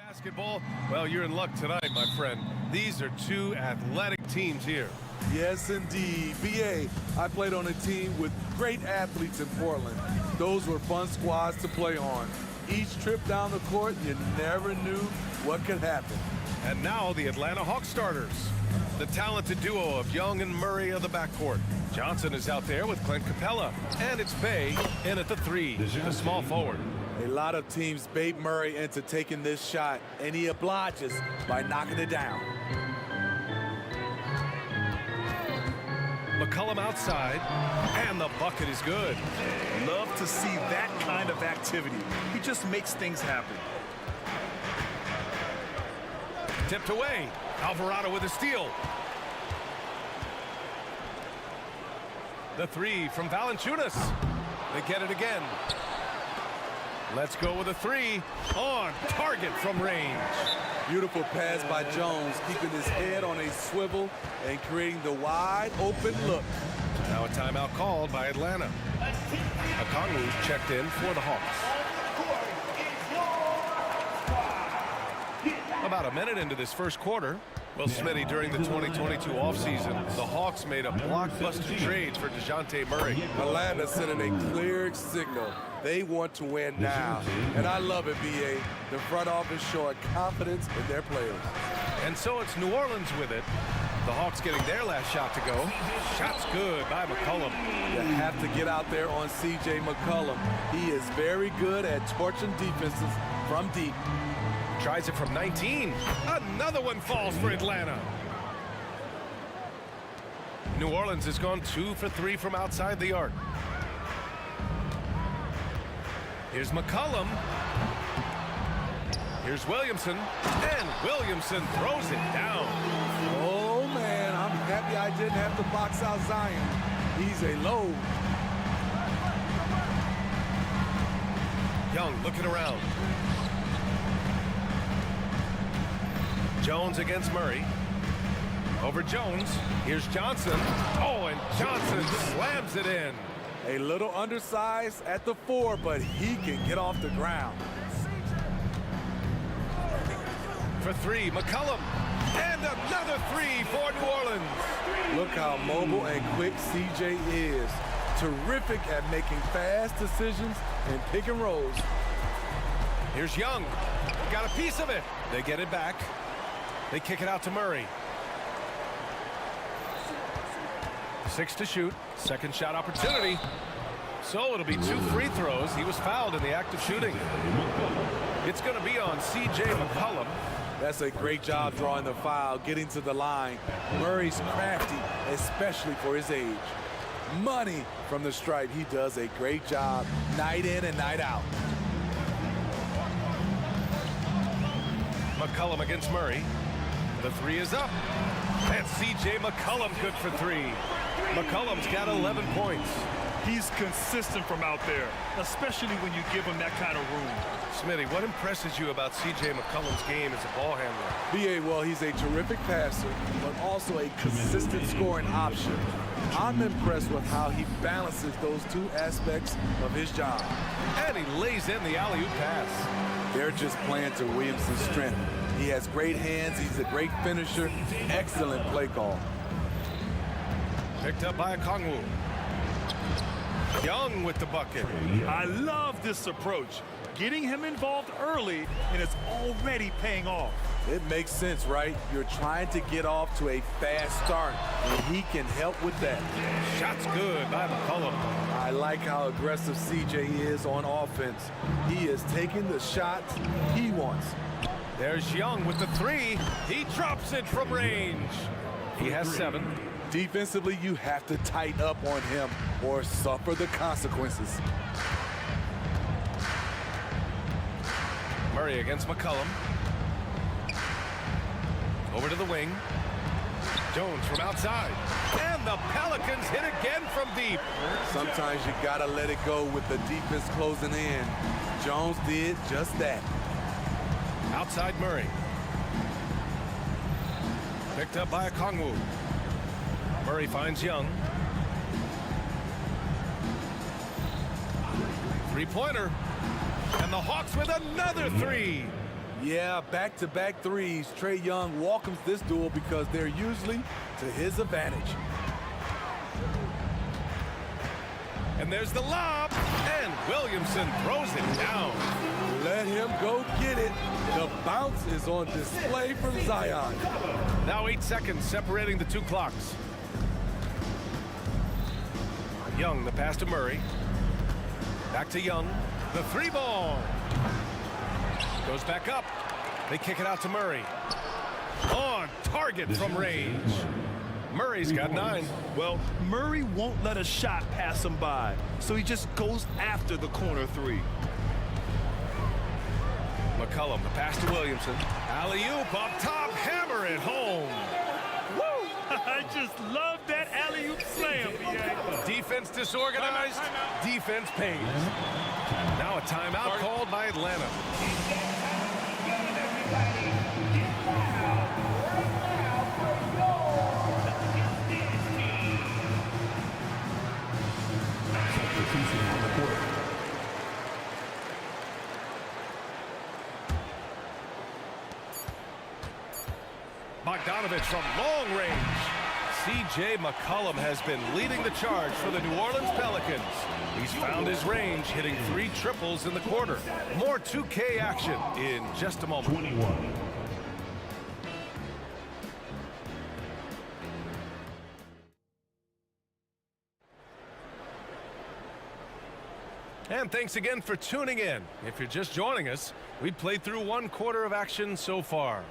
Basketball, well, you're in luck tonight, my friend. These are two athletic teams here. Yes, indeed. BA, I played on a team with great athletes in Portland. Those were fun squads to play on. Each trip down the court, you never knew what could happen. And now the Atlanta Hawks starters. The talented duo of Young and Murray of the backcourt. Johnson is out there with Clint Capella. And it's Bay in at the three, the small forward. A lot of teams bait Murray into taking this shot, and he obliges by knocking it down. McCollum outside, and the bucket is good. Love to see that kind of activity. He just makes things happen. Tipped away. Alvarado with a steal. The three from Valanciunas. They get it again. Let's go with a three. On target from range. Beautiful pass by Jones, keeping his head on a swivel and creating the wide open look. Now a timeout called by Atlanta. Okongwu checked in for the Hawks. About a minute into this first quarter. Well, Smitty, during the 2022 offseason, the Hawks made a blockbuster trade for DeJounte Murray. Atlanta sending a clear signal. They want to win now. And I love it, BA. The front office showing confidence in their players. And so it's New Orleans with it. The Hawks getting their last shot to go. Shot's good by McCollum. You have to get out there on C.J. McCollum. He is very good at torching defenses from deep. Tries it from 19. Another one falls for Atlanta. New Orleans has gone 2 for 3 from outside the arc. Here's McCollum. Here's Williamson. And Williamson throws it down. Oh, man, I'm happy I didn't have to box out Zion. He's a load. Young looking around. Jones against Murray. Over Jones. Here's Johnson. Oh, and Johnson slams it in. A little undersized at the 4, but he can get off the ground. For 3, McCollum. And another 3 for New Orleans. Look how mobile and quick CJ is. Terrific at making fast decisions and pick and rolls. Here's Young. Got a piece of it. They get it back. They kick it out to Murray. 6 to shoot. Second shot opportunity. So it'll be 2 free throws. He was fouled in the act of shooting. It's going to be on C.J. McCollum. That's a great job drawing the foul, getting to the line. Murray's crafty, especially for his age. Money from the stripe. He does a great job night in and night out. McCollum against Murray. The 3 is up. And C.J. McCollum good for 3. McCollum's got 11 points. He's consistent from out there, especially when you give him that kind of room. Smitty, what impresses you about C.J. McCollum's game as a ball handler? B.A., well, he's a terrific passer, but also a consistent scoring option. I'm impressed with how he balances those 2 aspects of his job. And he lays in the alley-oop pass. They're just playing to Williamson's strength. He has great hands. He's a great finisher. Excellent play call. Picked up by Okongwu. Young with the bucket. I love this approach. Getting him involved early, and it's already paying off. It makes sense, right? You're trying to get off to a fast start, and he can help with that. Shot's good by McCollum. I like how aggressive CJ is on offense. He is taking the shots he wants. There's Young with the 3. He drops it from range. He has 7. Defensively, you have to tighten up on him or suffer the consequences. Murray against McCollum. Over to the wing. Jones from outside. And the Pelicans hit again from deep. Sometimes you gotta let it go with the defense closing in. Jones did just that. Outside Murray. Picked up by Okongwu. Murray finds Young. 3-pointer. And the Hawks with another 3. Yeah, back-to-back threes. Trae Young welcomes this duel because they're usually to his advantage. And there's the lob, and Williamson throws it down. Let him go get it. The bounce is on display from Zion. Now 8 seconds separating the two clocks. Young, the pass to Murray. Back to Young. The three ball. Goes back up. They kick it out to Murray. On target from range. Murray's got 9. Well, Murray won't let a shot pass him by, so he just goes after the corner three. McCollum, the pass to Williamson. Alley-oop up top, hammer it home. Woo! I just love that alley-oop slam, BA. Defense disorganized, defense pays. Now a timeout called by Atlanta. Bogdanovich from long range. C.J. McCollum has been leading the charge for the New Orleans Pelicans. He's found his range, hitting 3 triples in the quarter. More 2K action in just a moment. 21. And thanks again for tuning in. If you're just joining us, we played through 1 quarter of action so far.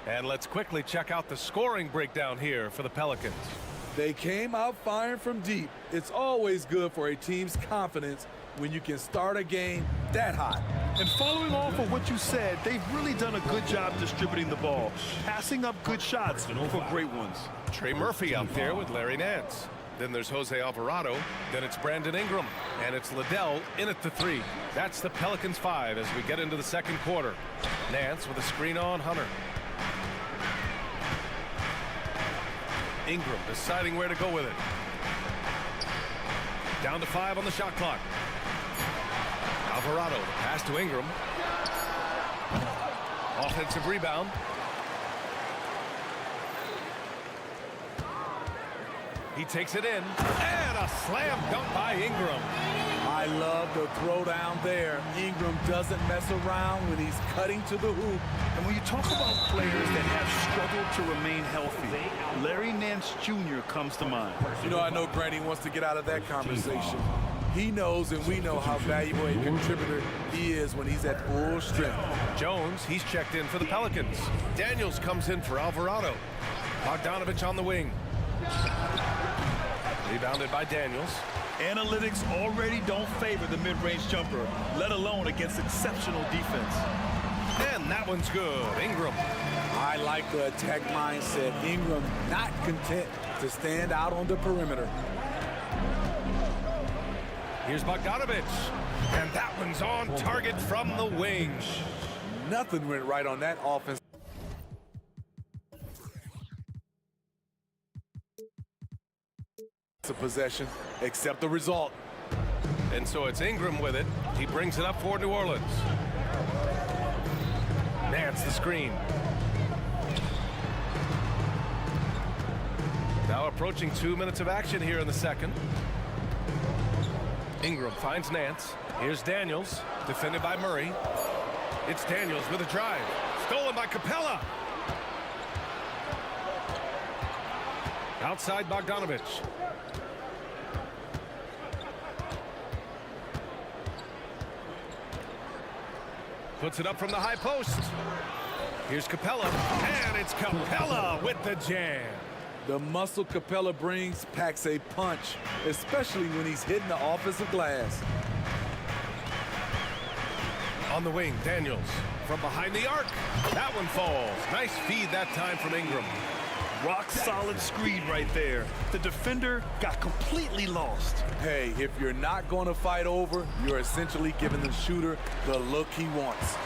And let's quickly check out the scoring breakdown here for the Pelicans. They came out firing from deep. It's always good for a team's confidence when you can start a game that hot. And following off of what you said, they've really done a good job distributing the ball, passing up good shots for great ones. Trey Murphy out there with Larry Nance. Then there's Jose Alvarado. Then it's Brandon Ingram. And it's Liddell in at the 3. That's the Pelicans 5 as we get into the second quarter. Nance with a screen on Hunter. Ingram deciding where to go with it. Down to 5 on the shot clock. Alvarado, the pass to Ingram. Offensive rebound. He takes it in, and a slam dunk by Ingram. I love the throwdown there. Ingram doesn't mess around when he's cutting to the hoop. And when you talk about players that have struggled to remain healthy, Larry Nance Jr. comes to mind. You know, I know Granny wants to get out of that conversation. He knows and we know how valuable a contributor he is when he's at full strength. Jones, he's checked in for the Pelicans. Daniels comes in for Alvarado. Bogdanovich on the wing. Rebounded by Daniels. Analytics already don't favor the mid-range jumper, let alone against exceptional defense. And that one's good. Ingram. I like the attack mindset. Ingram not content to stand out on the perimeter. Here's Bogdanovich. And that one's on target from the wing. Nothing went right on that offense. Possession, except the result. And so it's Ingram with it. He brings it up for New Orleans. Nance the screen. Now approaching 2 minutes of action here in the second. Ingram finds Nance. Here's Daniels, defended by Murray. It's Daniels with a drive. Stolen by Capella. Outside Bogdanovich. Puts it up from the high post. Here's Capella, and it's Capella with the jam. The muscle Capella brings packs a punch, especially when he's hitting the offensive glass. On the wing, Daniels from behind the arc. That one falls. Nice feed that time from Ingram. Rock solid screen right there. The defender got completely lost. Hey, if you're not going to fight over, you're essentially giving the shooter the look he wants.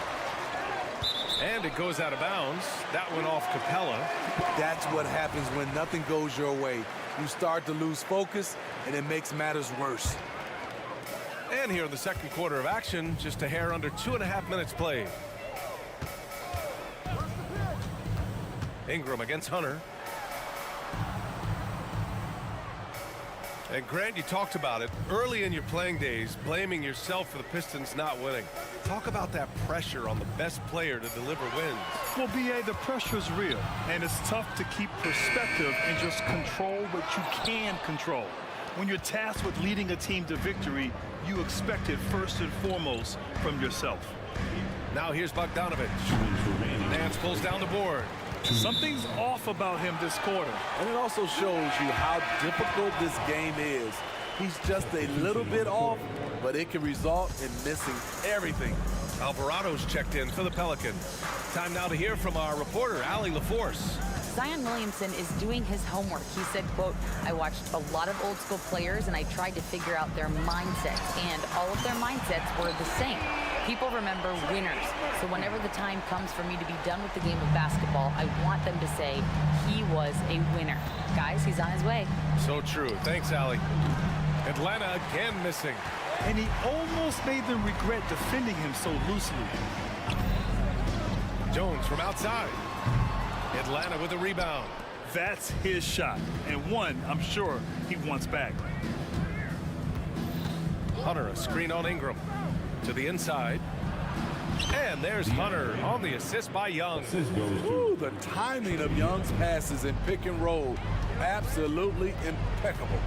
And it goes out of bounds. That went off Capella. That's what happens when nothing goes your way. You start to lose focus, and it makes matters worse. And here in the second quarter of action, just a hair under 2.5 minutes played. Ingram against Hunter. And Grant, you talked about it early in your playing days, blaming yourself for the Pistons not winning. Talk about that pressure on the best player to deliver wins. Well, B.A., the pressure is real, and it's tough to keep perspective and just control what you can control. When you're tasked with leading a team to victory, you expect it first and foremost from yourself. Now here's Bogdanovich. Nance pulls down the board. Something's off about him this quarter. And it also shows you how difficult this game is. He's just a little bit off, but it can result in missing everything. Alvarado's checked in for the Pelicans. Time now to hear from our reporter, Allie LaForce. Zion Williamson is doing his homework. He said, quote, I watched a lot of old school players and I tried to figure out their mindsets, and all of their mindsets were the same. People remember winners. So whenever the time comes for me to be done with the game of basketball, I want them to say he was a winner. Guys, he's on his way. So true. Thanks, Allie. Atlanta again missing. And he almost made them regret defending him so loosely. Jones from outside. Atlanta with a rebound. That's his shot, and one I'm sure he wants back. Hunter, a screen on Ingram. To the inside. And there's Hunter on the assist by Young. Ooh, the timing of Young's passes in pick and roll, absolutely impeccable.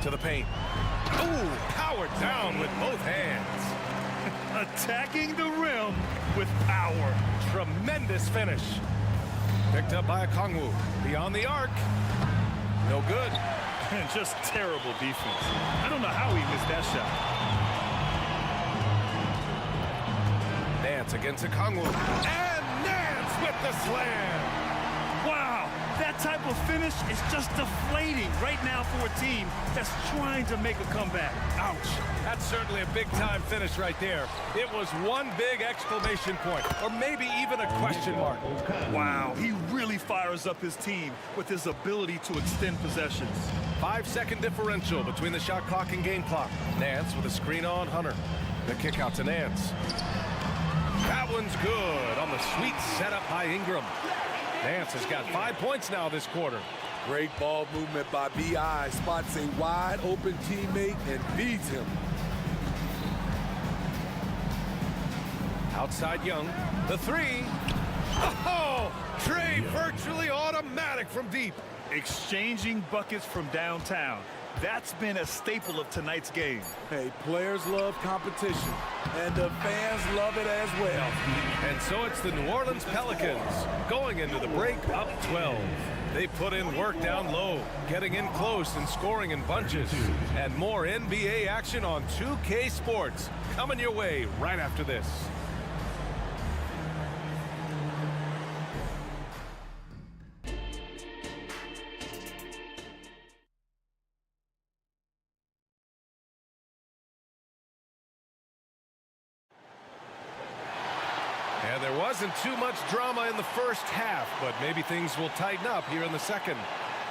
To the paint. Ooh, powered down with both hands. Attacking the rim with power. Tremendous finish. Picked up by Okongwu. Beyond the arc. No good. And just terrible defense. I don't know how he missed that shot. Nance against Okongwu. And Nance with the slam. Wow, that type of finish is just deflating right now for a team that's trying to make a comeback. Ouch. That's certainly a big-time finish right there. It was one big exclamation point, or maybe even a question mark. Wow, he really fires up his team with his ability to extend possessions. 5-second differential between the shot clock and game clock. Nance with a screen on Hunter. The kick out to Nance. That one's good on the sweet setup by Ingram. Nance has got 5 points now this quarter. Great ball movement by B.I. Spots a wide open teammate and beats him. Outside Young. The three. Oh! Trey virtually automatic from deep. Exchanging buckets from downtown. That's been a staple of tonight's game. Hey, players love competition, and the fans love it as well. And so it's the New Orleans Pelicans going into the break up 12. They put in work down low, getting in close and scoring in bunches. And more NBA action on 2K Sports coming your way right after this. And there wasn't too much drama in the first half, but maybe things will tighten up here in the second.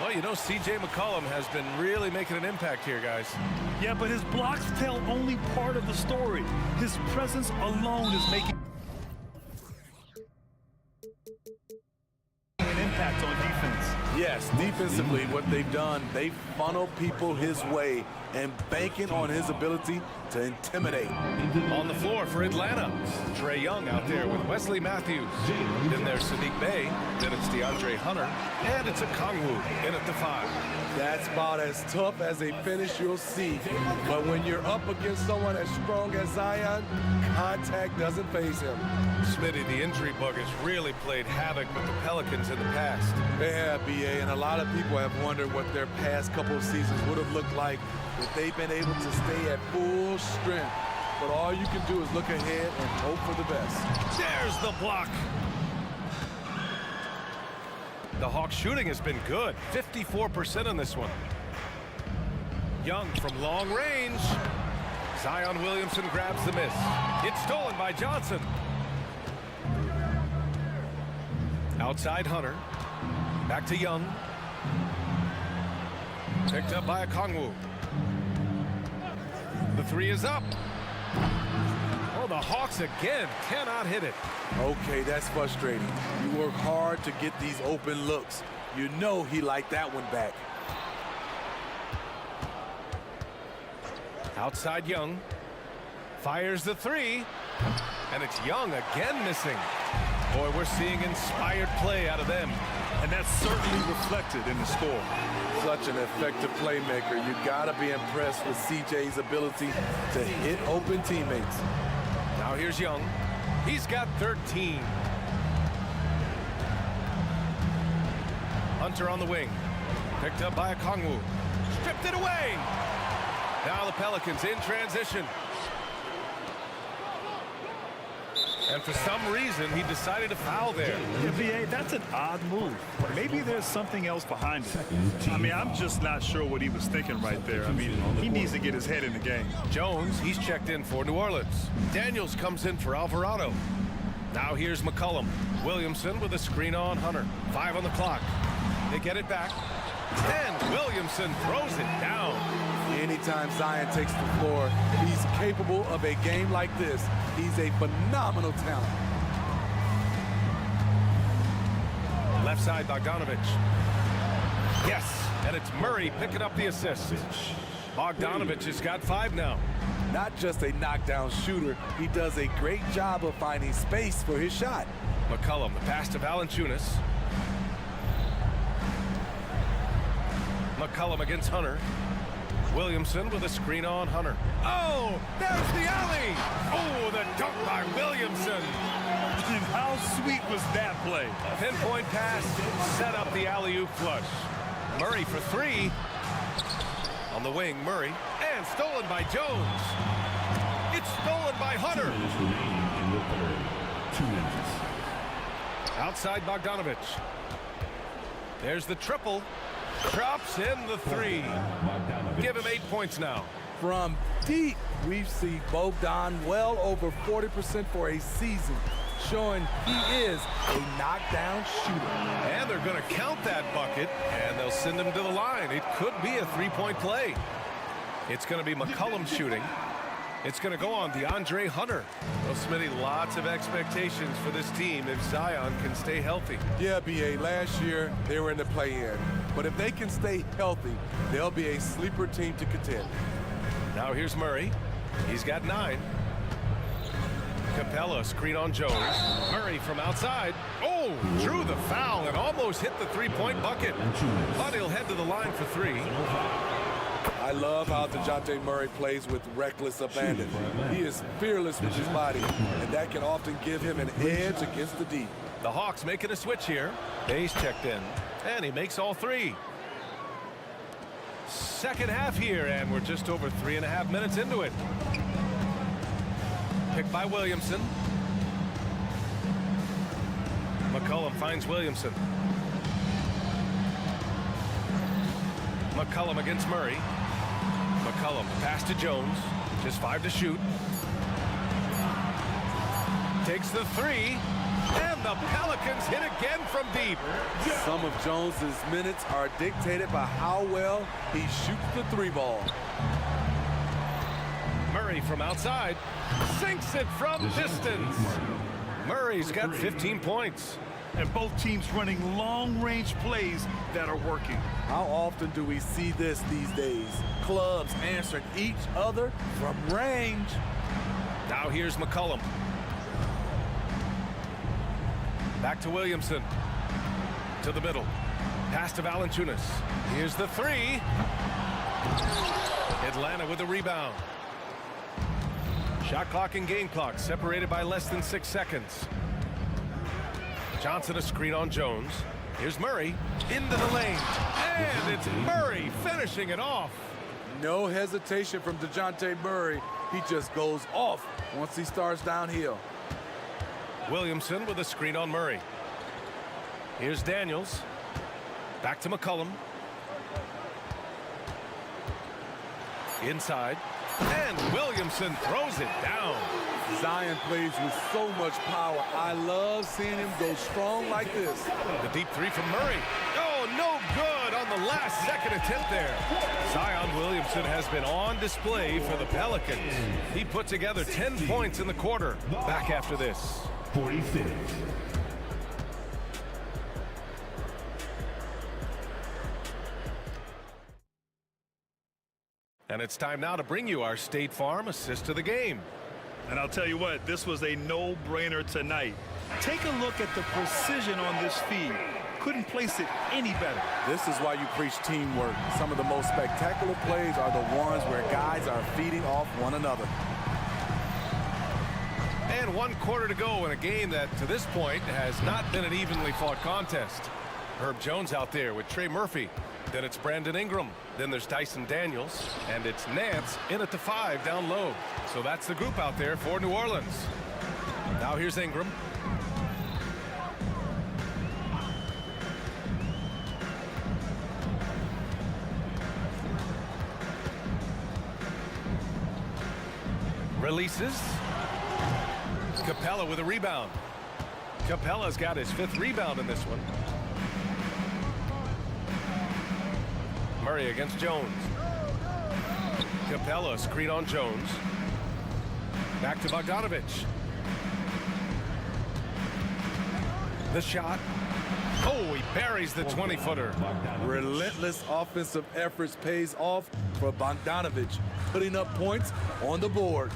Well, you know, C.J. McCollum has been really making an impact here, guys. Yeah, but his blocks tell only part of the story. His presence alone is making an impact on defense. Yes, defensively, what they've done, they've funneled people his way and banking on his ability to intimidate. On the floor for Atlanta, Trae Young out there with Wesley Matthews. Then there's Sadiq Bey. Then it's DeAndre Hunter. And it's Okongwu in at the 5. That's about as tough as a finish you'll see. But when you're up against someone as strong as Zion, contact doesn't faze him. Smitty, the injury bug has really played havoc with the Pelicans in the past. They have, B.A., and a lot of people have wondered what their past couple of seasons would have looked like if they've been able to stay at full strength. But all you can do is look ahead and hope for the best. There's the block. The Hawks shooting has been good. 54% on this one. Young from long range. Zion Williamson grabs the miss. It's stolen by Johnson. Outside Hunter. Back to Young. Picked up by Okongwu. The 3 is up. Oh, the Hawks again cannot hit it. Okay, that's frustrating. You work hard to get these open looks. You know he liked that one back. Outside Young. Fires the three. And it's Young again missing. Boy, we're seeing inspired play out of them. And that's certainly reflected in the score. Such an effective playmaker. You gotta be impressed with CJ's ability to hit open teammates. Now here's Young. He's got 13. Hunter on the wing. Picked up by Okongwu. Stripped it away. Now the Pelicans in transition. And for some reason, he decided to foul there. Yeah, VA, that's an odd move. Maybe there's something else behind it. I mean, I'm just not sure what he was thinking right there. I mean, he needs to get his head in the game. Jones, he's checked in for New Orleans. Daniels comes in for Alvarado. Now here's McCollum. Williamson with a screen on Hunter. 5 on the clock. They get it back. And Williamson throws it down. Anytime Zion takes the floor, he's capable of a game like this. He's a phenomenal talent. Left side, Bogdanovich. Yes, and it's Murray picking up the assist. Bogdanovich has got 5 now. Not just a knockdown shooter, he does a great job of finding space for his shot. McCollum, the pass to Valanciunas. McCollum against Hunter. Williamson with a screen on Hunter. Oh, there's the alley! Oh, the dunk by Williamson. And how sweet was that play? Pinpoint pass, set up the alley-oop flush. Murray for 3. On the wing, Murray. And stolen by Jones. It's stolen by Hunter. Outside Bogdanovich. There's the triple. Drops in the 3. Give him 8 points now. From deep, we've seen Bogdan well over 40% for a season, showing he is a knockdown shooter. And they're going to count that bucket, and they'll send him to the line. It could be a 3-point play. It's going to be McCollum shooting. It's going to go on DeAndre Hunter. Well, Smitty, lots of expectations for this team if Zion can stay healthy. Yeah, BA, last year they were in the play-in. But if they can stay healthy, they'll be a sleeper team to contend. Now here's Murray. He's got 9. Capella, screen on Jones. Murray from outside. Oh, drew the foul and almost hit the 3-point bucket. But he'll head to the line for 3. I love how DeJounte Murray plays with reckless abandon. He is fearless with his body, and that can often give him an edge against the deep. The Hawks making a switch here. Hayes checked in, and he makes all 3. Second half here, and we're just over 3.5 minutes into it. Picked by Williamson. McCollum finds Williamson. McCollum against Murray. McCollum, pass to Jones. Just 5 to shoot. Takes the 3. And the Pelicans hit again from deep. Some of Jones's minutes are dictated by how well he shoots the 3 ball. Murray from outside. Sinks it from distance. Murray's got 15 points. And both teams running long-range plays that are working. How often do we see this these days? Clubs answering each other from range. Now here's McCollum. Back to Williamson. To the middle. Pass to Valanciunas. Here's the 3. Atlanta with the rebound. Shot clock and game clock separated by less than 6 seconds. Johnson a screen on Jones. Here's Murray into the lane. And it's Murray finishing it off. No hesitation from DeJounte Murray. He just goes off once he starts downhill. Williamson with a screen on Murray. Here's Daniels. Back to McCollum. Inside. And Williamson throws it down. Zion plays with so much power. I love seeing him go strong like this. The deep 3 from Murray. Oh, no good on the last-second attempt there. Zion Williamson has been on display for the Pelicans. He put together 10 points in the quarter. Back after this. 46. And it's time now to bring you our State Farm assist of the game. And I'll tell you what, this was a no-brainer tonight. Take a look at the precision on this feed. Couldn't place it any better. This is why you preach teamwork. Some of the most spectacular plays are the ones where guys are feeding off one another. And 1 quarter to go in a game that, to this point, has not been an evenly fought contest. Herb Jones out there with Trey Murphy. Then it's Brandon Ingram. Then there's Dyson Daniels. And it's Nance in at the 5 down low. So that's the group out there for New Orleans. Now here's Ingram. Releases. Capella with a rebound. Capella's got his 5th rebound in this one. Murray against Jones. Capella screen on Jones. Back to Bogdanovich. The shot. Oh, he buries the 20-footer. Relentless offensive efforts pays off for Bogdanovich, putting up points on the board.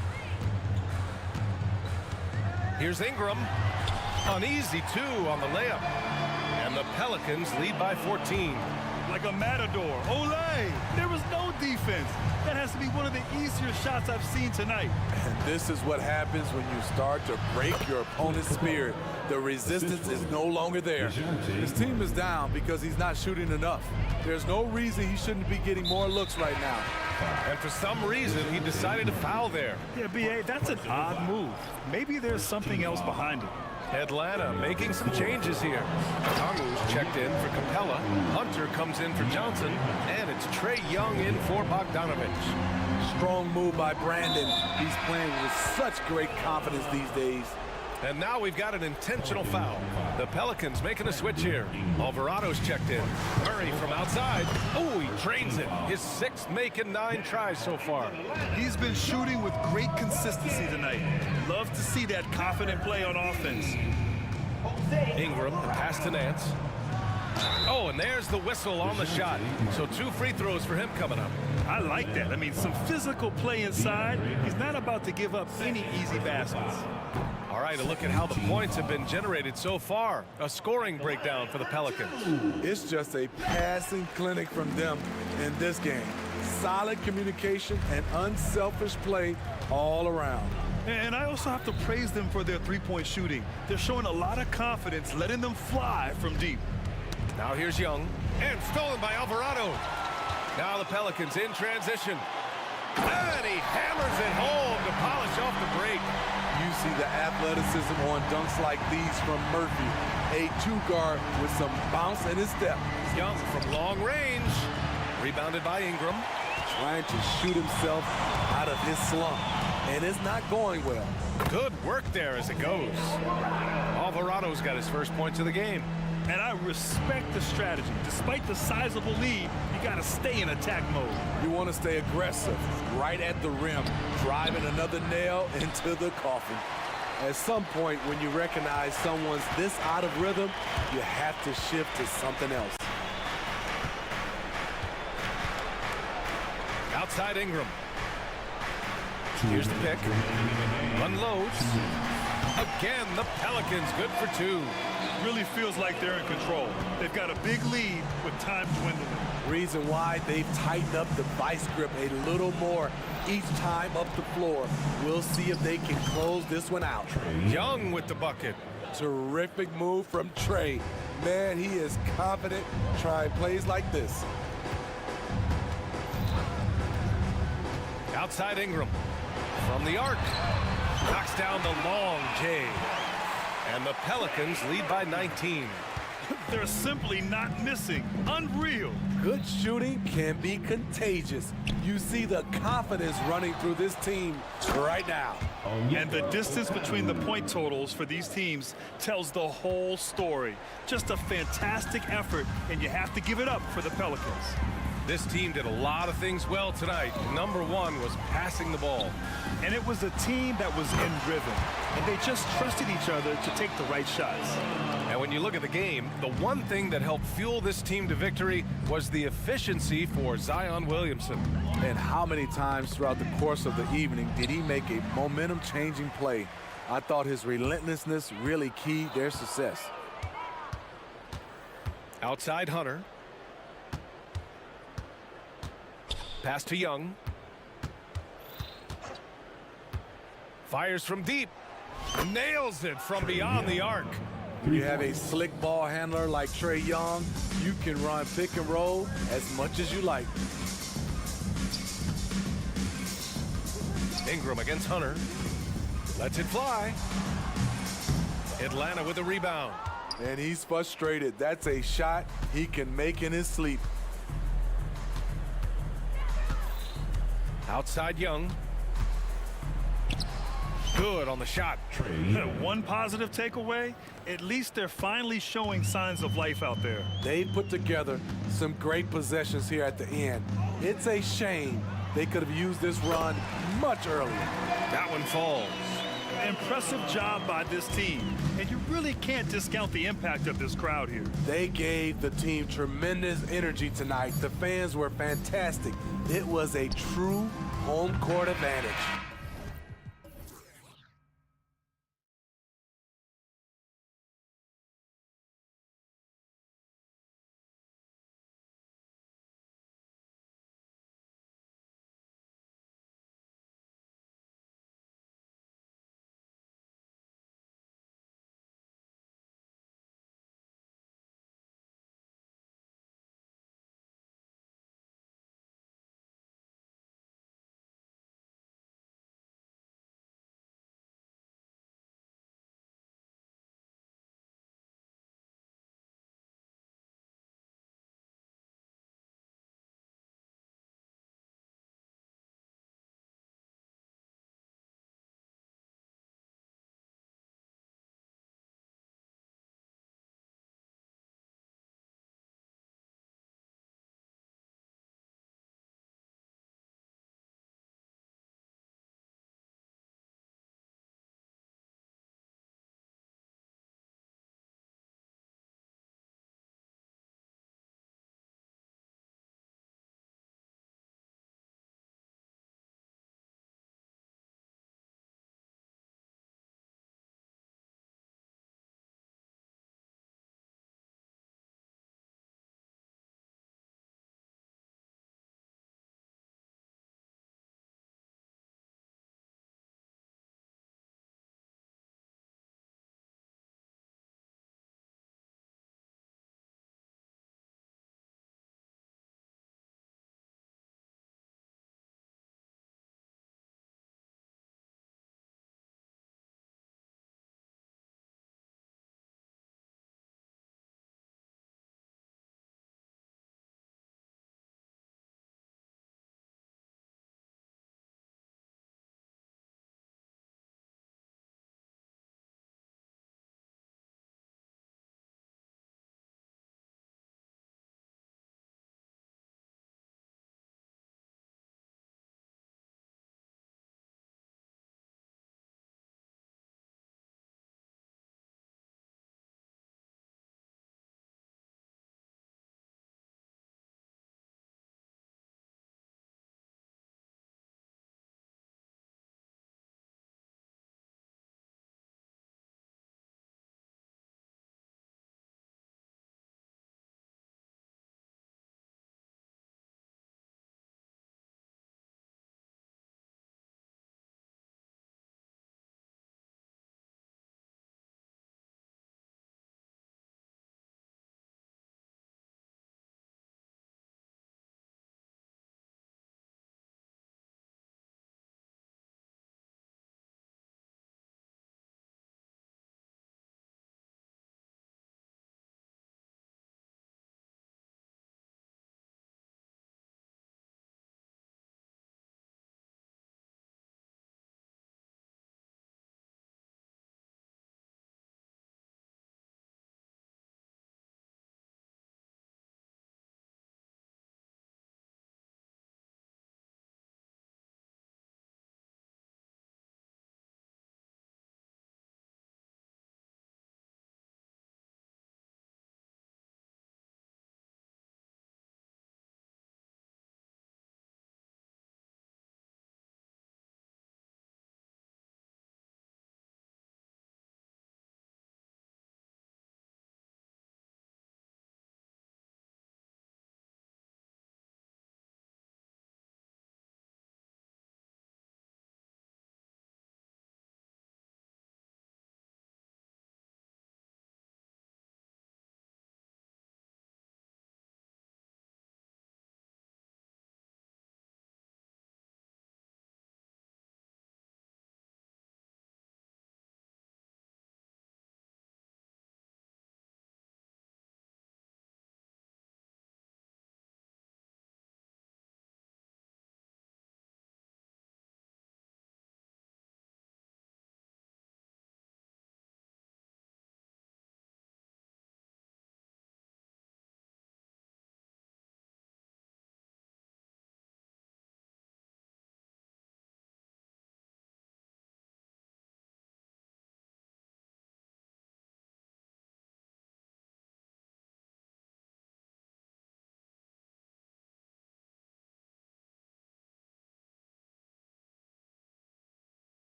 Here's Ingram. An easy 2 on the layup. And the Pelicans lead by 14. Like a matador. Olay! There was no defense. That has to be one of the easier shots I've seen tonight. And this is what happens when you start to break your opponent's spirit. The resistance is no longer there. His team is down because he's not shooting enough. There's no reason he shouldn't be getting more looks right now. And for some reason, he decided to foul there. Yeah, B.A., that's an odd move. Maybe there's something else behind it. Atlanta making some changes here. Kongu's checked in for Capella. Hunter comes in for Johnson. And it's Trae Young in for Bogdanovich. Strong move by Brandon. He's playing with such great confidence these days. And now we've got an intentional foul. The Pelicans making a switch here. Alvarado's checked in. Murray from outside. Oh, he drains it. His 6th make in 9 tries so far. He's been shooting with great consistency tonight. Love to see that confident play on offense. Ingram, the pass to Nance. Oh, and there's the whistle on the shot. So 2 free throws for him coming up. I like that. I mean, some physical play inside. He's not about to give up any easy baskets. All right, a look at how the points have been generated so far. A scoring breakdown for the Pelicans. It's just a passing clinic from them in this game. Solid communication and unselfish play all around. And I also have to praise them for their three-point shooting. They're showing a lot of confidence, letting them fly from deep. Now here's Young, and stolen by Alvarado. Now the Pelicans in transition. And he hammers it home to polish off the break. You see the athleticism on dunks like these from Murphy. A 2-guard with some bounce in his step. Young from long range. Rebounded by Ingram. Trying to shoot himself out of his slump. And it's not going well. Good work there as it goes. Alvarado's got his first points of the game. And I respect the strategy. Despite the sizable lead, you got to stay in attack mode. You want to stay aggressive, right at the rim, driving another nail into the coffin. At some point, when you recognize someone's this out of rhythm, you have to shift to something else. Outside Ingram. Here's the pick. Unloads. Again, the Pelicans good for 2. Really feels like they're in control. They've got a big lead with time dwindling. Reason why they've tightened up the vice grip a little more each time up the floor. We'll see if they can close this one out. Young with the bucket. Terrific move from Trae. Man, he is confident trying plays like this. Outside Ingram. From the arc. Knocks down the long J. And the Pelicans lead by 19. They're simply not missing. Unreal. Good shooting can be contagious. You see the confidence running through this team right now. And the distance between the point totals for these teams tells the whole story. Just a fantastic effort, and you have to give it up for the Pelicans. This team did a lot of things well tonight. Number one was passing the ball. And it was a team that was in rhythm, and they just trusted each other to take the right shots. And when you look at the game, the one thing that helped fuel this team to victory was the efficiency for Zion Williamson. And how many times throughout the course of the evening did he make a momentum-changing play? I thought his relentlessness really keyed their success. Outside Hunter. Pass to Young. Fires from deep. Nails it from beyond the arc. When you have a slick ball handler like Trae Young, you can run pick and roll as much as you like. Ingram against Hunter. Lets it fly. Atlanta with a rebound. And he's frustrated. That's a shot he can make in his sleep. Outside Young. Good on the shot. One positive takeaway, at least they're finally showing signs of life out there. They put together some great possessions here at the end. It's a shame they could have used this run much earlier. That one falls. Impressive job by this team, and you really can't discount the impact of this crowd here. They gave the team tremendous energy tonight. The fans were fantastic. It was a true home court advantage.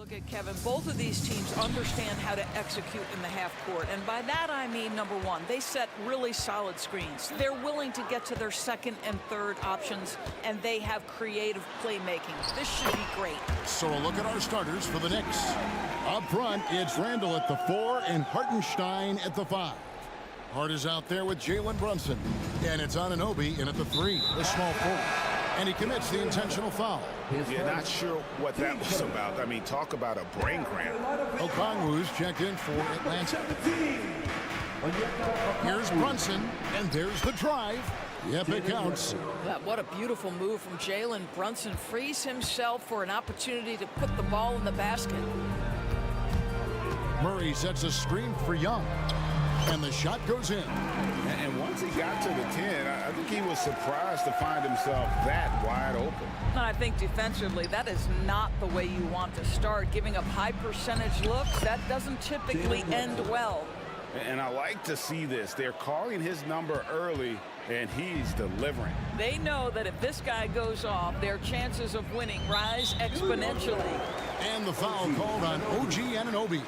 look at, Kevin, both of these teams understand how to execute in the half court. And by that, I mean, number one, they set really solid screens. They're willing to get to their second and third options, and they have creative playmaking. This should be great. So a look at our starters for the Knicks. Up front, it's Randall at the 4 and Hartenstein at the 5. Hart is out there with Jalen Brunson. And it's Anunoby in at the 3, the small forward. And he commits the intentional foul. Yeah, not sure what that was about. I mean, talk about a brain cramp. Okongwu's checked in for Atlanta. Here's Brunson, and there's the drive. Yep, it counts. What a beautiful move from Jalen Brunson. Frees himself for an opportunity to put the ball in the basket. Murray sets a screen for Young. And the shot goes in. And once he got to the 10, I think he was surprised to find himself that wide open. And I think defensively, that is not the way you want to start. Giving up high percentage looks, that doesn't typically end well. And I like to see this. They're calling his number early, and he's delivering. They know that if this guy goes off, their chances of winning rise exponentially. And the foul called on OG Anunoby.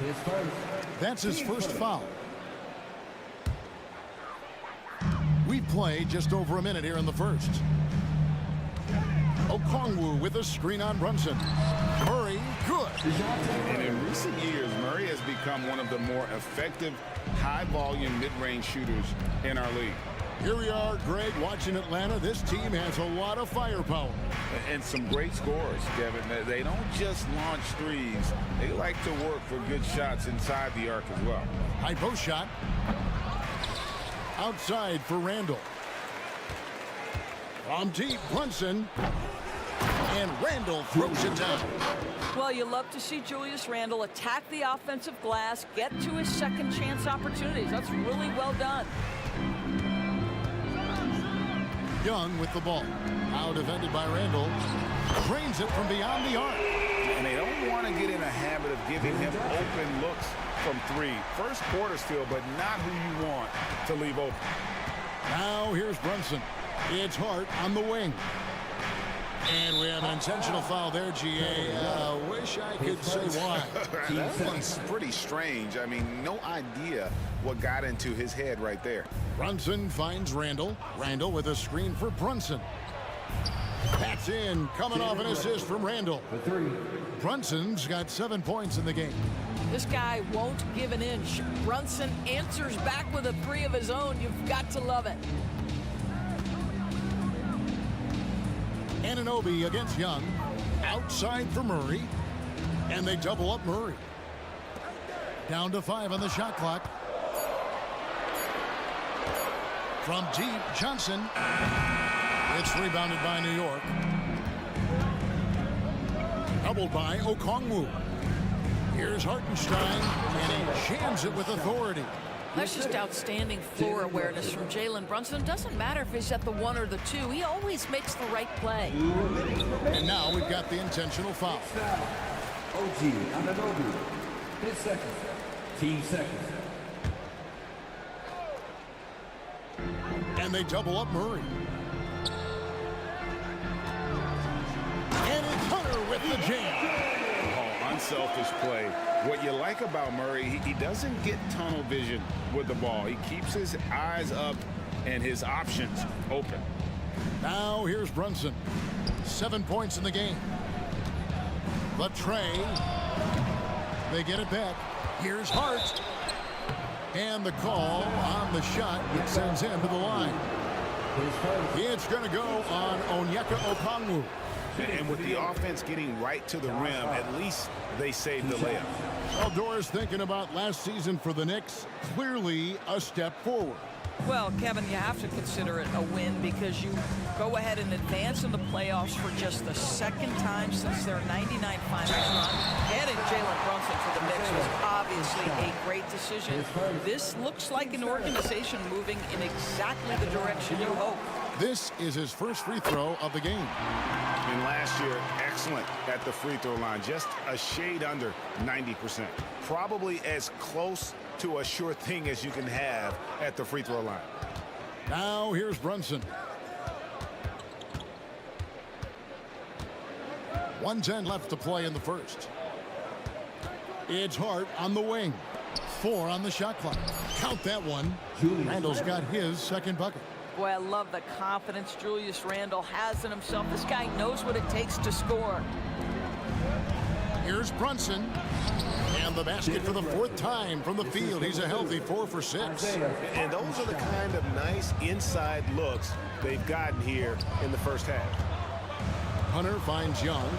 That's his first foul. We play just over a minute here in the first. Okongwu with a screen on Brunson. Murray, good. And in recent years, Murray has become one of the more effective, high-volume mid-range shooters in our league. Here we are, Greg, watching Atlanta. This team has a lot of firepower. And some great scores, Kevin. They don't just launch threes. They like to work for good shots inside the arc as well. High post shot. Outside for Randall. From deep, Brunson. And Randall throws it down. Well, you love to see Julius Randle attack the offensive glass, get to his second chance opportunities. That's really well done. Young with the ball. Now defended by Randall. Drains it from beyond the arc. And they don't want to get in a habit of giving him open looks from 3. First quarter still, but not who you want to leave open. Now here's Brunson. It's Hart on the wing. And we have an intentional foul there, GA. Wish I could say why. That one's pretty strange. I mean, no idea what got into his head right there. Brunson finds Randall. Randall with a screen for Brunson. That's in, coming off an assist from Randall. Brunson's got 7 points in the game. This guy won't give an inch. Brunson answers back with a 3 of his own. You've got to love it. Anunoby against Young. Outside for Murray. And they double up Murray. Down to 5 on the shot clock. From deep, Johnson. It's rebounded by New York. Doubled by Okongwu. Here's Hartenstein, and he jams it with authority. That's just outstanding floor awareness from Jalen Brunson. Doesn't matter if he's at the 1 or the 2. He always makes the right play. And now we've got the intentional foul. OG Anunoby. 10 seconds. Team seconds. And they double up Murray. And it's Hunter with the jam. Oh, unselfish play. What you like about Murray, he doesn't get tunnel vision with the ball. He keeps his eyes up and his options open. Now here's Brunson. 7 points in the game. The tray. They get it back. Here's Hart. And the call on the shot that sends him to the line. It's going to go on Onyeka Okongwu. And with the offense getting right to the rim, at least they saved the layup. Well, Doris, thinking about last season for the Knicks, clearly a step forward. Well, Kevin, you have to consider it a win because you go ahead and advance in the playoffs for just the second time since their 99 finals run. Adding Jalen Brunson to the mix was obviously a great decision. This looks like an organization moving in exactly the direction you hope. This is his first free throw of the game. And last year, excellent at the free throw line, just a shade under 90%. Probably as close to a sure thing as you can have at the free throw line. Now here's Brunson. 1:10 left to play in the first. It's Hart on the wing. 4 on the shot clock. Count that one. Randall's got his second bucket. Boy, I love the confidence Julius Randle has in himself. This guy knows what it takes to score. Here's Brunson. And the basket for the 4th time from the field. He's a healthy 4 for 6. And those are the kind of nice inside looks they've gotten here in the first half. Hunter finds Young.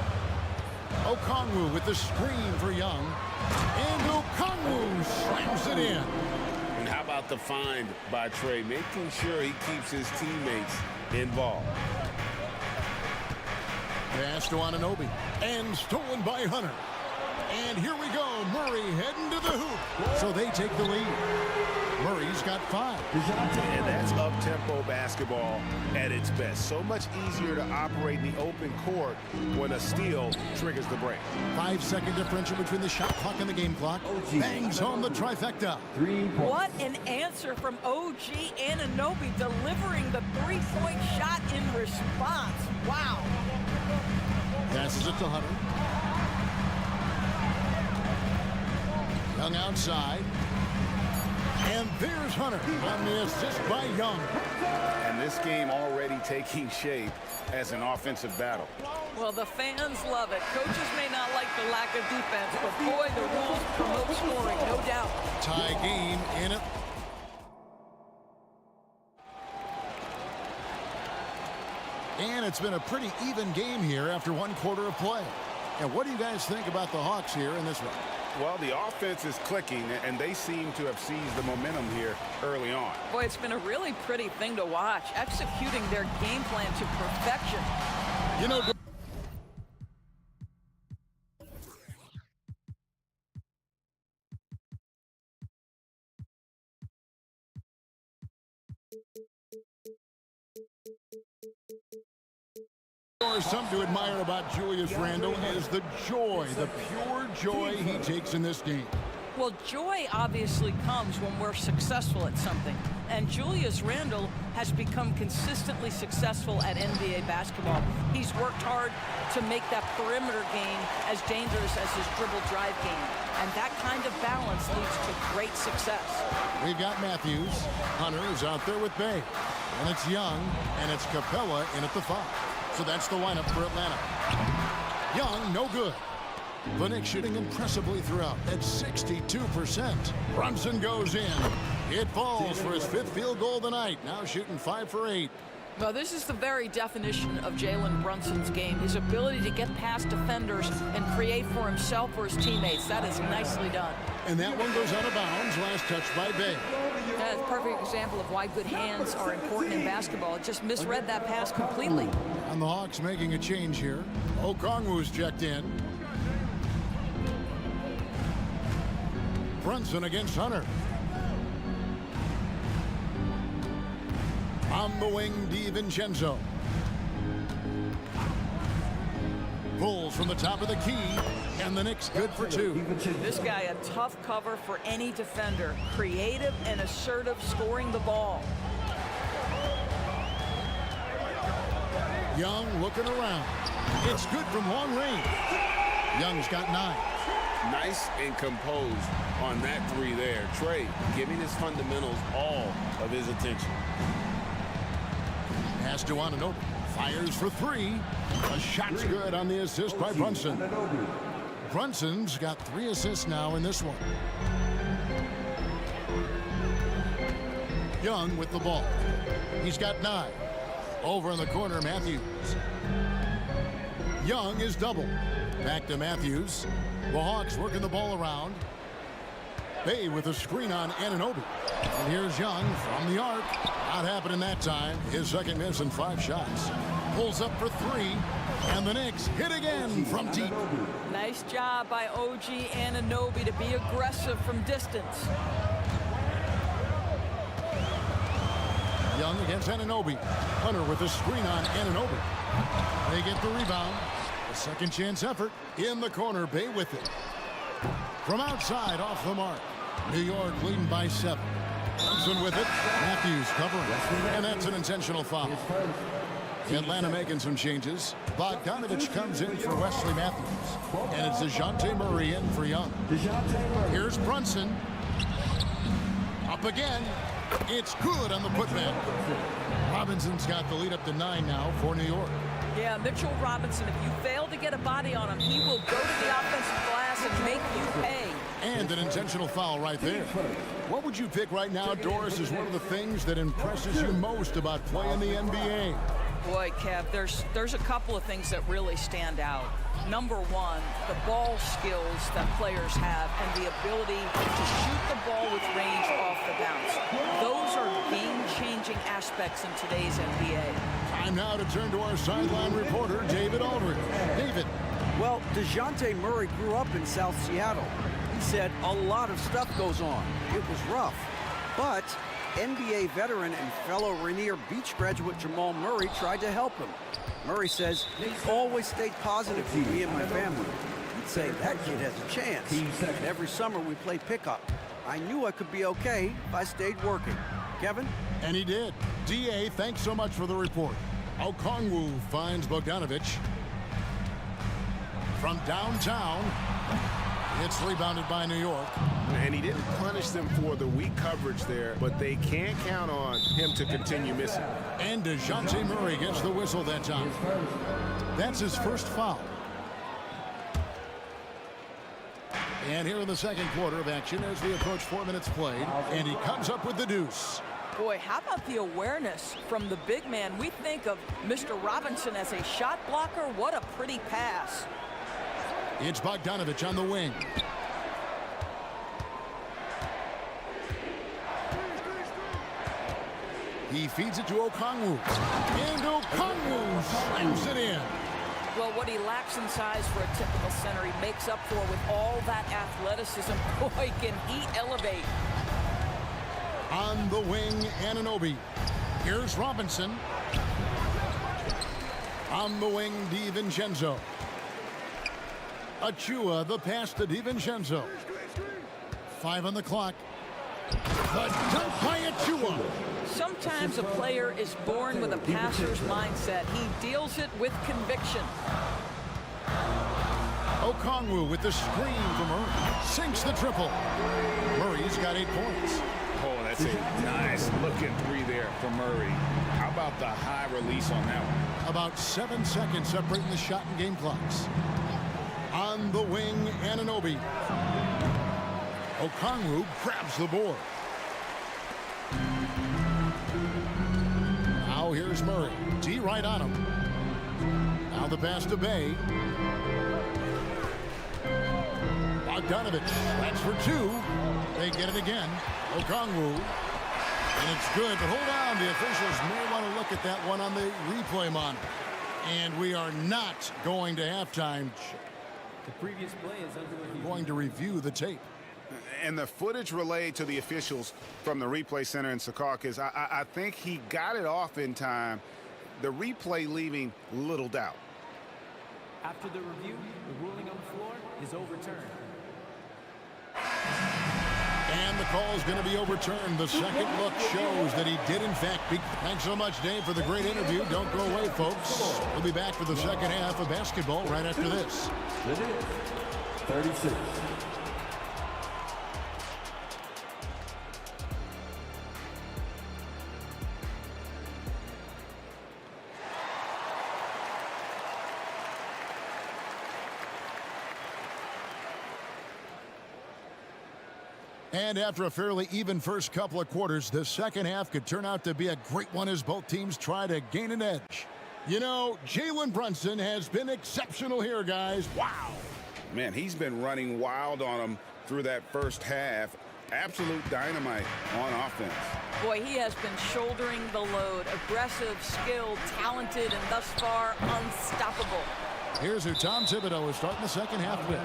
Okongwu with the screen for Young. And Okongwu slams it in. And how about the find by Trey, making sure he keeps his teammates involved. Pass to Anunoby. And stolen by Hunter. And here we go. Murray heading to the hoop. So they take the lead. Murray's got 5. And that's up-tempo basketball at its best. So much easier to operate in the open court when a steal triggers the break. 5-second differential between the shot clock and the game clock. Bangs home the trifecta. What an answer from OG Anunoby, delivering the 3-point shot in response. Wow. Passes it to Hunter. Young outside. And there's Hunter on the assist by Young. And this game already taking shape as an offensive battle. Well, the fans love it. Coaches may not like the lack of defense, but boy, the rules promote scoring, no doubt. Tie game in it. And it's been a pretty even game here after 1 quarter of play. And what do you guys think about the Hawks here in this one? Well, the offense is clicking, and they seem to have seized the momentum here early on. Boy, it's been a really pretty thing to watch, executing their game plan to perfection. You know, something to admire about Julius Randle is the joy, the pure joy he takes in this game. Well, joy obviously comes when we're successful at something. And Julius Randle has become consistently successful at NBA basketball. He's worked hard to make that perimeter game as dangerous as his dribble drive game. And that kind of balance leads to great success. We've got Matthews. Hunter is out there with Bay. And it's Young, and it's Capella in at the 5. So that's the lineup for Atlanta. Young, no good. The Knicks shooting impressively throughout at 62%. Brunson goes in. It falls for his 5th field goal of the night. Now shooting 5 for 8. Well, this is the very definition of Jalen Brunson's game. His ability to get past defenders and create for himself or his teammates. That is nicely done. And that one goes out of bounds. Last touch by Bay. That's a perfect example of why good hands are important in basketball. It just misread that pass completely. And the Hawks making a change here. Okongwu's checked in. Brunson against Hunter. On the wing, DiVincenzo. Pulls from the top of the key, and the Knicks good for 2. This guy a tough cover for any defender. Creative and assertive scoring the ball. Young looking around. It's good from long range. Young's got 9. Nice and composed on that 3 there. Trey giving his fundamentals all of his attention. Pass to Anunoby. Fires for 3. A shot's good on the assist by Brunson. Brunson's got 3 assists now in this one. Young with the ball. He's got 9. Over in the corner, Matthews. Young is double. Back to Matthews. The Hawks working the ball around. Bay with a screen on Anunoby. And here's Young from the arc. Not happening that time. His second miss in 5 shots. Pulls up for 3. And the Knicks hit again from deep. Nice job by OG Anunoby to be aggressive from distance. Young against Anunoby. Hunter with a screen on Anunoby. They get the rebound. A second chance effort. In the corner, Bay with it. From outside, off the mark. New York leading by 7. Brunson with it. Matthews covering. And that's an intentional foul. Atlanta making some changes. Bogdanovich comes in for Wesley Matthews. And it's DeJounte Murray in for Young. Here's Brunson. Up again. It's good on the putback. Robinson's got the lead up to 9 now for New York. Yeah, Mitchell Robinson, if you fail to get a body on him, he will go to the offensive glass and make you pay. And an intentional foul right there. What would you pick right now, Doris, is one of the things that impresses you most about playing the NBA? Boy, Kev, there's a couple of things that really stand out. Number one, the ball skills that players have and the ability to shoot the ball with range off the bounce. Those are game-changing aspects in today's NBA. Time now to turn to our sideline reporter, David Aldridge. David. Well, DeJounte Murray grew up in South Seattle. He said a lot of stuff goes on. It was rough. But NBA veteran and fellow Rainier Beach graduate Jamal Murray tried to help him. Murray says, he always stayed positive for me and my family. He'd say, that kid has a chance. And every summer we play pickup. I knew I could be okay if I stayed working. Kevin? And he did. DA, thanks so much for the report. Okongwu finds Bogdanovich. From downtown, it's rebounded by New York. And he didn't punish them for the weak coverage there, but they can't count on him to continue missing. And DeJounte Murray gets the whistle that time. That's his first foul. And here in the second quarter of action as we approach 4 minutes played, and he comes up with the deuce. Boy, how about the awareness from the big man? We think of Mr. Robinson as a shot blocker. What a pretty pass. It's Bogdanovich on the wing. He feeds it to Okongwu. And Okongwu slams it in. Well, what he lacks in size for a typical center, he makes up for with all that athleticism. Boy, can he elevate. On the wing, Anunoby. Here's Robinson. On the wing, DiVincenzo. Achua, the pass to DiVincenzo. 5 on the clock. The dunk by Achua. Sometimes a player is born with a passer's mindset. He deals it with conviction. Okongwu with the screen from Murray. Sinks the triple. Murray's got 8 points. Oh, that's a nice looking three there for Murray. How about the high release on that one? About 7 seconds separating the shot and game clocks. On the wing, Anunoby. Okongwu grabs the board. Now here's Murray. D right on him. Now the pass to Bay. Bogdanovich. That's for 2. They get it again. Okongwu. And it's good, but hold on. The officials may want to look at that one on the replay monitor. And we are not going to halftime. The previous play is under going to review the tape. And the footage relayed to the officials from the replay center in Secaucus, I think he got it off in time. The replay leaving little doubt. After the review, the ruling on the floor is overturned. And the call is going to be overturned. The second look shows that he did, in fact, beat. Thanks so much, Dave, for the great interview. Don't go away, folks. We'll be back for the second half of basketball right after this. It is 36. And after a fairly even first couple of quarters, the second half could turn out to be a great one as both teams try to gain an edge. You know, Jalen Brunson has been exceptional here, guys. Wow. Man, he's been running wild on them through that first half. Absolute dynamite on offense. Boy, he has been shouldering the load. Aggressive, skilled, talented, and thus far unstoppable. Here's who Tom Thibodeau is starting the second half with.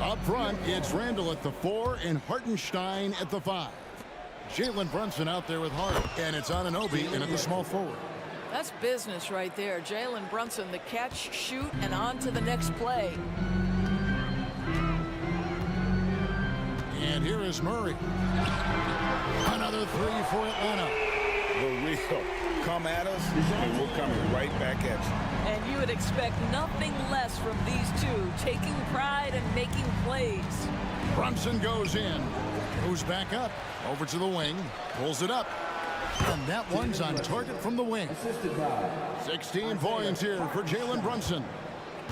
Up front, it's Randall at the 4 and Hartenstein at the 5. Jalen Brunson out there with Hart, and it's Anunoby in at the small forward. That's business right there. Jalen Brunson, the catch, shoot, and on to the next play. And here is Murray. Another 3 for Atlanta. The real come at us, and we're coming right back at you. And you would expect nothing less from these two, taking pride and making plays. Brunson goes in, moves back up, over to the wing, pulls it up. And that one's on target from the wing. 16 points here for Jalen Brunson.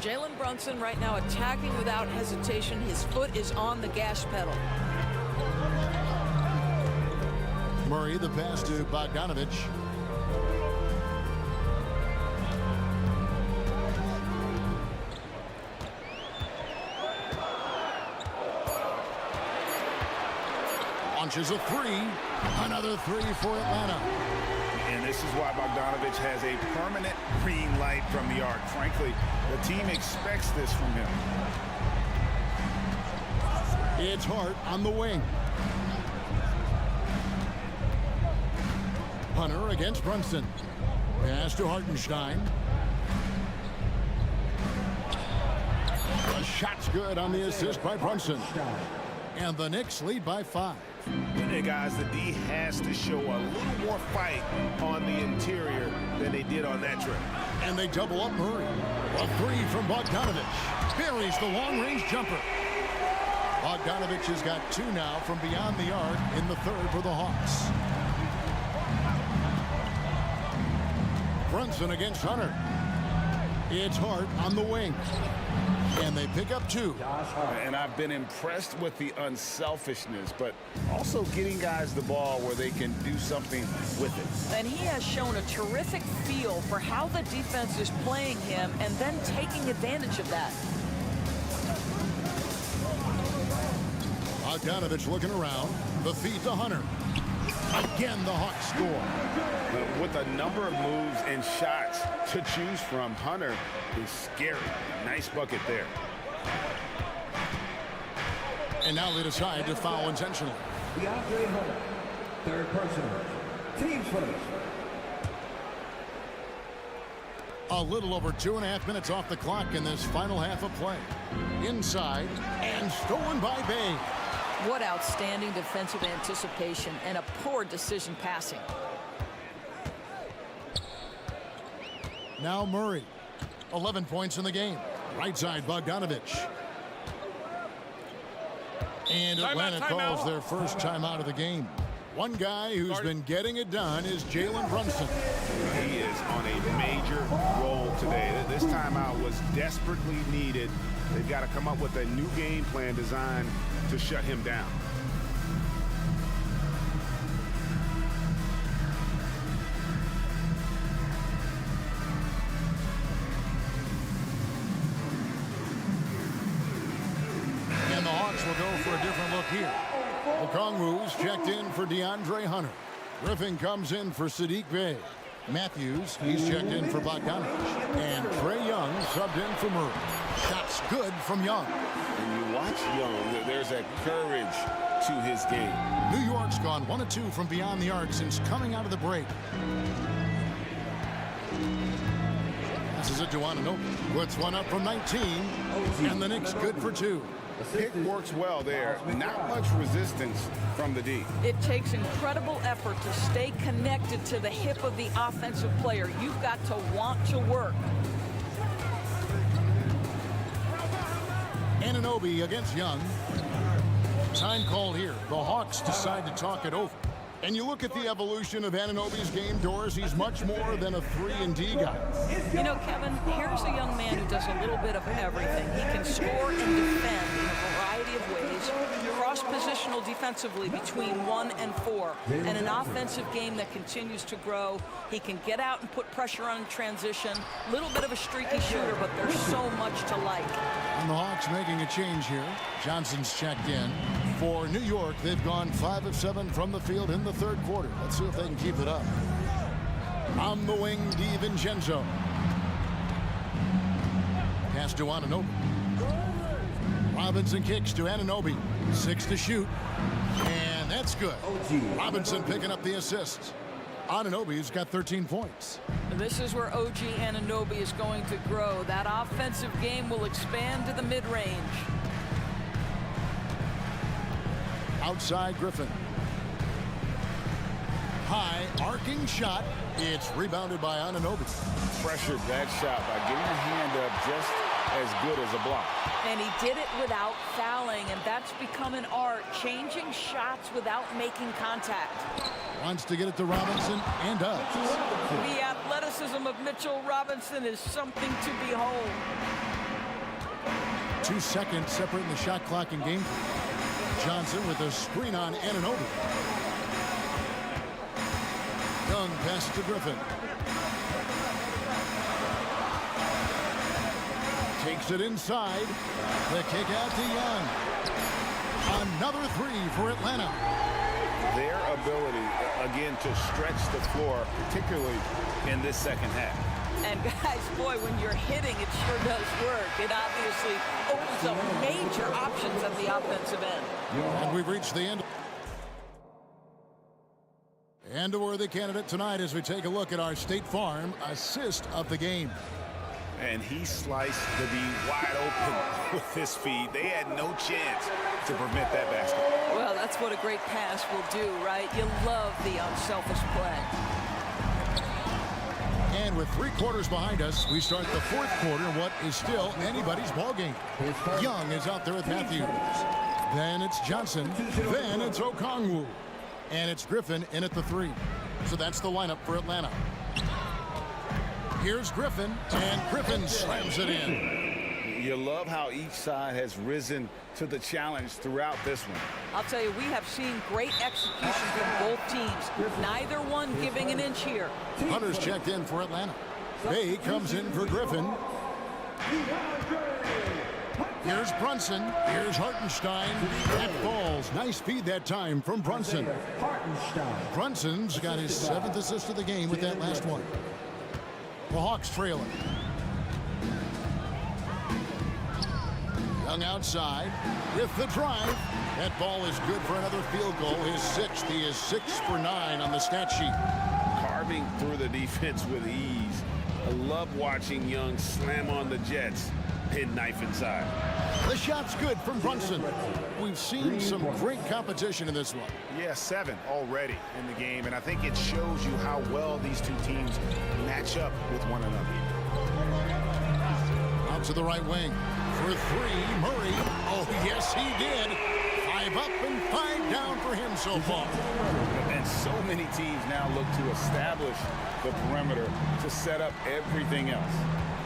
Jalen Brunson right now attacking without hesitation. His foot is on the gas pedal. Murray, the pass to Bogdanovich. Launches a three. Another three for Atlanta. And this is why Bogdanovich has a permanent green light from the arc. Frankly, the team expects this from him. It's Hart on the wing. Hunter against Brunson. Pass to Hartenstein. The shot's good on the assist by Brunson. And the Knicks lead by 5. Hey guys, the D has to show a little more fight on the interior than they did on that trip. And they double up Murray. A three from Bogdanovich. Buries the long-range jumper. Bogdanovich has got 2 now from beyond the arc in the third for the Hawks. Brunson against Hunter. It's Hart on the wing. And they pick up 2. And I've been impressed with the unselfishness, but also getting guys the ball where they can do something with it. And he has shown a terrific feel for how the defense is playing him and then taking advantage of that. Bogdanovich looking around. The feed to Hunter. Again, the Hawks score. With a number of moves and shots to choose from, Hunter is scary. Nice bucket there. And now they decide to foul intentionally. DeAndre Hunter, third personal. Team first. A little over 2.5 minutes off the clock in this final half of play. Inside and stolen by Bay. What outstanding defensive anticipation and a poor decision passing. Now Murray. 11 points in the game. Right side, Bogdanovich. And Atlanta calls their first timeout of the game. One guy who's been getting it done is Jalen Brunson. He is on a major roll today. This timeout was desperately needed. They've got to come up with a new game plan designed to shut him down. And the Hawks will go for a different look here. Okongwu's checked in for DeAndre Hunter. Griffin comes in for Sadiq Bey. Matthews, he's checked in for Bogdanovich. And Trae Young subbed in for Murray. Shots good from Young. When you watch Young, there's a courage to his game. New York's gone 1 of 2 from beyond the arc since coming out of the break. This is it to Anunoby. Puts one up from 19. And the Knicks good for 2. Pick works well there. Not much resistance from the D. It takes incredible effort to stay connected to the hip of the offensive player. You've got to want to work. Anunoby against Young. Time called here. The Hawks decide to talk it over. And you look at the evolution of Anunoby's game, Doris, he's much more than a 3-and-D guy. You know, Kevin, here's a young man who does a little bit of everything. He can score and defend in a variety of ways, cross-positional defensively between 1 and 4, and an offensive game that continues to grow. He can get out and put pressure on transition. A little bit of a streaky shooter, but there's so much to like. And the Hawks making a change here. Johnson's checked in. For New York, they've gone 5 of 7 from the field in the third quarter. Let's see if they can keep it up. On the wing, DiVincenzo. Pass to Anunoby. Robinson kicks to Anunoby. 6 to shoot. And that's good. Robinson picking up the assist. Anunoby's got 13 points. This is where OG Anunoby is going to grow. That offensive game will expand to the mid-range. Outside Griffin. high, arcing shot. It's rebounded by Anunoby. Pressured that shot by getting a hand up just as good as a block. And he did it without fouling, and that's become an art, changing shots without making contact. Wants to get it to Robinson and does. The athleticism of Mitchell Robinson is something to behold. 2 seconds separating the shot clock and game. Johnson with a screen on Anunoby. Young passes to Griffin. Takes it inside. The kick out to Young. Another three for Atlanta. Their ability, again, to stretch the floor, particularly in this second half. And guys, boy, when you're hitting, it sure does work. It obviously opens up major options at the offensive end. And we've reached the end. And a worthy candidate tonight as we take a look at our State Farm assist of the game. And he sliced the D wide open with his feed. They had no chance to prevent that basket. Well, that's what a great pass will do, right? You love the unselfish play. And with 3 quarters behind us, we start the 4th quarter in what is still anybody's ball game. Young is out there with Matthews. Then it's Johnson. Then it's Okongwu. And it's Griffin in at the 3. So that's the lineup for Atlanta. Here's Griffin, and Griffin slams it in. You love how each side has risen to the challenge throughout this one. I'll tell you, we have seen great execution from both teams. Neither one giving an inch here. Hunter's checked in for Atlanta. Bay comes in for Griffin. Here's Brunson. Here's Hartenstein. That falls. Nice feed that time from Brunson. Brunson's got his 7th assist of the game with that last one. The Hawks trailing. Young outside with the drive. That ball is good for another field goal. His 6th. He is 6 for 9 on the stat sheet. Carving through the defense with ease. I love watching Young slam on the Jets. Pin knife inside. The shot's good from Brunson. We've seen some great competition in this one. Yeah, 7 already in the game, and I think it shows you how well these two teams match up with one another. Out to the right wing. For 3, Murray. Oh, yes, he did. 5 up and 5 down for him so far. And so many teams now look to establish the perimeter to set up everything else.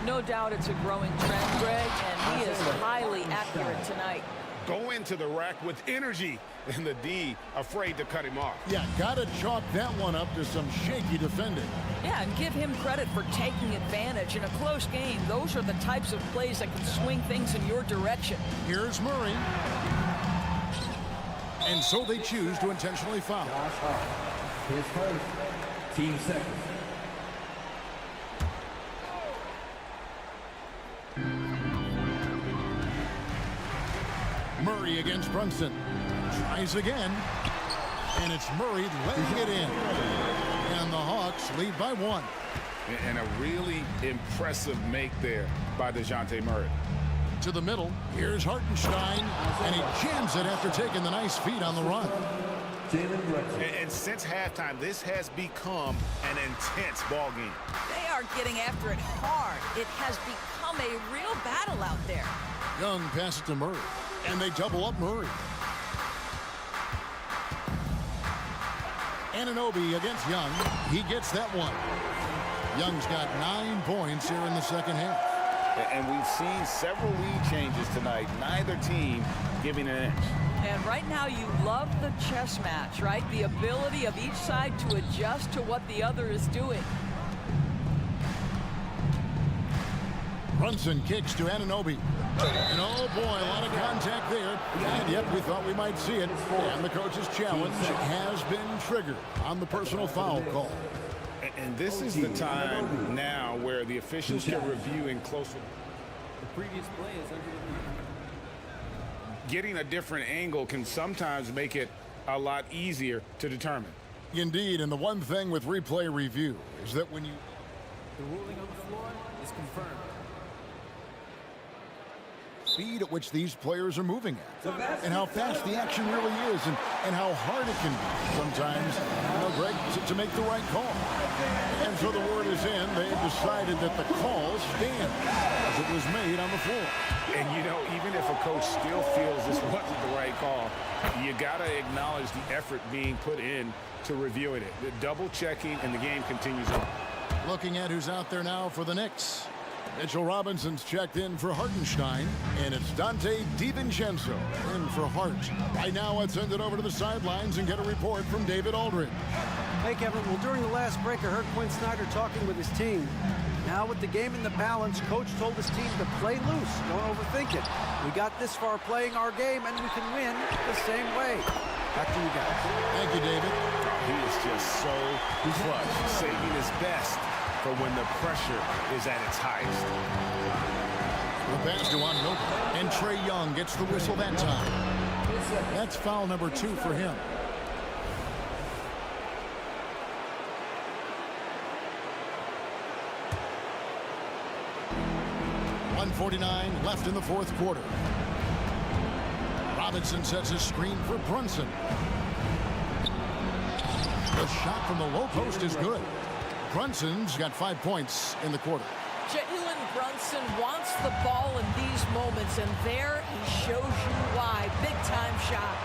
No doubt it's a growing trend, Greg, and he is highly accurate tonight. Go into the rack with energy, and the D afraid to cut him off. Yeah, gotta chalk that one up to some shaky defending. Yeah, and give him credit for taking advantage. In a close game, those are the types of plays that can swing things in your direction. Here's Murray. And so they choose to intentionally foul. His first, team second. Murray against Brunson. Tries again. And it's Murray laying it in. And the Hawks lead by 1. And a really impressive make there by DeJounte Murray. To the middle. Here's Hartenstein. And he jams it after taking the nice feed on the run. And since halftime, this has become an intense ball game. They are getting after it hard. It has become a real battle out there. Young passes to Murray. And they double up Murray. Anunoby against Young. He gets that one. Young's got 9 points here in the second half. And we've seen several lead changes tonight. Neither team giving an inch. And right now you love the chess match, right? The ability of each side to adjust to what the other is doing. Brunson kicks to Anunoby. And oh boy, a lot of contact there. And yet we thought we might see it. And the coach's challenge has been triggered on the personal foul call. And this is the time now where the officials can review in closer. The previous play is under review. Getting a different angle can sometimes make it a lot easier to determine. Indeed, and the one thing with replay review is that when you... The ruling on the floor is confirmed. speed at which these players are moving at, and how fast the action really is, and how hard it can be sometimes, Greg, to make the right call. And so the word is in. They've decided that the call stands as it was made on the floor. And, even if a coach still feels this wasn't the right call, you got to acknowledge the effort being put in to reviewing it. The double checking, and the game continues on. Looking at who's out there now for the Knicks. Mitchell Robinson's checked in for Hartenstein, and it's Dante DiVincenzo in for Hart. Right now, let's send it over to the sidelines and get a report from David Aldridge. Hey, Kevin. Well, during the last break, I heard Quinn Snyder talking with his team. Now, with the game in the balance, Coach told his team to play loose. Don't overthink it. We got this far playing our game, and we can win the same way. Back to you guys. Thank you, David. He is just so clutch, saving his best for when the pressure is at its highest. The pass to Anunoby, and Trae Young gets the whistle that time. That's foul number 2 for him. .149 left in the fourth quarter. Robinson sets a screen for Brunson. The shot from the low post is good. Brunson's got 5 points in the quarter. Jalen Brunson wants the ball in these moments, and there he shows you why. Big-time shot.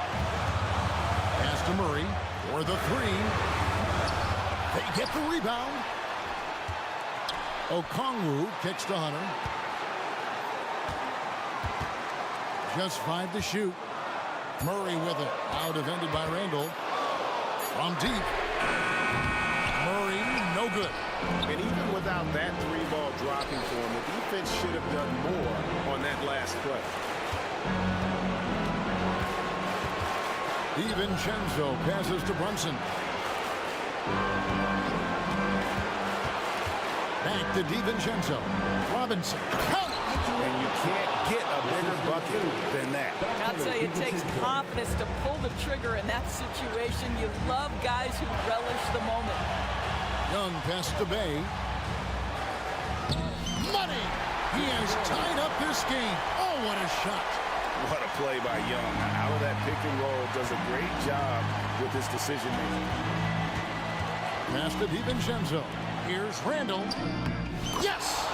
Pass to Murray for the 3. They get the rebound. Okongwu kicks to Hunter. Just 5 to shoot. Murray with it. Now defended by Randall. From deep. Murray, no good. And even without that 3-ball dropping for him, the defense should have done more on that last play. DiVincenzo passes to Brunson. Back to DiVincenzo. Robinson. And you can't get a bigger bucket than that. I'll tell you, it takes confidence to pull the trigger in that situation. You love guys who relish the moment. Young pass to Bay. Money! He has tied up this game. Oh, what a shot. What a play by Young. Out of that pick and roll, does a great job with his decision making. Pass to DiVincenzo. Here's Randall. Yes!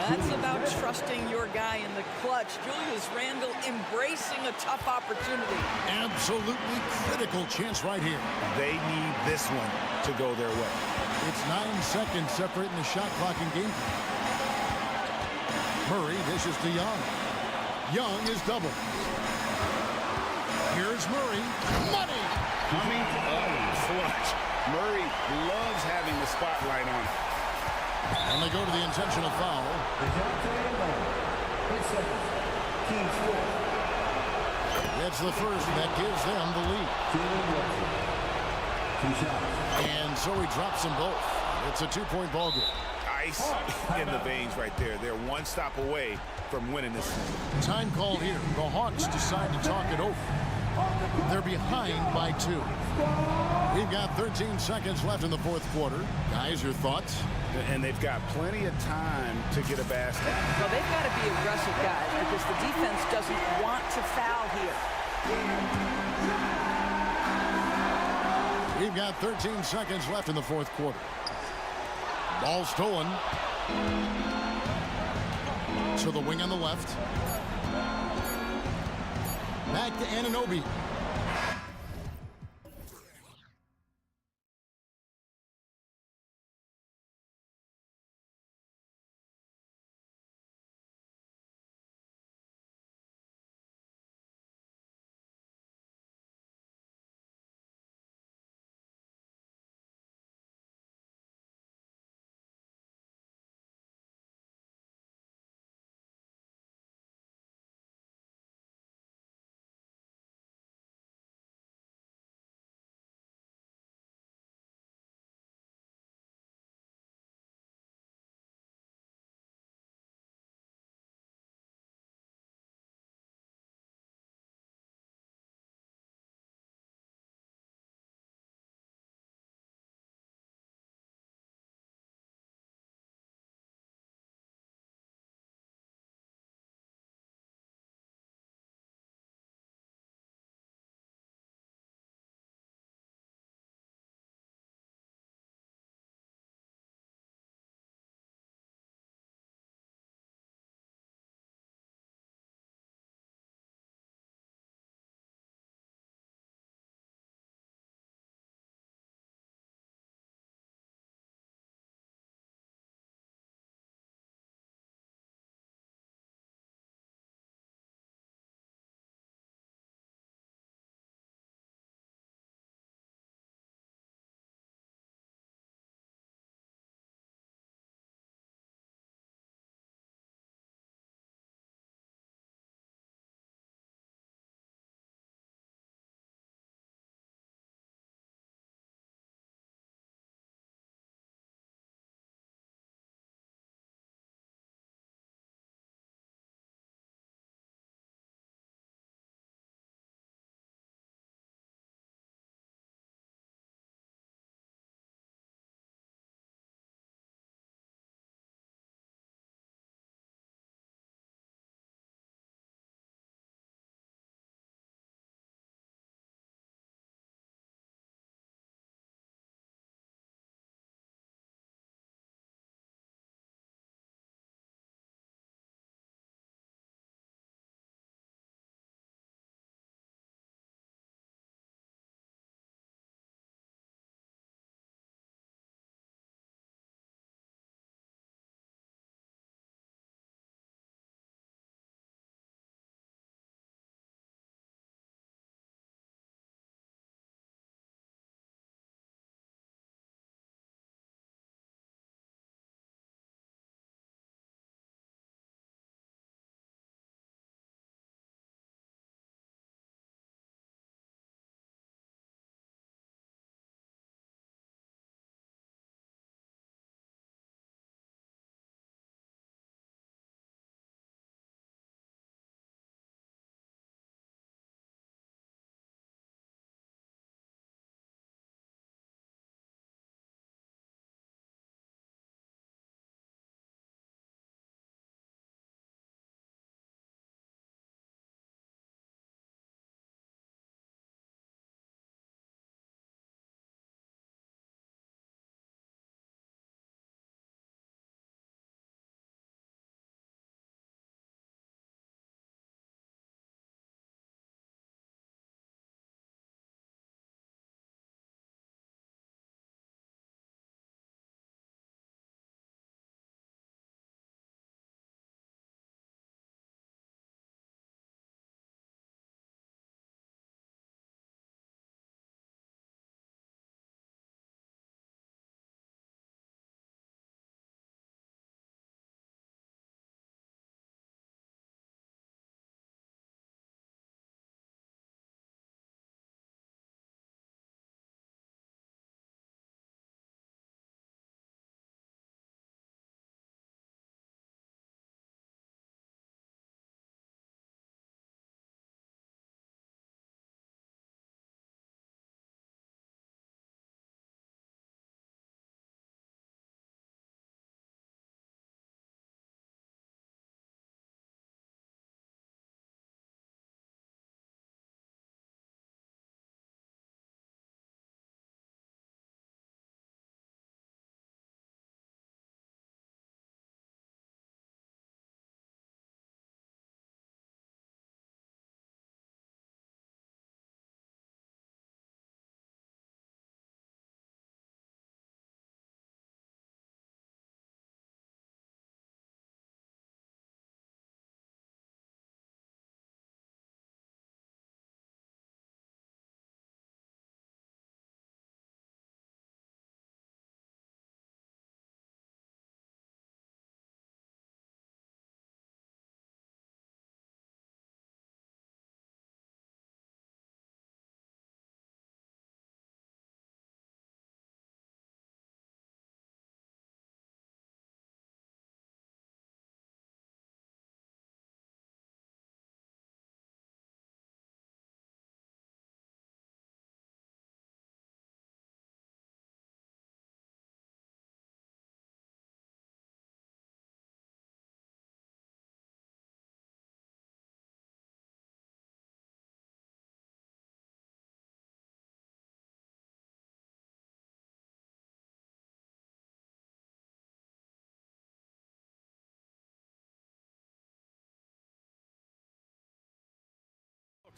That's about trusting your guy in the clutch. Julius Randle embracing a tough opportunity. Absolutely critical chance right here. They need this one to go their way. It's 9 seconds separating the shot clock and game. Murray dishes to Young. Young is double. Here's Murray. Money! Coming up clutch. Murray loves having the spotlight on him. And they go to the intentional foul. That's the first that gives them the lead. And so he drops them both. It's a 2-point ball game. Ice in the veins right there. They're one stop away from winning this thing. Time called here. The Hawks decide to talk it over. They're behind by 2. We've got 13 seconds left in the fourth quarter. Guys, your thoughts? And they've got plenty of time to get a basket. Well, they've got to be aggressive, guys, because the defense doesn't want to foul here. We've got 13 seconds left in the fourth quarter. Ball stolen. To the wing on the left. Back to Anunoby.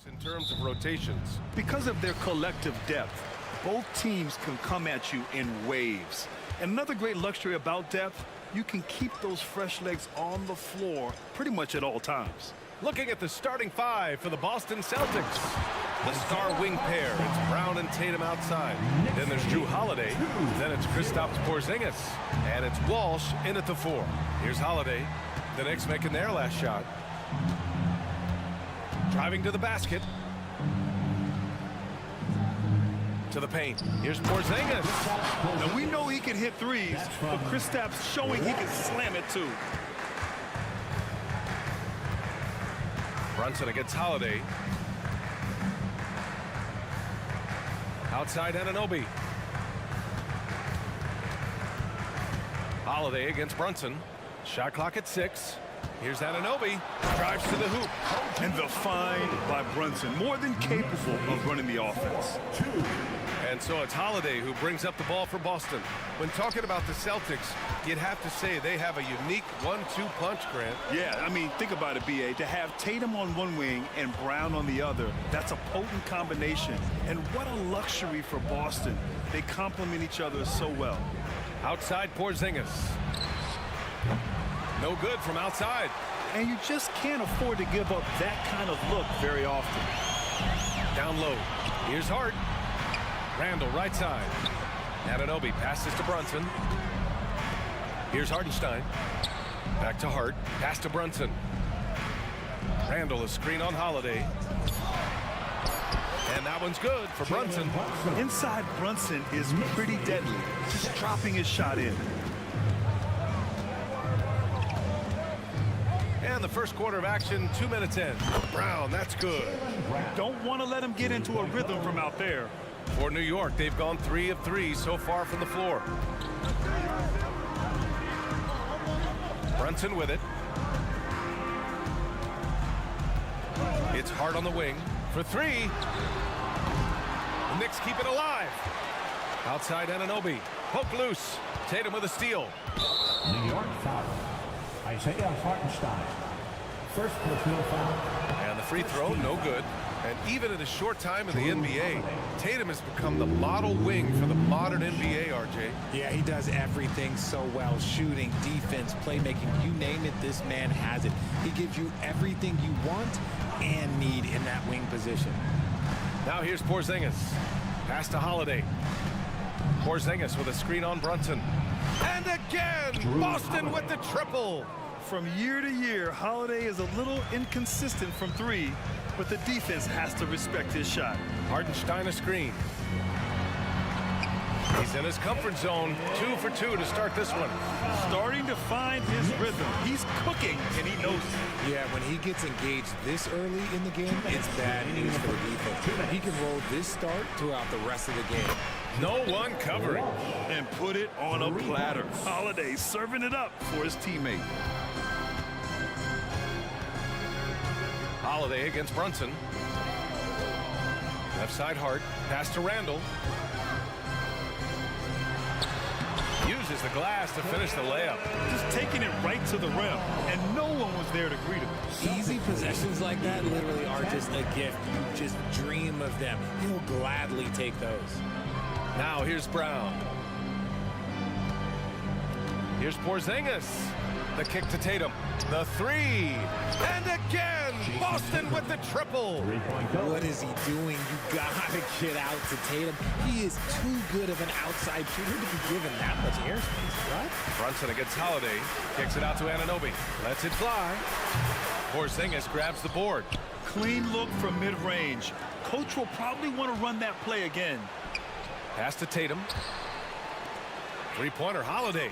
In terms of rotations. Because of their collective depth, both teams can come at you in waves. And another great luxury about depth, you can keep those fresh legs on the floor pretty much at all times. Looking at the starting five for the Boston Celtics. The star wing pair, it's Brown and Tatum outside. Then there's Drew Holiday. Then it's Kristaps Porzingis. And it's Walsh in at the 4. Here's Holiday. The Knicks making their last shot. Driving to the basket. To the paint. Here's Porzingis. Now we know he can hit threes, but Kristaps showing he can slam it too. Brunson against Holiday. Outside Anunoby. Holiday against Brunson. Shot clock at 6. Here's Anunoby. Drives to the hoop. And the find by Brunson, more than capable of running the offense. And so it's Holiday who brings up the ball for Boston. When talking about the Celtics, you'd have to say they have a unique 1-2 punch, Grant. Yeah, I mean, think about it, B.A. To have Tatum on one wing and Brown on the other, that's a potent combination. And what a luxury for Boston. They complement each other so well. Outside Porzingis. No good from outside. And you just can't afford to give up that kind of look very often. Down low. Here's Hart. Randall right side. Anunoby passes to Brunson. Here's Hartenstein. Back to Hart. Pass to Brunson. Randall, a screen on Holiday. And that one's good for Brunson. Inside Brunson is pretty deadly. Just dropping his shot in. And the first quarter of action, 2 minutes in. Brown, that's good. Don't want to let him get into a rhythm from out there. For New York, they've gone 3 of 3 so far from the floor. Brunson with it. It's Hart on the wing for 3. The Knicks keep it alive. Outside Anunoby. Poke loose. Tatum with a steal. New York foul. Isaiah Hartenstein. First personal foul. And the free throw, no good. And even in a short time in the NBA, Tatum has become the model wing for the modern NBA, RJ. Yeah, he does everything so well. Shooting, defense, playmaking, you name it, this man has it. He gives you everything you want and need in that wing position. Now here's Porzingis. Pass to Holiday. Porzingis with a screen on Brunson. And again, Boston with the triple. From year to year, Holiday is a little inconsistent from 3, but the defense has to respect his shot. Hartenstein a screen. He's in his comfort zone. 2 for 2 to start this one. Starting to find his rhythm. He's cooking, and he knows it. Yeah, when he gets engaged this early in the game, it's bad news for the defense. He can roll this start throughout the rest of the game. No one covering. And put it on a platter. Holiday serving it up for his teammate. Holiday against Brunson. Left side Hart. Pass to Randall. Uses the glass to finish the layup. Just taking it right to the rim, and no one was there to greet him. Easy possessions like that literally are just a gift. You just dream of them. He'll gladly take those. Now here's Brown. Here's Porzingis. The kick to Tatum. The 3. And again, Boston with the triple. What is he doing? You gotta get out to Tatum. He is too good of an outside shooter to be given that much airspace. What? Brunson against Holiday. Kicks it out to Anunoby. Lets it fly. Porzingis grabs the board. Clean look from mid-range. Coach will probably want to run that play again. Pass to Tatum. Three-pointer Holiday.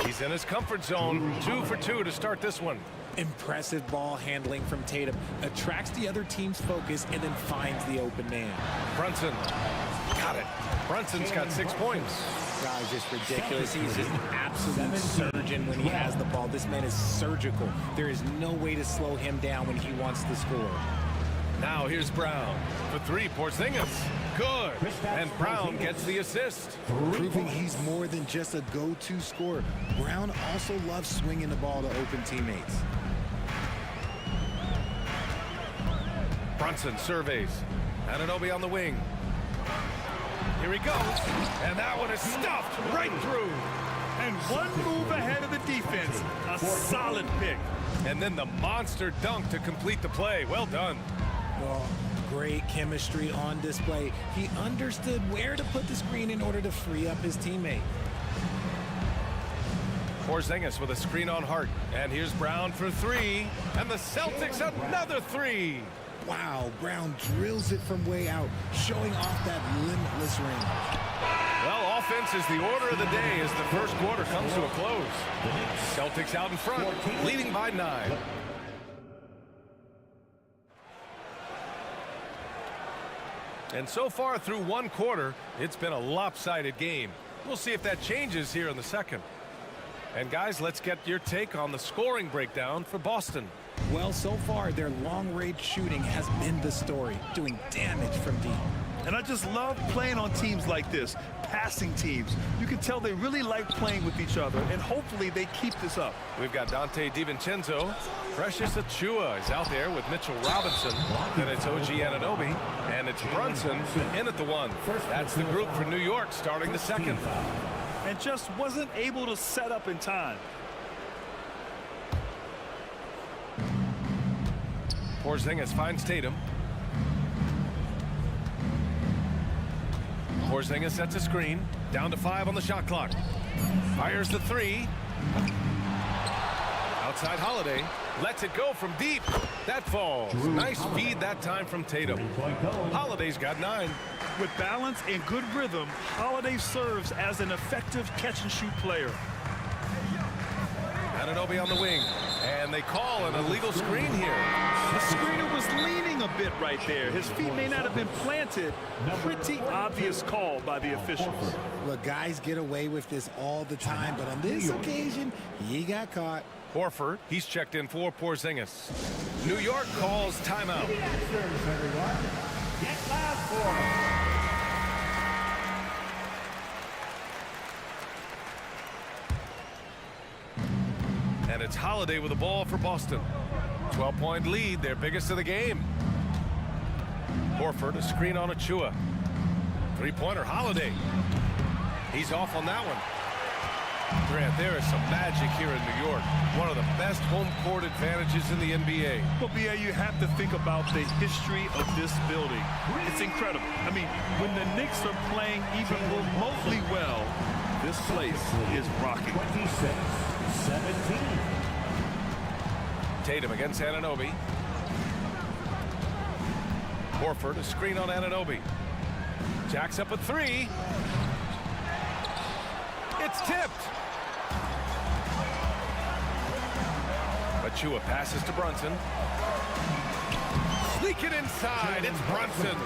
He's in his comfort zone. 2 for 2 to start this one. Impressive ball handling from Tatum. Attracts the other team's focus and then finds the open man. Brunson. Got it. Brunson's got 6 points. Guy's just ridiculous. He's just an absolute surgeon when he has the ball. This man is surgical. There is no way to slow him down when he wants to score. Now here's Brown. For 3, Porzingis. Good. And Brown gets the assist. Proving he's more than just a go-to scorer. Brown also loves swinging the ball to open teammates. Brunson surveys. Anunoby on the wing. Here he goes, and that one is stuffed right through. And one move ahead of the defense. A solid pick. And then the monster dunk to complete the play. Well done. Well, great chemistry on display. He understood where to put the screen in order to free up his teammate. Porzingis with a screen on Hart. And here's Brown for three. And the Celtics another three. Wow, Brown drills it from way out, showing off that limitless range. Well, offense is the order of the day as the first quarter comes to a close. Celtics out in front, leading by 9. And so far through one quarter, it's been a lopsided game. We'll see if that changes here in the second. And guys, let's get your take on the scoring breakdown for Boston. Well, so far, their long-range shooting has been the story, doing damage from deep. And I just love playing on teams like this, passing teams. You can tell they really like playing with each other, and hopefully they keep this up. We've got Dante DiVincenzo. Precious Achiuwa is out there with Mitchell Robinson. Then it's OG Anunoby, and it's Brunson in at the 1. That's the group for New York starting the second. And just wasn't able to set up in time. Porzingis finds Tatum. Porzingis sets a screen. Down to 5 on the shot clock. Fires the 3. Outside Holiday. Lets it go from deep. That falls. Nice feed that time from Tatum. Holiday's got 9. With balance and good rhythm, Holiday serves as an effective catch-and-shoot player. Anunoby on the wing. And they call an illegal screen here. The screener was leaning a bit right there. His feet may not have been planted. Pretty obvious call by the officials. Look, guys get away with this all the time, but on this occasion, he got caught. Horford, he's checked in for Porzingis. New York calls timeout. And it's Holiday with the ball for Boston. 12-point lead, their biggest of the game. Horford, a screen on Achiuwa. Three-pointer, Holiday. He's off on that one. Grant, there is some magic here in New York. One of the best home court advantages in the NBA. Well, BA, you have to think about the history of this building. It's incredible. I mean, when the Knicks are playing even remotely well, this place is rocking. 17. Tatum against Anunoby. Horford, a screen on Anunoby. Jacks up a 3. It's tipped. Achiuwa passes to Brunson. Sneak it inside. It's Brunson.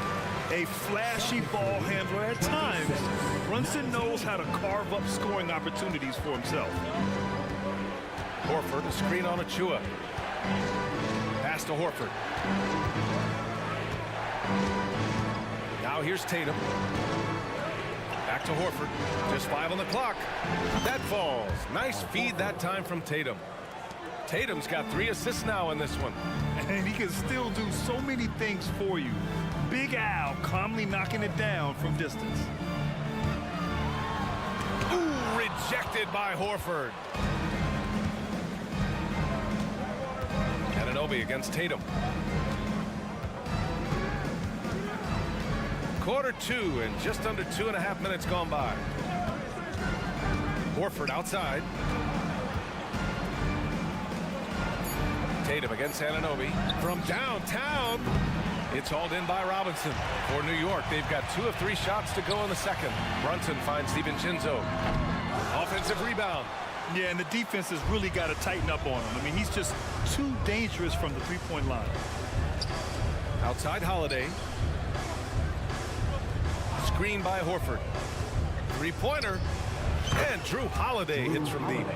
A flashy ball handler at times. Brunson knows how to carve up scoring opportunities for himself. Horford, a screen on Achiuwa. Pass to Horford. Now here's Tatum. Back to Horford. Just 5 on the clock. That falls. Nice feed that time from Tatum. Tatum's got 3 assists now in this one. And he can still do so many things for you. Big Al calmly knocking it down from distance. Ooh, rejected by Horford. Anunoby against Tatum. Quarter 2 and just under 2.5 minutes gone by. Horford outside. Tatum against Anunoby from downtown. It's hauled in by Robinson. For New York, they've got 2 of 3 shots to go in the second. Brunson finds DiVincenzo. Offensive rebound. Yeah, and the defense has really got to tighten up on him. I mean, he's just too dangerous from the three-point line. Outside Holiday. Screen by Horford. Three-pointer. And Drew Holiday hits from deep.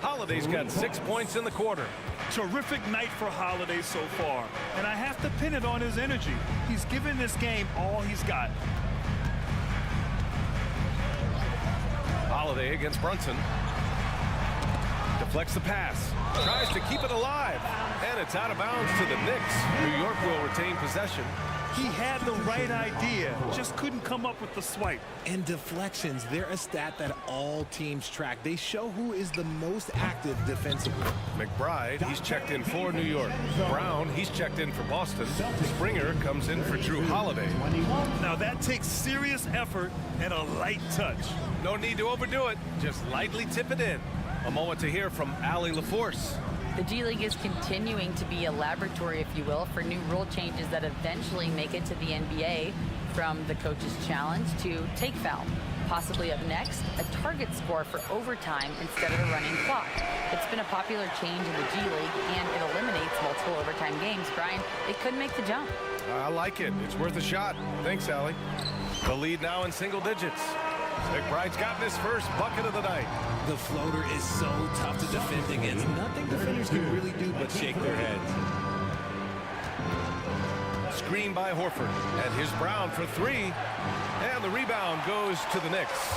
Holiday's got 6 points in the quarter. Terrific night for Holiday so far. And I have to pin it on his energy. He's given this game all he's got. Holiday against Brunson. Deflects the pass. Tries to keep it alive. And it's out of bounds to the Knicks. New York will retain possession. He had the right idea, just couldn't come up with the swipe. And deflections, they're a stat that all teams track. They show who is the most active defensively. McBride, he's checked in for New York. Brown, he's checked in for Boston. Springer comes in for Drew Holiday. Now that takes serious effort and a light touch. No need to overdo it. Just lightly tip it in. A moment to hear from Allie LaForce. The G League is continuing to be a laboratory, if you will, for new rule changes that eventually make it to the NBA, from the coach's challenge to take foul. Possibly up next, a target score for overtime instead of a running clock. It's been a popular change in the G League, and it eliminates multiple overtime games. Brian, it could make the jump. I like it. It's worth a shot. Thanks, Allie. The lead now in single digits. McBride's gotten his first bucket of the night. The floater is so tough to defend against. Nothing defenders can really do but shake their heads. Screen by Horford. And here's Brown for three. And the rebound goes to the Knicks.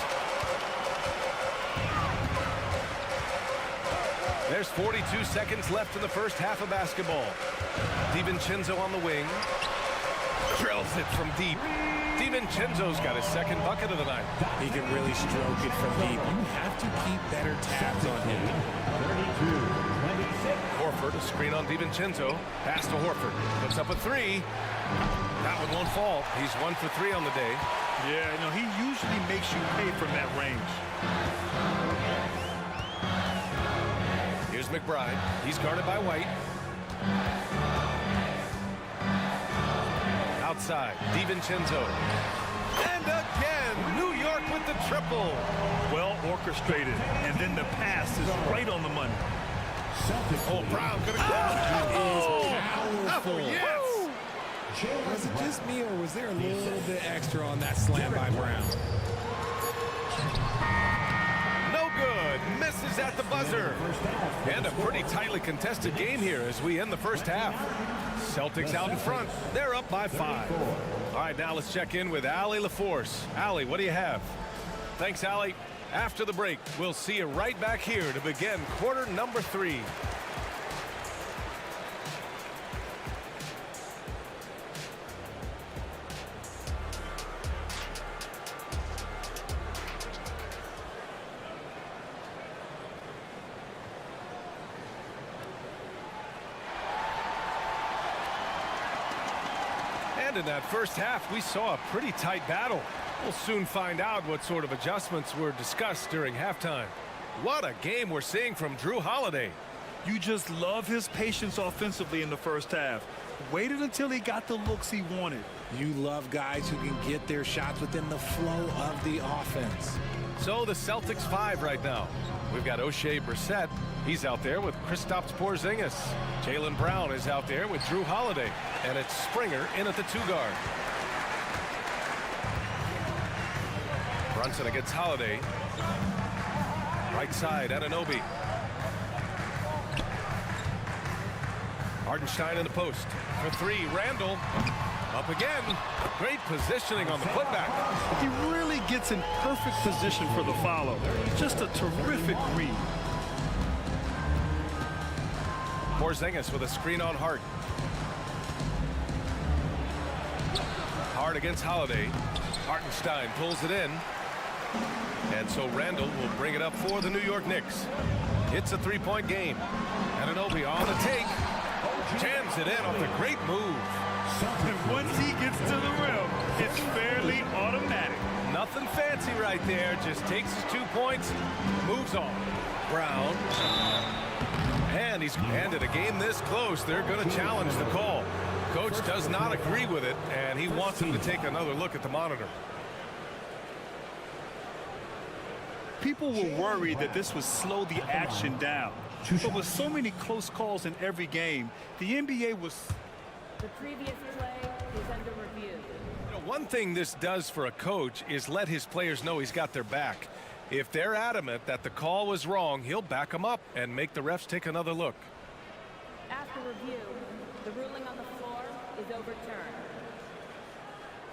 There's 42 seconds left in the first half of basketball. DiVincenzo on the wing. Drills it from deep. DiVincenzo's got his second bucket of the night. He can really stroke it from deep. You have to keep better tabs on him. Horford, a screen on DiVincenzo. Pass to Horford. Puts up a three. That one won't fall. He's 1 for 3 on the day. Yeah, you know, he usually makes you pay from that range. Here's McBride. He's guarded by White. Outside, DiVincenzo. And again, New York with the triple. Well orchestrated, and then the pass is right on the money. Oh, Brown gonna Powerful. yes! Was it just me, or was there a little bit extra on that slam by Brown? No good. Misses at the buzzer. And a pretty tightly contested game here as we end the first half. Celtics out in front. They're up by 5. All right, now let's check in with Allie LaForce. Allie, what do you have? Thanks, Allie. After the break, we'll see you right back here to begin quarter number 3. And in that first half, we saw a pretty tight battle. We'll soon find out what sort of adjustments were discussed during halftime. What a game we're seeing from Drew Holiday. You just love his patience offensively in the first half. Waited until he got the looks he wanted. You love guys who can get their shots within the flow of the offense. So the Celtics 5 right now. We've got O'Shea Brissett. He's out there with Kristaps Porzingis. Jaylen Brown is out there with Drew Holiday. And it's Springer in at the 2 guard. Brunson against Holiday. Right side, Anunoby. Hartenstein in the post. For 3, Randall. Up again. Great positioning on the putback. He really gets in perfect position for the follow. Just a terrific read. Porzingis with a screen on Hart. Hart against Holiday. Hartenstein pulls it in. And so Randall will bring it up for the New York Knicks. It's a 3-point game. Anunoby on the take. Jams it in off the great move. And once he gets to the rim, it's fairly automatic. Nothing fancy right there. Just takes his 2 points, moves on. Brown. And he's handed a game this close. They're going to challenge the call. Coach does not agree with it, and he wants him to take another look at the monitor. People were worried that this would slow the action down. But with so many close calls in every game, the NBA was... The previous play is under review. You know, one thing this does for a coach is let his players know he's got their back. If they're adamant that the call was wrong, he'll back them up and make the refs take another look. After review, the ruling on the floor is overturned.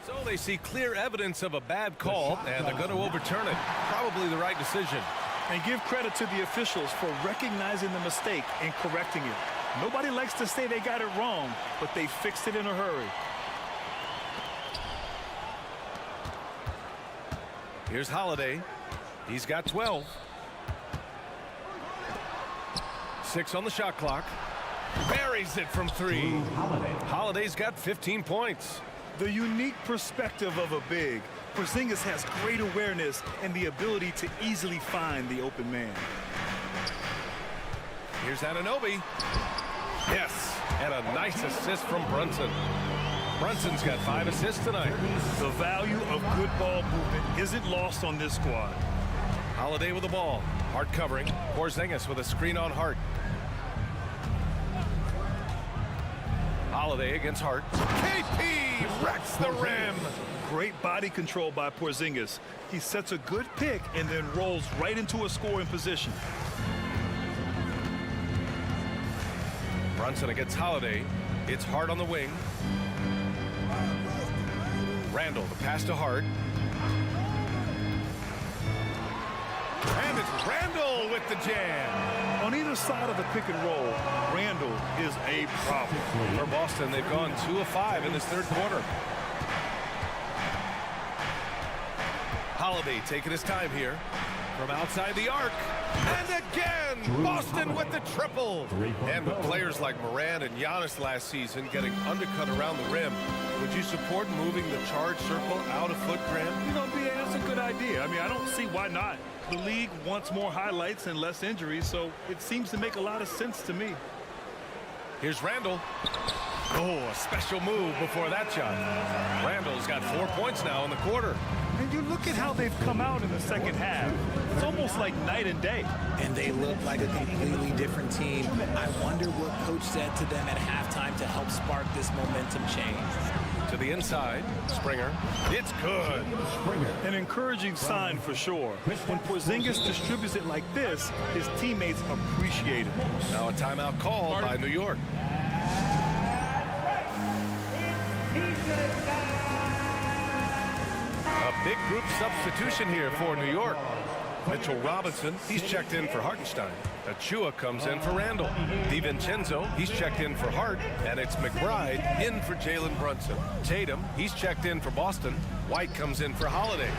So they see clear evidence of a bad call, and they're going to overturn it. Probably the right decision. And give credit to the officials for recognizing the mistake and correcting it. Nobody likes to say they got it wrong, but they fixed it in a hurry. Here's Holiday. He's got 12. 6 on the shot clock. Buries it from 3. Holiday's got 15 points. The unique perspective of a big. Porzingis has great awareness and the ability to easily find the open man. Here's Anunoby. Yes, and a nice assist from Brunson. Brunson's got 5 assists tonight. The value of good ball movement isn't lost on this squad. Holiday with the ball. Hart covering. Porzingis with a screen on Hart. Holiday against Hart. KP wrecks the rim. Great body control by Porzingis. He sets a good pick and then rolls right into a scoring position. Brunson against Holiday. It's Hart on the wing. Randall, the pass to Hart. And it's Randall with the jam. On either side of the pick and roll, Randall is a problem. For Boston, they've gone 2 of 5 in this third quarter. Holiday taking his time here from outside the arc. And again, Boston with the triple. And with players like Morant and Giannis last season getting undercut around the rim, would you support moving the charge circle out of foot, Graham? You know, BA, that's a good idea. I mean, I don't see why not. The league wants more highlights and less injuries, so it seems to make a lot of sense to me. Here's Randall. Oh, a special move before that shot. Randall's got 4 points now in the quarter. And you look at how they've come out in the second half. It's almost like night and day. And they look like a completely different team. I wonder what coach said to them at halftime to help spark this momentum change. To the inside, Springer. It's good. An encouraging sign for sure. When Porzingis distributes it like this, his teammates appreciate it. Now a timeout called by New York. A big group substitution here for New York. Mitchell Robinson, he's checked in for Hartenstein. Achua comes in for Randall. DiVincenzo, he's checked in for Hart. And it's McBride in for Jalen Brunson. Tatum, he's checked in for Boston. White comes in for Holiday.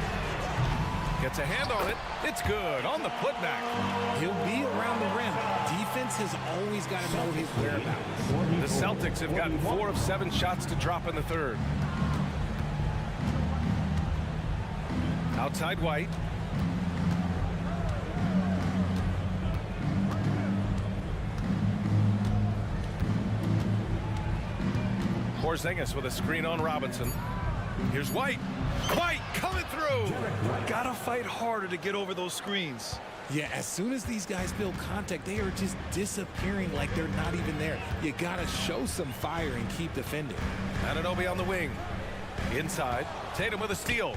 Gets a hand on it. It's good on the putback. He'll be around the rim. Defense has always got to know his whereabouts. The Celtics have gotten 4 of 7 shots to drop in the third. Outside White. Porzingis with a screen on Robinson. Here's White. White coming through. Gotta fight harder to get over those screens. Yeah, as soon as these guys build contact, they are just disappearing like they're not even there. You gotta show some fire and keep defending. Anunoby on the wing. Inside. Tatum with a steal.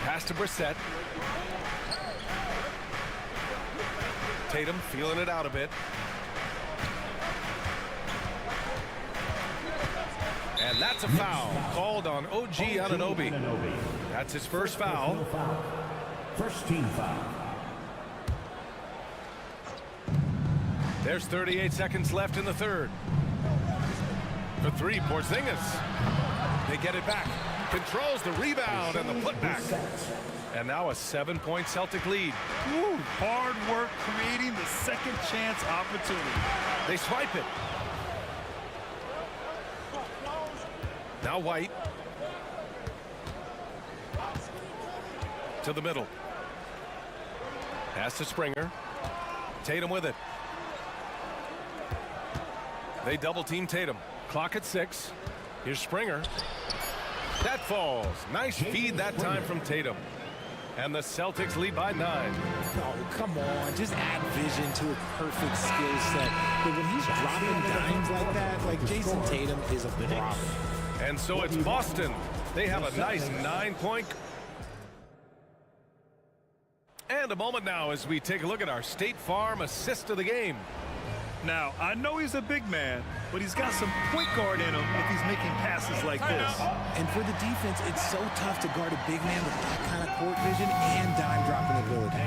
Pass to Brissett. Tatum feeling it out a bit. And that's a foul called on OG Anunoby. That's his first foul. First team foul. There's 38 seconds left in the third. For 3, Porzingis. They get it back. Controls the rebound and the putback. And now a 7-point Celtic lead. Ooh, hard work creating the second chance opportunity. They swipe it. Now White. To the middle. Pass to Springer. Tatum with it. They double team Tatum. Clock at 6. Here's Springer. That falls. Nice feed that time from Tatum. And the Celtics lead by 9. Oh, come on. Just add vision to a perfect skill set. But when he's dropping dimes like that, like Jason Tatum is a problem. And so it's Boston. They have a nice 9-point. And a moment now as we take a look at our State Farm assist of the game. Now, I know he's a big man, but he's got some point guard in him if he's making passes like this. And for the defense, it's so tough to guard a big man with that kind of court vision and dime dropping ability.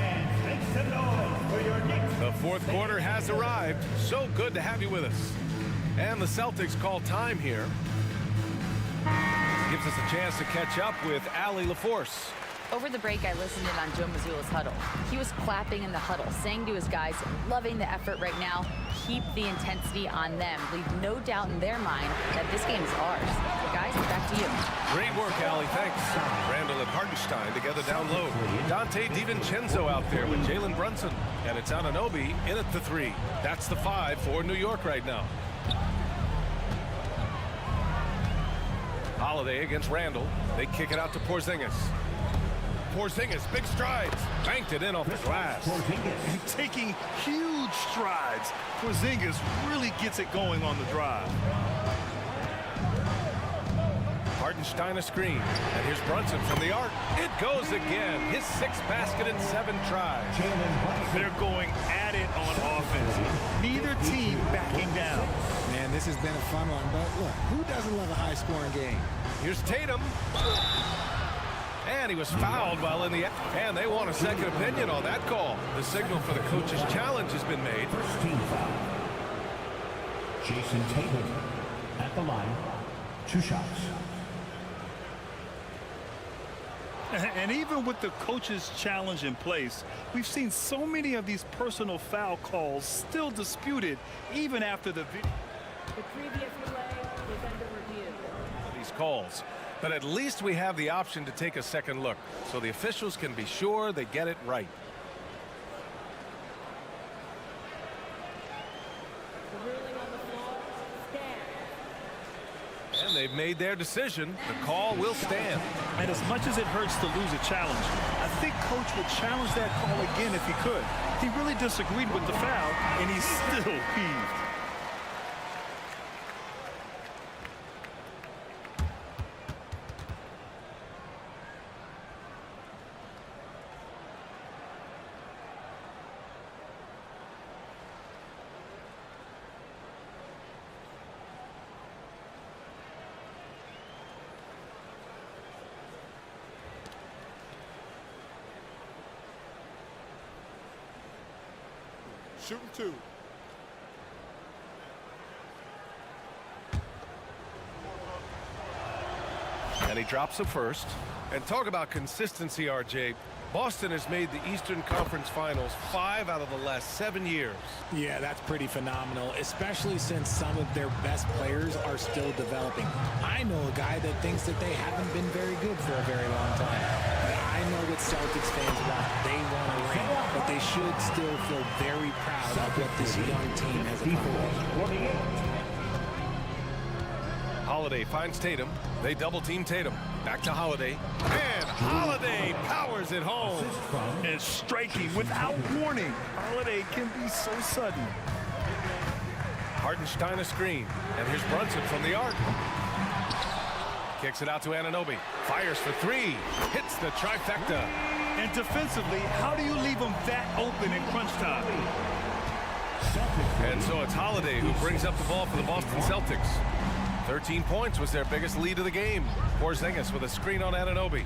The fourth quarter has arrived. So good to have you with us. And the Celtics call time here. Gives us a chance to catch up with Allie LaForce. Over the break, I listened in on Joe Mazzulla's huddle. He was clapping in the huddle, saying to his guys, loving the effort right now, keep the intensity on them. Leave no doubt in their mind that this game is ours. Guys, back to you. Great work, Allie. Thanks. Randall and Hartenstein together down low. Dante DiVincenzo out there with Jalen Brunson. And it's Anunoby in at the 3. That's the 5 for New York right now. Holiday against Randall. They kick it out to Porzingis. Porzingis, big strides. Banked it in off the glass. Taking huge strides. Porzingis really gets it going on the drive. Hartenstein a screen. And here's Brunson from the arc. It goes again. His 6th basket in 7 tries. They're going at it on offense. Neither team backing down. Man, this has been a fun one, but look, who doesn't love a high-scoring game? Here's Tatum. And he was fouled while in the... And they want a second opinion on that call. The signal for the coach's challenge has been made. First team foul. Jason Tatum at the line. 2 shots. And even with the coach's challenge in place, we've seen so many of these personal foul calls still disputed even after the video. The previous play is under review. These calls. But at least we have the option to take a second look, so the officials can be sure they get it right. The ruling on the floor stands. And they've made their decision. The call will stand. And as much as it hurts to lose a challenge, I think Coach would challenge that call again if he could. He really disagreed with the foul, and he's still peeved. Shooting 2. And he drops the first. And talk about consistency, RJ. Boston has made the Eastern Conference Finals 5 out of the last 7 years. Yeah, that's pretty phenomenal, especially since some of their best players are still developing. I know a guy that thinks that they haven't been very good for a very long time. I know what Celtics fans want. They want a ring, but they should still feel very proud of what this young team has accomplished. Holiday finds Tatum. They double-team Tatum. Back to Holiday. And Holiday powers it home. And striking without warning. Holiday can be so sudden. Hartenstein a screen. And here's Brunson from the arc. Kicks it out to Anunoby. Fires for 3. Hits the trifecta. And defensively, how do you leave them that open in crunch time? And so it's Holiday who brings up the ball for the Boston Celtics. 13 points was their biggest lead of the game. Porzingis with a screen on Anunoby.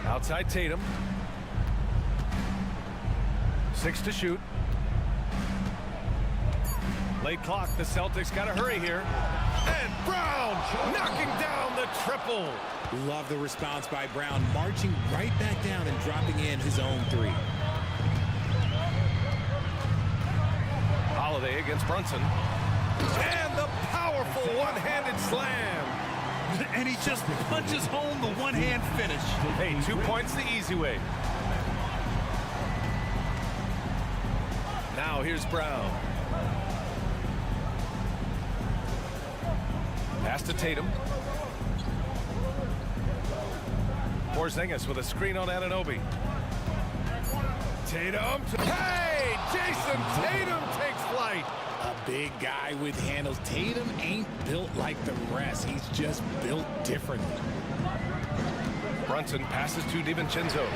Outside Tatum. 6 to shoot. Late clock, the Celtics got to hurry here. And Brown knocking down the triple. Love the response by Brown, marching right back down and dropping in his own 3. Holiday against Brunson. And the powerful one-handed slam. And he just punches home the one-hand finish. Hey, 2 points the easy way. Now here's Brown. Pass to Tatum. Porzingis with a screen on Anunoby. Tatum. Hey! Jason Tatum takes flight. A big guy with handles. Tatum ain't built like the rest. He's just built differently. Brunson passes to DiVincenzo.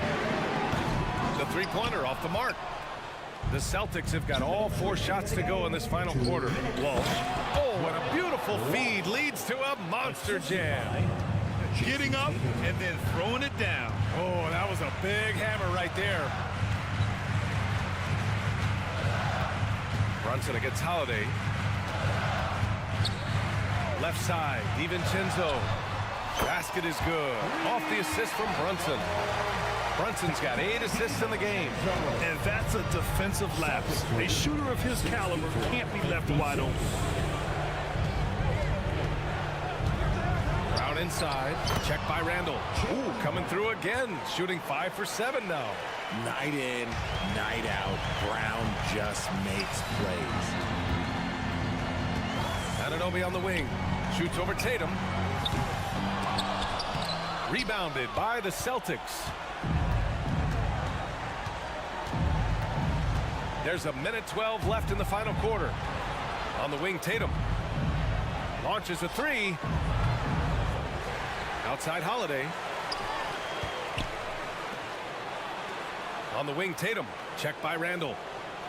The three-pointer off the mark. The Celtics have got all 4 shots to go in this final quarter. Walsh. Oh, and a beautiful feed leads to a monster jam. Getting up and then throwing it down. Oh, that was a big hammer right there. Brunson against Holiday. Left side, DiVincenzo. Basket is good. Off the assist from Brunson. Brunson's got 8 assists in the game. And that's a defensive lapse. A shooter of his caliber can't be left wide open. Brown inside. Check by Randall. Ooh, coming through again. Shooting 5 for 7 now. Night in, night out, Brown just makes plays. Anunoby on the wing. Shoots over Tatum. Rebounded by the Celtics. There's a minute 12 left in the final quarter. On the wing, Tatum. Launches a 3. Outside Holiday. On the wing, Tatum. Check by Randall.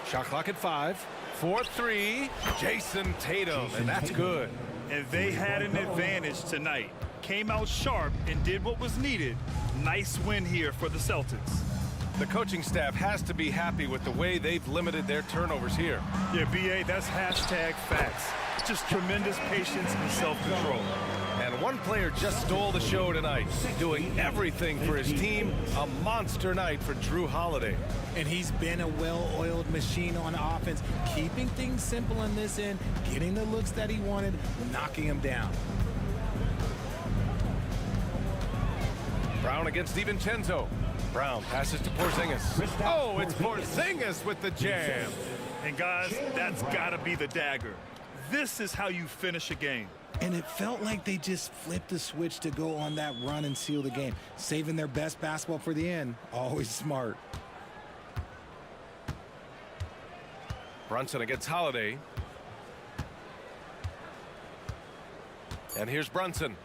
Shot clock at 5. 4-3. Jason Tatum, and that's good. And they had an advantage tonight. Came out sharp and did what was needed. Nice win here for the Celtics. The coaching staff has to be happy with the way they've limited their turnovers here. Yeah, BA, that's hashtag facts. Just tremendous patience and self-control. And one player just stole the show tonight, doing everything for his team. A monster night for Drew Holiday. And he's been a well-oiled machine on offense, keeping things simple on this end, getting the looks that he wanted, knocking him down. Brown against DiVincenzo. Brown passes to Porzingis. Oh, it's Porzingis with the jam. And guys, that's gotta be the dagger. This is how you finish a game. And it felt like they just flipped the switch to go on that run and seal the game. Saving their best basketball for the end. Always smart. Brunson against Holiday. And here's Brunson.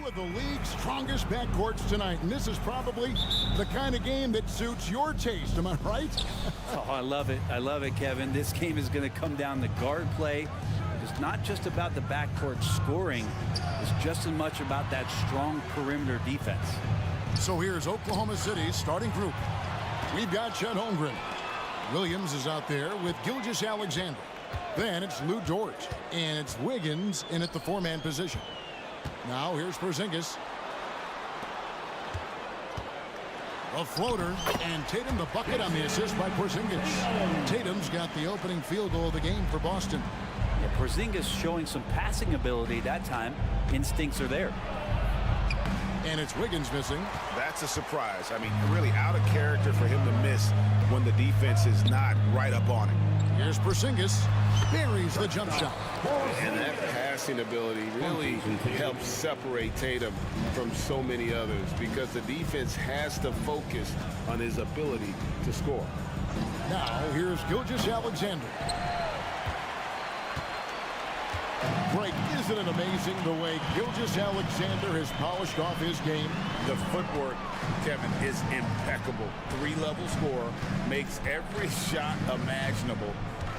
of the league's strongest backcourts tonight, and this is probably the kind of game that suits your taste. Am I right? Oh, I love it. I love it, Kevin. This game is going to come down to guard play. It's not just about the backcourt scoring. It's just as much about that strong perimeter defense. So here's Oklahoma City's starting group. We've got Chet Holmgren. Williams is out there with Gilgeous-Alexander. Then it's Lou Dort, and it's Wiggins in at the four-man position. Now here's Porzingis. A floater, and Tatum the bucket on the assist by Porzingis. Tatum's got the opening field goal of the game for Boston. Yeah, Porzingis showing some passing ability that time. Instincts are there. And it's Wiggins missing. That's a surprise. I mean, really out of character for him to miss when the defense is not right up on it. Here's Porzingis. Buries the jump shot. And that passing ability really helps separate Tatum from so many others because the defense has to focus on his ability to score. Now, here's Gilgeous-Alexander. Great. Isn't it amazing the way Gilgeous-Alexander has polished off his game? The footwork, Kevin, is impeccable. Three-level scorer, makes every shot imaginable.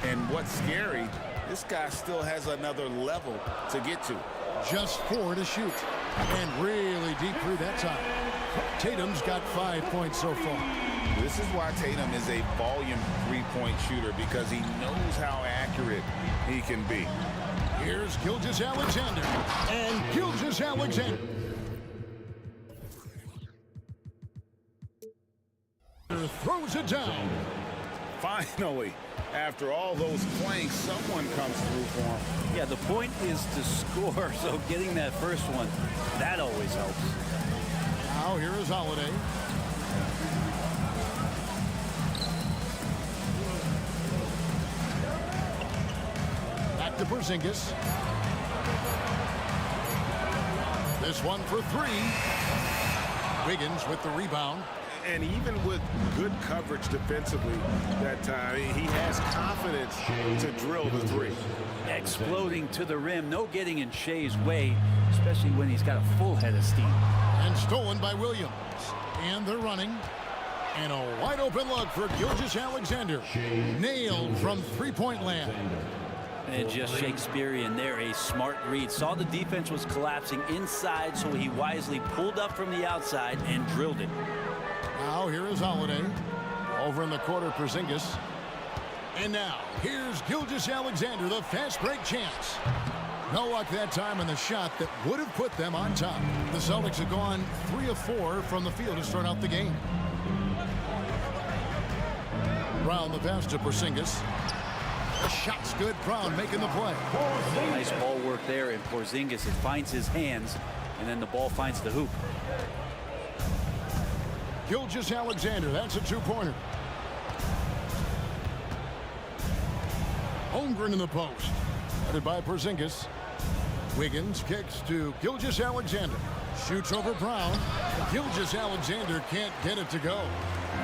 And what's scary, this guy still has another level to get to. Just 4 to shoot. And really deep through that time. Tatum's got 5 points so far. This is why Tatum is a volume three-point shooter, because he knows how accurate he can be. Here's Gilgeous-Alexander. And Gilgeous-Alexander throws it down. Finally, after all those planks, someone comes through for him. Yeah, the point is to score, so getting that first one, that always helps. Now here is Holiday. Back to Porzingis. This one for 3. Wiggins with the rebound. And even with good coverage defensively that time, he has confidence to drill the three. Exploding to the rim, no getting in Shea's way, especially when he's got a full head of steam. And stolen by Williams. And they're running. And a wide open look for Gilgeous-Alexander. Nailed from three-point land. And just Shakespearean there, a smart read. Saw the defense was collapsing inside, so he wisely pulled up from the outside and drilled it. Now here is Holiday. Over in the corner, Porzingis. And now, here's Gilgeous-Alexander, the fast break chance. No luck that time on the shot that would have put them on top. The Celtics have gone 3 of 4 from the field to start out the game. Brown the pass to Porzingis. The shot's good. Brown making the play. Nice ball work there, and Porzingis, it finds his hands, and then the ball finds the hoop. Gilgeous-Alexander, that's a two-pointer. Holmgren in the post. Headed by Porzingis. Wiggins kicks to Gilgeous-Alexander. Shoots over Brown. Gilgeous-Alexander can't get it to go.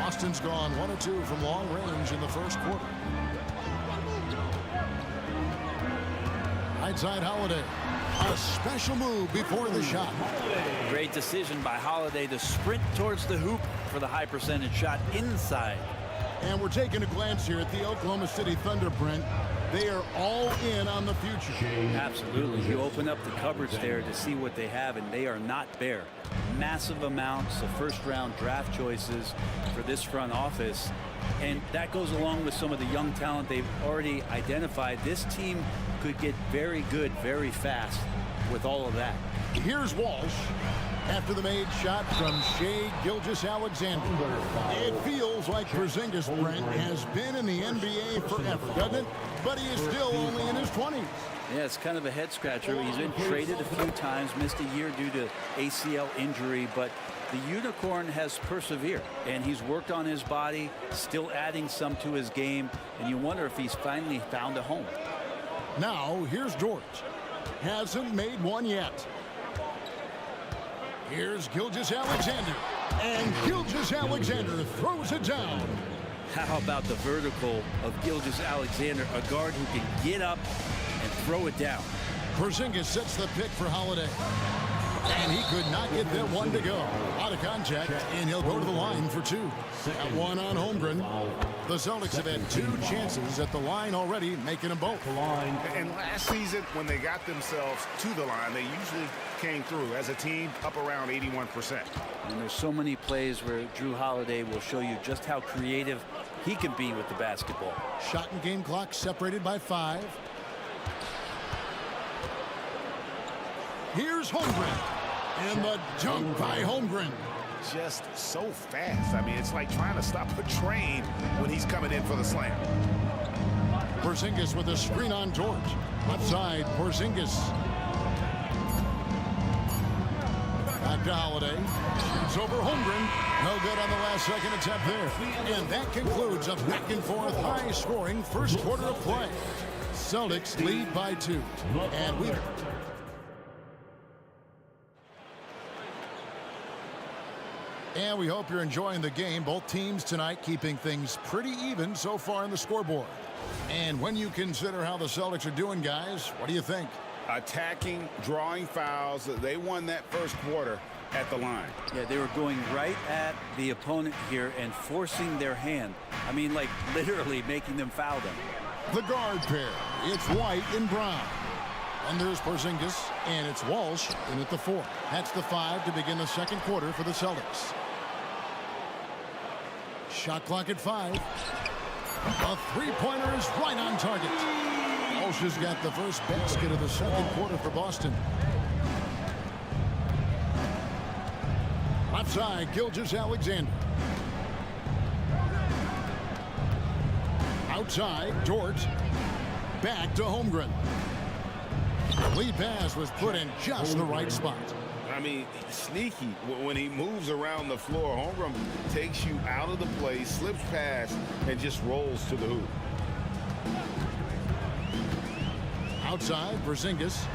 Boston's gone 1 of 2 from long range in the first quarter. Right side Holiday. A special move before the shot. Great decision by Holiday to sprint towards the hoop for the high percentage shot inside. And we're taking a glance here at the Oklahoma City Thunder, Brent. They are all in on the future. Absolutely. You open up the coverage there to see what they have, and they are not bare. Massive amounts of first-round draft choices for this front office. And that goes along with some of the young talent they've already identified. This team could get very good very fast with all of that. Here's Walsh after the made shot from Shai Gilgeous-Alexander. It feels like Porzingis, Brent, has been in the NBA forever, doesn't it? But he is still only in his 20s. Yeah, it's kind of a head scratcher. He's been traded a few times, missed a year due to ACL injury, but the unicorn has persevered, and he's worked on his body, still adding some to his game, and you wonder if he's finally found a home. Now, here's Dort. Hasn't made one yet. Here's Gilgeous-Alexander. And Gilgeous-Alexander throws it down. How about the vertical of Gilgeous-Alexander, a guard who can get up and throw it down. Porzingis sets the pick for Holiday. And he could not get that one to go. Out of contact, and he'll go to the line for two. That one on Holmgren. The Celtics have had 2 chances at the line already, making them both. And last season, when they got themselves to the line, they usually came through as a team up around 81%. And there's so many plays where Drew Holiday will show you just how creative he can be with the basketball. Shot and game clock separated by 5. Here's Holmgren. And the dunk by Holmgren. Just so fast. I mean, it's like trying to stop a train when he's coming in for the slam. Porzingis with a screen on George. Outside, Porzingis. Back to Holiday. Shoots over Holmgren. No good on the last second attempt there. And that concludes a back-and-forth, high-scoring first quarter of play. Celtics lead by 2. And we... And we hope you're enjoying the game. Both teams tonight keeping things pretty even so far on the scoreboard. And when you consider how the Celtics are doing, guys, what do you think? Attacking, drawing fouls. They won that first quarter at the line. Yeah, they were going right at the opponent here and forcing their hand. I mean, like literally making them foul them. The guard pair. It's White and Brown. And there's Porzingis, and it's Walsh in at the 4. That's the 5 to begin the second quarter for the Celtics. Shot clock at 5. A three-pointer is right on target. Walsh has got the first basket of the second quarter for Boston. Outside, Gilgeous-Alexander. Outside, Dort. Back to Holmgren. Lead pass was put in just the right spot. I mean, sneaky when he moves around the floor. Holmgren takes you out of the play, slips past, and just rolls to the hoop. Outside, Porzingis.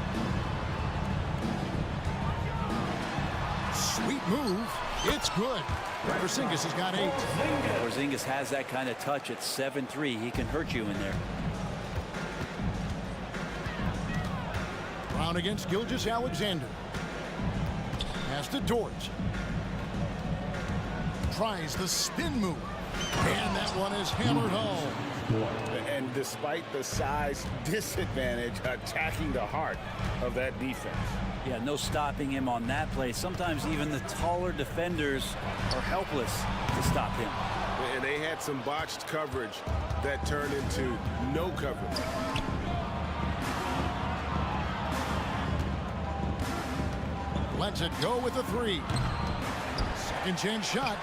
Sweet move. It's good. Porzingis has got 8. Porzingis has that kind of touch at 7'3". He can hurt you in there. Brown against Gilgeous-Alexander. Pass to Dort. Tries the spin move. And that one is hammered home. And despite the size disadvantage, attacking the heart of that defense. Yeah, no stopping him on that play. Sometimes even the taller defenders are helpless to stop him. And they had some botched coverage that turned into no coverage. Lets it go with the 3. Second chance shot.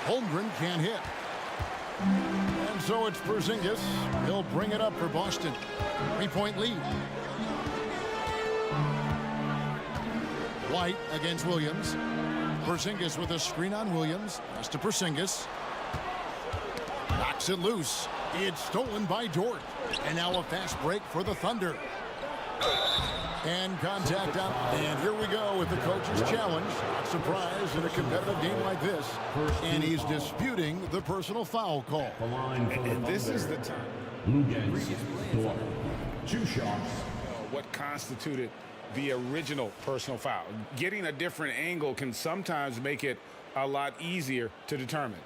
Holmgren can't hit. And so it's Porzingis. He'll bring it up for Boston. 3-point lead. White against Williams. Porzingis with a screen on Williams. Pass to Porzingis. Knocks it loose. It's stolen by Dort. And now a fast break for the Thunder. And contact out. And here we go with the coach's challenge. Not surprised in a competitive game like this. And he's disputing the personal foul call. And this is the time. Blue Jays, 2 shots. What constituted the original personal foul? Getting a different angle can sometimes make it a lot easier to determine.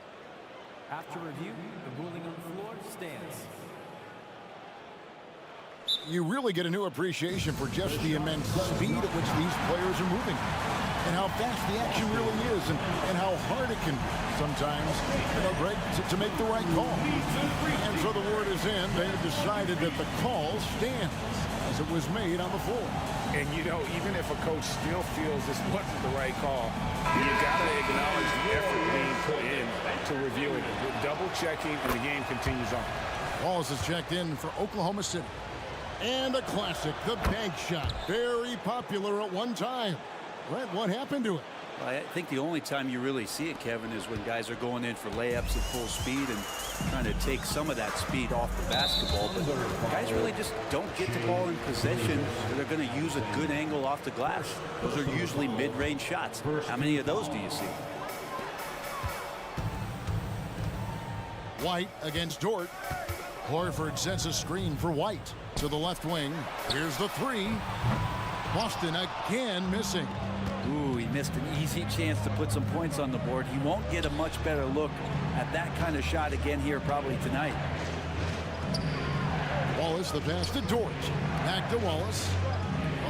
After review, the ruling on the floor stands. You really get a new appreciation for just the immense speed at which these players are moving and how fast the action really is and how hard it can sometimes, Greg, to make the right call. And so the word is in. They have decided that the call stands as it was made on the floor. And, you know, even if a coach still feels this wasn't the right call, you got to acknowledge the effort being put in to reviewing it. Double checking, and the game continues on. Walls is checked in for Oklahoma City. And a classic, the bank shot. Very popular at one time. Brett, what happened to it? Well, I think the only time you really see it, Kevin, is when guys are going in for layups at full speed and trying to take some of that speed off the basketball. But guys really just don't get the ball in possession where they're going to use a good angle off the glass. Those are usually mid-range shots. How many of those do you see? White against Dort. Horford sets a screen for White to the left wing. Here's the 3. Boston again missing. missed an easy chance to put some points on the board. He won't get a much better look at that kind of shot again here probably tonight. Wallace, the pass to Dort. Back to Wallace.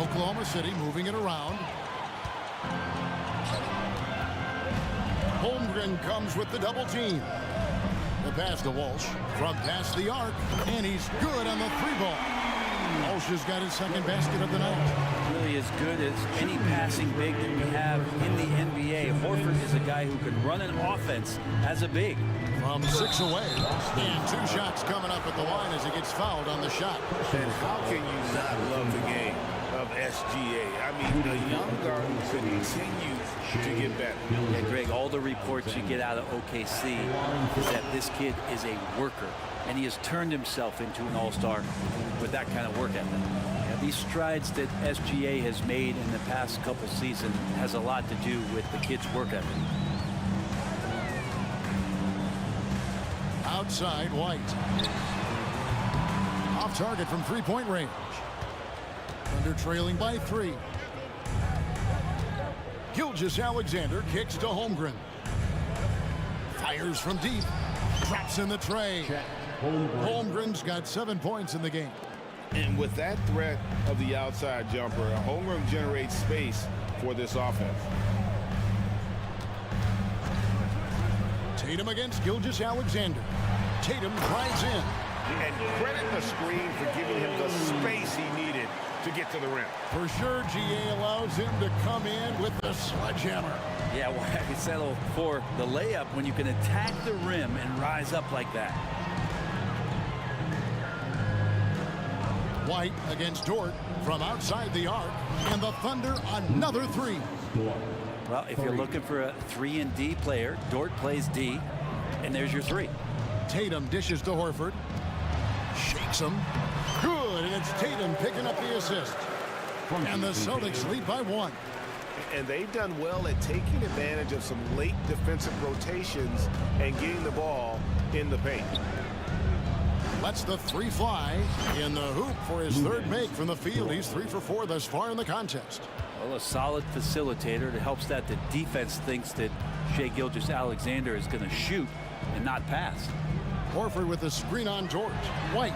Oklahoma City moving it around. Holmgren comes with the double team. The pass to Walsh from past the arc, and he's good on the three ball. Walsh has got his second basket of the night. Really as good as any passing big that we have in the NBA. Horford is a guy who can run an offense as a big. From 6 away, and 2 shots coming up at the line as he gets fouled on the shot. And how can you not love the game of SGA? I mean, a young guard who continues to get better. And Greg, all the reports you get out of OKC is that this kid is a worker, and he has turned himself into an all-star with that kind of work ethic. Yeah, these strides that SGA has made in the past couple seasons has a lot to do with the kid's work ethic. Outside, White. Off target from three-point range. Thunder trailing by 3. Gilgeous-Alexander kicks to Holmgren. Fires from deep. Drops in the tray. Holmgren's got 7 points in the game. And with that threat of the outside jumper, Holmgren generates space for this offense. Tatum against Gilgeous-Alexander. Tatum drives in. And credit the screen for giving him the space he needed to get to the rim. For sure, GA allows him to come in with the sledgehammer. Yeah, why settle for the layup when you can attack the rim and rise up like that? White against Dort from outside the arc, and the Thunder another 3. Well, if you're looking for a 3-and-D player, Dort plays D, and there's your 3. Tatum dishes to Horford. Shakes him. Good, and it's Tatum picking up the assist. And the Celtics lead by 1. And they've done well at taking advantage of some late defensive rotations and getting the ball in the paint. Lets the 3 fly in the hoop for his 3rd make from the field. He's 3 for 4 thus far in the contest. Well, a solid facilitator that helps that the defense thinks that Shai Gilgeous-Alexander is going to shoot and not pass. Horford with the screen on Dort. White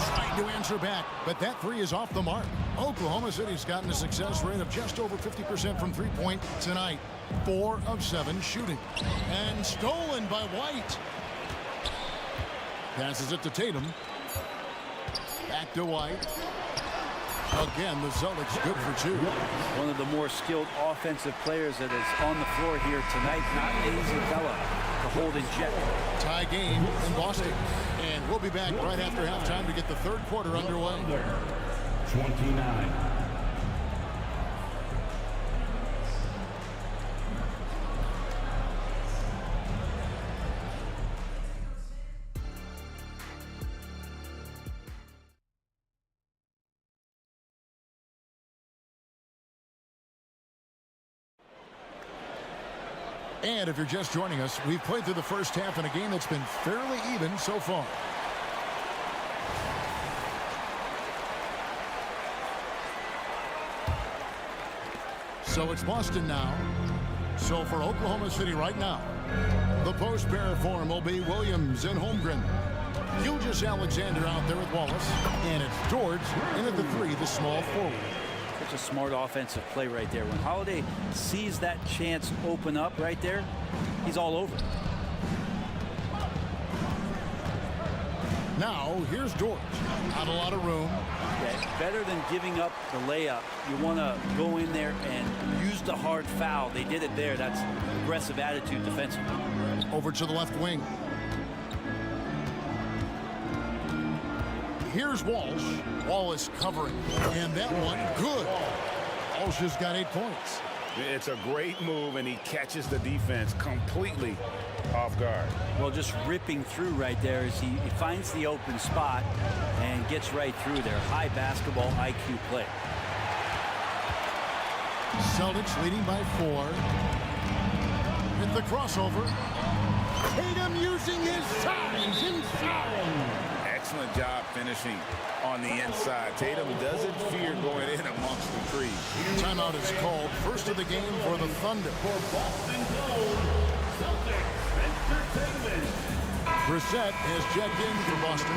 trying to answer back, but that 3 is off the mark. Oklahoma City's gotten a success rate of just over 50% from three-point tonight. 4 of 7 shooting. And stolen by White. Passes it to Tatum. Back to White. Again, the Celtics good for 2. One of the more skilled offensive players that is on the floor here tonight. Not an easy fella to hold in check. Tie game in Boston. And we'll be back right after halftime to get the 3rd quarter underway. 29. And if you're just joining us, we've played through the first half in a game that's been fairly even so far. So it's Boston now. So for Oklahoma City right now, the post pair form will be Williams and Holmgren. Gilgeous-Alexander out there with Wallace. And it's George in at the 3, the small forward. Such a smart offensive play right there. When Holiday sees that chance open up right there, he's all over. Now, here's Dort. Not a lot of room. Yeah, better than giving up the layup. You want to go in there and use the hard foul. They did it there. That's aggressive attitude defensively. Over to the left wing. Here's Walsh. Wallace covering. And that one, good. Walsh has got 8 points. It's a great move, and he catches the defense completely off guard. Well, just ripping through right there as he finds the open spot and gets right through there. High basketball IQ play. Celtics leading by 4. Hit the crossover. Tatum using his size inside. excellent job finishing on the inside. Tatum doesn't fear going in amongst the trees. Timeout is called. First of the game for the Thunder. Brissett has checked in for Boston.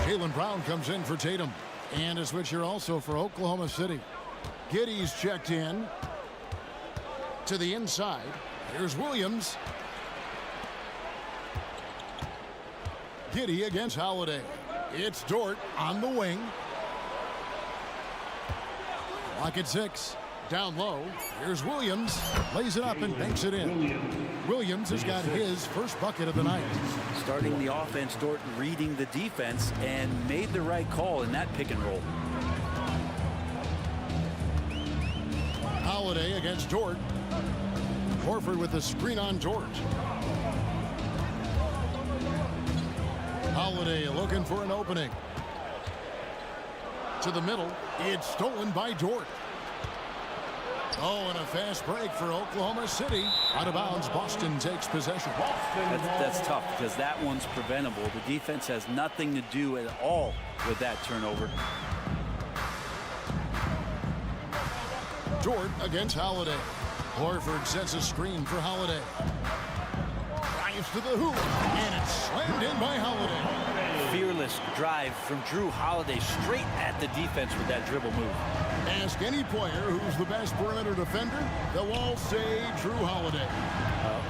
Jaylen Brown comes in for Tatum. And a switch here also for Oklahoma City. Giddey's checked in to the inside. Here's Williams. Giddey against Holiday. It's Dort on the wing. Lock at 6. Down low. Here's Williams. Lays it up and banks it in. Williams has got his first bucket of the night. Starting the offense, Dort reading the defense and made the right call in that pick and roll. Holiday against Dort. Horford with the screen on Dort. Holiday looking for an opening. To the middle. It's stolen by Dort. Oh, and a fast break for Oklahoma City. Out of bounds, Boston takes possession. That's tough because that one's preventable. The defense has nothing to do at all with that turnover. Dort against Holiday. Horford sets a screen for Holiday. Drives to the hoop, and it's slammed in by Holiday. Fearless drive from Drew Holiday straight at the defense with that dribble move. Ask any player who's the best perimeter defender, they'll all say Drew Holiday.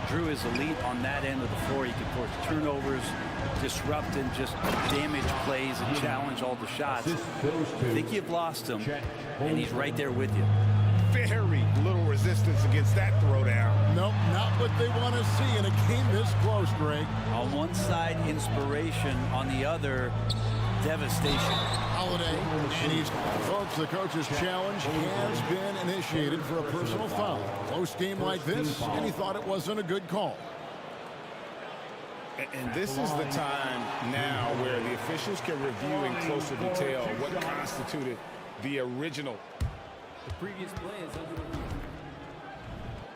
Drew is elite on that end of the floor. He can force turnovers, disrupt and just damage plays and challenge all the shots. I think you've lost him, and he's right there with you. Very little resistance against that throwdown. Nope, not what they want to see in a game this close, Greg. On one side, inspiration. On the other, devastation. Holiday, and he's, folks, the coach's challenge has been initiated for a personal foul. Close game like this, and he thought it wasn't a good call. And this is the time now where the officials can review in closer detail what constituted the original. The previous play is under review.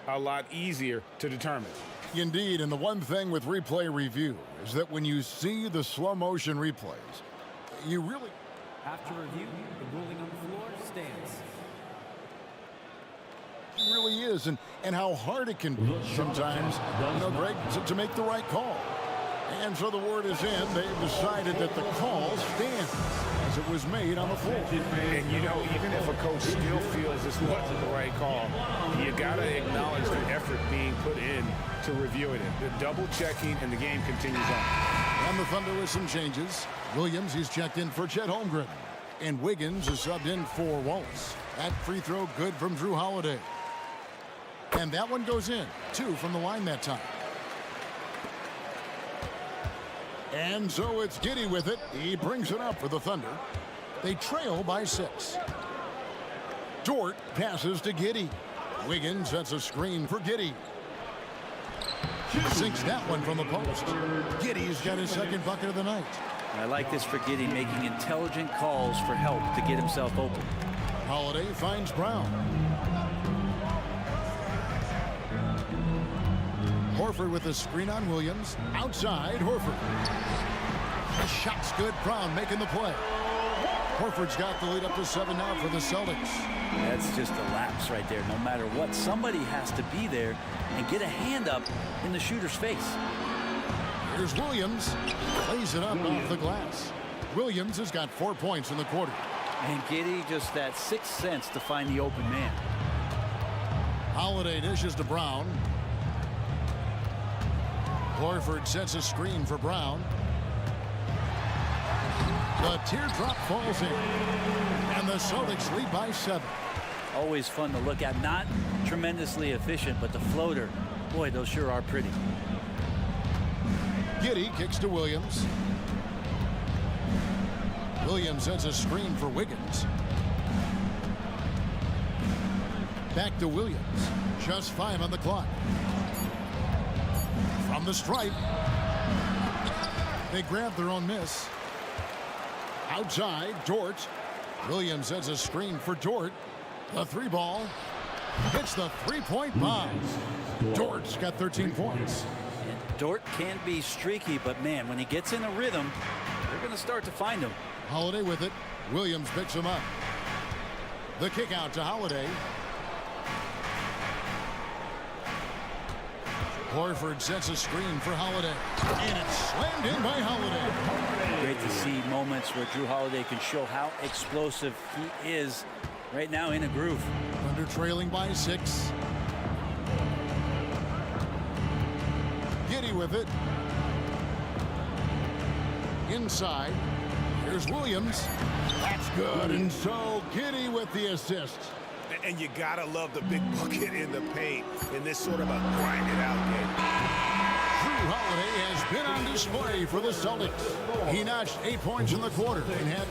A lot easier to determine. Indeed, and the one thing with replay review is that when you see the slow motion replays, you really... After review, the ruling on the floor stands. It really is, and how hard it can be sometimes, you know, Greg, to make the right call. And so the word is in. They've decided that the call stands as it was made on the floor. And, you know, even if a coach still feels this wasn't the right call, you got to acknowledge the effort being put in to reviewing it. The double checking, and the game continues on. And the Thunder with some changes. Williams, he's checked in for Chet Holmgren. And Wiggins is subbed in for Wallace. That free throw good from Drew Holiday. And that one goes in. 2 from the line that time. And so it's Giddey with it. He brings it up for the Thunder. They trail by 6. Dort passes to Giddey. Wiggins sets a screen for Giddey. Sinks that one from the post. Giddey's got his second bucket of the night. I like this for Giddey, making intelligent calls for help to get himself open. Holiday finds Brown. Horford with a screen on Williams. Outside, Horford. The shot's good. Brown making the play. Horford's got the lead up to 7 now for the Celtics. That's just a lapse right there. No matter what, somebody has to be there and get a hand up in the shooter's face. Here's Williams. Plays it up off the glass. Williams has got 4 points in the quarter. And Giddey just that sixth sense to find the open man. Holiday dishes to Brown. Horford sets a screen for Brown. The teardrop falls in. And the Celtics lead by 7. Always fun to look at. Not tremendously efficient, but the floater, boy, those sure are pretty. Giddey kicks to Williams. Williams sets a screen for Wiggins. Back to Williams. Just 5 on the clock. From the stripe. They grab their own miss. Outside, Dort. Williams sets a screen for Dort. The 3-ball. Hits the 3-point bomb. Dort's got 13 points. Dort can be streaky, but man, when he gets in a rhythm, they're going to start to find him. Holiday with it. Williams picks him up. The kick out to Holiday. Horford sets a screen for Holiday. And it's slammed in by Holiday. Great to see moments where Drew Holiday can show how explosive he is right now in a groove. Thunder trailing by 6. Giddy with it. Inside. Here's Williams. That's good. And so Giddy with the assist. And you gotta love the big bucket in the paint in this sort of a grind-it-out game. Drew Holiday has been on display for the Celtics. He notched 8 points in the quarter and had...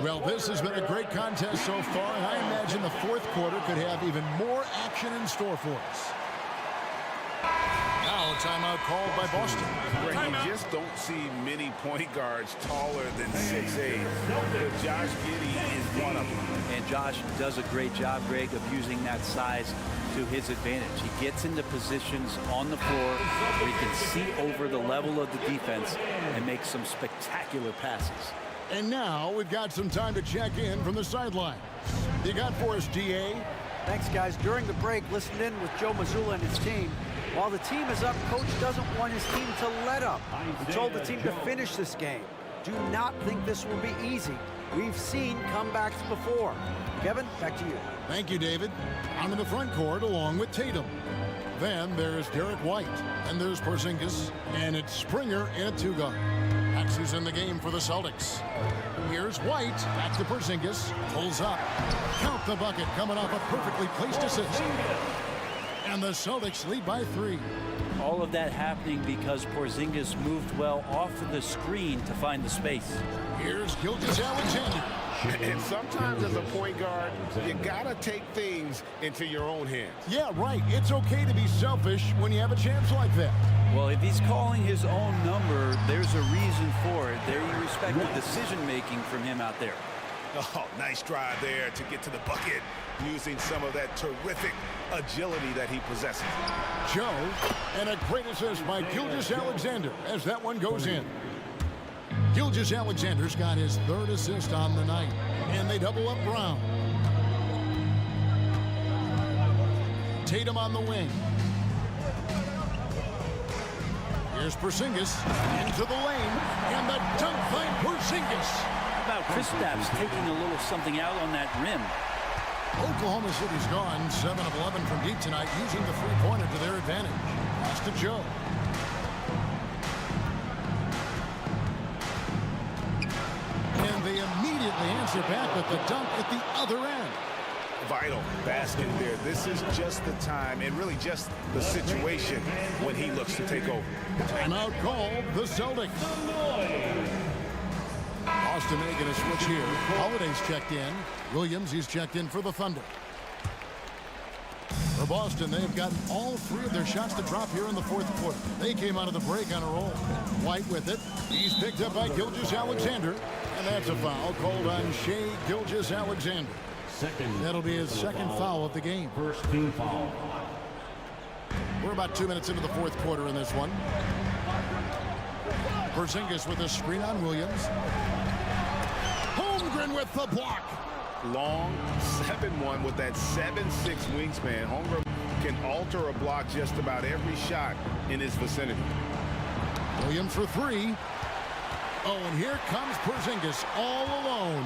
Well, this has been a great contest so far, and I imagine the fourth quarter could have even more action in store for us. Now a timeout called by Boston. You just don't see many point guards taller than 6'8". But Josh Giddey is one of them. And Josh does a great job, Greg, of using that size to his advantage. He gets into positions on the floor where he can see over the level of the defense and make some spectacular passes. And now we've got some time to check in from the sideline. You got for us, DA? Thanks, guys. During the break, listened in with Joe Mazzulla and his team. While the team is up, Coach doesn't want his team to let up. He told the team to finish this game. Do not think this will be easy. We've seen comebacks before. Kevin, back to you. Thank you, David. On to the front court along with Tatum. Then there's Derek White. And there's Porzingis. And it's Springer in a two-guard. That's who's in the game for the Celtics. Here's White. Back to Porzingis. Pulls up. Count the bucket coming off a perfectly placed assist. And the Celtics lead by 3. All of that happening because Porzingis moved well off of the screen to find the space. Here's Gilgeous-Alexander. And sometimes as a point guard, you gotta take things into your own hands. Yeah, right. It's okay to be selfish when you have a chance like that. Well, if he's calling his own number, there's a reason for it. There you respect the decision-making from him out there. Oh, nice drive there to get to the bucket using some of that terrific agility that he possesses. Joe, and a great assist by Gilgeous-Alexander as that one goes in. Gilgeous-Alexander's got his 3rd assist on the night, and they double up Brown. Tatum on the wing. Here's Porzingis into the lane, and the dunk by Porzingis. How about Kristaps taking a little something out on that rim? Oklahoma City's gone 7 of 11 from deep tonight, using the three-pointer to their advantage. Pass to Joe. And they immediately answer back with the dunk at the other end. Vital basket there. This is just the time and really just the situation when he looks to take over. Timeout called the Celtics. Boston making a switch here. Holiday's checked in. Williams, he's checked in for the Thunder. For Boston, they've gotten all 3 of their shots to drop here in the fourth quarter. They came out of the break on a roll. White with it. He's picked up by Gilgeous-Alexander. And that's a foul called on Shai Gilgeous-Alexander. That'll be his 2nd foul of the game. First team foul. We're about 2 minutes into the fourth quarter in this one. Porzingis with a screen on Williams. Holmgren with the block. Long 7'1" with that 7'6" wingspan. Holmgren can alter a block just about every shot in his vicinity. Williams for 3. Oh, and here comes Porzingis all alone.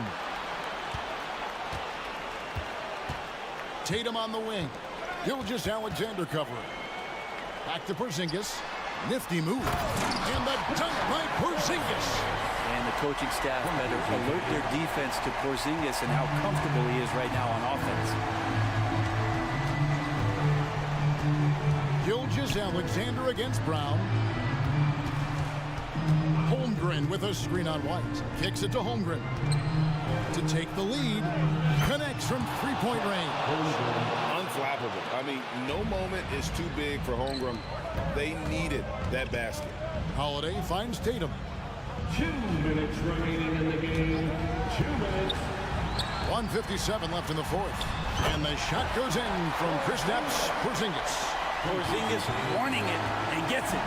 Tatum on the wing. Gilgeous-Alexander covering. Back to Porzingis. Nifty move. And the dunk by Porzingis. And the coaching staff better alert their defense to Porzingis and how comfortable he is right now on offense. Gilgeous-Alexander against Brown. Holmgren with a screen on White. Kicks it to Holmgren. To take the lead. Connects from three-point range. Unflappable. I mean, no moment is too big for Holmgren. They needed that basket. Holiday finds Tatum. 2 minutes remaining in the game. 2 minutes. 1:57 left in the fourth. And the shot goes in from Kristaps Porzingis. Porzingis warning it and gets it.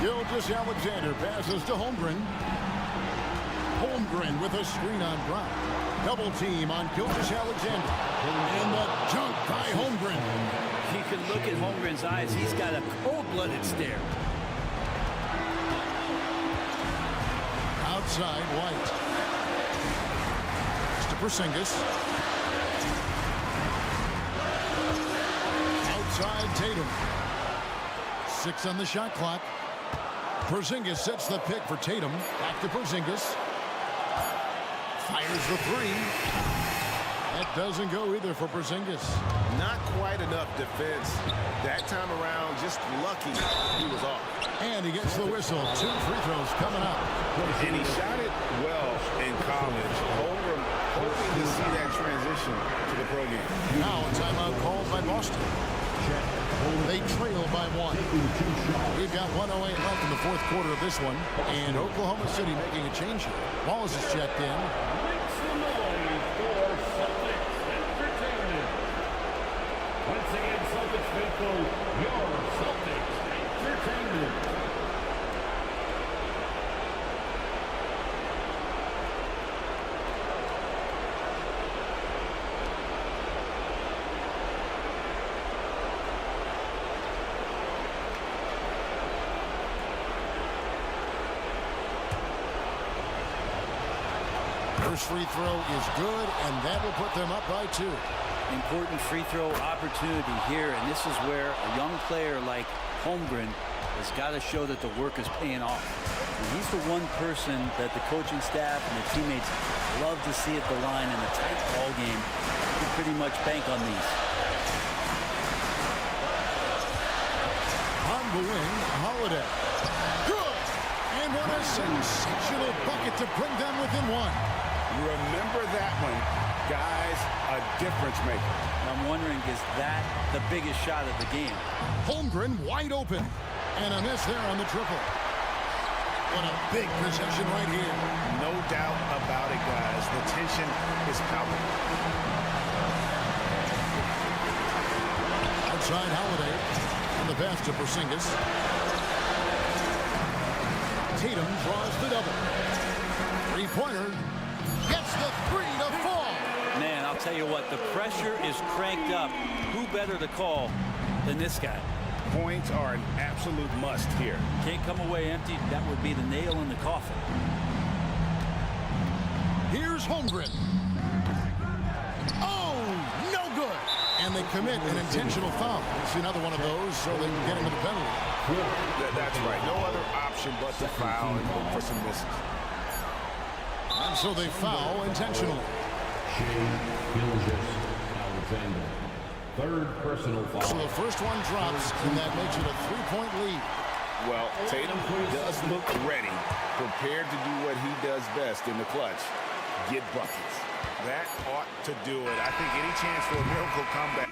Gilgeous-Alexander passes to Holmgren. Holmgren with a screen on Brown. Double team on Gilgeous-Alexander. And the jump by Holmgren. You can look at Holmgren's eyes. He's got a cold-blooded stare. Outside, White. It's to Porzingis. Outside, Tatum. 6 on the shot clock. Porzingis sets the pick for Tatum. Back to Porzingis. Fires the 3. That doesn't go either for Porzingis. Not quite enough defense. That time around, just lucky he was off. And he gets the whistle. 2 free throws coming up. And he shot it well in college. Holmgren hoping to see that transition to the pro game. Now a timeout called by Boston. They trail by 1. We've got 1:08 left in the fourth quarter of this one. And Oklahoma City making a change here. Wallace is checked in. Make some noise for Celtics Entertainment. Once again, Celtics faithful, your Celtics Entertainment. First free throw is good, and that will put them up by 2. Important free throw opportunity here, and this is where a young player like Holmgren has got to show that the work is paying off. And he's the one person that the coaching staff and the teammates love to see at the line in a tight ball game. You can pretty much bank on these. On the wing, Holiday. Good! And what a sensational bucket to bring them within 1. Remember that one, guys, a difference maker. I'm wondering, is that the biggest shot of the game? Holmgren wide open. And a miss there on the triple. What a big possession right here. No doubt about it, guys. The tension is palpable. Outside Holiday. And the pass to Porzingis. Tatum draws the double. Three-pointer. Gets the 3 to fall. Man, I'll tell you what, the pressure is cranked up. Who better to call than this guy? Points are an absolute must here. Can't come away empty. That would be the nail in the coffin. Here's Holmgren. Oh, no good. And they commit an intentional foul. See another one of those so they can get into the penalty. That's right. No other option but to foul and look for some misses. And so they foul intentionally. Gilgeous-Alexander. Third personal foul. So the first one drops, and that makes it a 3-point lead. Well, Tatum does look ready, prepared to do what he does best in the clutch, get buckets. That ought to do it. I think any chance for a miracle comeback.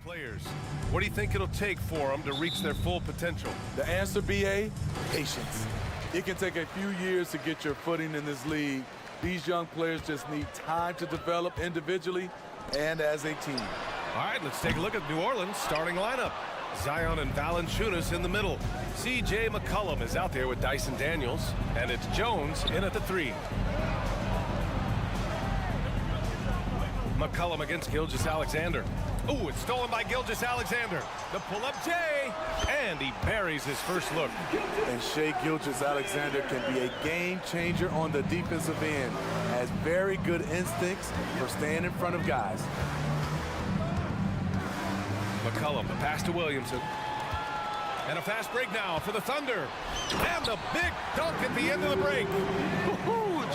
players. What do you think it'll take for them to reach their full potential? The answer, BA, patience. It can take a few years to get your footing in this league. These young players just need time to develop individually and as a team. All right, let's take a look at New Orleans' starting lineup. Zion and Valanciunas in the middle. C.J. McCollum is out there with Dyson Daniels, and it's Jones in at the 3. McCollum against Gilgeous-Alexander. Oh, it's stolen by Gilgeous-Alexander. The pull-up J, and he buries his first look. And Shai Gilgeous-Alexander can be a game changer on the defensive end. Has very good instincts for staying in front of guys. McCollum, the pass to Williamson. And a fast break now for the Thunder. And the big dunk at the end of the break.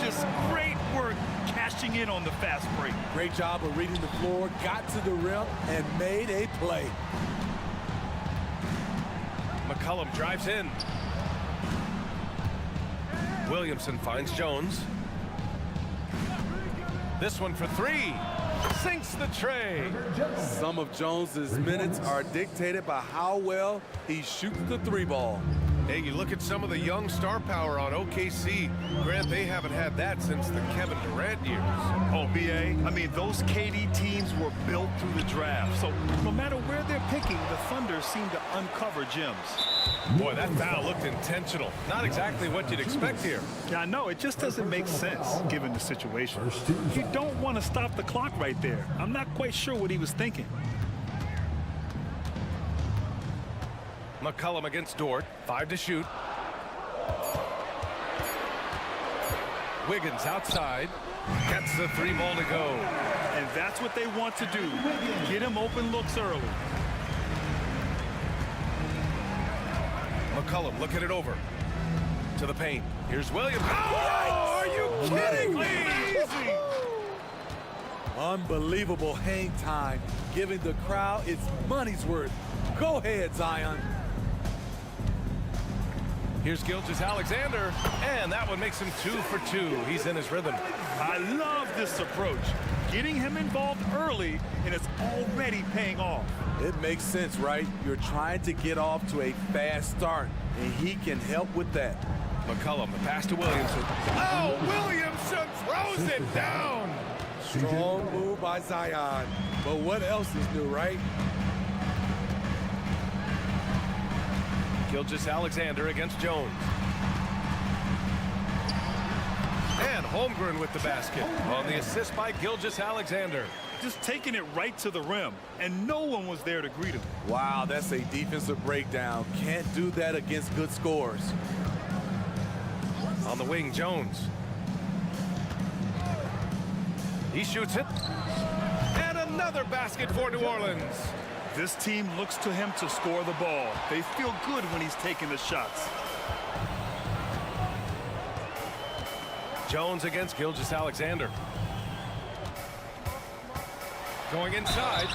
Just great work cashing in on the fast break. Great job of reading the floor, got to the rim, and made a play. McCollum drives in. Williamson finds Jones. This one for 3. Sinks the tray. Some of Jones's minutes are dictated by how well he shoots the 3 ball. Hey, you look at some of the young star power on OKC. Grant, they haven't had that since the Kevin Durant years. Oh, BA, I mean, those KD teams were built through the draft. So no matter where they're picking, the Thunder seem to uncover gems. Boy, that foul looked intentional. Not exactly what you'd expect here. Yeah, I know. It just doesn't make sense, given the situation. You don't want to stop the clock right there. I'm not quite sure what he was thinking. McCollum against Dort. 5 to shoot. Wiggins outside. Gets the 3 ball to go. And that's what they want to do. Get him open looks early. McCollum looking it over. To the paint. Here's Williams. Oh, are you kidding me? Unbelievable hang time, giving the crowd its money's worth. Go ahead, Zion. Here's Gilgeous-Alexander, and that one makes him 2 for 2. He's in his rhythm. I love this approach. Getting him involved early, and it's already paying off. It makes sense, right? You're trying to get off to a fast start, and he can help with that. McCollum, the pass to Williamson. Oh, Williamson throws it down! Strong move by Zion, but what else is new, right? Gilgeous-Alexander against Jones. And Holmgren with the basket on the assist by Gilgeous-Alexander. Just taking it right to the rim, and no one was there to greet him. Wow, that's a defensive breakdown. Can't do that against good scores. On the wing, Jones. He shoots it. And another basket for New Orleans. This team looks to him to score the ball. They feel good when he's taking the shots. Jones against Gilgeous-Alexander. Going inside,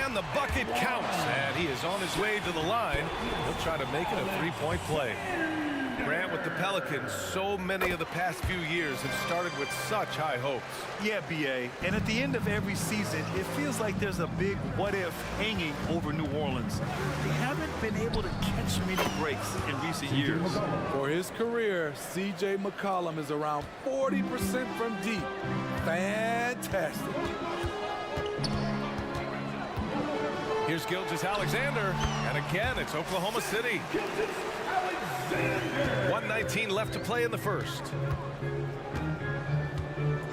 and the bucket counts. And he is on his way to the line. He'll try to make it a 3-point play. Grant, with the Pelicans, so many of the past few years have started with such high hopes. Yeah, BA. And at the end of every season, it feels like there's a big what-if hanging over New Orleans. They haven't been able to catch many breaks in recent years. For his career, C.J. McCollum is around 40% from deep. Fantastic. Here's Gilgeous-Alexander, and again, it's Oklahoma City. 1:19 left to play in the first.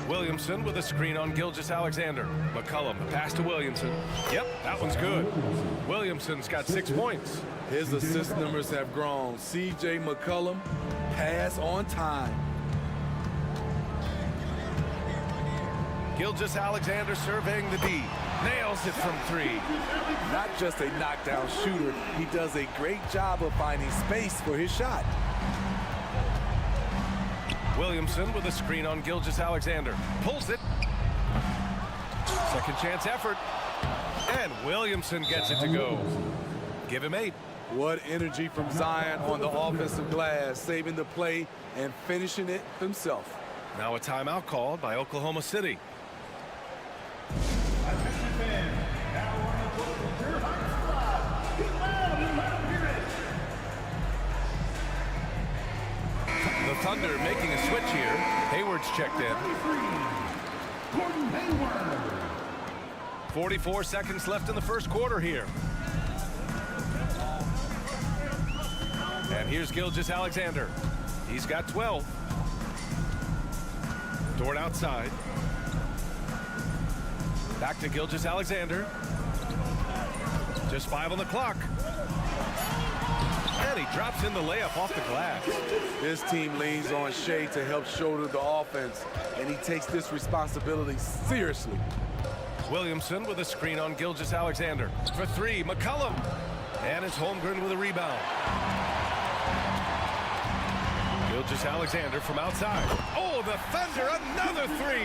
Williamson with a screen on Gilgeous-Alexander. McCollum, the pass to Williamson. Yep, that one's good. Williamson's got 6 points. His assist numbers have grown. C.J. McCollum, pass on time. Gilgeous-Alexander surveying the D. Nails it from 3. Not just a knockdown shooter, he does a great job of finding space for his shot. Williamson with a screen on Gilgeous-Alexander. Pulls it. Second chance effort. And Williamson gets it to go. Give him 8. What energy from Zion on the offensive glass, saving the play and finishing it himself. Now a timeout called by Oklahoma City. Thunder making a switch here. Hayward's checked in. 44 seconds left in the first quarter here. And here's Gilgeous-Alexander. He's got 12. Dort outside. Back to Gilgeous-Alexander. Just 5 on the clock. And he drops in the layup off the glass. This team leans on Shea to help shoulder the offense, and he takes this responsibility seriously. Williamson with a screen on Gilgeous-Alexander. For 3, McCollum. And it's Holmgren with a rebound. Gilgeous-Alexander from outside. Oh, the Thunder, another 3.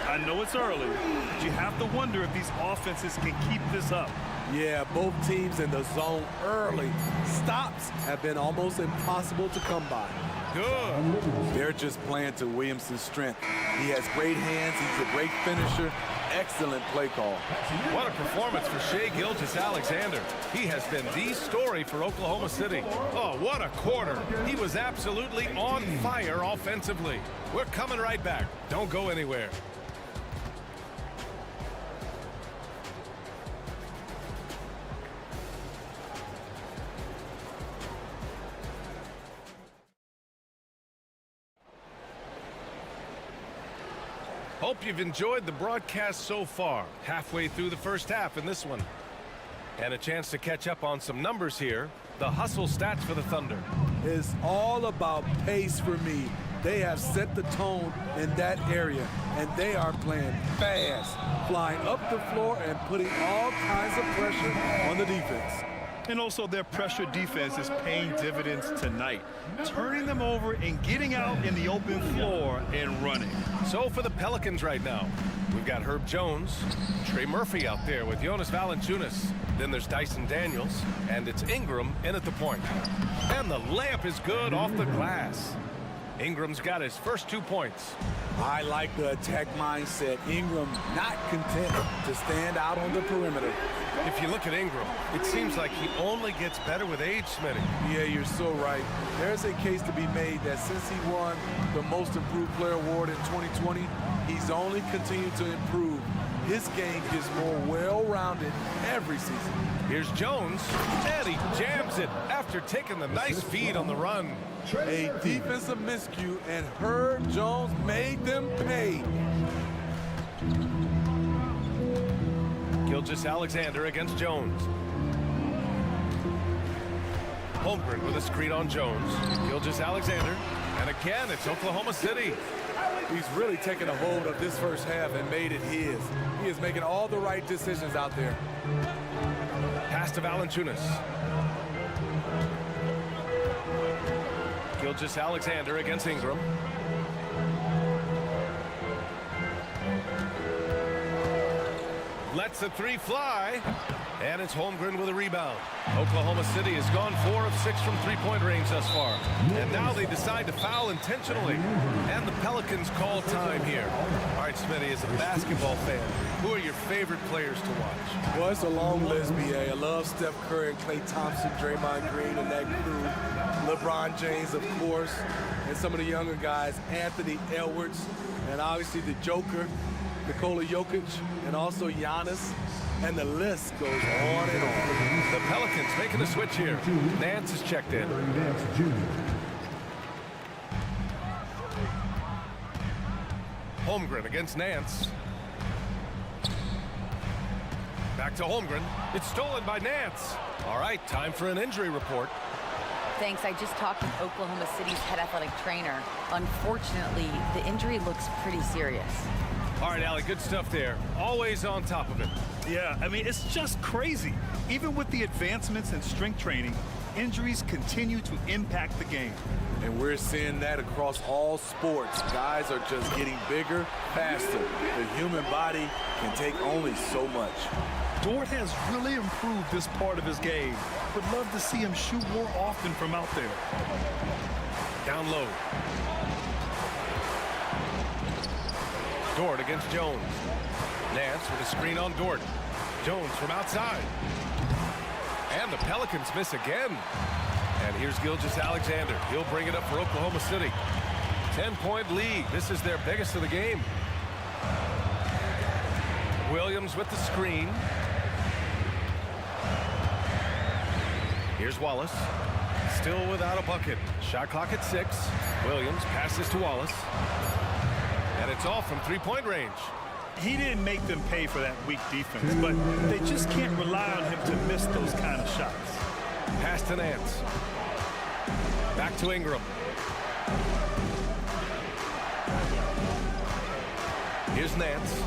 I know it's early, but you have to wonder if these offenses can keep this up. Yeah, both teams in the zone early. Stops have been almost impossible to come by. Good. They're just playing to Williamson's strength. He has great hands. He's a great finisher. Excellent play call. What a performance for Shea Gilgeous-Alexander. He has been the story for Oklahoma City. Oh, what a quarter. He was absolutely on fire offensively. We're coming right back. Don't go anywhere. Hope you've enjoyed the broadcast so far. Halfway through the first half in this one. And a chance to catch up on some numbers here. The hustle stats for the Thunder. It's all about pace for me. They have set the tone in that area, and they are playing fast, flying up the floor and putting all kinds of pressure on the defense. And also their pressure defense is paying dividends tonight, turning them over and getting out in the open floor and running. So for the Pelicans right now, we've got Herb Jones, Trey Murphy out there with Jonas Valanciunas. Then there's Dyson Daniels, and it's Ingram in at the point. And the layup is good off the glass. Ingram's got his first 2 points. I like the attack mindset. Ingram not content to stand out on the perimeter. If you look at Ingram, it seems like he only gets better with age, Smitty. Yeah, you're so right. There's a case to be made that since he won the Most Improved Player Award in 2020, he's only continued to improve. His game gets more well-rounded every season. Here's Jones, and he jams it after taking the nice feed on the run. A defensive miscue, and Herb Jones made them pay. Gilgeous-Alexander against Jones. Holmgren with a screen on Jones. Gilgeous-Alexander, and again, it's Oklahoma City. He's really taken a hold of this first half and made it his. He is making all the right decisions out there. Pass to Valanciunas. Gilgeous-Alexander against Ingram. Lets the 3 fly. And it's Holmgren with a rebound. Oklahoma City has gone 4 of 6 from three-point range thus far. And now they decide to foul intentionally. And the Pelicans call time here. All right, Smitty, as a basketball fan, who are your favorite players to watch? Well, it's a long list, B.A. I love Steph Curry, Klay Thompson, Draymond Green, and that crew. LeBron James, of course. And some of the younger guys, Anthony Edwards, and obviously the Joker, Nikola Jokic, and also Giannis. And the list goes on and on. The Pelicans making a switch here. Nance is checked in. Holmgren against Nance. Back to Holmgren. It's stolen by Nance. All right, time for an injury report. Thanks. I just talked with Oklahoma City's head athletic trainer. Unfortunately, the injury looks pretty serious. All right, Allie, good stuff there. Always on top of it. Yeah, I mean, it's just crazy. Even with the advancements in strength training, injuries continue to impact the game. And we're seeing that across all sports. Guys are just getting bigger, faster. The human body can take only so much. Dort has really improved this part of his game. Would love to see him shoot more often from out there. Down low. Dort against Jones. Nance with a screen on Dort. Jones from outside. And the Pelicans miss again. And here's Gilgeous-Alexander. He'll bring it up for Oklahoma City. 10-point lead. This is their biggest of the game. Williams with the screen. Here's Wallace. Still without a bucket. Shot clock at 6. Williams passes to Wallace. And it's all from three-point range. He didn't make them pay for that weak defense, but they just can't rely on him to miss those kind of shots. Pass to Nance. Back to Ingram. Here's Nance.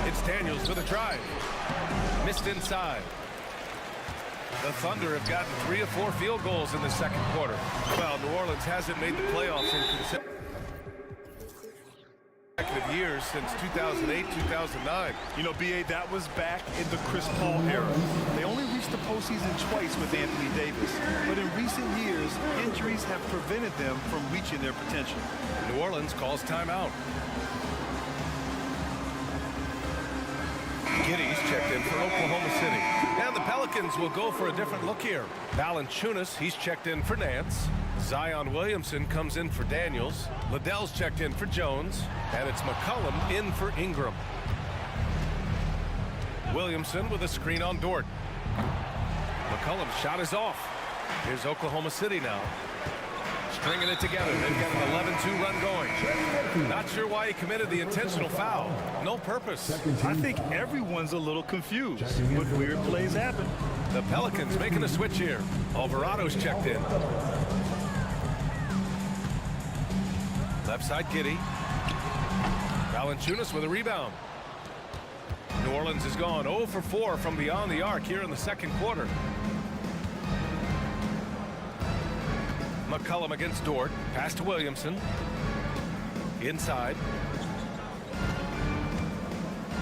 It's Daniels with a drive. Missed inside. The Thunder have gotten 3 or 4 field goals in the second quarter. Well, New Orleans hasn't made the playoffs in consecutive years since 2008, 2009. You know, B.A., that was back in the Chris Paul era. They only reached the postseason twice with Anthony Davis. But in recent years, injuries have prevented them from reaching their potential. New Orleans calls timeout. Giddy's checked in for Oklahoma City. And the Pelicans will go for a different look here. Valanciunas, he's checked in for Nance. Zion Williamson comes in for Daniels. Liddell's checked in for Jones. And it's McCollum in for Ingram. Williamson with a screen on Dort. McCollum's shot is off. Here's Oklahoma City now. Stringing it together. They've got an 11-2 run going. Not sure why he committed the intentional foul. No purpose. I think everyone's a little confused, but weird plays happen. The Pelicans making a switch here. Alvarado's checked in. Left side, Giddey. Valanciunas with a rebound. New Orleans has gone 0 for 4 from beyond the arc here in the second quarter. McCollum against Dort. Pass to Williamson. Inside.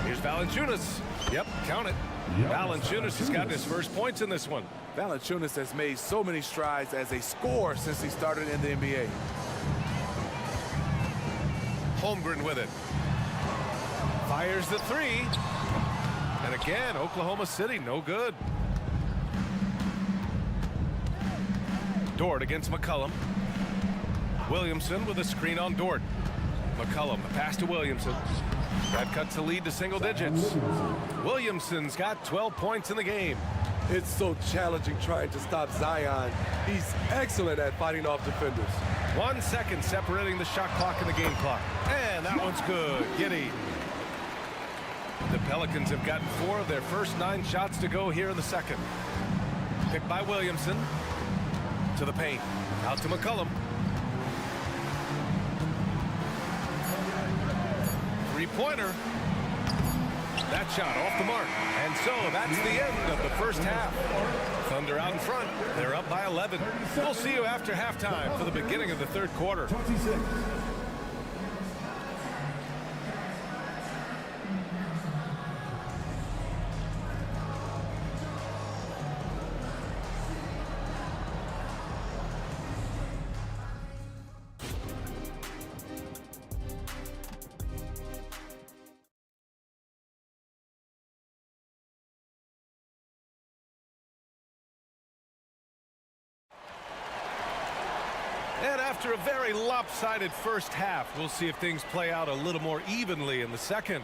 Here's Valanciunas. Yep, count it. Valanciunas has gotten his first points in this one. Valanciunas has made so many strides as a scorer since he started in the NBA. Holmgren with it. Fires the 3. And again, Oklahoma City, no good. Dort against McCollum. Williamson with a screen on Dort. McCollum, the pass to Williamson. That cuts the lead to single digits. Williamson's got 12 points in the game. It's so challenging trying to stop Zion. He's excellent at fighting off defenders. 1 second separating the shot clock and the game clock. And that one's good. Giddey. The Pelicans have gotten 4 of their first 9 shots to go here in the second. Picked by Williamson. To the paint. Out to McCollum. 3-pointer. That shot off the mark. And so that's the end of the first half. Thunder out in front. They're up by 11. We'll see you after halftime for the beginning of the third quarter. And after a very lopsided first half, we'll see if things play out a little more evenly in the second.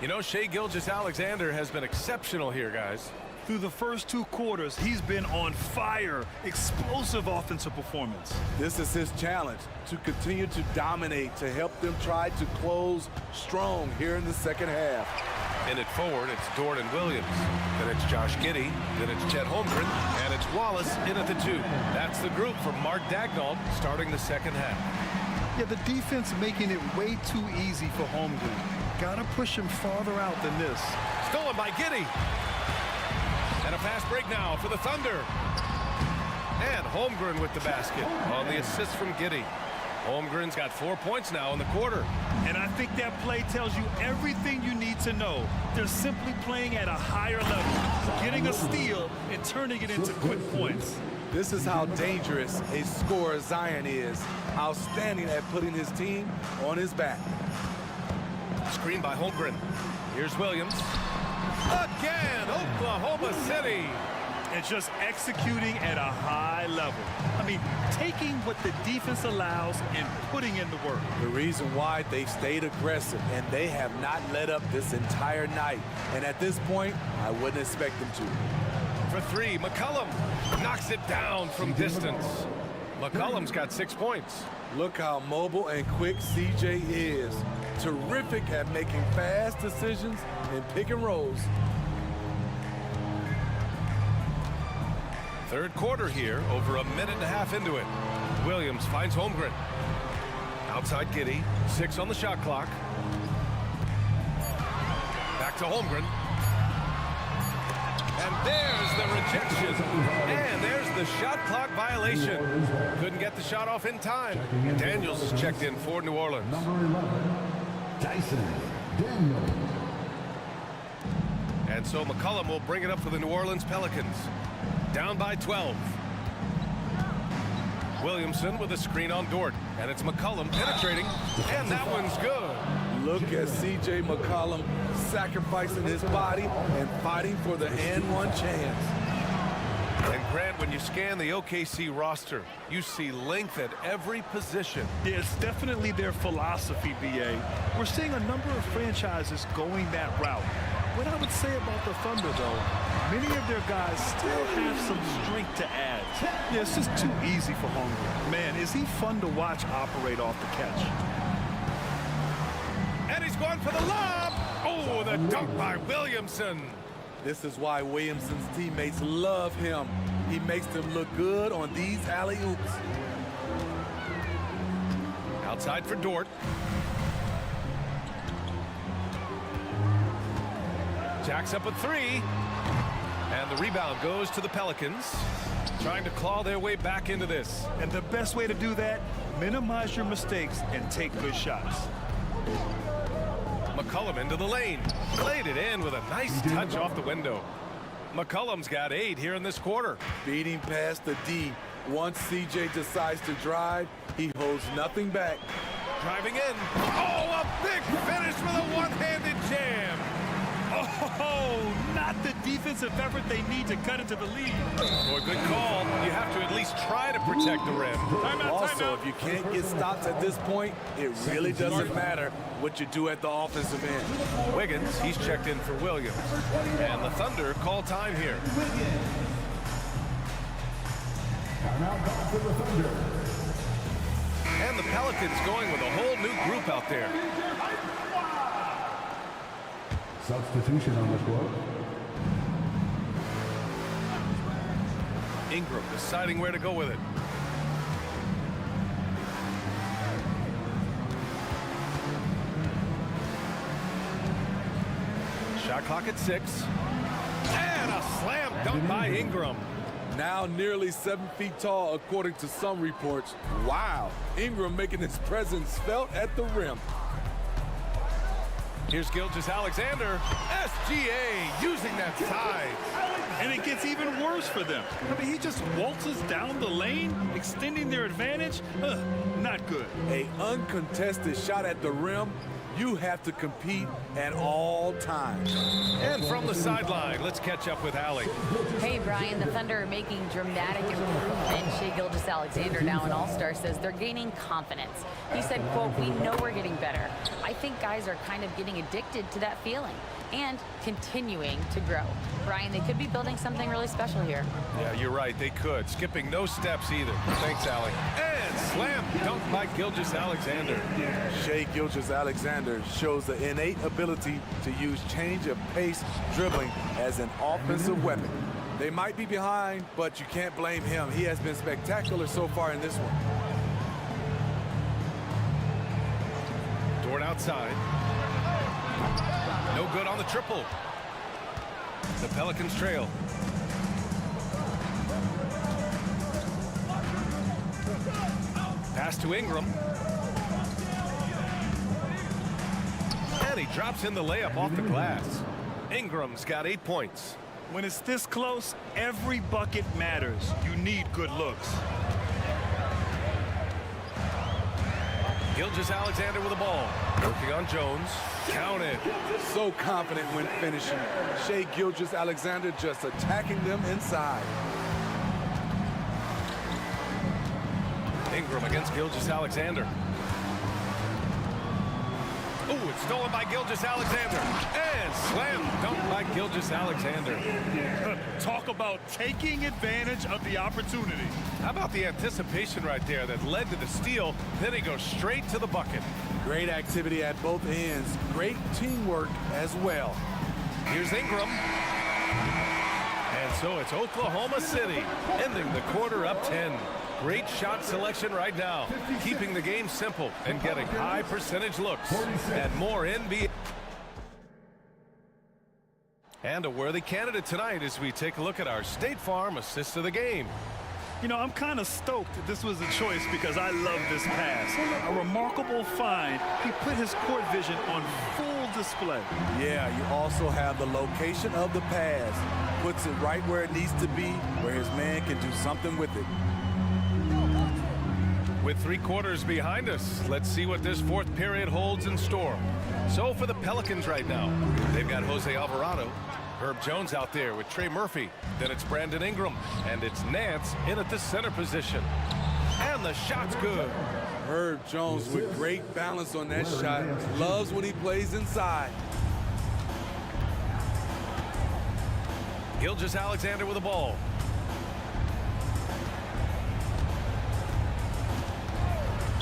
You know, Shai Gilgeous-Alexander has been exceptional here, guys. Through the first 2 quarters, he's been on fire. Explosive offensive performance. This is his challenge, to continue to dominate, to help them try to close strong here in the second half. In it forward, it's Dort and Williams. Then it's Josh Giddey. Then it's Chet Holmgren. And it's Wallace in at the 2. That's the group from Mark Daigneault starting the second half. Yeah, the defense making it way too easy for Holmgren. Gotta push him farther out than this. Stolen by Giddey. And a fast break now for the Thunder. And Holmgren with the basket on the assist from Giddey. Holmgren's got 4 points now in the quarter. And I think that play tells you everything you need to know. They're simply playing at a higher level, getting a steal and turning it into quick points. This is how dangerous a scorer Zion is. Outstanding at putting his team on his back. Screen by Holmgren. Here's Williams. Again, Oklahoma City. and just executing at a high level. I mean, taking what the defense allows and putting in the work. The reason why they stayed aggressive, and they have not let up this entire night. And at this point, I wouldn't expect them to. For three, McCollum knocks it down from distance. McCollum's got 6 points. Look how mobile and quick CJ is. Terrific at making fast decisions and pick and rolls. Third quarter here, over a minute and a half into it. Williams finds Holmgren. Outside Giddey, 6 on the shot clock. Back to Holmgren. And there's the rejection. And there's the shot clock violation. Couldn't get the shot off in time. Daniels is checked in for New Orleans. Number 11, Dyson Daniels. And so McCollum will bring it up for the New Orleans Pelicans. Down by 12. Williamson with a screen on Dort. And it's McCollum penetrating. And that one's good. Look at C.J. McCollum sacrificing his body and fighting for the and one chance. And Grant, when you scan the OKC roster, you see length at every position. Yeah, it's definitely their philosophy, BA. We're seeing a number of franchises going that route. What I would say about the Thunder, though, many of their guys still have some strength to add. Yeah, it's just too easy for Holmgren. Man, is he fun to watch operate off the catch. And he's going for the lob. Oh, the dunk by Williamson. This is why Williamson's teammates love him. He makes them look good on these alley-oops. Outside for Dort. Jacks up a 3. And the rebound goes to the Pelicans. Trying to claw their way back into this. And the best way to do that, minimize your mistakes and take good shots. McCollum into the lane. Played it in with a nice touch off the window. McCollum's got 8 here in this quarter. Beating past the D. Once CJ decides to drive, he holds nothing back. Driving in. Oh, a big finish with a one-handed jam. Oh, not the defensive effort they need to cut into the lead. Boy, good call. You have to at least try to protect the rim. Also, if you can't get stops at this point, it really doesn't matter what you do at the offensive end. Wiggins, he's checked in for Williams. And the Thunder call time here. And the Pelicans going with a whole new group out there. Substitution on the court. Ingram deciding where to go with it. Shot clock at 6. And a slam dunk by Ingram. Now nearly 7 feet tall, according to some reports. Wow, Ingram making his presence felt at the rim. Here's Gilgeous-Alexander. SGA using that size. And it gets even worse for them. I mean, he just waltzes down the lane, extending their advantage. Not good. A uncontested shot at the rim. You have to compete at all times. And from the sideline, let's catch up with Allie. Hey, Brian, the Thunder are making dramatic improvement. Shai Gilgeous-Alexander, now an All-Star, says they're gaining confidence. He said, quote, "We know we're getting better. I think guys are kind of getting addicted to that feeling and continuing to grow." Brian, they could be building something really special here. Yeah, you're right. They could. Skipping no steps either. Thanks, Allie. And slam dunk by Gilgeous-Alexander. Shai Gilgeous-Alexander shows the innate ability to use change of pace dribbling as an offensive weapon. They might be behind, but you can't blame him. He has been spectacular so far in this one. Dort outside. No good on the triple. The Pelicans trail. Pass to Ingram. And he drops in the layup off the glass. Ingram's got 8 points. When it's this close, every bucket matters. You need good looks. Gilgeous-Alexander with the ball. Working on Jones. Counted. So confident when finishing. Shai Gilgeous-Alexander just attacking them inside. Ingram against Gilgeous-Alexander. Ooh, it's stolen by Gilgeous-Alexander. And slam dunk by Gilgeous-Alexander. Talk about taking advantage of the opportunity. How about the anticipation right there that led to the steal? Then he goes straight to the bucket. Great activity at both ends. Great teamwork as well. Here's Ingram. And so it's Oklahoma City ending the quarter up 10. Great shot selection right now, keeping the game simple and getting high percentage looks and more NBA. And a worthy candidate tonight as we take a look at our State Farm assist of the game. You know, I'm kind of stoked that this was a choice because I love this pass. A remarkable find. He put his court vision on full display. Yeah, you also have the location of the pass. Puts it right where it needs to be, where his man can do something with it. With 3 quarters behind us, let's see what this fourth period holds in store. So for the Pelicans right now, they've got Jose Alvarado, Herb Jones out there with Trey Murphy. Then it's Brandon Ingram, and it's Nance in at the center position. And the shot's good. Herb Jones with great balance on that shot. Loves when he plays inside. Gilgeous-Alexander with the ball.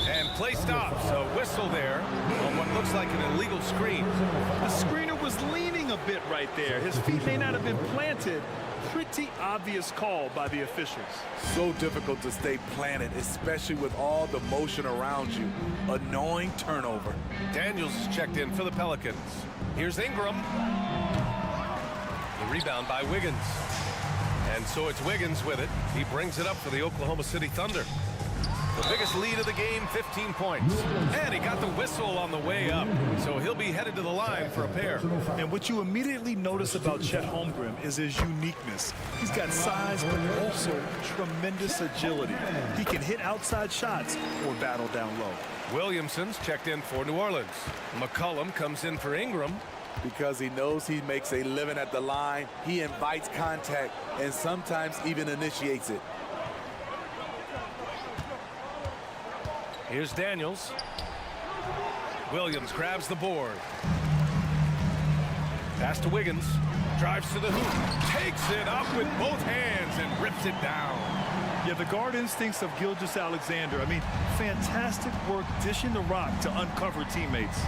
And play stops. A whistle there on what looks like an illegal screen. The screener was leaning a bit right there. His feet may not have been planted. Pretty obvious call by the officials. So difficult to stay planted, especially with all the motion around you. Annoying turnover. Daniels is checked in for the Pelicans. Here's Ingram. The rebound by Wiggins. And so it's Wiggins with it. He brings it up for the Oklahoma City Thunder. The biggest lead of the game, 15 points. And he got the whistle on the way up. So he'll be headed to the line for a pair. And what you immediately notice about Chet Holmgren is his uniqueness. He's got size, but also tremendous agility. He can hit outside shots or battle down low. Williamson's checked in for New Orleans. McCollum comes in for Ingram. Because he knows he makes a living at the line, he invites contact and sometimes even initiates it. Here's Daniels. Williams grabs the board. Pass to Wiggins. Drives to the hoop. Takes it up with both hands and rips it down. Yeah, the guard instincts of Gilgeous-Alexander. I mean, fantastic work dishing the rock to uncover teammates.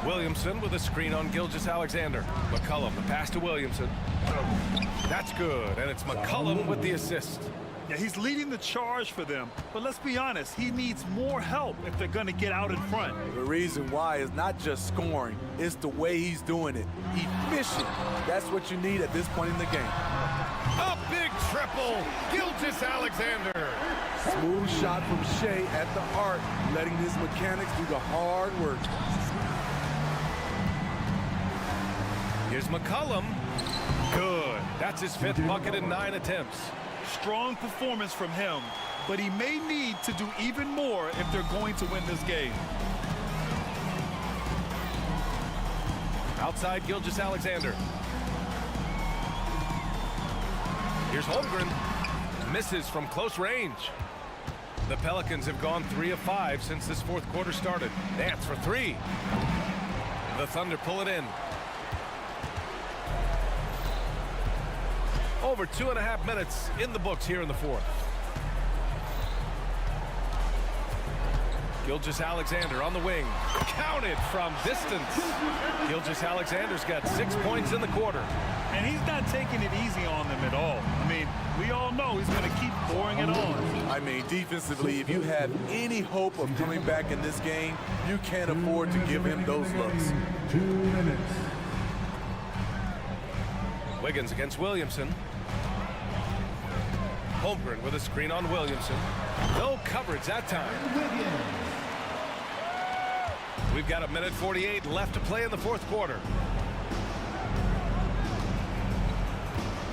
Williamson with a screen on Gilgeous-Alexander. McCollum, the pass to Williamson. That's good, and it's McCollum with the assist. Yeah, he's leading the charge for them, but let's be honest, he needs more help if they're going to get out in front. The reason why is not just scoring, it's the way he's doing it. Efficient. That's what you need at this point in the game. A big triple, Gilgeous-Alexander. Smooth shot from Shai at the arc, letting his mechanics do the hard work. Here's McCollum. Good. That's his 5th bucket in 9 attempts. Strong performance from him, but he may need to do even more if they're going to win this game. Outside Gilgeous-Alexander. Here's Holmgren. Misses from close range. The Pelicans have gone 3 of 5 since this 4th quarter started. Nance for 3. The Thunder pull it in. Over 2.5 minutes in the books here in the 4th. Gilgeous-Alexander on the wing. Counted from distance. Gilgeous-Alexander's got 6 points in the quarter. And he's not taking it easy on them at all. I mean, we all know he's going to keep pouring it on. I mean, defensively, if you have any hope of coming back in this game, you can't afford to give him those looks. 2 minutes. Wiggins against Williamson. Holmgren with a screen on Williamson. No coverage that time. We've got 1:48 left to play in the 4th quarter.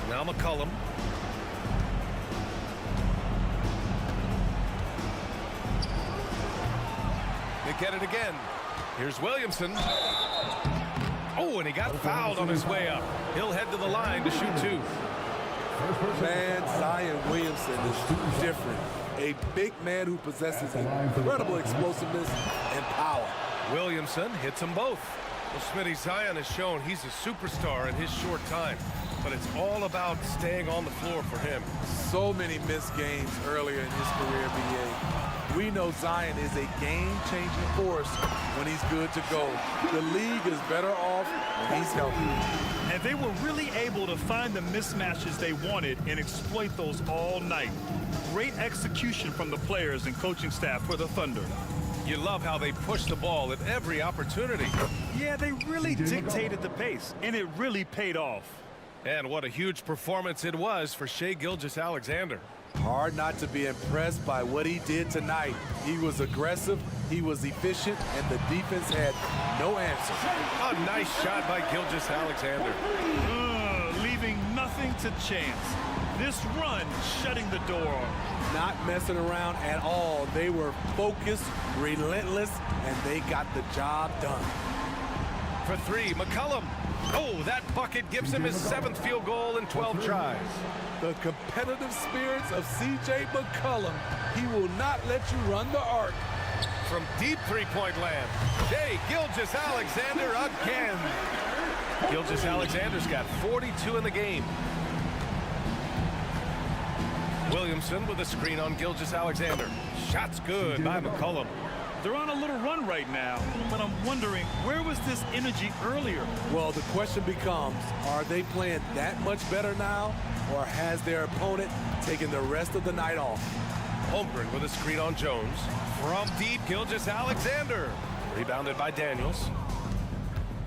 Now McCollum. They get it again. Here's Williamson. Oh, and he got fouled on his way up. He'll head to the line to shoot two. Man, Zion Williamson is different. A big man who possesses incredible explosiveness and power. Williamson hits them both. Well, Smitty, Zion has shown he's a superstar in his short time, but it's all about staying on the floor for him. So many missed games earlier in his career, BA. We know Zion is a game-changing force when he's good to go. The league is better off when he's healthy. And they were really able to find the mismatches they wanted and exploit those all night. Great execution from the players and coaching staff for the Thunder. You love how they push the ball at every opportunity. Yeah, they really dictated the pace, and it really paid off. And what a huge performance it was for Shai Gilgeous-Alexander. Hard not to be impressed by what he did tonight. He was aggressive, he was efficient, and the defense had no answer. A nice shot by Gilgeous-Alexander. Leaving nothing to chance. This run shutting the door. Not messing around at all. They were focused, relentless, and they got the job done. For three, McCollum. Oh, that bucket gives him his 7th field goal in 12 tries. The competitive spirits of C.J. McCollum. He will not let you run the arc. From deep three-point land, Shai Gilgeous-Alexander again. Gilgeous-Alexander's got 42 in the game. Williamson with a screen on Gilgeous-Alexander. Shot's good by McCollum. They're on a little run right now, but I'm wondering, where was this energy earlier? Well, the question becomes, are they playing that much better now, or has their opponent taken the rest of the night off? Holmgren with a screen on Jones. From deep, Gilgeous-Alexander. Rebounded by Daniels.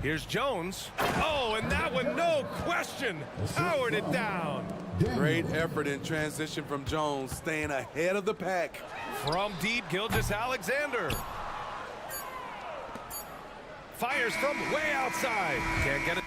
Here's Jones. Oh, and that one, no question, powered it down. Great effort in transition from Jones, staying ahead of the pack. From deep, Gilgeous-Alexander. Fires from way outside. Can't get it.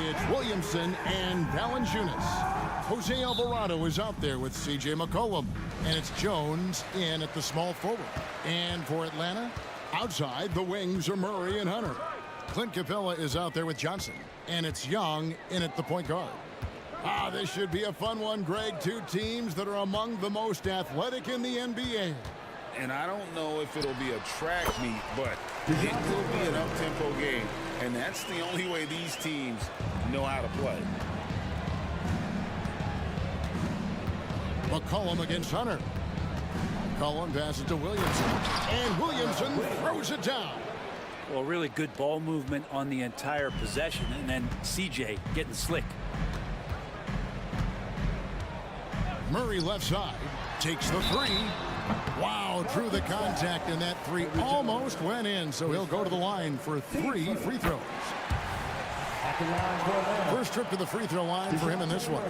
it's Williamson and Valanciunas. Jose Alvarado is out there with C.J. McCollum. And it's Jones in at the small forward. And for Atlanta, outside, the wings are Murray and Hunter. Clint Capella is out there with Johnson. And it's Young in at the point guard. This should be a fun one, Greg. Two teams that are among the most athletic in the NBA. And I don't know if it'll be a track meet, but it could be an up-tempo game. And that's the only way these teams know how to play. McCollum against Hunter. McCollum passes to Williamson. And Williamson throws it down. Well, really good ball movement on the entire possession. And then CJ getting slick. Murray left side. Takes the three. Wow, through the contact, and that three almost went in. So he'll go to the line for 3 free throws. First trip to the free throw line for him in this one.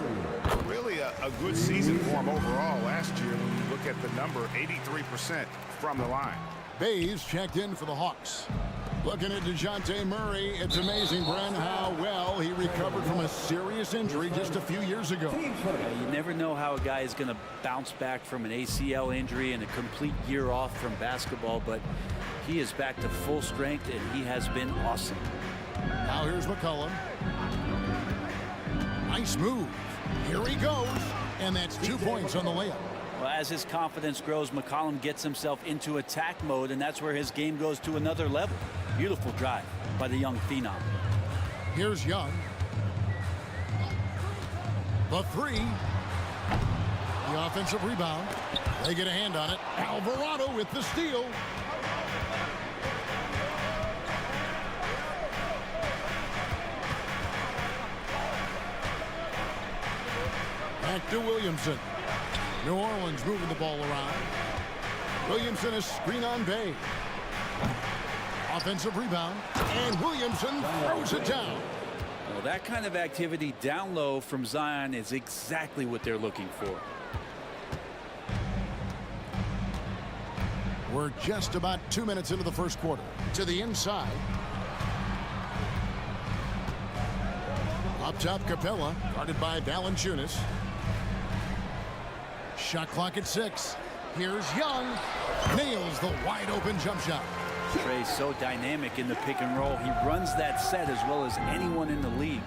Really a good season for him overall last year. When you look at the number, 83% from the line. Bays checked in for the Hawks. Looking at DeJounte Murray, it's amazing, Bren, how well he recovered from a serious injury just a few years ago. You never know how a guy is going to bounce back from an ACL injury and a complete year off from basketball, but he is back to full strength, and he has been awesome. Now here's McCollum. Nice move. Here he goes, and that's 2 points on the layup. Well, as his confidence grows, McCollum gets himself into attack mode, and that's where his game goes to another level. Beautiful drive by the young phenom. Here's Young. The three. The offensive rebound. They get a hand on it. Alvarado with the steal. Back to Williamson. New Orleans moving the ball around. Williamson is screen on Bay. Offensive rebound, and Williamson throws it down. Well, that kind of activity down low from Zion is exactly what they're looking for. We're just about 2 minutes into the first quarter. To the inside. Up top, Capella, guarded by Valanciunas. Shot clock at 6. Here's Young. Nails the wide open jump shot. Trey's so dynamic in the pick and roll. He runs that set as well as anyone in the league.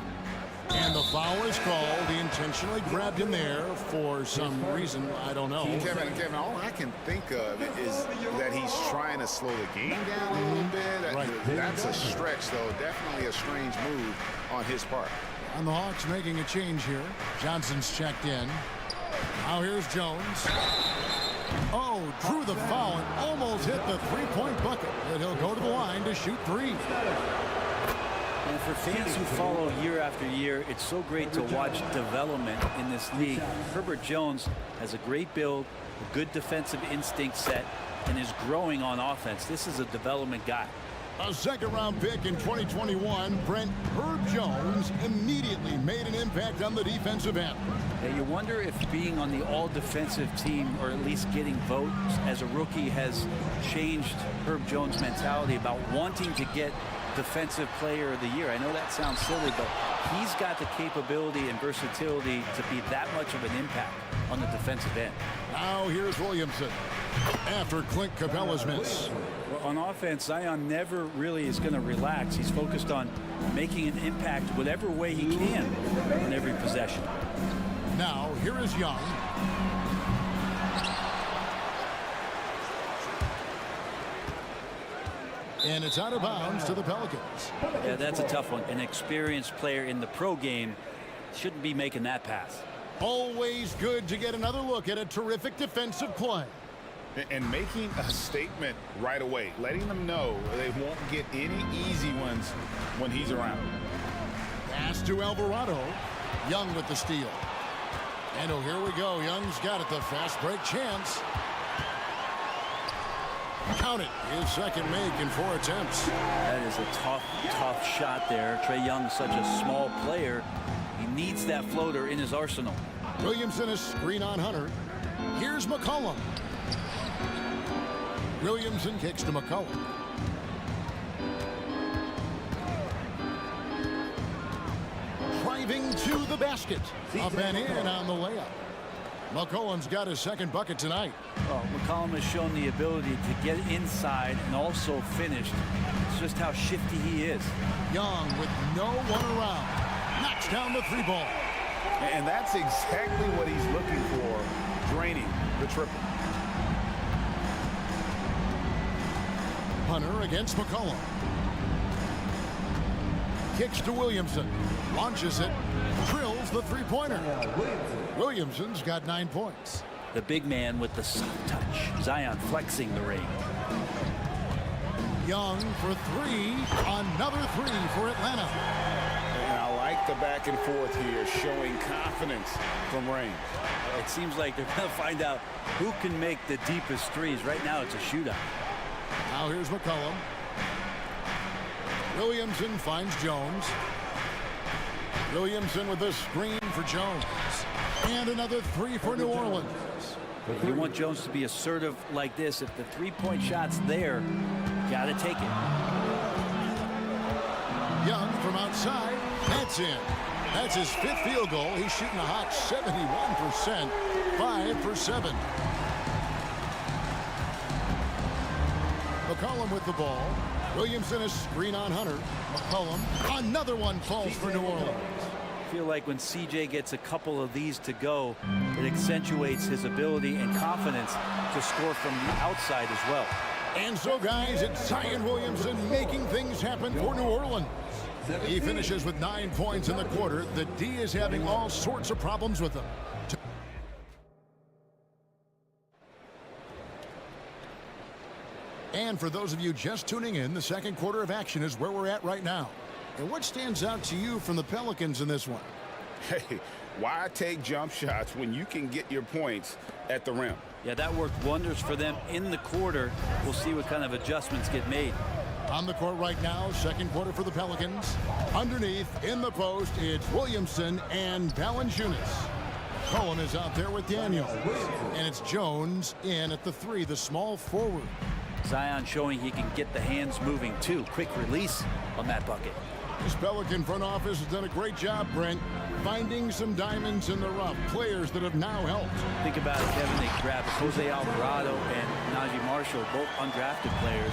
And the foul is called. He intentionally grabbed him there for some reason. I don't know. Kevin, all I can think of is that he's trying to slow the game down a little bit. Right. That's a stretch, though. Definitely a strange move on his part. And the Hawks making a change here. Johnson's checked in. Now here's Jones. Oh, drew the foul and almost hit the three-point bucket. But he'll go to the line to shoot 3. And for fans who follow year after year, it's so great to watch development in this league. Herbert Jones has a great build, a good defensive instinct set, and is growing on offense. This is a development guy. A second-round pick in 2021, Brent Herb Jones immediately made an impact on the defensive end. Yeah, you wonder if being on the all-defensive team, or at least getting votes as a rookie, has changed Herb Jones' mentality about wanting to get Defensive Player of the Year. I know that sounds silly, but he's got the capability and versatility to be that much of an impact on the defensive end. Now here's Williamson after Clint Capella's miss. Well, on offense, Zion never really is going to relax. He's focused on making an impact whatever way he can on every possession. Now here is Young. And it's out of bounds to the Pelicans. Yeah, that's a tough one. An experienced player in the pro game shouldn't be making that pass. Always good to get another look at a terrific defensive play. And making a statement right away, letting them know they won't get any easy ones when he's around. Pass to Alvarado. Young with the steal. And oh, here we go. Young's got it. The fast break chance. Count it. His second make in 4 attempts. That is a tough shot there. Trae Young's such a small player. He needs that floater in his arsenal. Williamson is screen on Hunter. Here's McCollum. Williamson kicks to McCollum. the basket. Up and in on the layup. McCollum's got his second bucket tonight. Well, McCollum has shown the ability to get inside and also finish. It's just how shifty he is. Young with no one around. Knocks down the three ball. And that's exactly what he's looking for, draining the triple. Hunter against McCollum. Kicks to Williamson. Launches it. Drills the three-pointer. Williamson's got 9 points. The big man with the soft touch. Zion flexing the ring. Young for three. Another three for Atlanta. And I like the back and forth here, showing confidence from range. It seems like they're going to find out who can make the deepest threes. Right now, it's a shootout. Now here's McCollum. Williamson finds Jones. Williamson with a screen for Jones. And another three for New Orleans. You want Jones to be assertive like this. If the three-point shot's there, got to take it. Young from outside. That's in. That's his fifth field goal. He's shooting a hot 71%. 5 for 7. McCollum with the ball. Williamson a screen on Hunter. McCollum. Another one falls for New Orleans. I feel like when CJ gets a couple of these to go, it accentuates his ability and confidence to score from the outside as well. And so, guys, it's Zion Williamson making things happen for New Orleans. He finishes with 9 points in the quarter. The D is having all sorts of problems with him. And for those of you just tuning in, the second quarter of action is where we're at right now. And what stands out to you from the Pelicans in this one? Hey, why take jump shots when you can get your points at the rim? Yeah, that worked wonders for them in the quarter. We'll see what kind of adjustments get made. On the court right now, second quarter for the Pelicans. Underneath, in the post, it's Williamson and Valanciunas. Cohen is out there with Daniel. And it's Jones in at the three, the small forward. Zion showing he can get the hands moving too. Quick release on that bucket. This Pelican front office has done a great job, Brent, finding some diamonds in the rough, players that have now helped. Think about it, Kevin. They grabbed Jose Alvarado and Najee Marshall, both undrafted players.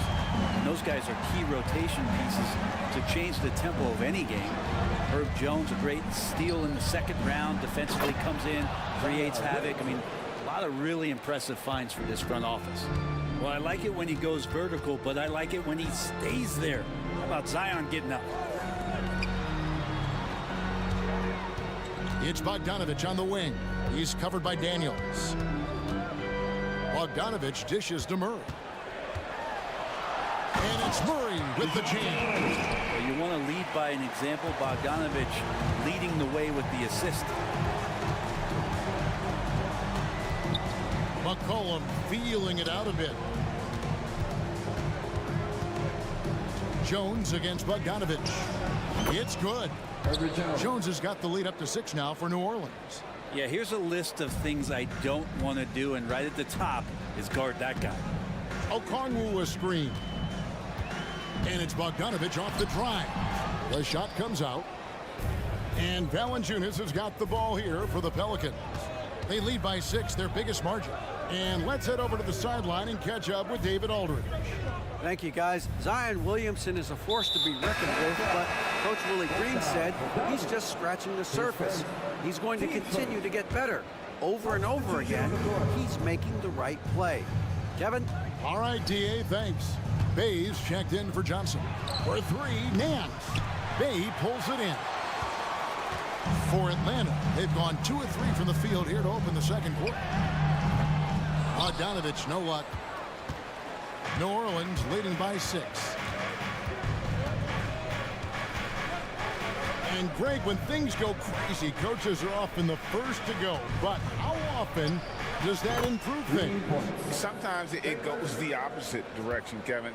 And those guys are key rotation pieces to change the tempo of any game. Herb Jones, a great steal in the second round, defensively comes in, creates havoc. I mean, a lot of really impressive finds for this front office. Well, I like it when he goes vertical, but I like it when he stays there. How about Zion getting up? It's Bogdanovich on the wing. He's covered by Daniels. Bogdanovich dishes to Murray. And it's Murray with the jam. Well, you want to lead by an example. Bogdanovich leading the way with the assist. McCollum feeling it out a bit. Jones against Bogdanovich. It's good. Jones has got the lead up to 6 now for New Orleans. Yeah, here's a list of things I don't want to do, and right at the top is guard that guy. Okongwu a screen. And it's Bogdanovich off the drive. The shot comes out. And Valanciunas has got the ball here for the Pelicans. They lead by 6, their biggest margin. And let's head over to the sideline and catch up with David Aldridge. Thank you, guys. Zion Williamson is a force to be reckoned with, but Coach Willie Green said he's just scratching the surface. He's going to continue to get better. Over and over again, he's making the right play. Kevin? All right, D.A., thanks. Bayes checked in for Johnson. For 3, Nance. Bay pulls it in. For Atlanta, they've gone 2 of 3 from the field here to open the second quarter. Bogdanovich, no luck. New Orleans leading by 6. And Greg, when things go crazy, coaches are often the first to go. But how often does that improve things? Sometimes it goes the opposite direction, Kevin.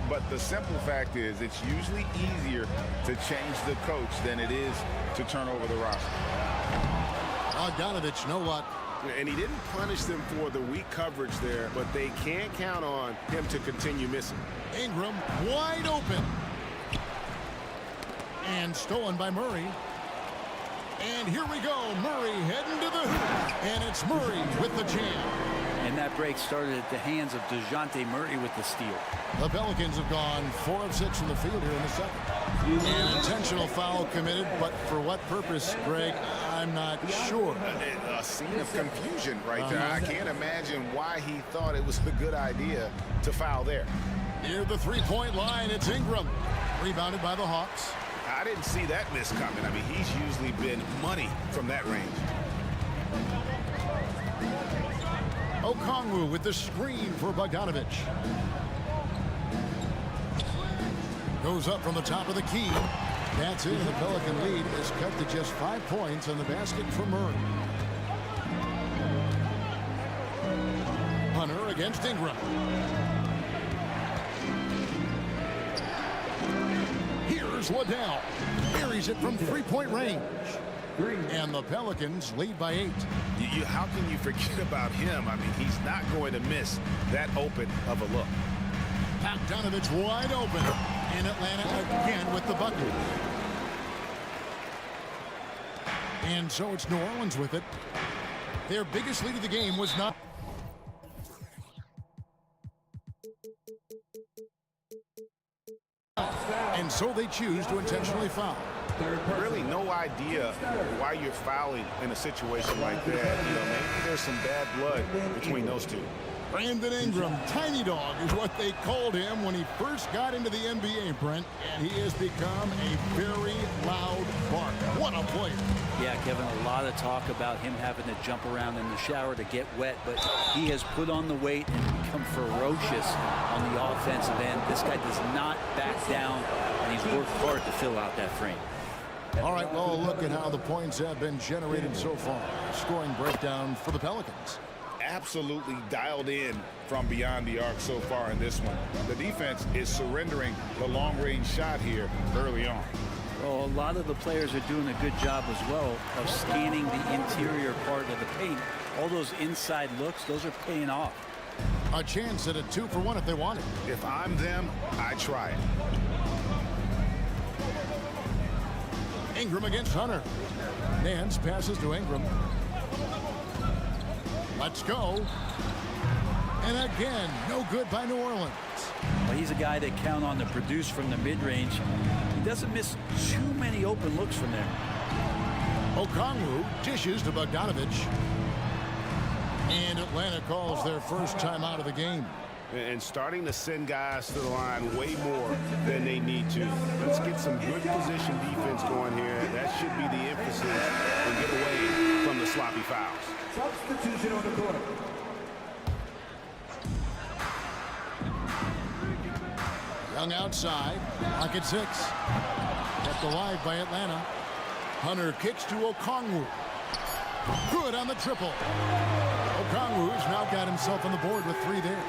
But the simple fact is it's usually easier to change the coach than it is to turn over the roster. Bogdanovich, no luck. And he didn't punish them for the weak coverage there, but they can't count on him to continue missing. Ingram wide open. And stolen by Murray. And here we go. Murray heading to the hoop. And it's Murray with the jam. And that break started at the hands of DeJounte Murray with the steal. The Pelicans have gone 4 of 6 from the field here in the second. An intentional foul committed, but for what purpose, Greg, I'm not sure. A scene of confusion right there. I can't imagine why he thought it was a good idea to foul there. Near the three-point line, it's Ingram. Rebounded by the Hawks. I didn't see that miss coming. I mean, he's usually been money from that range. Okongwu with the screen for Bogdanovic. Goes up from the top of the key. That's it. The Pelican lead is cut to just 5 points on the basket for Murray. Hunter against Ingram. Here's Liddell. Buries it from three-point range. And the Pelicans lead by 8. How can you forget about him? I mean, he's not going to miss that open of a look. Bogdanovic wide open. And Atlanta again with the bucket. And so it's New Orleans with it. Their biggest lead of the game was not. And so they choose to intentionally foul. Really no idea why you're fouling in a situation like that. You know, maybe there's some bad blood between those two. Brandon Ingram, Tiny Dog is what they called him when he first got into the NBA, Brent, and he has become a very loud bark. What a player. Yeah, Kevin, a lot of talk about him having to jump around in the shower to get wet, but he has put on the weight and become ferocious on the offensive end. This guy does not back down, and he's worked hard to fill out that frame. All right, well, look at how the points have been generated so far. Scoring breakdown for the Pelicans. Absolutely dialed in from beyond the arc so far in this one. The defense is surrendering the long-range shot here early on. Well, a lot of the players are doing a good job as well of scanning the interior part of the paint. All those inside looks, those are paying off. A chance at a 2-for-1 if they want it. If I'm them, I try it. Ingram against Hunter. Nance passes to Ingram. Let's go. And again, no good by New Orleans. Well, he's a guy that count on to produce from the mid-range. He doesn't miss too many open looks from there. Okongwu dishes to Bogdanovic. And Atlanta calls their first time out of the game. And starting to send guys to the line way more than they need to. Let's get some good position defense going here. That should be the emphasis and get away from the sloppy fouls. Substitution on the court. Young outside. Lock at 6. Kept alive by Atlanta. Hunter kicks to Okongwu. Good on the triple. Okongwu's now got himself on the board with 3 there.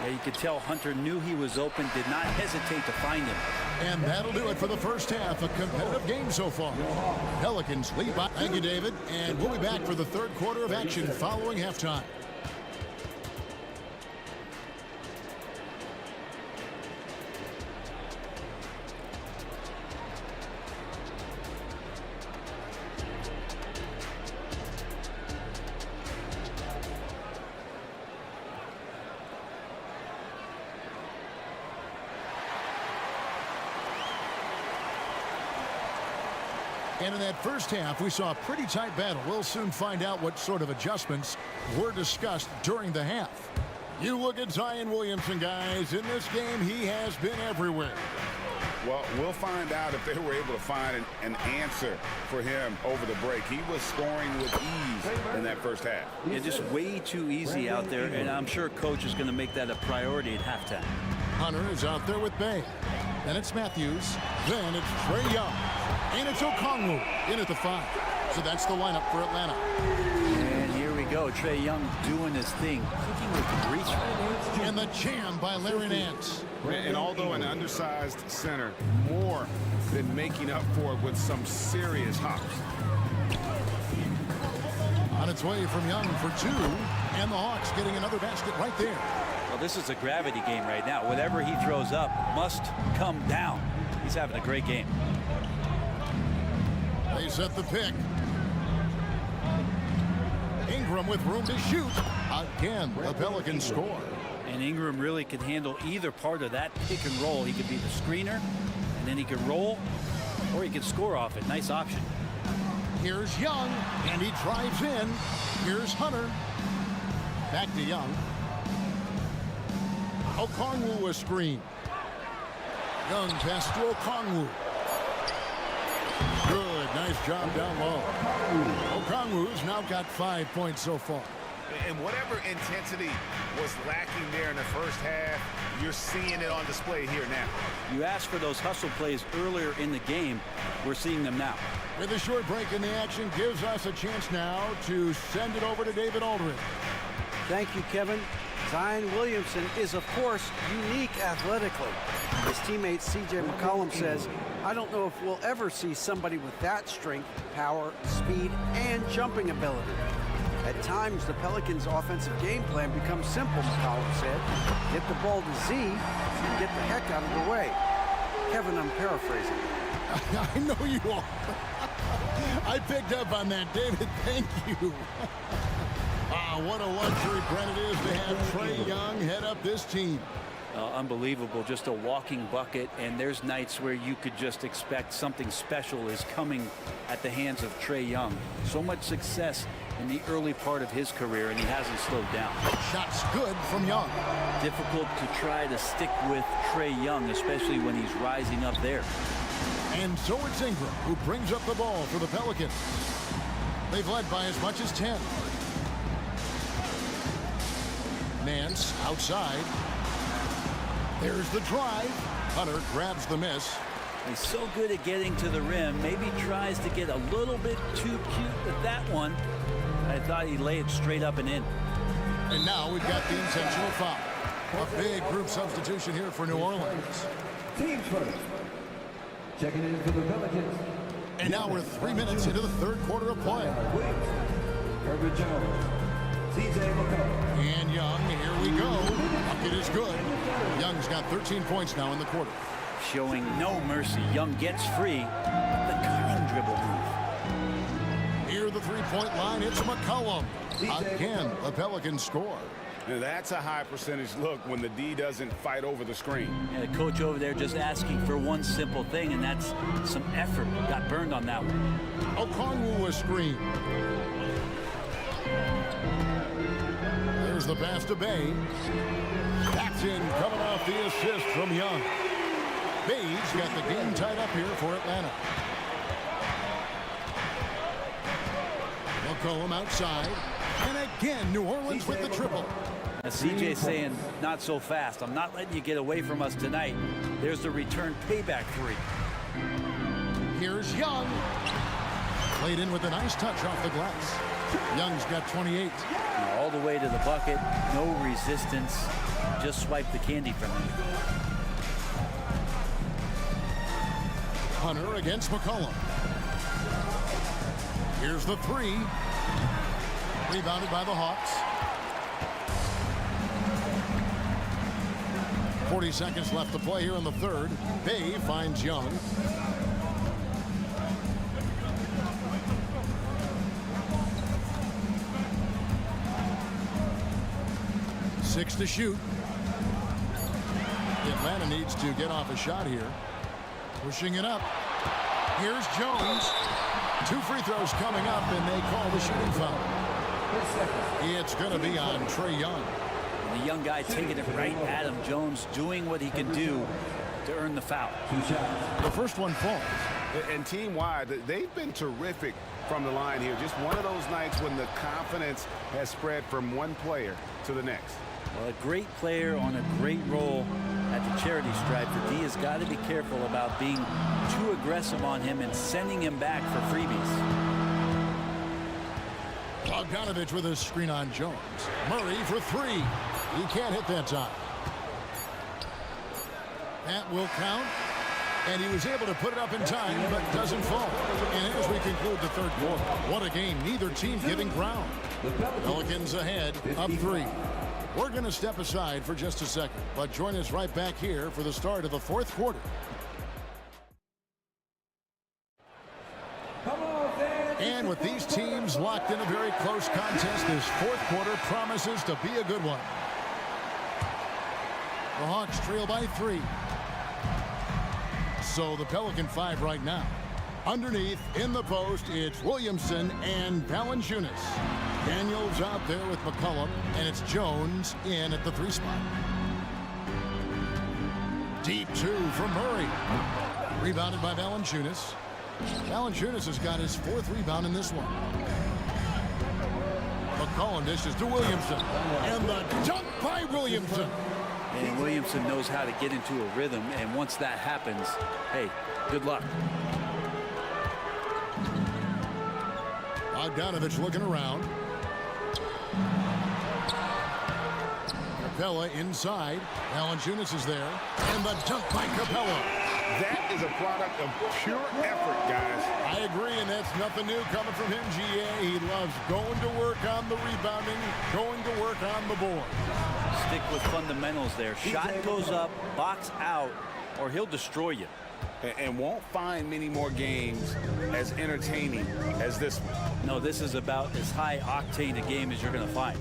Yeah, you could tell Hunter knew he was open, did not hesitate to find him. And that'll do it for the first half. A competitive game so far. Pelicans lead by. Thank you, David. And we'll be back for the third quarter of action following halftime. And in that first half, we saw a pretty tight battle. We'll soon find out what sort of adjustments were discussed during the half. You look at Zion Williamson, guys. In this game, he has been everywhere. Well, we'll find out if they were able to find an answer for him over the break. He was scoring with ease in that first half. Yeah, just way too easy out there, and I'm sure coach is going to make that a priority at halftime. Hunter is out there with Bay. Then it's Matthews. Then it's Trae Young. And it's Okongwu in at the 5. So that's the lineup for Atlanta. And here we go. Trae Young doing his thing. Cooking with reach. And the jam by Larry Nance. And although an undersized center, more than making up for it with some serious hops. On its way from Young for 2. And the Hawks getting another basket right there. Well, this is a gravity game right now. Whatever he throws up must come down. He's having a great game. They set the pick. Ingram with room to shoot. Again, the Pelicans score. And Ingram really can handle either part of that pick and roll. He could be the screener, and then he could roll, or he could score off it. Nice option. Here's Young, and he drives in. Here's Hunter. Back to Young. Okongwu a screen. Young pass to Okongwu. Good, nice job down low. Okongwu's now got 5 points so far. And whatever intensity was lacking there in the first half, you're seeing it on display here now. You asked for those hustle plays earlier in the game. We're seeing them now. With a short break in the action, gives us a chance now to send it over to David Aldridge. Thank you, Kevin. Zion Williamson is, of course, unique athletically. His teammate C.J. McCollum says, I don't know if we'll ever see somebody with that strength, power, speed, and jumping ability. At times, the Pelicans' offensive game plan becomes simple, McCollum said. Get the ball to Z and get the heck out of the way. Kevin, I'm paraphrasing. I know you are. I picked up on that, David. Thank you. What a luxury, Brent, it is to have Trae Young head up this team. Unbelievable, just a walking bucket, and there's nights where you could just expect something special is coming at the hands of Trae Young. So much success in the early part of his career, and he hasn't slowed down. Shot's good from Young. Difficult to try to stick with Trae Young, especially when he's rising up there. And so it's Ingram who brings up the ball for the Pelicans. They've led by as much as 10. Nance outside. There's the drive. Hunter grabs the miss. He's so good at getting to the rim. Maybe tries to get a little bit too cute with that one. I thought he'd lay it straight up and in. And now we've got the intentional foul. A big group substitution here for New Orleans. Team first. Checking in for the Pelicans. And now we're 3 minutes into the third quarter of play. Herbert Jones. C.J. McCollum. And Young, here we go. Bucket is good. Young's got 13 points now in the quarter. Showing no mercy. Young gets free. The cunning dribble move. Near the three-point line, it's McCollum. Again, the Pelicans score. Now that's a high percentage look when the D doesn't fight over the screen. And the coach over there just asking for one simple thing, and that's some effort. Got burned on that one. Okongwu a screen. There's the pass to Bay. Jackson coming off the assist from Young. Bay's got the game tied up here for Atlanta. McCollum outside. And again, New Orleans with the triple. Now, CJ saying, not so fast. I'm not letting you get away from us tonight. There's the return payback three. Here's Young. Played in with a nice touch off the glass. Young's got 28. Now, all the way to the bucket. No resistance. Just swipe the candy from him. Hunter against McCollum. Here's the three. Rebounded by the Hawks. 40 seconds left to play here in the third. Bay finds Young. Six to shoot. Atlanta needs to get off a shot here. Pushing it up. Here's Jones. 2 free throws coming up, and they call the shooting foul. It's going to be on Trae Young. The young guy taking it right at him. Jones doing what he can do to earn the foul. The first one falls. And team-wide, they've been terrific from the line here. Just one of those nights when the confidence has spread from one player to the next. Well, a great player on a great role at the charity stripe. The D has got to be careful about being too aggressive on him and sending him back for freebies. Bogdanovich with a screen on Jones. Murray for three. He can't hit that time. That will count. And he was able to put it up in time, but doesn't fall. And as we conclude the third quarter, what a game. Neither team giving ground. Pelicans ahead, up 3. We're going to step aside for just a second, but join us right back here for the start of the fourth quarter. And with these teams locked in a very close contest, this fourth quarter promises to be a good one. The Hawks trail by 3. So the Pelican 5 right now. Underneath, in the post, it's Williamson and Valanciunas. Daniels out there with McCollum, and it's Jones in at the 3 spot. Deep 2 from Murray. Rebounded by Valanciunas. Valanciunas has got his 4th rebound in this one. McCollum dishes to Williamson. And the dunk by Williamson. And Williamson knows how to get into a rhythm, and once that happens, hey, good luck. Bogdanovich looking around. Capella inside. Valanciunas is there. And the dunk by Capella. That is a product of pure effort, guys. I agree, and that's nothing new coming from him, GA. He loves going to work on the rebounding, going to work on the board. Stick with fundamentals there. Shot goes up, box out, or he'll destroy you. And won't find many more games as entertaining as this one. No, this is about as high octane a game as you're going to find.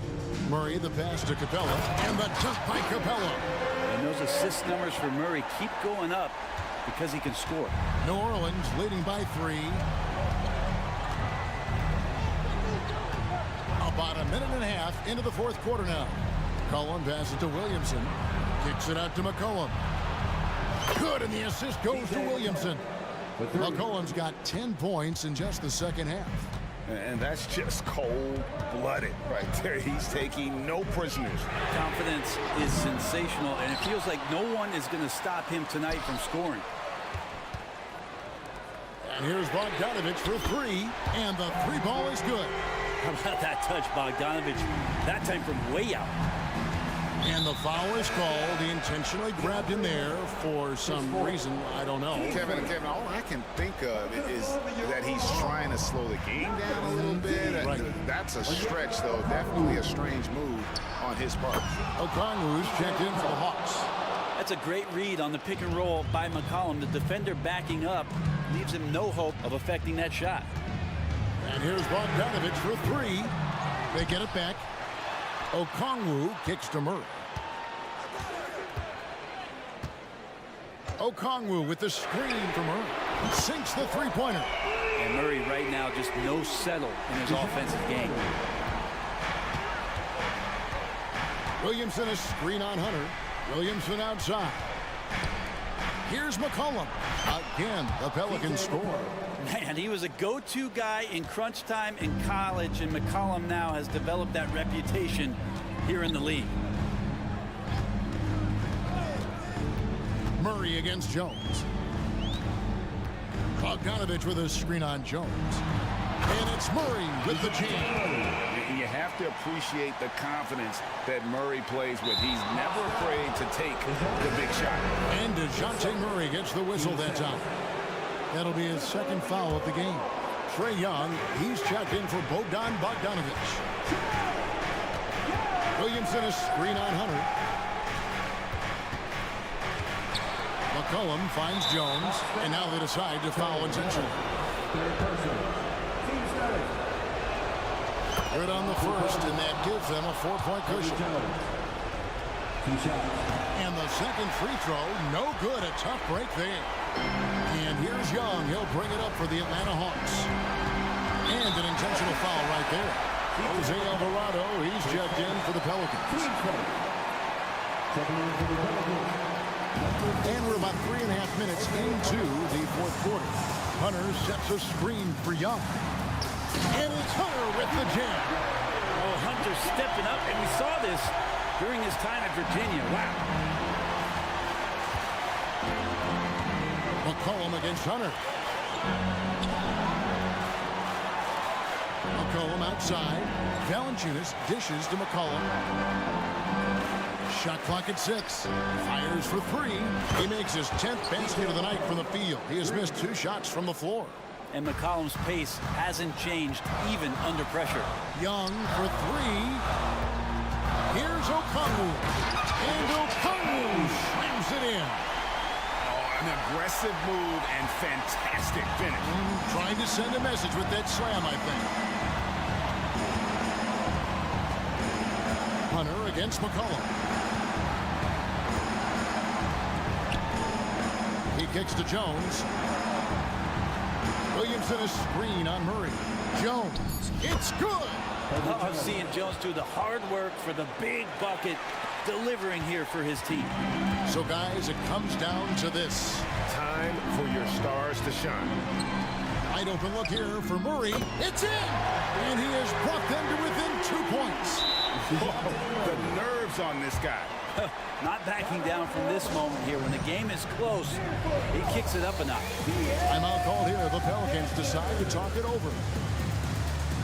Murray, the pass to Capella, and the dunk by Capella. And those assist numbers for Murray keep going up because he can score. New Orleans leading by 3. About a minute and a half into the fourth quarter now. McCollum passes to Williamson. Kicks it out to McCollum. Good, and the assist goes to Williamson. McCollum's got 10 points in just the second half. And that's just cold-blooded right there. He's taking no prisoners. Confidence is sensational, and it feels like no one is going to stop him tonight from scoring. And here's Bogdanovich for 3, and the 3 ball is good. How about that touch, Bogdanovich? That time from way out. And the foul is called. He intentionally grabbed him there for some reason. I don't know. Kevin, all I can think of is that he's trying to slow the game down a little bit. Right. That's a stretch, though. Definitely a strange move on his part. Okongwu's checked in for the Hawks. That's a great read on the pick and roll by McCollum. The defender backing up leaves him no hope of affecting that shot. And here's Bogdanovich for 3. They get it back. Okongwu kicks to Murray. Okongwu with the screen from Murray. Sinks the 3-pointer. And Murray right now just no settle in his offensive game. Williamson a screen on Hunter. Williamson outside. Here's McCollum. Again, the Pelicans score. Man, he was a go-to guy in crunch time in college, and McCollum now has developed that reputation here in the league. Murray against Jones. Bogdanovich with a screen on Jones. And it's Murray with the jam. You have to appreciate the confidence that Murray plays with. He's never afraid to take the big shot. And DeJounte Murray gets the whistle that time. That'll be his second foul of the game. Trae Young, he's checked in for Bogdanovich. Williamson a screen on Hunter. McCollum finds Jones, and now they decide to foul intentionally. Good on the first, and that gives them a 4-point cushion. And the second free throw, no good. A tough break there. And here's Young. He'll bring it up for the Atlanta Hawks. And an intentional foul right there. Jose Alvarado, he's checked in for the Pelicans. And we're about 3.5 minutes into the fourth quarter. Hunter sets a screen for Young. And it's Hunter with the jam. Oh, Hunter stepping up, and we saw this during his time at Virginia. Wow. McCollum against Hunter. McCollum outside. Valanciunas dishes to McCollum. Shot clock at 6. Fires for 3. He makes his 10th basket of the night from the field. He has missed 2 shots from the floor. And McCollum's pace hasn't changed even under pressure. Young for 3. Here's Okongwu. And Okongwu slams it in. Oh, An aggressive move and fantastic finish. Trying to send a message with that slam, I think. Hunter against McCollum. He kicks to Jones. Williamson a screen on Murray. Jones, it's good. I'm seeing Jones do the hard work for the big bucket, delivering here for his team. So, guys, it comes down to this. Time for your stars to shine. Wide open look here for Murray. It's in! And he has brought them to within 2 points. The nerves on this guy. Not backing down from this moment here. When the game is close, he kicks it up a notch. Timeout called here. The Pelicans decide to talk it over.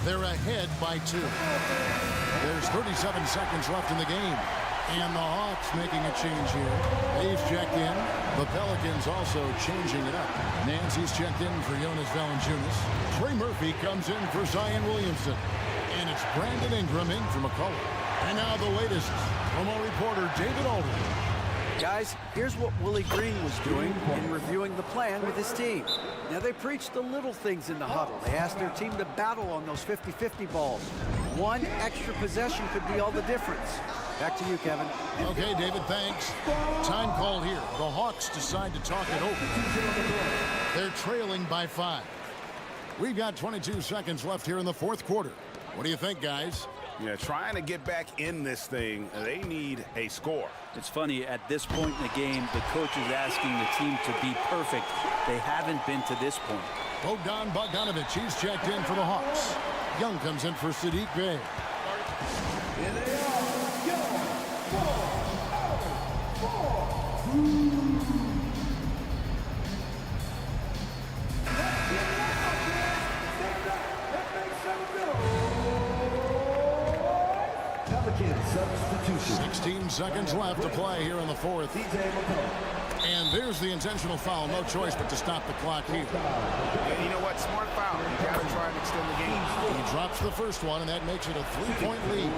They're ahead by 2. There's 37 seconds left in the game. And the Hawks making a change here. They've checked in. The Pelicans also changing it up. Nancy's checked in for Jonas Valanciunas. Trey Murphy comes in for Zion Williamson. And it's Brandon Ingram in for McCollum. And now the latest from our reporter David Aldridge. Guys, here's what Willie Green was doing in reviewing the plan with his team. Now, they preached the little things in the huddle. They asked their team to battle on those 50-50 balls. One extra possession could be all the difference. Back to you, Kevin. Okay, David, thanks. Time called here. The Hawks decide to talk it over. They're trailing by 5. We've got 22 seconds left here in the fourth quarter. What do you think, guys? Yeah, trying to get back in this thing, they need a score. It's funny, at this point in the game, the coach is asking the team to be perfect. They haven't been to this point. Bogdan Bogdanovic, he's checked in for the Hawks. Young comes in for Sadiq Bey. Substitution. 16 seconds left to play here in the fourth. And there's the intentional foul. No choice but to stop the clock here. And you know what? Smart foul. You got to try and extend the game. He drops the first one, and that makes it a 3-point lead.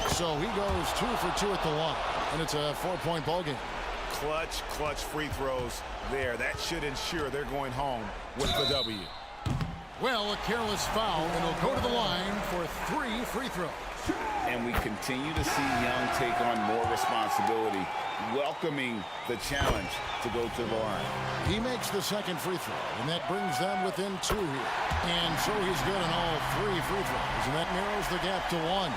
So he goes 2 for 2 at the line, and it's a 4-point ball game. Clutch free throws there. That should ensure they're going home with the W. Well, a careless foul, and he'll go to the line for 3 free throws. And we continue to see Young take on more responsibility, welcoming the challenge to go to the line. He makes the second free throw, and that brings them within 2 here. And so he's good on all 3 free throws, and that narrows the gap to 1.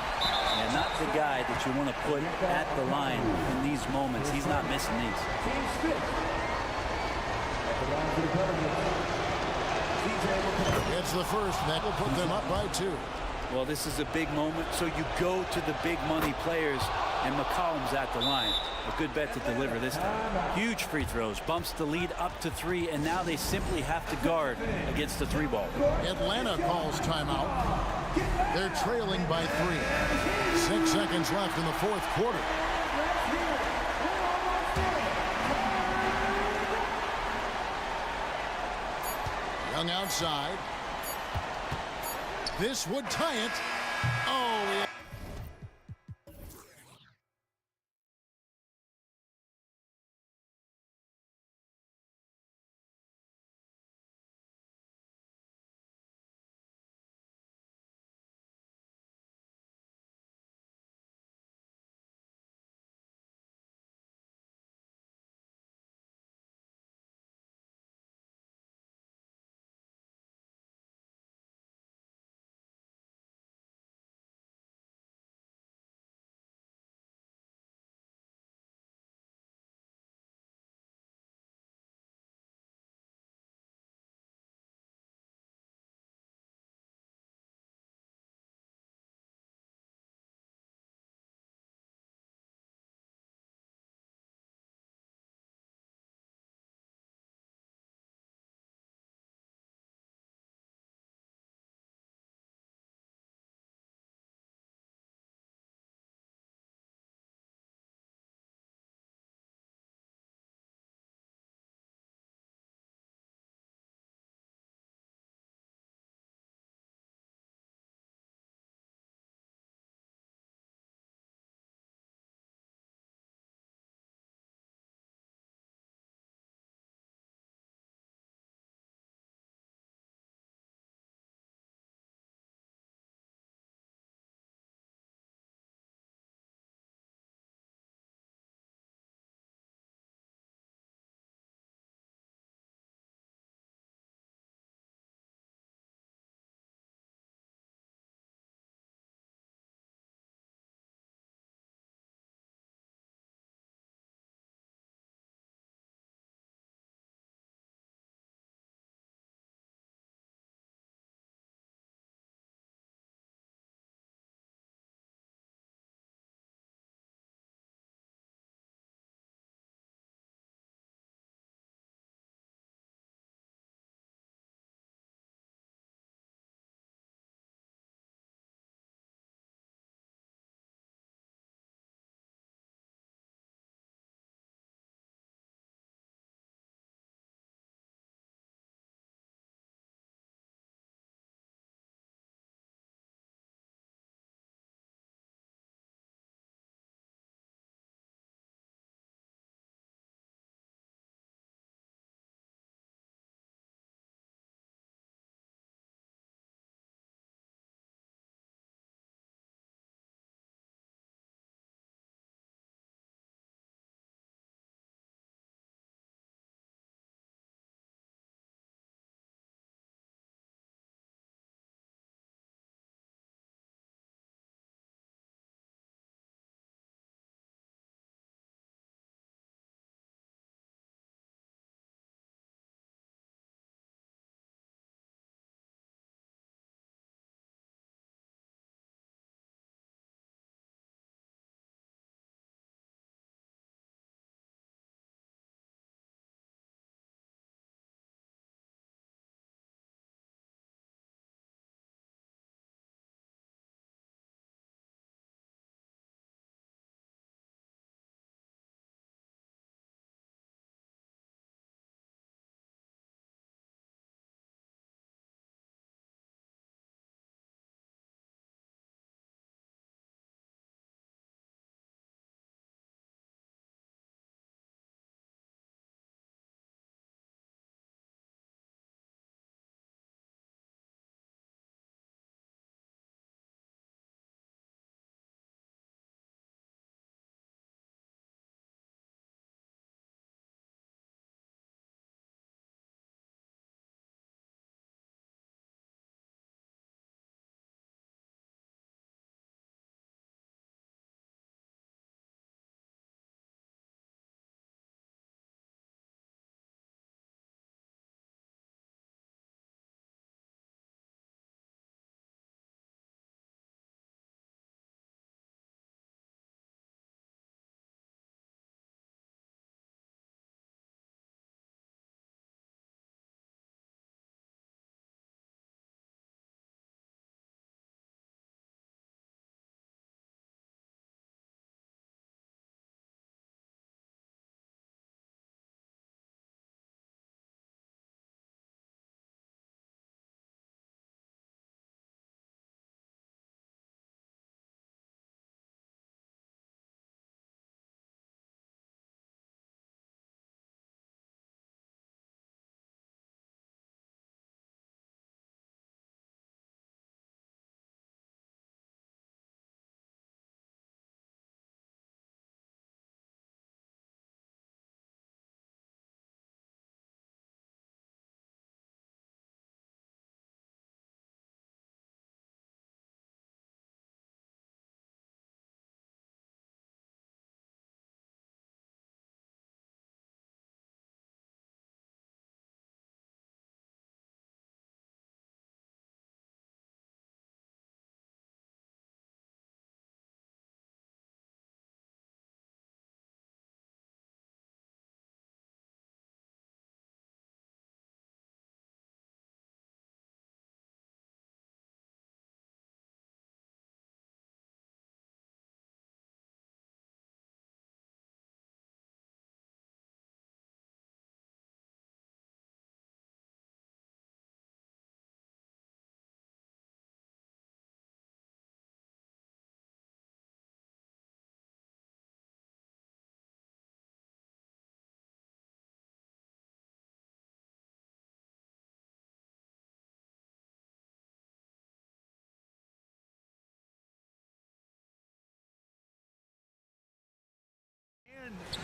And not the guy that you want to put at the line in these moments. He's not missing these. It's the first, and that will put them up by 2. Well, this is a big moment, so you go to the big money players, and McCollum's at the line. A good bet to deliver this time. Huge free throws, bumps the lead up to 3, and now they simply have to guard against the 3-ball. Atlanta calls timeout. They're trailing by 3. 6 seconds left in the fourth quarter. Young outside. This would tie it. Oh, yeah.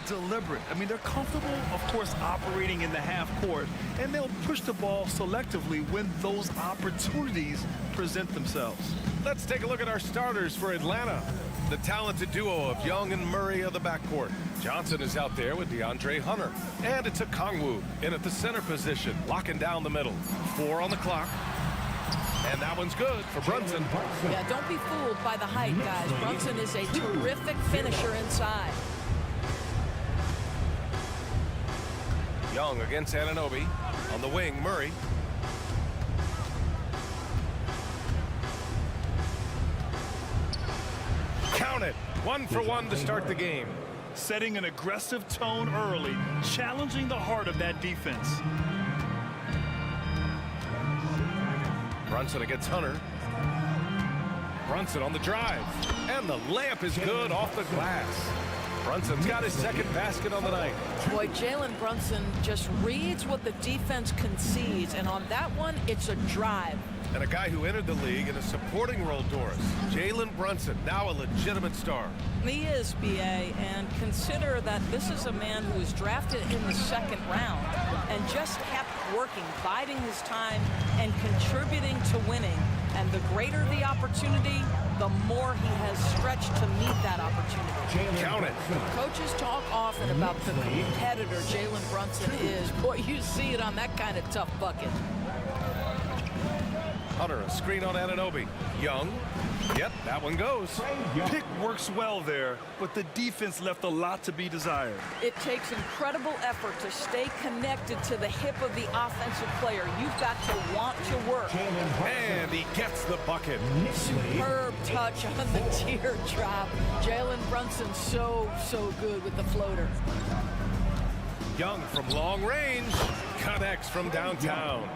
Deliberate. I mean, they're comfortable, of course, operating in the half court, and they'll push the ball selectively when those opportunities present themselves. Let's take a look at our starters for Atlanta. The talented duo of Young and Murray of the backcourt. Johnson is out there with DeAndre Hunter. And it's a Kongwu in at the center position, locking down the middle. 4 on the clock. And that one's good for Brunson. Yeah, don't be fooled by the height, guys. Brunson is a terrific finisher inside. Young against Anunoby. On the wing, Murray. Count it. 1 for 1 to start the game. Setting an aggressive tone early, challenging the heart of that defense. Brunson against Hunter. Brunson on the drive. And the layup is good off the glass. Brunson's got his second basket on the night. Boy, Jalen Brunson just reads what the defense concedes, and on that one, it's a drive. And a guy who entered the league in a supporting role, Doris. Jalen Brunson, now a legitimate star. He is, B.A., and consider that this is a man who was drafted in the second round and just kept working, biding his time, and contributing to winning. And the greater the opportunity, the more he has stretched to meet that opportunity. Count it. Coaches talk often about the competitor Jalen Brunson is. Boy, you see it on that kind of tough bucket. Hunter, a screen on Anunoby. Young. Yep, that one goes. Pick works well there, but the defense left a lot to be desired. It takes incredible effort to stay connected to the hip of the offensive player. You've got to want to work. And he gets the bucket. Superb touch on the teardrop. Jalen Brunson so good with the floater. Young from long range. Connects from downtown.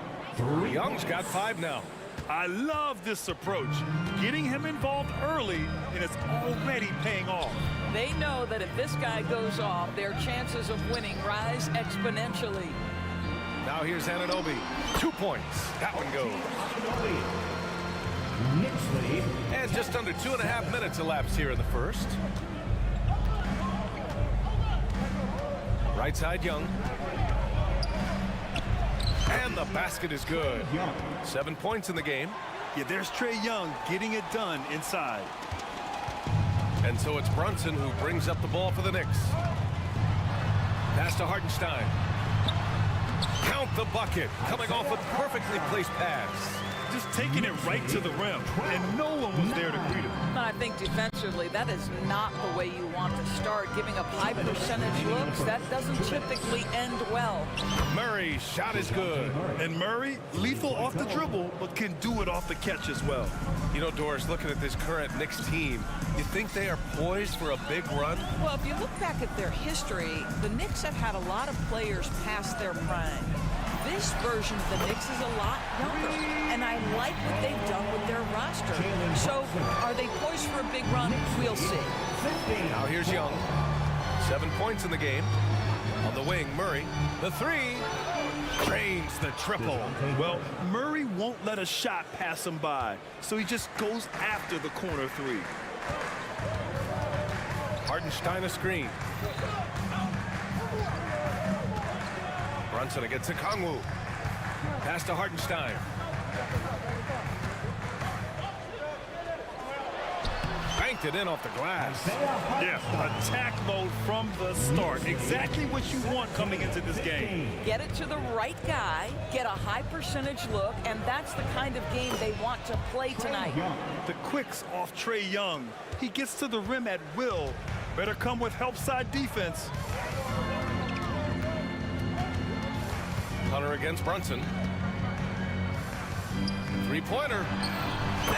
Young's got 5 now. I love this approach. Getting him involved early, and it's already paying off. They know that if this guy goes off, their chances of winning rise exponentially. Now here's Anunoby. 2 points. That one goes. And just under 2.5 minutes elapsed here in the first. Right side, Young. And the basket is good. 7 points in the game. Yeah, there's Trae Young getting it done inside. And so it's Brunson who brings up the ball for the Knicks. Pass to Hartenstein. Count the bucket. Coming off a perfectly placed pass. Just taking it right to the rim, and no one was there to greet him. I think defensively, that is not the way you want to start. Giving up high percentage looks, that doesn't typically end well. Murray's shot is good. And Murray, lethal off the dribble, but can do it off the catch as well. You know, Doris, looking at this current Knicks team, you think they are poised for a big run? Well, if you look back at their history, the Knicks have had a lot of players past their prime. This version of the Knicks is a lot younger, and I like what they've done with their roster. So, are they poised for a big run? We'll see. Now here's Young. 7 points in the game. On the wing, Murray. The 3. Drains the triple. Well, Murray won't let a shot pass him by, so he just goes after the corner 3. Hartenstein a screen. Brunson against a Kongwu. Pass to Hartenstein. Banked it in off the glass. Yeah, attack mode from the start. Exactly what you want coming into this game. Get it to the right guy, get a high percentage look, and that's the kind of game they want to play tonight. The quicks off Trae Young. He gets to the rim at will. Better come with help side defense. Hunter against Brunson. 3-pointer.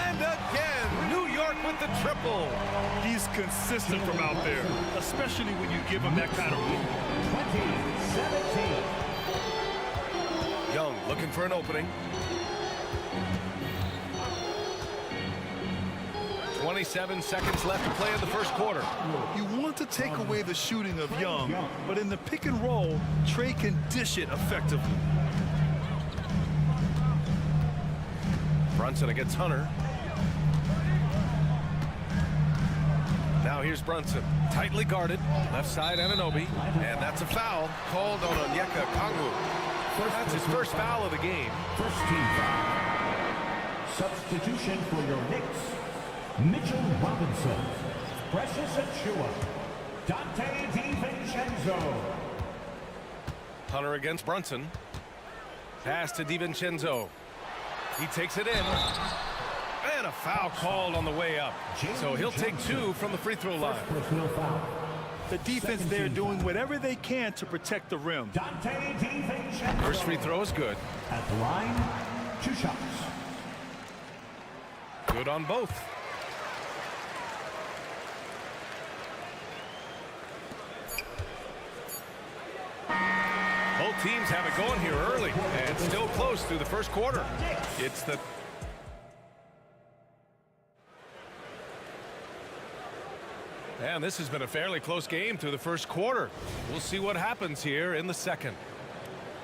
And again, New York with the triple. He's consistent from out there, especially when you give him that kind of room. 20-17. Young looking for an opening. 27 seconds left to play in the first quarter. You want to take away the shooting of Young, but in the pick and roll, Trae can dish it effectively. Brunson against Hunter. Now here's Brunson, tightly guarded, left side Anunoby, and that's a foul called on Onyeka Okongwu. That's his first foul of the game. First team foul. Substitution for your Knicks. Mitchell Robinson. Precious Achua. Dante DiVincenzo. Hunter against Brunson. Pass to DiVincenzo. He takes it in. And a foul called on the way up. So he'll take 2 from the free throw line. Personal foul. The defense there doing whatever they can to protect the rim. Dante DiVincenzo. First free throw is good. At the line, 2 shots. Good on both. Both teams have it going here early, and still close through the first quarter. It's the... And this has been a fairly close game through the first quarter. We'll see what happens here in the second.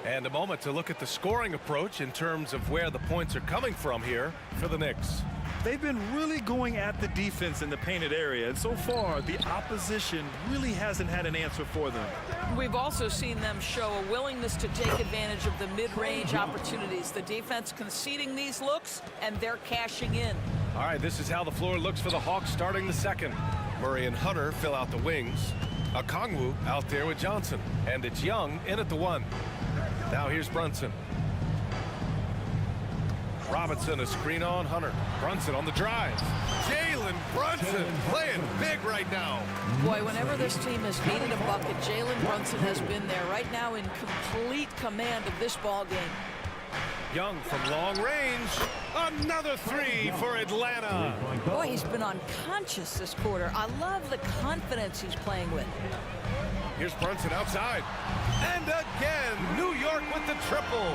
And a moment to look at the scoring approach in terms of where the points are coming from here for the Knicks. They've been really going at the defense in the painted area, and so far the opposition really hasn't had an answer for them. We've also seen them show a willingness to take advantage of the mid-range opportunities. The defense conceding these looks, and they're cashing in. All right, this is how the floor looks for the Hawks starting the second. Murray and Hunter fill out the wings. Okongwu out there with Johnson, and it's Young in at the 1. Now here's Brunson. Robinson, a screen on Hunter. Brunson on the drive. Jalen Brunson playing big right now. Boy, whenever this team has needed a bucket, Jalen Brunson has been there right now in complete command of this ball game. Young from long range. Another 3 for Atlanta. Boy, he's been unconscious this quarter. I love the confidence he's playing with. Here's Brunson outside. And again, New York with the triple.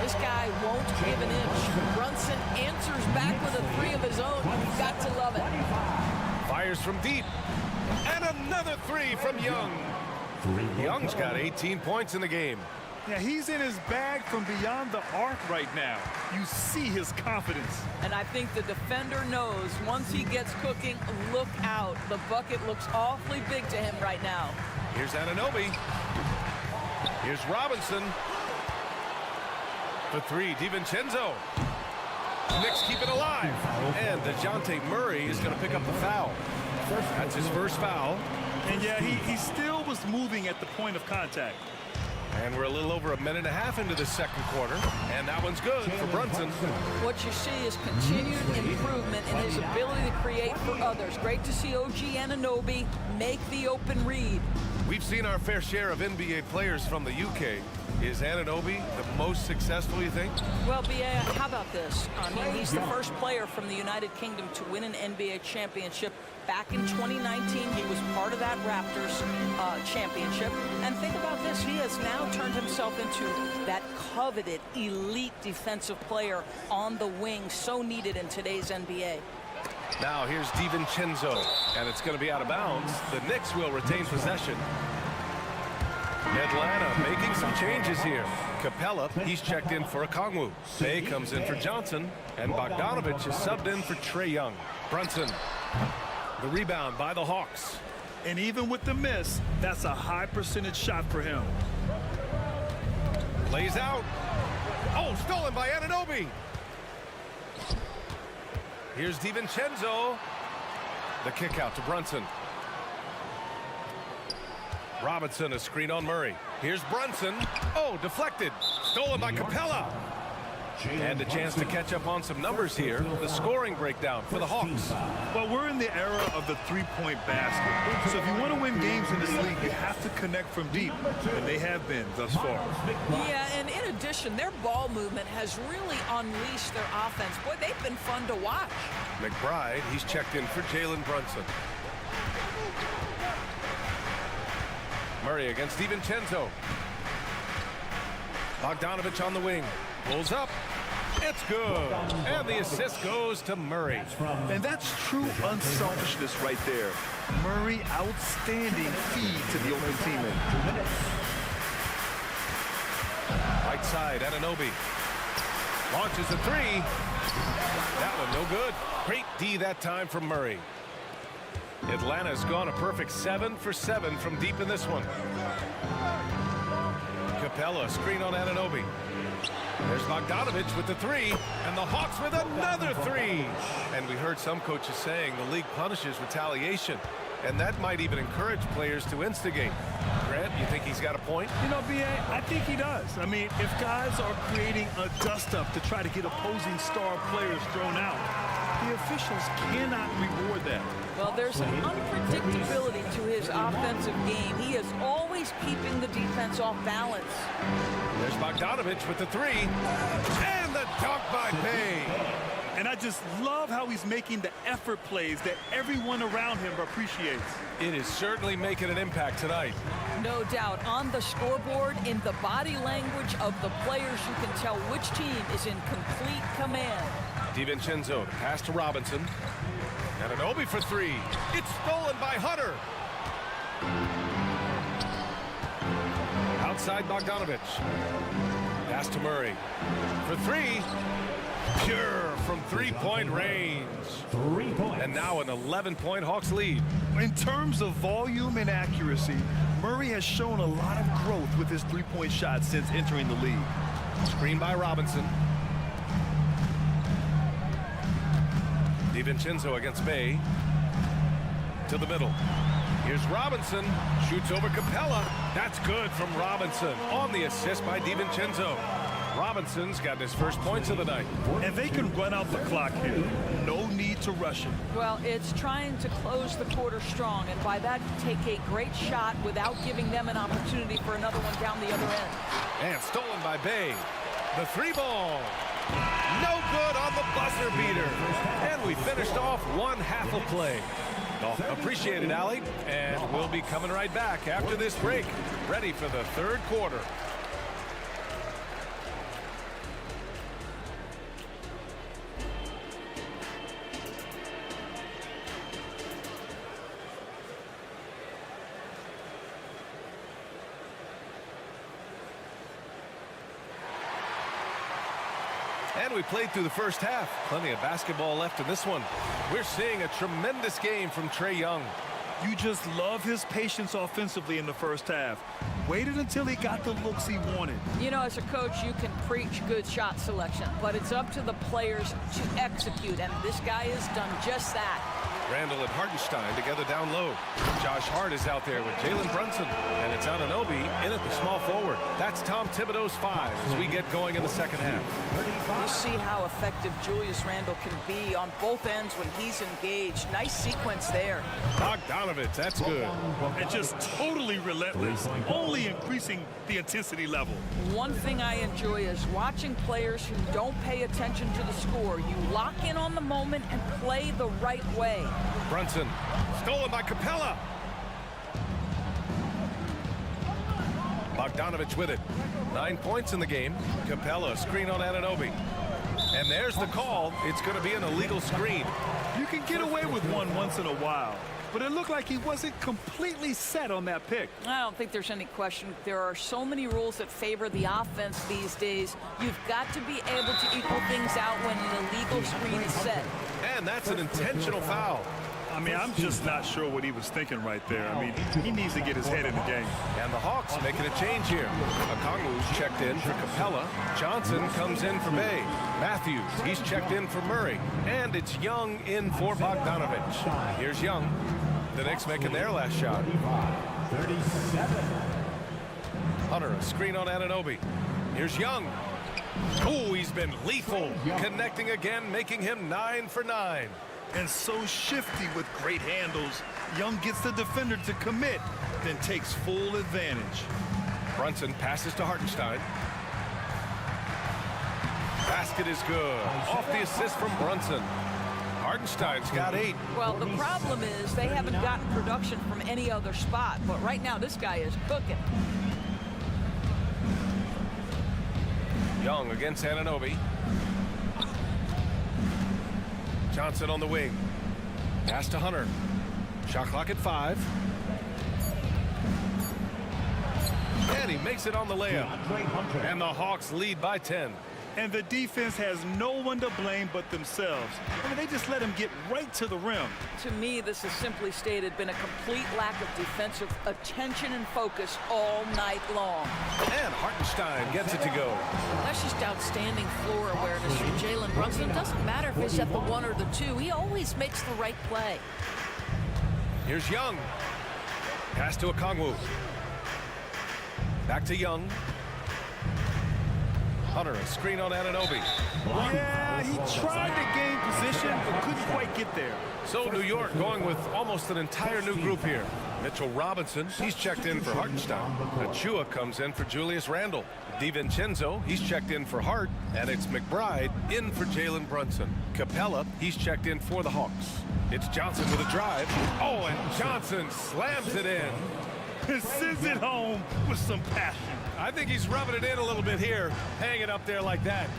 This guy won't give an inch. Brunson answers back with a 3 of his own. You've got to love it. Fires from deep. And another 3 from Young. Young's got 18 points in the game. Yeah, he's in his bag from beyond the arc right now. You see his confidence. And I think the defender knows once he gets cooking, look out. The bucket looks awfully big to him right now. Here's Anunoby. Here's Robinson. For 3, DiVincenzo. Knicks keep it alive. And DeJounte Murray is going to pick up the foul. That's his first foul. And yeah, he still was moving at the point of contact. And we're a little over a minute and a half into the second quarter. And that one's good for Brunson. What you see is continued improvement in his ability to create for others. Great to see OG Anunoby make the open read. We've seen our fair share of NBA players from the UK. Is Anunoby the most successful, you think? Well, BA, how about this? I mean, he's the first player from the United Kingdom to win an NBA championship. Back in 2019, he was part of that Raptors championship. And think about this, he has now turned himself into that coveted elite defensive player on the wing, so needed in today's NBA. Now here's DiVincenzo, and it's going to be out of bounds. The Knicks will retain possession. Atlanta making some changes here. Capella, he's checked in for Okongwu. Bay comes in for Johnson, and Bogdanovich is subbed in for Trae Young. Brunson, the rebound by the Hawks. And even with the miss, that's a high percentage shot for him. Lays out. Oh, stolen by Anunoby. Here's DiVincenzo. The kick out to Brunson. Robinson, a screen on Murray. Here's Brunson. Oh, deflected. Stolen by Capella. And a chance to catch up on some numbers here. The scoring breakdown for the Hawks. Well, we're in the era of the three-point basket. So if you want to win games in this league, you have to connect from deep. And they have been thus far. Yeah, and in addition, their ball movement has really unleashed their offense. Boy, they've been fun to watch. McBride, he's checked in for Jalen Brunson. Murray against DiVincenzo. Bogdanovich on the wing. Pulls up. It's good. And the assist goes to Murray. And that's true unselfishness right there. Murray, outstanding feed to the open teammate. Right side, Anunoby. Launches a three. That one no good. Great D that time from Murray. Atlanta's gone a perfect 7 for 7 from deep in this one. Capella, screen on Anunoby. There's Bogdanovich with the three, and the Hawks with another three. And we heard some coaches saying the league punishes retaliation, and that might even encourage players to instigate. Grant, you think he's got a point? You know, B.A., I think he does. I mean, if guys are creating a dust-up to try to get opposing star players thrown out, the officials cannot reward that. Well, there's an unpredictability to his offensive game. He is always keeping the defense off balance. There's Bogdanovich with the three, and the dunk by Bay. And I just love how he's making the effort plays that everyone around him appreciates. It is certainly making an impact tonight. No doubt. On the scoreboard, in the body language of the players, you can tell which team is in complete command. DiVincenzo, the pass to Robinson. Anunoby for three. It's stolen by Hunter. Outside Bogdanovich. Pass to Murray. For three. Pure from three-point range. 3 points. And now an 11-point Hawks lead. In terms of volume and accuracy, Murray has shown a lot of growth with his three-point shot since entering the league. Screen by Robinson. DiVincenzo against Bay. To the middle. Here's Robinson. Shoots over Capella. That's good from Robinson. On the assist by DiVincenzo. Robinson's got his first points of the night. And they can run out the clock here. No need to rush him. Well, it's trying to close the quarter strong, and by that, take a great shot without giving them an opportunity for another one down the other end. And stolen by Bay. The three ball. No good on the buzzer beater. And we finished off one half of play. Appreciate it, Allie. And we'll be coming right back after this break. Ready for the third quarter. And we played through the first half. Plenty of basketball left in this one. We're seeing a tremendous game from Trae Young. You just love his patience offensively in the first half. Waited until he got the looks he wanted. You know, as a coach, you can preach good shot selection, but it's up to the players to execute, and this guy has done just that. Randall and Hartenstein together down low. Josh Hart is out there with Jalen Brunson. And it's Anunoby in at the small forward. That's Tom Thibodeau's 5 as we get going in the second half. You see how effective Julius Randle can be on both ends when he's engaged. Nice sequence there. Bogdanovich, that's good. And just totally relentless, only increasing the intensity level. One thing I enjoy is watching players who don't pay attention to the score. You lock in on the moment and play the right way. Brunson, stolen by Capella. Bogdanovich with it. 9 points in the game. Capella, screen on Anunoby. And there's the call. It's going to be an illegal screen. You can get away with one once in a while, but it looked like he wasn't completely set on that pick. I don't think there's any question. There are so many rules that favor the offense these days. You've got to be able to equal things out when an illegal screen is set. And that's an intentional foul. I mean, I'm just not sure what he was thinking right there. I mean, he needs to get his head in the game. And the Hawks making a change here. Okongwu's checked in for Capella. Johnson comes in for Bay. Matthews, he's checked in for Murray. And it's Young in for Bogdanovich. Here's Young. The Knicks making their last shot. 37. Hunter, a screen on Anunoby. Here's Young. Oh, he's been lethal. Connecting again, making him 9 for 9. And so shifty with great handles. Young gets the defender to commit, then takes full advantage. Brunson passes to Hartenstein. Basket is good. Off the assist from Brunson. Hartenstein's got 8. Well, the problem is they haven't gotten production from any other spot, but right now this guy is cooking. Young against Anunoby. Johnson on the wing. Pass to Hunter. Shot clock at 5. And he makes it on the layup. And the Hawks lead by 10. And the defense has no one to blame but themselves. I mean, they just let him get right to the rim. To me, this has simply stated been a complete lack of defensive attention and focus all night long. And Hartenstein gets it to go. That's just outstanding floor awareness from Jalen Brunson. It doesn't matter if he's at the 1 or the 2. He always makes the right play. Here's Young. Pass to Okongwu. Back to Young. Hunter, a screen on Anunoby. Yeah, he tried to gain position, but couldn't quite get there. So New York going with almost an entire new group here. Mitchell Robinson, he's checked in for Hartenstein. Achua comes in for Julius Randle. DiVincenzo, he's checked in for Hart. And it's McBride in for Jalen Brunson. Capella, he's checked in for the Hawks. It's Johnson with a drive. Oh, and Johnson slams it in. Sends it home with some passion. I think he's rubbing it in a little bit here, hanging up there like that.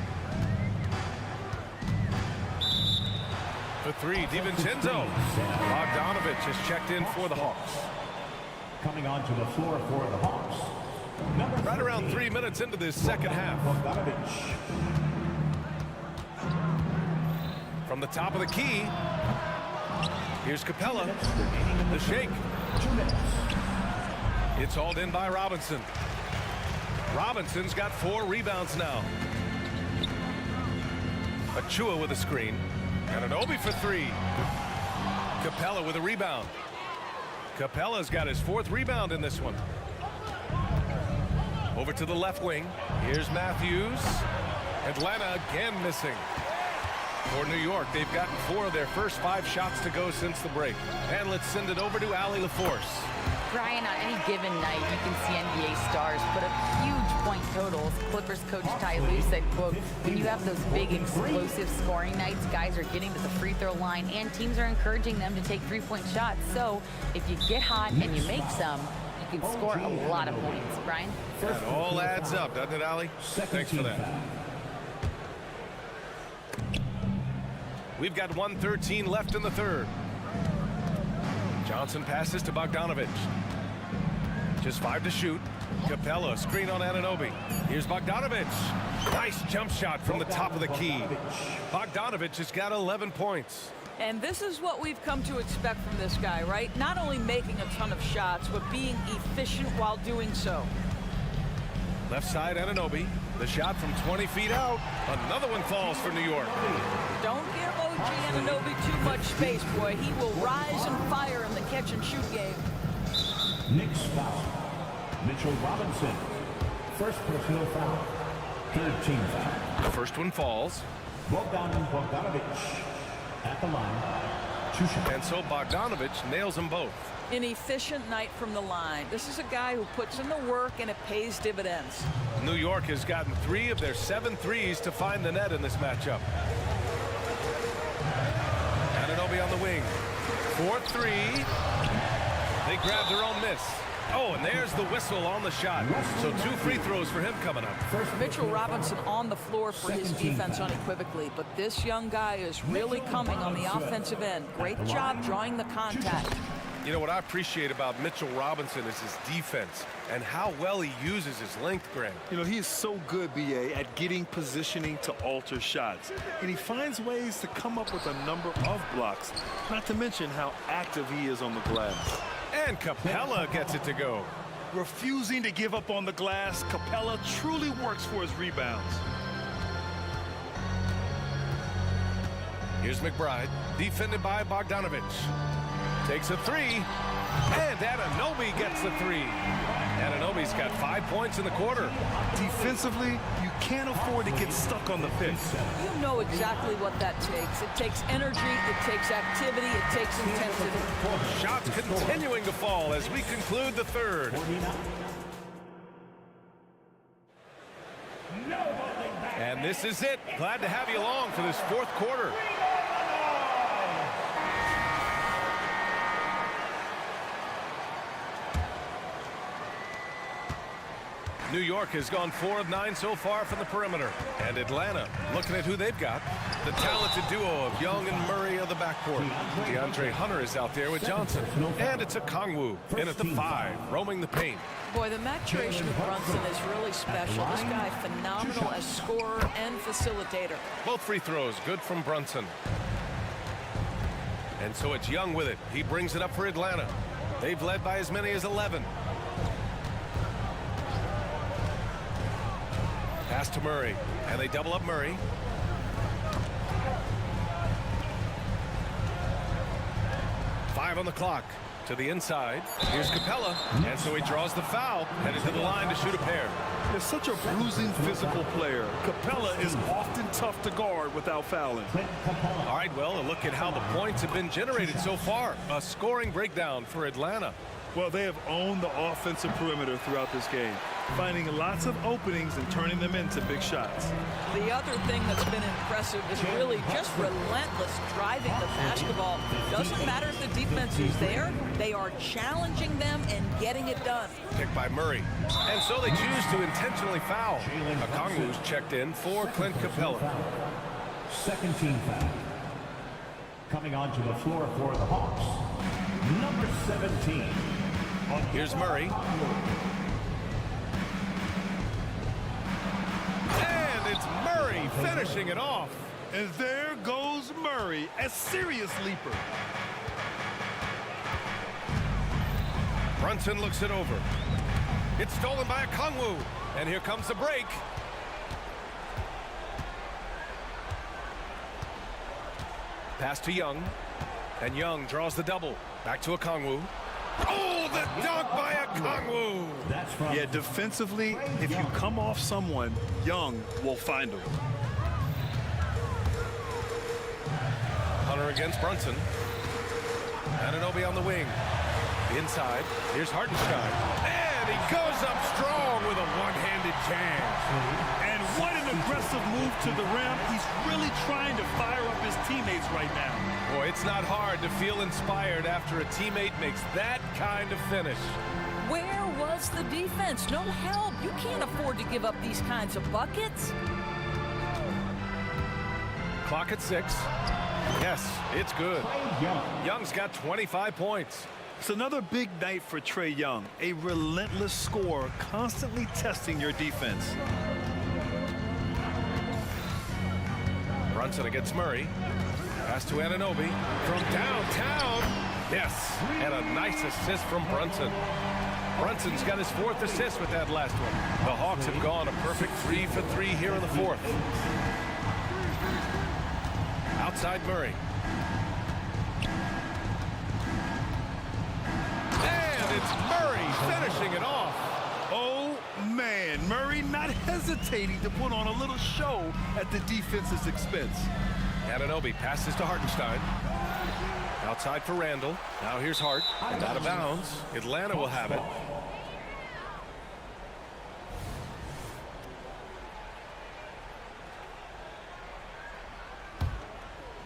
For three, DiVincenzo. Bogdanovich has checked in for the Hawks. Coming onto the floor for the Hawks. Right around 3 minutes into this second half. From the top of the key, here's Capella. The shake. It's hauled in by Robinson. Robinson's got 4 rebounds now. Achua with a screen. Anunoby for 3. Capella with a rebound. Capella's got his 4th rebound in this one. Over to the left wing. Here's Matthews. Atlanta again missing. For New York, they've gotten 4 of their first 5 shots to go since the break. And let's send it over to Allie LaForce. Brian, on any given night, you can see NBA stars put up huge point totals. Clippers coach Ty Lue said, quote, when you have those big explosive scoring nights, guys are getting to the free throw line and teams are encouraging them to take 3-point shots. So if you get hot and you make some, you can score a lot of points. Brian? That all adds up, doesn't it, Allie? Thanks for that. We've got 1:13 left in the third. Johnson passes to Bogdanovich. Just 5 to shoot. Capella, screen on Anunoby. Here's Bogdanovich. Nice jump shot from the top of the key. Bogdanovich has got 11 points. And this is what we've come to expect from this guy, right? Not only making a ton of shots, but being efficient while doing so. Left side, Anunoby. The shot from 20 feet out. Another one falls for New York. Don't give OG Anunoby too much space, boy. He will rise and fire in the catch-and-shoot game. Knicks foul. Mitchell Robinson. First personal foul. 3rd team foul. The first one falls. Bogdanovich at the line. 2 shots. And so Bogdanovich nails them both. An efficient night from the line. This is a guy who puts in the work and it pays dividends. New York has gotten 3 of their 7 threes to find the net in this matchup. Anunoby on the wing. 4-3. They grab their own miss. Oh, and there's the whistle on the shot. So 2 free throws for him coming up. Mitchell Robinson on the floor for his defense unequivocally, but this young guy is really coming on the offensive end. Great job drawing the contact. You know what I appreciate about Mitchell Robinson is his defense and how well he uses his length, Grant. You know, he is so good, BA, at getting positioning to alter shots. And he finds ways to come up with a number of blocks, not to mention how active he is on the glass. And Capella gets it to go. Refusing to give up on the glass, Capella truly works for his rebounds. Here's McBride, defended by Bogdanovich. Takes a 3, and Anunoby gets the 3. Anunoby's got 5 points in the quarter. Defensively, you can't afford to get stuck on the pick. You know exactly what that takes. It takes energy, it takes activity, it takes intensity. Shots continuing to fall as we conclude the third. And this is it. Glad to have you along for this 4th quarter. New York has gone 4 of 9 so far from the perimeter. And Atlanta, looking at who they've got. The talented duo of Young and Murray of the backcourt. DeAndre Hunter is out there with Johnson. And it's a Kongwu in at the 5, roaming the paint. Boy, the maturation of Brunson is really special. This guy, phenomenal as scorer and facilitator. Both free throws, good from Brunson. And so it's Young with it. He brings it up for Atlanta. They've led by as many as 11. Pass to Murray, and they double up Murray. Five on the clock. To the inside. Here's Capella. And so he draws the foul. Headed to the line to shoot a pair. They're such a bruising physical player. Capella is often tough to guard without fouling. All right, well, a look at how the points have been generated so far. A scoring breakdown for Atlanta. Well, they have owned the offensive perimeter throughout this game, finding lots of openings and turning them into big shots. The other thing that's been impressive is really just relentless driving the basketball. Doesn't matter if the defense is there, they are challenging them and getting it done. Picked by Murray. And so they choose to intentionally foul. Okongwu's checked in for Clint Capella. Second team foul. Coming onto the floor for the Hawks, number 17. Here's Murray. And it's Murray finishing it off. And there goes Murray, a serious leaper. Brunson looks it over. It's stolen by Okongwu. And here comes the break. Pass to Young. And Young draws the double. Back to Okongwu. Oh, the dunk by Okongwu! Yeah, defensively, if you come off someone, Young will find him. Hunter against Brunson. Anunoby on the wing. Inside. Here's Hartenstein. And he goes up strong with a one-handed jam. And what an aggressive move to the rim. He's really trying to fire up his teammates right now. Boy, it's not hard to feel inspired after a teammate makes that kind of finish. Where was the defense? No help. You can't afford to give up these kinds of buckets. Clock at 6. Yes, it's good. Young's got 25 points. It's another big night for Trae Young, a relentless scorer, constantly testing your defense. Brunson against Murray. Pass to Anunoby from downtown. Yes, and a nice assist from Brunson. Brunson's got his 4th assist with that last one. The Hawks have gone a perfect 3 for 3 here in the 4th. Outside Murray. And it's Murray finishing it off. Oh, man. Murray not hesitating to put on a little show at the defense's expense. Anunoby passes to Hartenstein. Outside for Randall. Now here's Hart. And out of bounds. Atlanta will have it.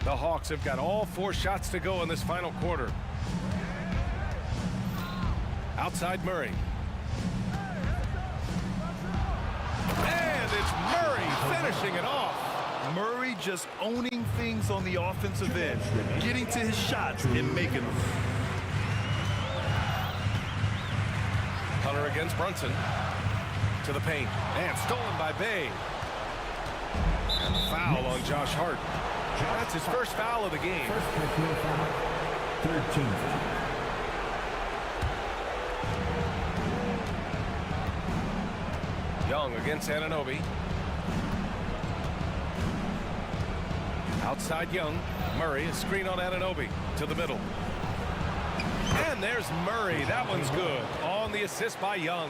The Hawks have got all 4 shots to go in this final quarter. Outside Murray. And it's Murray finishing it off. Murray just owning things on the offensive end, getting to his shots and making them. Hunter against Brunson. To the paint. And stolen by Bay. And the foul on Josh Hart. That's his first foul of the game. Third team foul. Young against Anunoby. Outside Young. Murray, a screen on Anunoby. To the middle. And there's Murray. That one's good. On the assist by Young.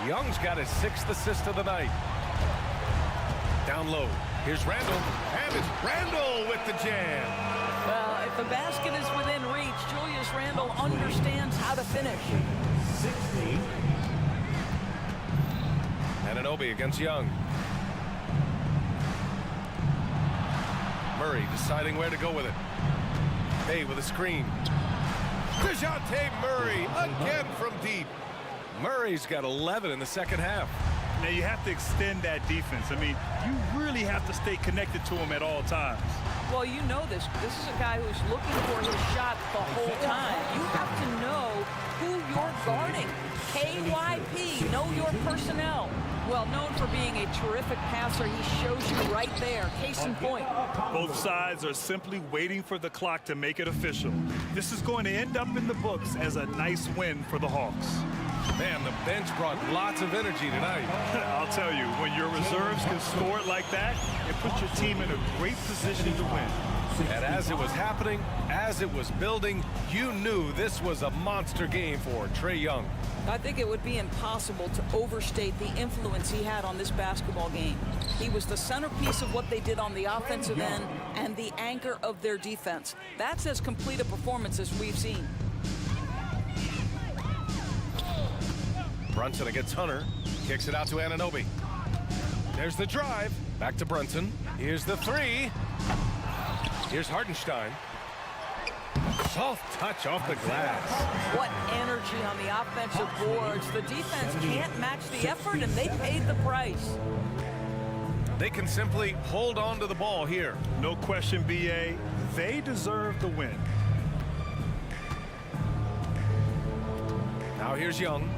Young's got his 6th assist of the night. Down low. Here's Randall. And it's Randall with the jam. Well, if the basket is within reach, Julius Randle understands how to finish. 16. Anunoby against Young. Murray deciding where to go with it. Bay with a screen. DeJounte Murray again from deep. Murray's got 11 in the second half. Now, you have to extend that defense. I mean, you really have to stay connected to him at all times. Well, you know this. This is a guy who's looking for his shot the whole time. You have to know who you're guarding. KYP, know your personnel. Well, known for being a terrific passer, he shows you right there. Case in point. Both sides are simply waiting for the clock to make it official. This is going to end up in the books as a nice win for the Hawks. Man, the bench brought lots of energy tonight. I'll tell you, when your reserves can score it like that, it puts your team in a great position to win. And as it was happening, as it was building, you knew this was a monster game for Trae Young. I think it would be impossible to overstate the influence he had on this basketball game. He was the centerpiece of what they did on the offensive end and the anchor of their defense. That's as complete a performance as we've seen. Brunson against Hunter. Kicks it out to Anunoby. There's the drive. Back to Brunson. Here's the three. Here's Hartenstein. Soft touch off the glass. What energy on the offensive boards. The defense can't match the effort, and they paid the price. They can simply hold on to the ball here. No question, BA. They deserve the win. Now here's Young.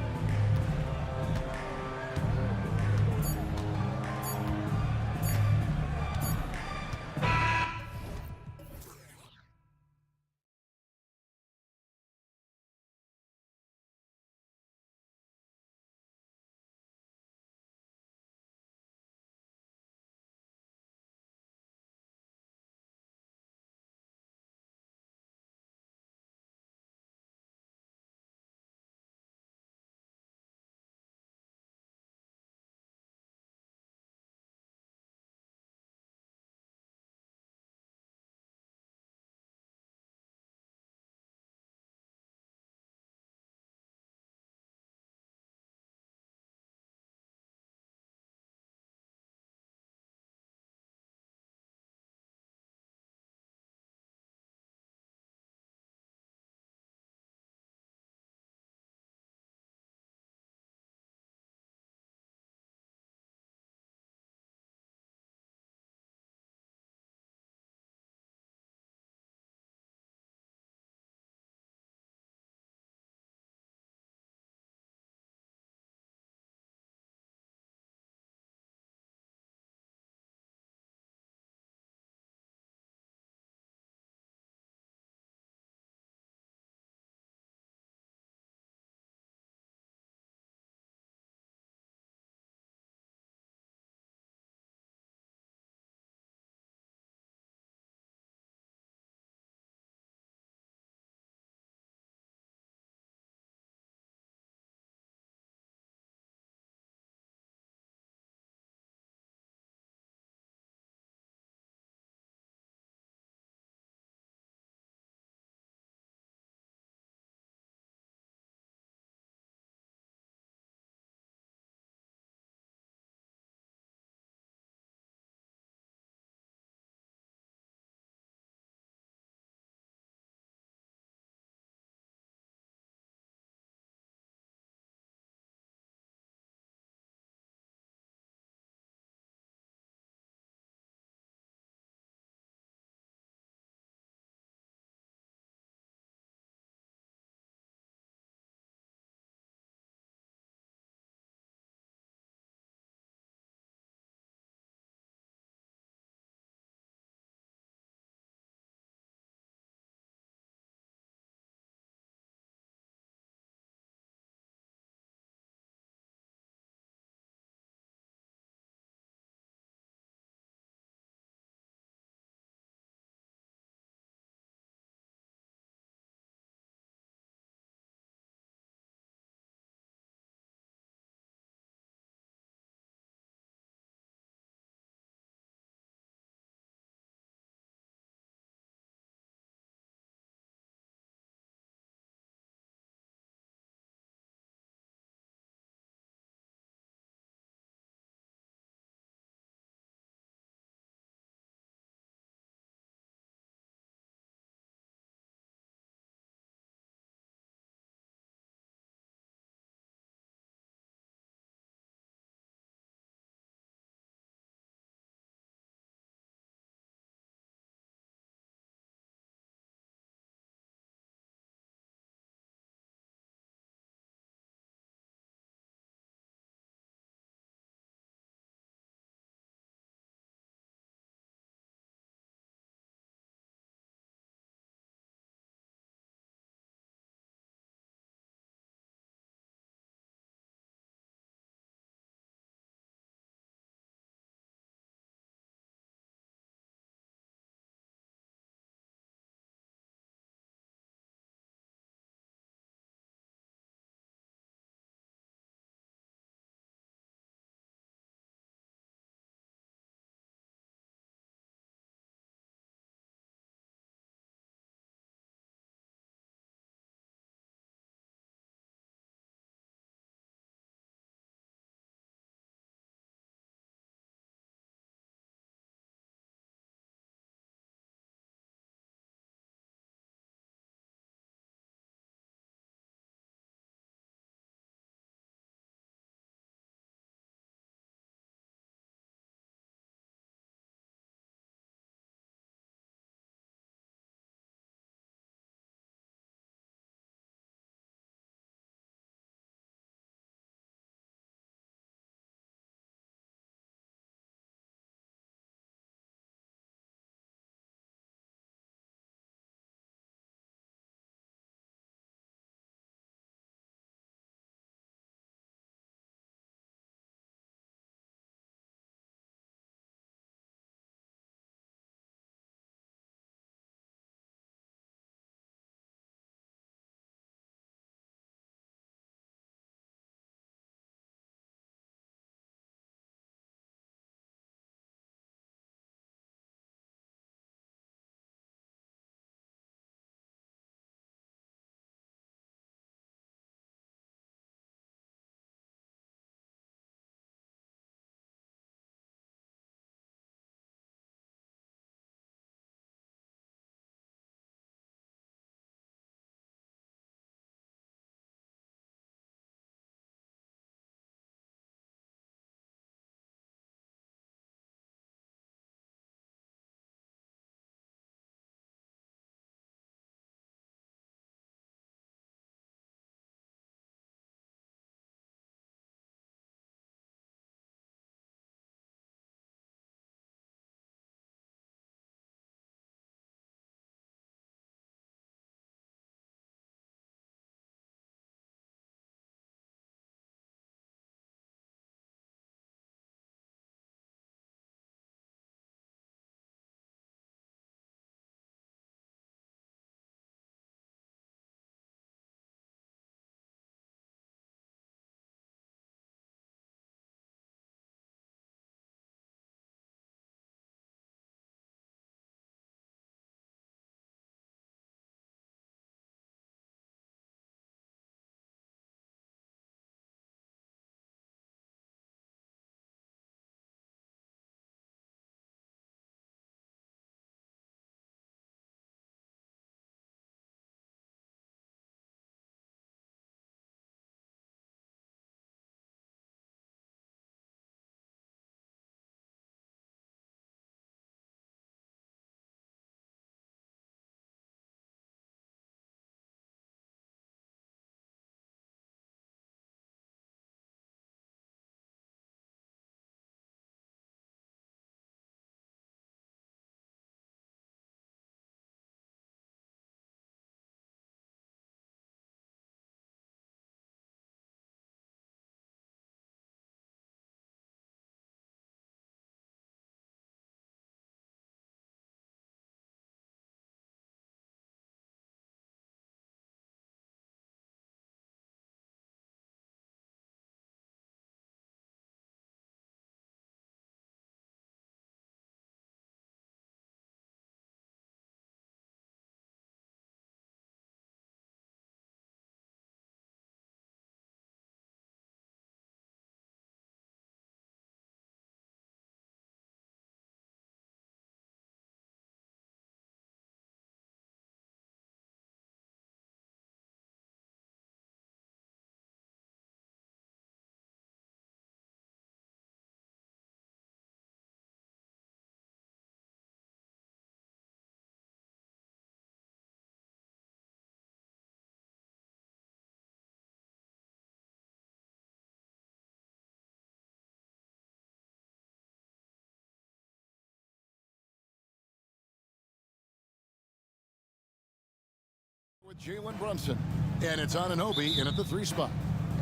Jalen Brunson. And it's Anunoby in at the 3 spot.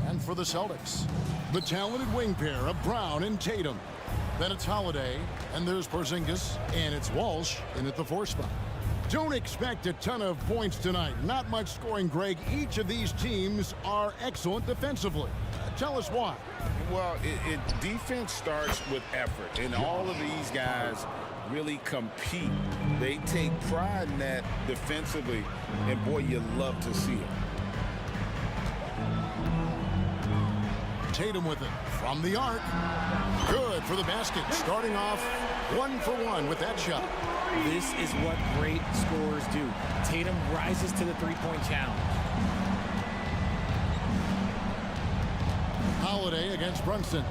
And for the Celtics, the talented wing pair of Brown and Tatum. Then it's Holiday, and there's Porzingis, and it's Walsh in at the 4 spot. Don't expect a ton of points tonight. Not much scoring, Greg. Each of these teams are excellent defensively. Tell us why. Well, defense starts with effort, and all of these guys really compete. They take pride in that defensively, and boy, you love to see it. Tatum with it from the arc. Good for the basket. Starting off 1 for 1 with that shot. This is what great scorers do. Tatum rises to the three-point challenge. Holiday against Brunson.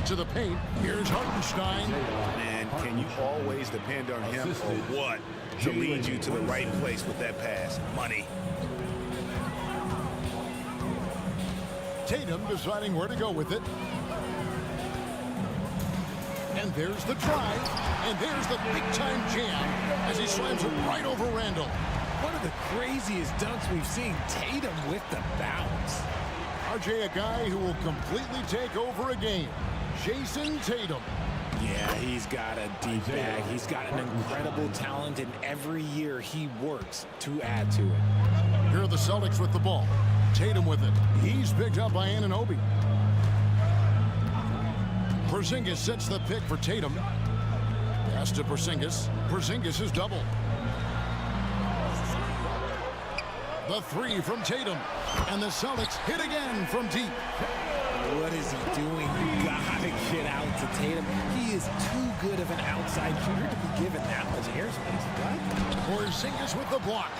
To the paint. Here's Hartenstein. Man, can you always depend on him or what to lead you to the right place with that pass? Money. Tatum deciding where to go with it. And there's the drive. And there's the big-time jam as he slams it right over Randall. One of the craziest dunks we've seen. Tatum with the bounce. RJ, a guy who will completely take over a game. Jason Tatum. Yeah, he's got a deep bag. He's got an incredible talent, and every year he works to add to it. Here are the Celtics with the ball. Tatum with it. He's picked up by Anunoby. Porzingis sets the pick for Tatum. Pass to Porzingis. Porzingis is double. The 3 from Tatum. And the Celtics hit again from deep. What is he doing? You gotta get out to Tatum. He is too good of an outside shooter to be given that much airspace, right? Porzingis with the block.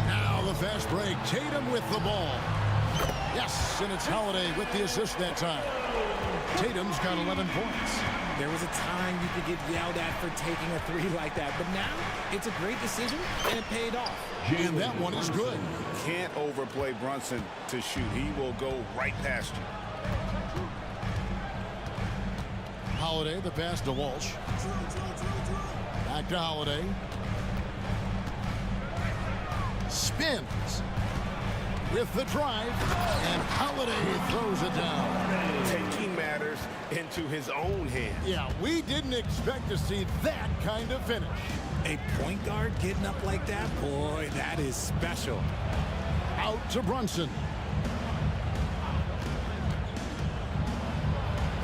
Now the fast break. Tatum with the ball. Yes, and it's Holiday with the assist that time. Tatum's got 11 points. There was a time you could get yelled at for taking a 3 like that, but now it's a great decision, and it paid off. And that one is good. Can't overplay Brunson to shoot. He will go right past you. Holiday, the pass to Walsh. Back to Holiday. Spins with the drive, and Holiday throws it down. Taking matters into his own hands. Yeah, we didn't expect to see that kind of finish. A point guard getting up like that? Boy, that is special. Out to Brunson.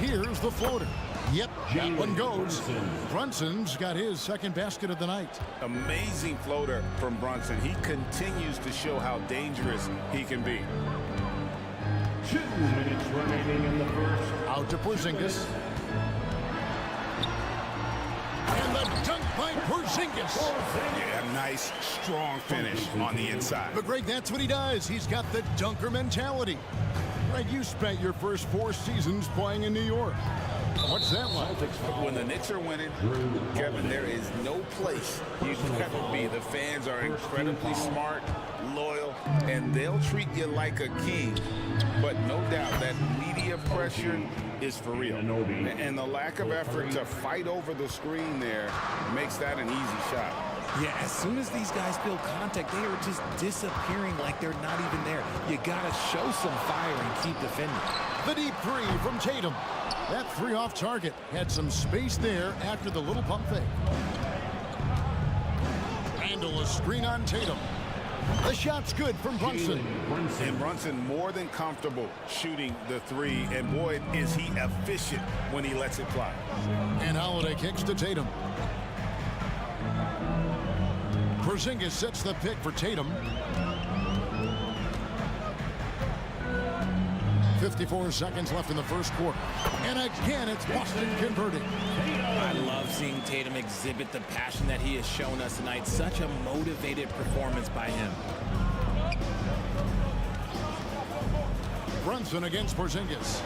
Here's the floater. Yep, that one goes. Brunson's got his second basket of the night. Amazing floater from Brunson. He continues to show how dangerous he can be. 2 minutes remaining in the first. Out to Porzingis. And the dunk by Porzingis. Yeah, nice, strong finish on the inside. But Greg, that's what he does. He's got the dunker mentality. Greg, you spent your first 4 seasons playing in New York. What's that like? When the Knicks are winning, Kevin, there is no place you'd rather be. The fans are incredibly smart, loyal, and they'll treat you like a king. But no doubt that media pressure is for real. And the lack of effort to fight over the screen there makes that an easy shot. Yeah, as soon as these guys feel contact, they are just disappearing like they're not even there. You gotta show some fire and keep defending. The deep 3 from Tatum. That 3 off target. Had some space there after the little pump fake. Randall, a screen on Tatum. The shot's good from Brunson. And Brunson more than comfortable shooting the 3. And boy, is he efficient when he lets it fly. And Holiday kicks to Tatum. Porzingis sets the pick for Tatum. 54 seconds left in the first quarter. And again, it's Boston converting. I love seeing Tatum exhibit the passion that he has shown us tonight. Such a motivated performance by him. Brunson against Porzingis.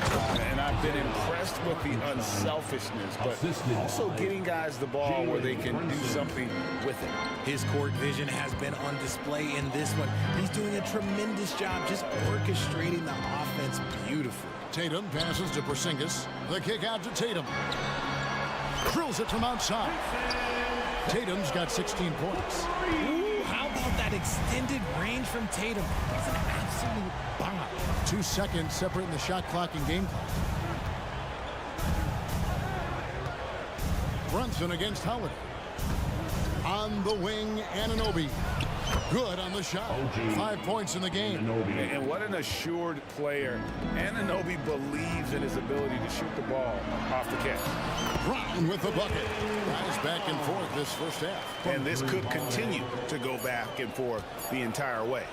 And I've been impressed with the unselfishness, but also getting guys the ball where they can do something with it. His court vision has been on display in this one. He's doing a tremendous job just orchestrating the offense beautifully. Tatum passes to Porzingis. The kick out to Tatum. Drills it from outside. Tatum's got 16 points. Ooh, How about that extended range from Tatum? It's an absolute bomb. 2 seconds separating the shot clock and game clock. Brunson against Holiday. On the wing, Anunoby. Good on the shot. 5 points in the game. And what an assured player. Anunoby believes in his ability to shoot the ball off the catch. Brown with the bucket. Guys back and forth this first half. And this could continue to go back and forth the entire way.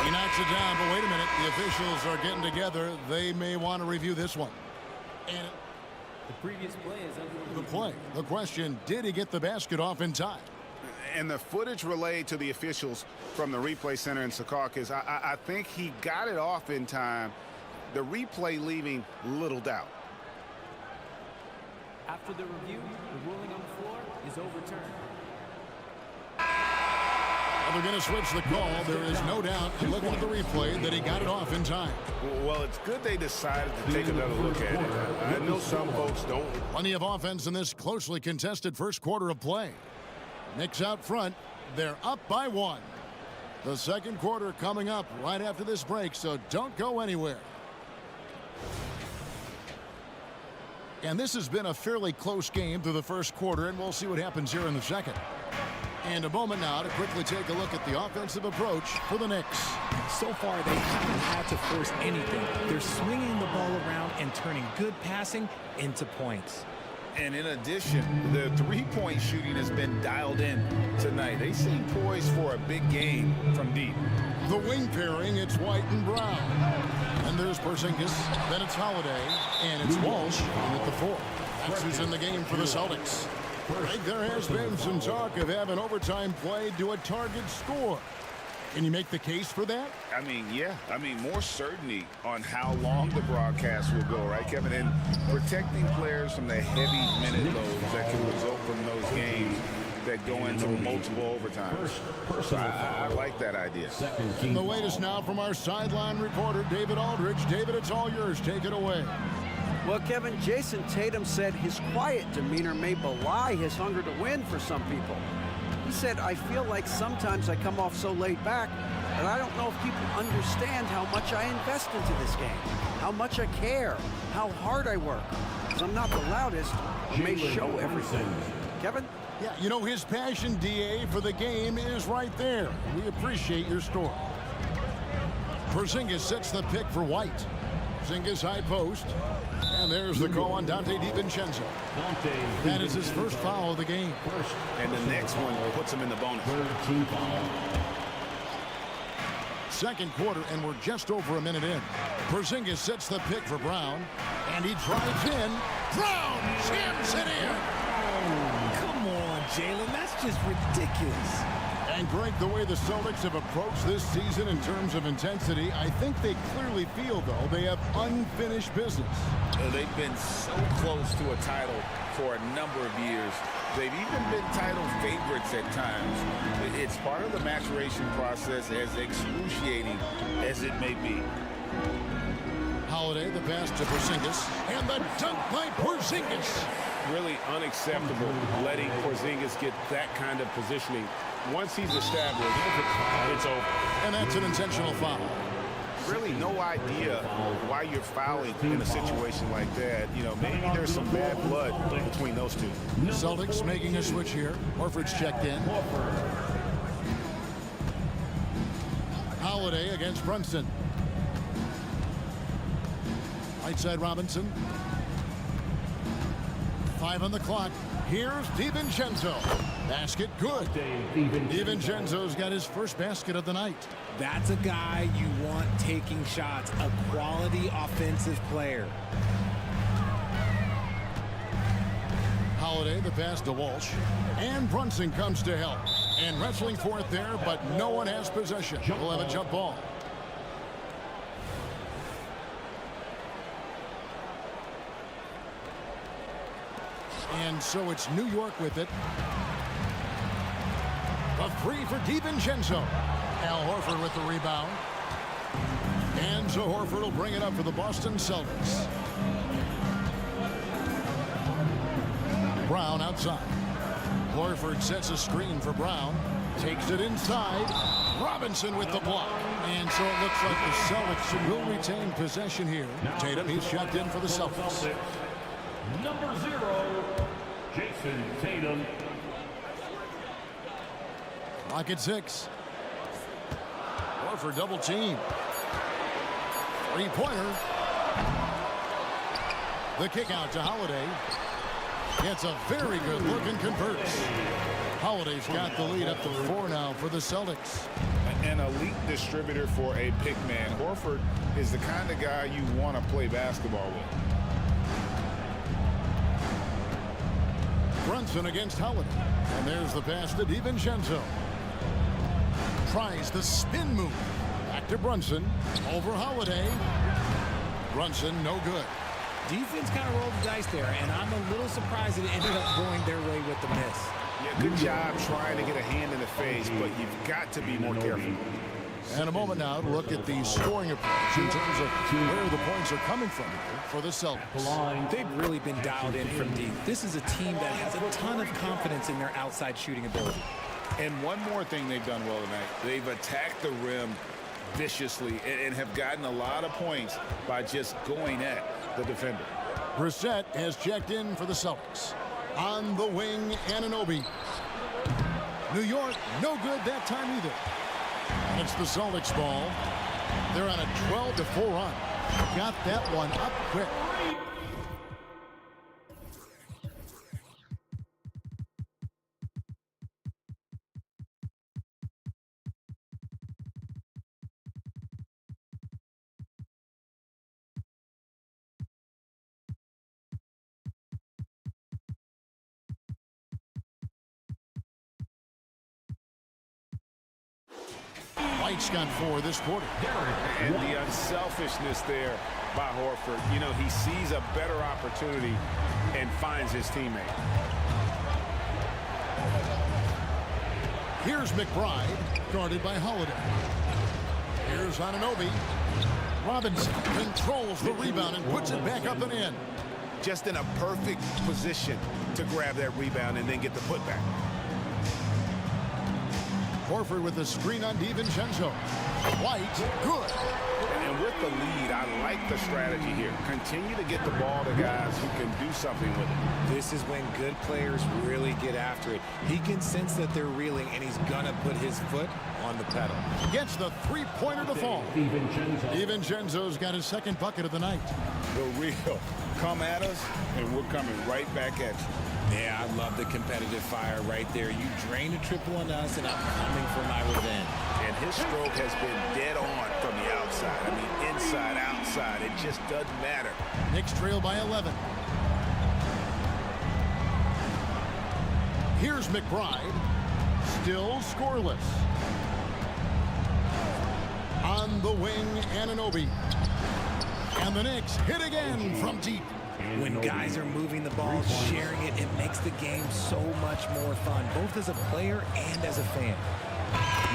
He knocks it down, but wait a minute. The officials are getting together. They may want to review this one. And the previous play is under the play. The question, did he get the basket off in time? And the footage relayed to the officials from the replay center in Secaucus, I think he got it off in time. The replay leaving little doubt. After the review, the ruling on the floor is overturned. They're going to switch the call. There is no doubt, looking at the replay, that he got it off in time. Well, it's good they decided to take another look at it. I know some folks don't. Plenty of offense in this closely contested first quarter of play. Knicks out front. They're up by 1. The second quarter coming up right after this break, so don't go anywhere. And this has been a fairly close game through the first quarter, and we'll see what happens here in the second. And a moment now to quickly take a look at the offensive approach for the Knicks. So far, they haven't had to force anything. They're swinging the ball around and turning good passing into points. And in addition, the three-point shooting has been dialed in tonight. They seem poised for a big game from deep. The wing pairing, it's White and Brown. And there's Porzingis, then it's Holiday, and it's Walsh in at the 4. That's who's in the game for the Celtics. Right, there has been some talk of having overtime play to a target score. Can you make the case for that? I mean, yeah. I mean, more certainty on how long the broadcast will go, right, Kevin? And protecting players from the heavy minute loads that can result from those games that go into multiple overtimes. So I like that idea. And the latest now from our sideline reporter, David Aldridge. David, it's all yours. Take it away. Well, Kevin, Jason Tatum said his quiet demeanor may belie his hunger to win for some people. He said, I feel like sometimes I come off so laid back that I don't know if people understand how much I invest into this game, how much I care, how hard I work. Because I'm not the loudest, I may show everything. Kevin? Yeah, you know, his passion, DA, for the game is right there. We appreciate your story. Porzingis sets the pick for White. Porzingis high post. And there's the call on Dante DiVincenzo. That is his first foul of the game. And the next one puts him in the bonus. Second quarter, and we're just over a minute in. Porzingis sets the pick for Brown. And he drives in. Brown jams it in. Come on, Jalen. That's just ridiculous. And Greg, the way the Celtics have approached this season in terms of intensity, I think they clearly feel, though, they have unfinished business. They've been so close to a title for a number of years. They've even been title favorites at times. It's part of the maturation process, as excruciating as it may be. Holiday, the pass to Porzingis, and the dunk by Porzingis. Really unacceptable letting Porzingis get that kind of positioning. Once he's established, it's over. And that's an intentional foul. Really no idea why you're fouling in a situation like that. You know, maybe there's some bad blood between those two. Celtics making a switch here. Horford's checked in. Holiday against Brunson. Right side Robinson. 5 on the clock. Here's DiVincenzo. Basket good. DiVincenzo's got his first basket of the night. That's a guy you want taking shots, a quality offensive player. Holiday, the pass to Walsh. And Brunson comes to help. And wrestling for it there, but no one has possession. We'll have a jump ball. And so it's New York with it. A three for DiVincenzo. Al Horford with the rebound. And so Horford will bring it up for the Boston Celtics. Brown outside. Horford sets a screen for Brown. Takes it inside. Robinson with the block. And so it looks like the Celtics will retain possession here. Tatum, he's checked in for the Celtics. Number 0, Jason Tatum. Clock at 6. Horford double team. Three-pointer. The kick out to Holiday. Gets a very good look and converts. Holiday's got the lead up to 4 now for the Celtics. An elite distributor for a pick man. Horford is the kind of guy you want to play basketball with. Brunson against Holiday. And there's the pass to DiVincenzo. Tries the spin move. Back to Brunson. Over Holiday. Brunson, no good. Defense kind of rolled the dice there, and I'm a little surprised that it ended up going their way with the miss. Yeah, good job trying to get a hand in the face, but you've got to be more careful. And a moment now to look at the scoring approach in terms of where the points are coming from for the Celtics. They've really been dialed in from deep. This is a team that has a ton of confidence in their outside shooting ability. And one more thing they've done well tonight. They've attacked the rim viciously and have gotten a lot of points by just going at the defender. Brissett has checked in for the Celtics. On the wing, Anunoby. New York, no good that time either. And it's the Celtics ball. They're on a 12-4 run. Got that one up quick. White's got 4 this quarter. And the unselfishness there by Horford. You know, he sees a better opportunity and finds his teammate. Here's McBride, guarded by Holiday. Here's Anunoby. Robinson controls the rebound and puts it back up and in. Just in a perfect position to grab that rebound and then get the putback. Horford with the screen on DiVincenzo. White, good. And with the lead, I like the strategy here. Continue to get the ball to guys who can do something with it. This is when good players really get after it. He can sense that they're reeling, and he's going to put his foot on the pedal. Gets the three-pointer to fall. DiVincenzo's got his second bucket of the night. The real. Come at us, and we're coming right back at you. Yeah, I love the competitive fire right there. You drain a triple on us, and I'm coming for my revenge. And his stroke has been dead on from the outside. I mean, inside, outside. It just doesn't matter. Knicks trail by 11. Here's McBride. Still scoreless. On the wing, Anunoby. And the Knicks hit again from deep. When guys are moving the ball, sharing it, it makes the game so much more fun, both as a player and as a fan.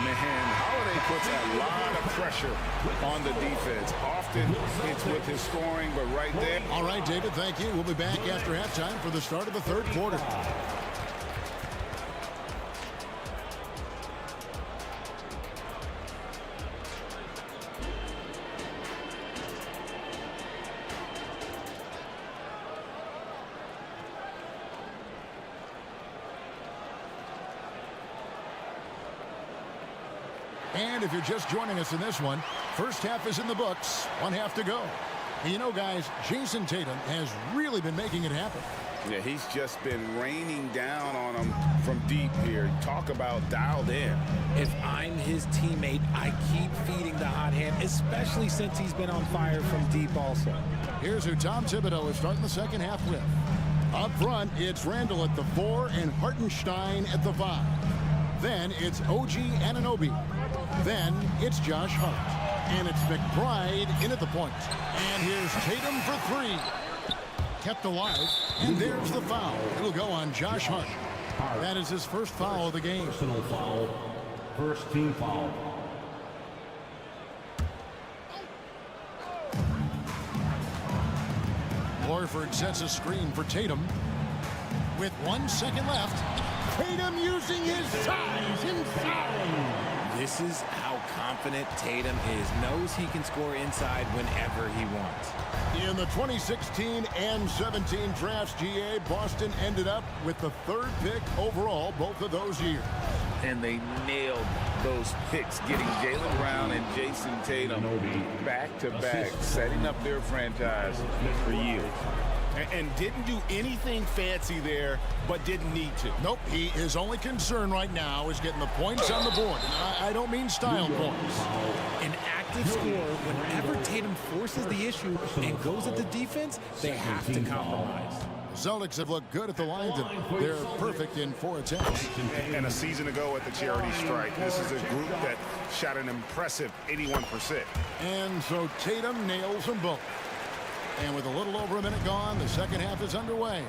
Man, Holiday puts a lot of pressure on the defense. Often it's with his scoring, but right there. All right, David, thank you. We'll be back after halftime for the start of the third quarter. And if you're just joining us in this one, first half is in the books, 1 half to go. And you know, guys, Jason Tatum has really been making it happen. Yeah, he's just been raining down on him from deep here. Talk about dialed in. If I'm his teammate, I keep feeding the hot hand, especially since he's been on fire from deep also. Here's who Tom Thibodeau is starting the second half with. Up front, it's Randall at the 4 and Hartenstein at the 5. Then it's OG Anunoby. Then it's Josh Hart. And it's McBride in at the point. And here's Tatum for 3. Kept alive. And there's the foul. It'll go on Josh Hart. That is his first foul of the game. Personal foul. First team foul. Horford sets a screen for Tatum. With 1 second left. Tatum using his size inside. This is how confident Tatum is. Knows he can score inside whenever he wants. In the 2016 and 17 drafts, GA, Boston ended up with the 3rd pick overall both of those years. And they nailed those picks, getting Jaylen Brown and Jason Tatum back-to-back, setting up their franchise for years. And didn't do anything fancy there, but didn't need to. Nope, his only concern right now is getting the points on the board. I don't mean style points. An active scorer, whenever Tatum forces the issue and goes at the defense, they have to compromise. Celtics have looked good at the line tonight. They're perfect in 4 attempts. And a season ago at the charity strike, this is a group that shot an impressive 81%. And so Tatum nails them both. And with a little over a minute gone, the second half is underway.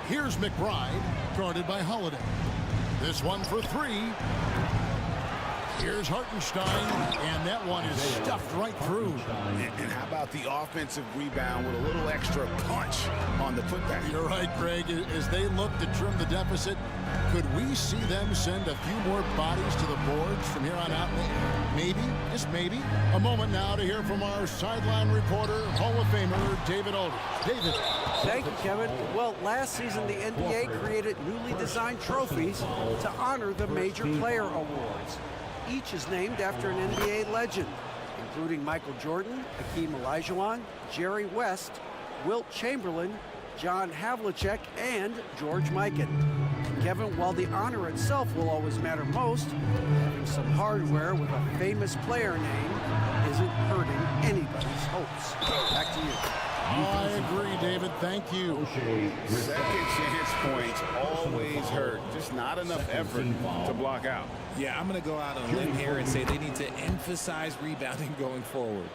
Here's McBride, guarded by Holiday. This one for 3. Here's Hartenstein, and that one is stuffed right through. And how about the offensive rebound with a little extra punch on the putback? You're right, Greg. As they look to trim the deficit, could we see them send a few more bodies to the boards from here on out? Maybe, just maybe. A moment now to hear from our sideline reporter, Hall of Famer David Aldridge. David. Thank you, Kevin. Well, last season the NBA created newly designed trophies to honor the major player awards. Each is named after an NBA legend, including Michael Jordan, Hakeem Olajuwon, Jerry West, Wilt Chamberlain, John Havlicek, and George Mikan. Kevin, while the honor itself will always matter most, having some hardware with a famous player name isn't hurting anybody's hopes. Back to you. I agree, David. Thank you. Second chance points always hurt. Just not enough effort to block out. Yeah, I'm going to go out on a limb here and say they need to emphasize rebounding going forward.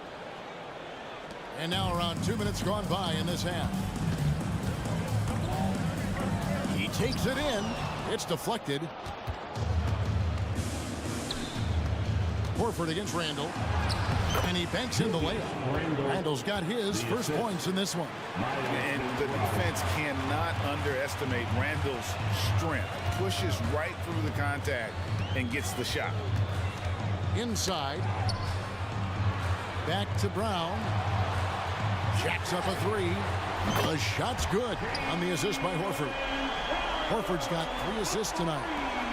And now around 2 minutes gone by in this half. He takes it in. It's deflected. Horford against Randall. And he banks in the layup. Randall's got his first points in this one. And the defense cannot underestimate Randall's strength. Pushes right through the contact and gets the shot. Inside. Back to Brown. Jacks up a 3. The shot's good on the assist by Horford. Horford's got 3 assists tonight.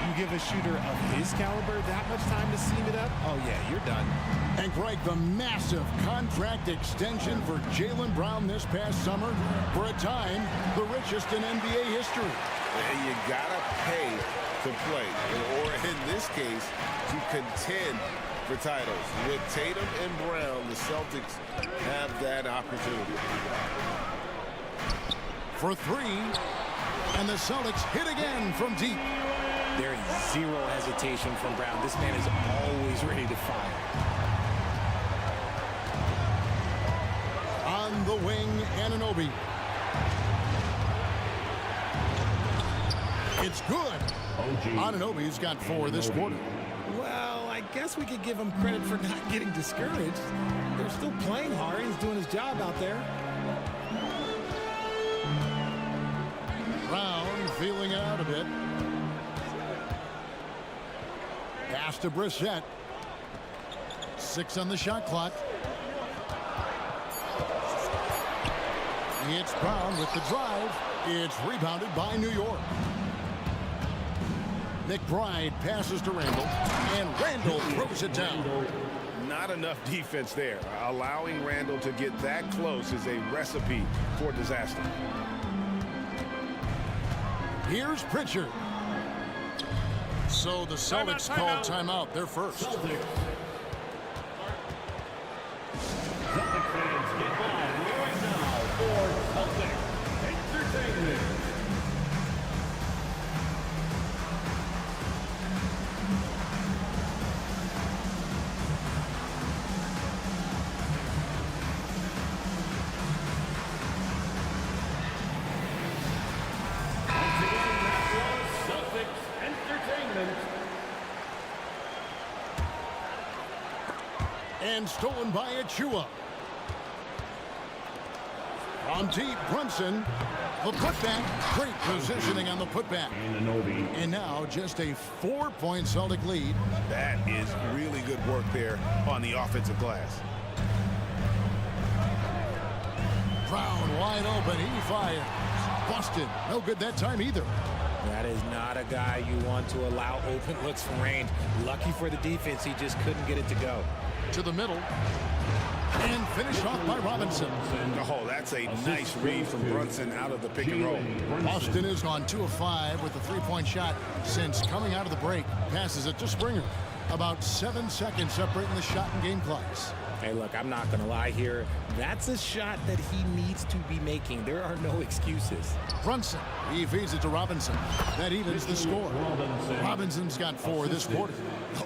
You give a shooter of his caliber that much time to seam it up? Oh, yeah, you're done. And Greg, the massive contract extension for Jaylen Brown this past summer, for a time, the richest in NBA history. You gotta pay to play, or in this case, to contend for titles. With Tatum and Brown, the Celtics have that opportunity. For 3, and the Celtics hit again from deep. There is zero hesitation from Brown. This man is always ready to fire. On the wing, Anunoby. It's good. Anunoby's got 4 this quarter. Well, I guess we could give him credit for not getting discouraged. They're still playing hard. He's doing his job out there. Brown feeling out a bit. Pass to Brissett. 6 on the shot clock. It's Brown with the drive. It's rebounded by New York. McBride passes to Randall, and Randall throws it down. Not enough defense there. Allowing Randall to get that close is a recipe for disaster. Here's Pritchard. So the Celtics called timeout. They're first. Celtics fans get live right now for Celtics Entertainment. And stolen by Achua. On deep, Brunson. The putback. Great positioning on the putback. And now just a 4-point Celtic lead. That is really good work there on the offensive glass. Brown wide open. He fires. Busted. No good that time either. That is not a guy you want to allow open looks from range. Lucky for the defense, he just couldn't get it to go. To the middle. And finished off by Robinson. Oh, that's a nice read from Brunson out of the pick and roll. Boston is on 2 of 5 with a 3-point shot since coming out of the break. Passes it to Springer. About 7 seconds separating the shot and game clocks. Hey, look, I'm not going to lie here. That's a shot that he needs to be making. There are no excuses. Brunson, he feeds it to Robinson. That evens the score. Robinson's got 4 this quarter.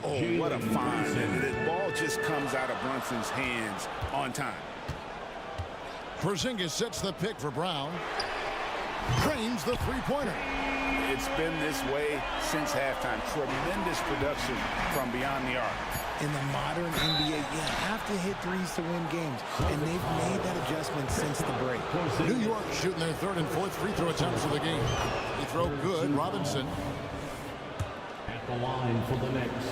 Oh, what a find. And the ball just comes out of Brunson's hands on time. Porzingis sets the pick for Brown. Drains the three-pointer. It's been this way since halftime. Tremendous production from beyond the arc. In the modern NBA, you have to hit threes to win games, and they've made that adjustment since the break. New York shooting their 3rd and 4th free throw attempts of the game. He throw good, Robinson. At the line for the Knicks.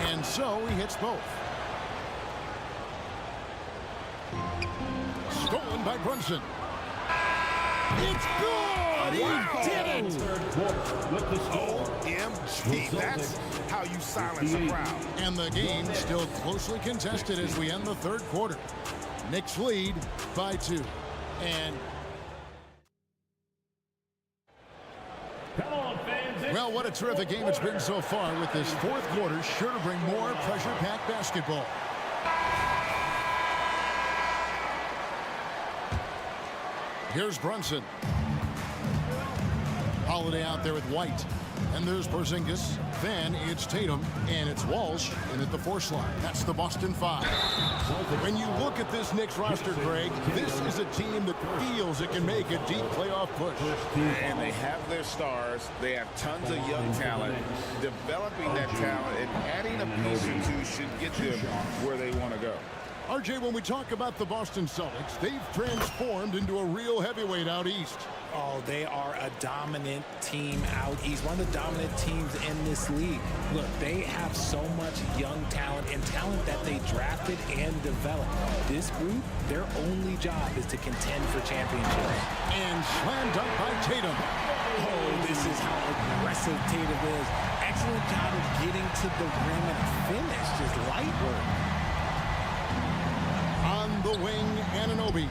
And so he hits both. Stolen by Brunson. It's good! Wow. He did it! OMG, that's how you silence a crowd. And the game still closely contested as we end the 3rd quarter. Knicks lead by 2. And well, what a terrific game it's been so far, with this 4th quarter sure to bring more pressure-packed basketball. Here's Brunson. Holiday out there with White. And there's Porzingis. Then it's Tatum, and it's Walsh in at the 4 slot. That's the Boston 5. When you look at this Knicks roster, Greg, this is a team that feels it can make a deep playoff push. And they have their stars. They have tons of young talent. Developing that talent and adding a piece or two should get them where they want to go. RJ, when we talk about the Boston Celtics, they've transformed into a real heavyweight out east. Oh, they are a dominant team out east, one of the dominant teams in this league. Look, they have so much young talent and talent that they drafted and developed. This group, their only job is to contend for championships. And slam dunk by Tatum. Oh, this is how aggressive Tatum is. Excellent job of getting to the rim and finish, just light work. On the wing, Anunoby.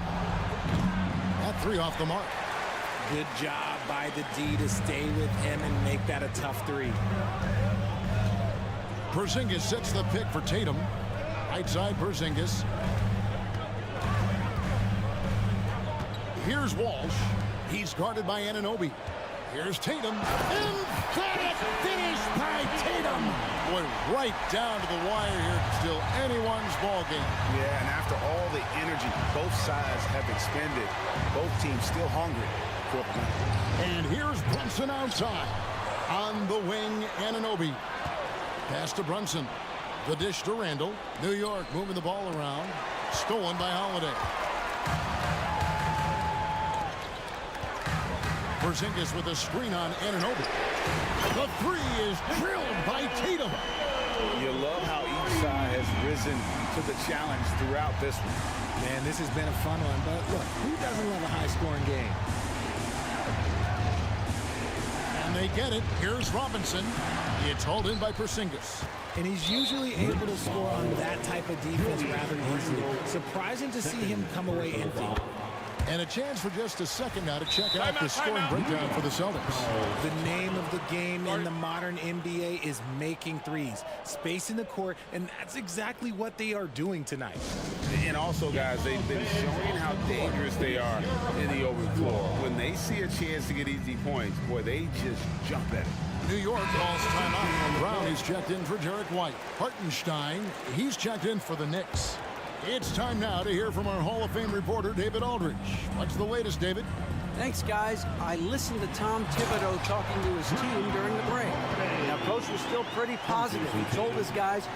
That 3 off the mark. Good job by the D to stay with him and make that a tough 3. Porzingis sets the pick for Tatum. Right side, Porzingis. Here's Walsh. He's guarded by Anunoby. Here's Tatum. Emphatic finish by Tatum. Boy, right down to the wire here. Still anyone's ball game. Yeah, and after all the energy both sides have expended, both teams still hungry. And here's Brunson outside. On the wing, Anunoby. Pass to Brunson. The dish to Randall. New York moving the ball around. Stolen by Holiday. Porzingis with a screen on Anunoby. The 3 is drilled by Tatum. You love how each side has risen to the challenge throughout this one. Man, this has been a fun one, but look, who doesn't love a high-scoring game? And they get it. Here's Robinson. It's hauled in by Porzingis. And he's usually able to score on that type of defense rather easily. Surprising to see him come away empty. And a chance for just a second now to check out the scoring breakdown for the Celtics. The name of the game in the modern NBA is making threes, spacing the court, and that's exactly what they are doing tonight. And also, guys, they've been showing how dangerous they are in the open floor. When they see a chance to get easy points, boy, they just jump at it. New York calls timeout. Brown is checked in for Derek White. Hartenstein, he's checked in for the Knicks. It's time now to hear from our Hall of Fame reporter, David Aldridge. What's the latest, David? Thanks, guys. I listened to Tom Thibodeau talking to his team during the break. Now, Coach was still pretty positive. He told his guys a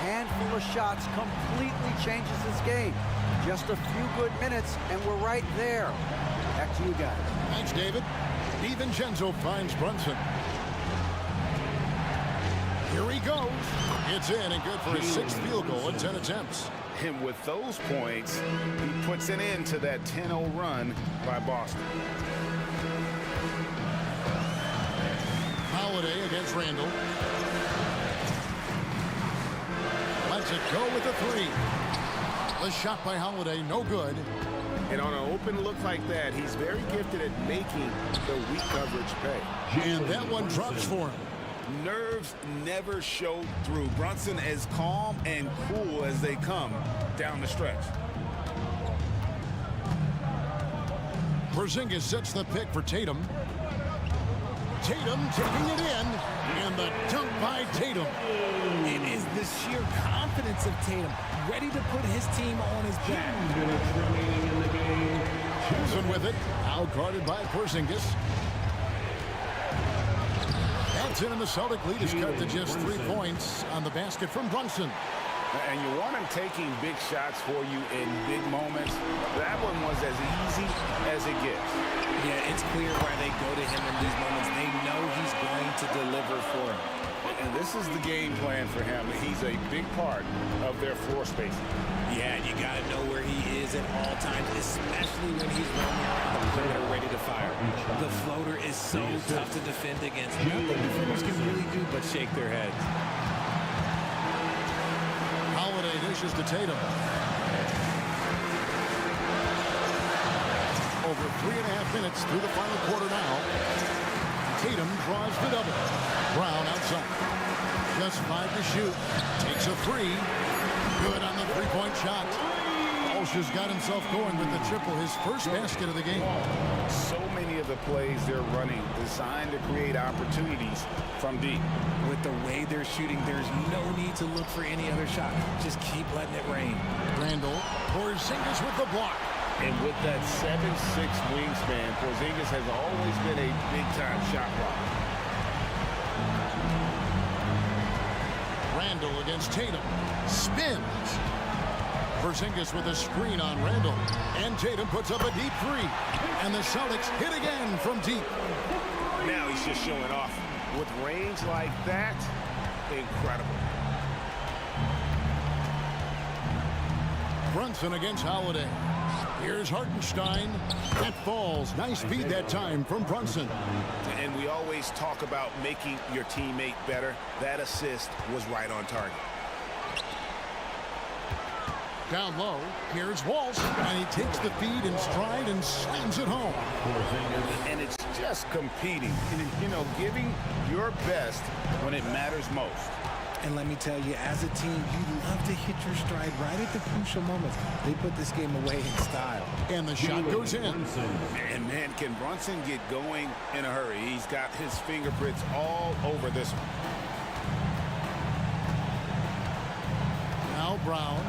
handful of shots completely changes this game. Just a few good minutes, and we're right there. Back to you guys. Thanks, David. DiVincenzo finds Brunson. Here he goes. It's in and good for his 6th field goal in 10 attempts. And with those points, he puts an end to that 10-0 run by Boston. Holiday against Randall. Lets it go with the 3. The shot by Holiday, no good. And on an open look like that, he's very gifted at making the weak coverage pay. And that one drops for him. Nerves never showed through. Brunson as calm and cool as they come down the stretch. Porzingis sets the pick for Tatum. Tatum taking it in, and the dunk by Tatum. It is the sheer confidence of Tatum, ready to put his team on his back. Wilson with it, out guarded by Porzingis. That's in, and the Celtic lead is cut to just 3 points on the basket from Brunson. And you want him taking big shots for you in big moments. That one was as easy as it gets. Yeah, it's clear why they go to him in these moments. They know he's going to deliver for them. And this is the game plan for him. He's a big part of their floor spacing. Yeah, you got to know where he is at all times, especially when he's roaming around the perimeter ready to fire. The floater is so tough to defend against. Nothing defenders can really do but shake their heads. Holiday dishes to Tatum. Over 3.5 minutes through the final quarter now. Tatum draws the double. Brown outside. Just 5 to shoot. Takes a 3. Good on the 3-point shot. Walsh has got himself going with the triple, his first basket of the game. So many of the plays they're running designed to create opportunities from deep. With the way they're shooting, there's no need to look for any other shot. Just keep letting it rain. Randall, Porzingis with the block. And with that 7'6" wingspan, Porzingis has always been a big-time shot blocker. Randall against Tatum. Spins. Porzingis with a screen on Randall. And Tatum puts up a deep 3. And the Celtics hit again from deep. Now he's just showing off. With range like that, incredible. Brunson against Holiday. Here's Hartenstein. That falls. Nice feed that time from Brunson. And we always talk about making your teammate better. That assist was right on target. Down low, here's Walsh, and he takes the feed in stride and slams it home. And it's just competing, you know, giving your best when it matters most. And let me tell you, as a team, you love to hit your stride right at the crucial moments. They put this game away in style. And the shot goes in. And man, can Brunson get going in a hurry? He's got his fingerprints all over this one. Now Brown.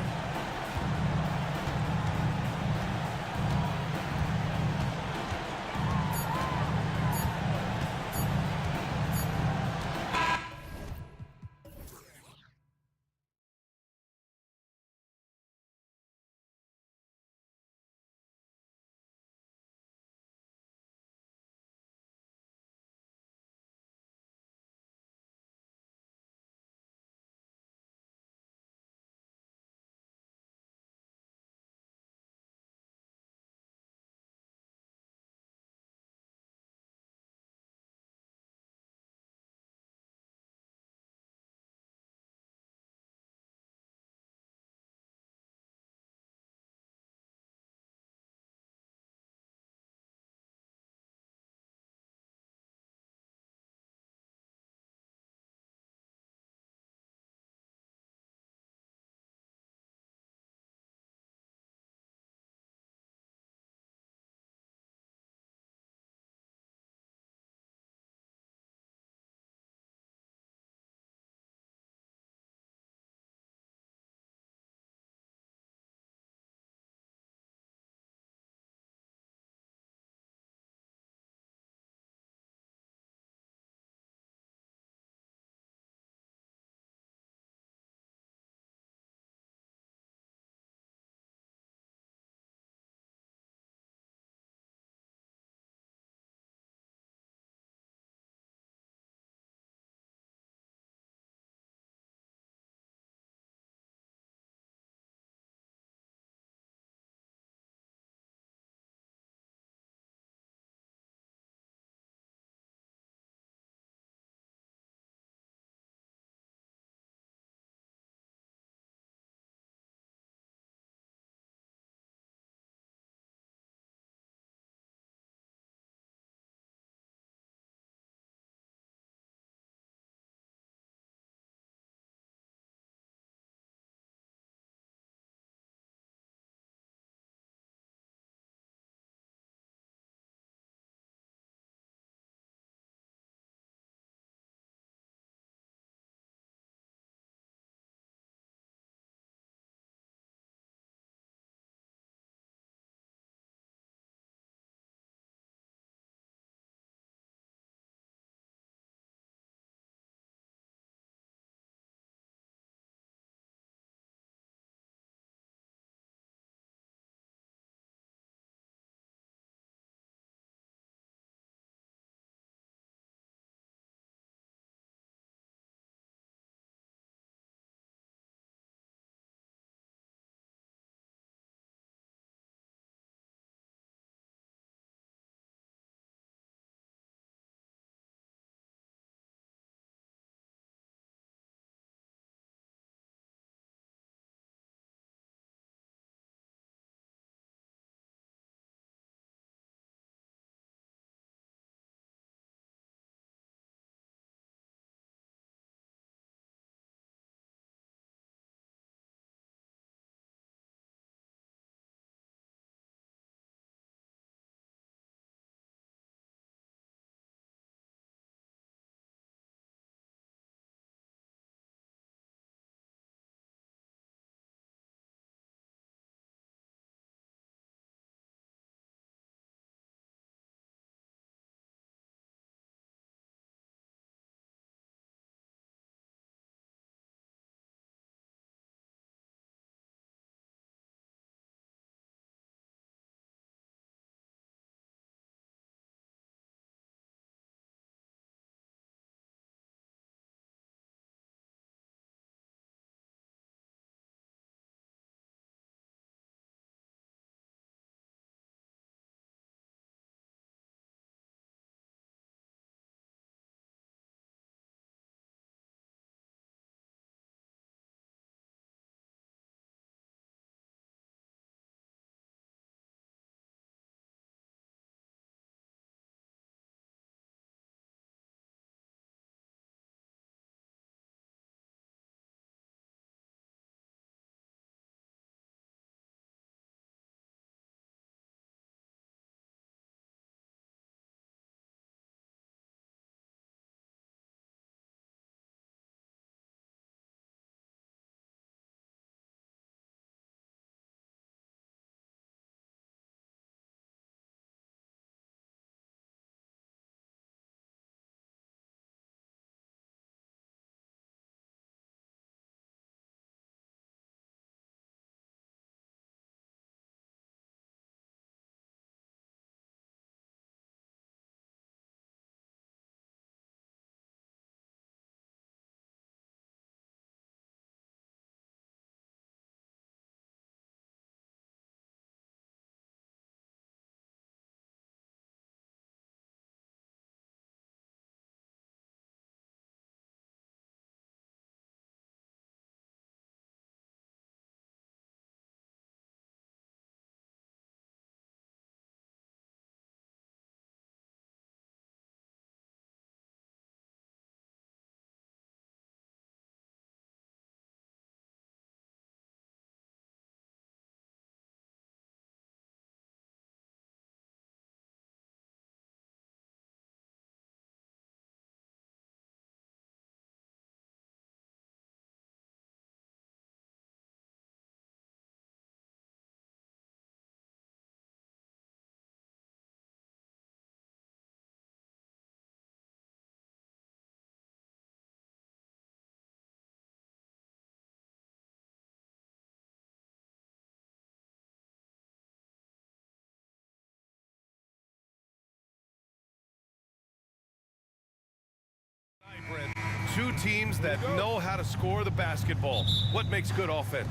Two teams that know how to score the basketball. What makes good offense?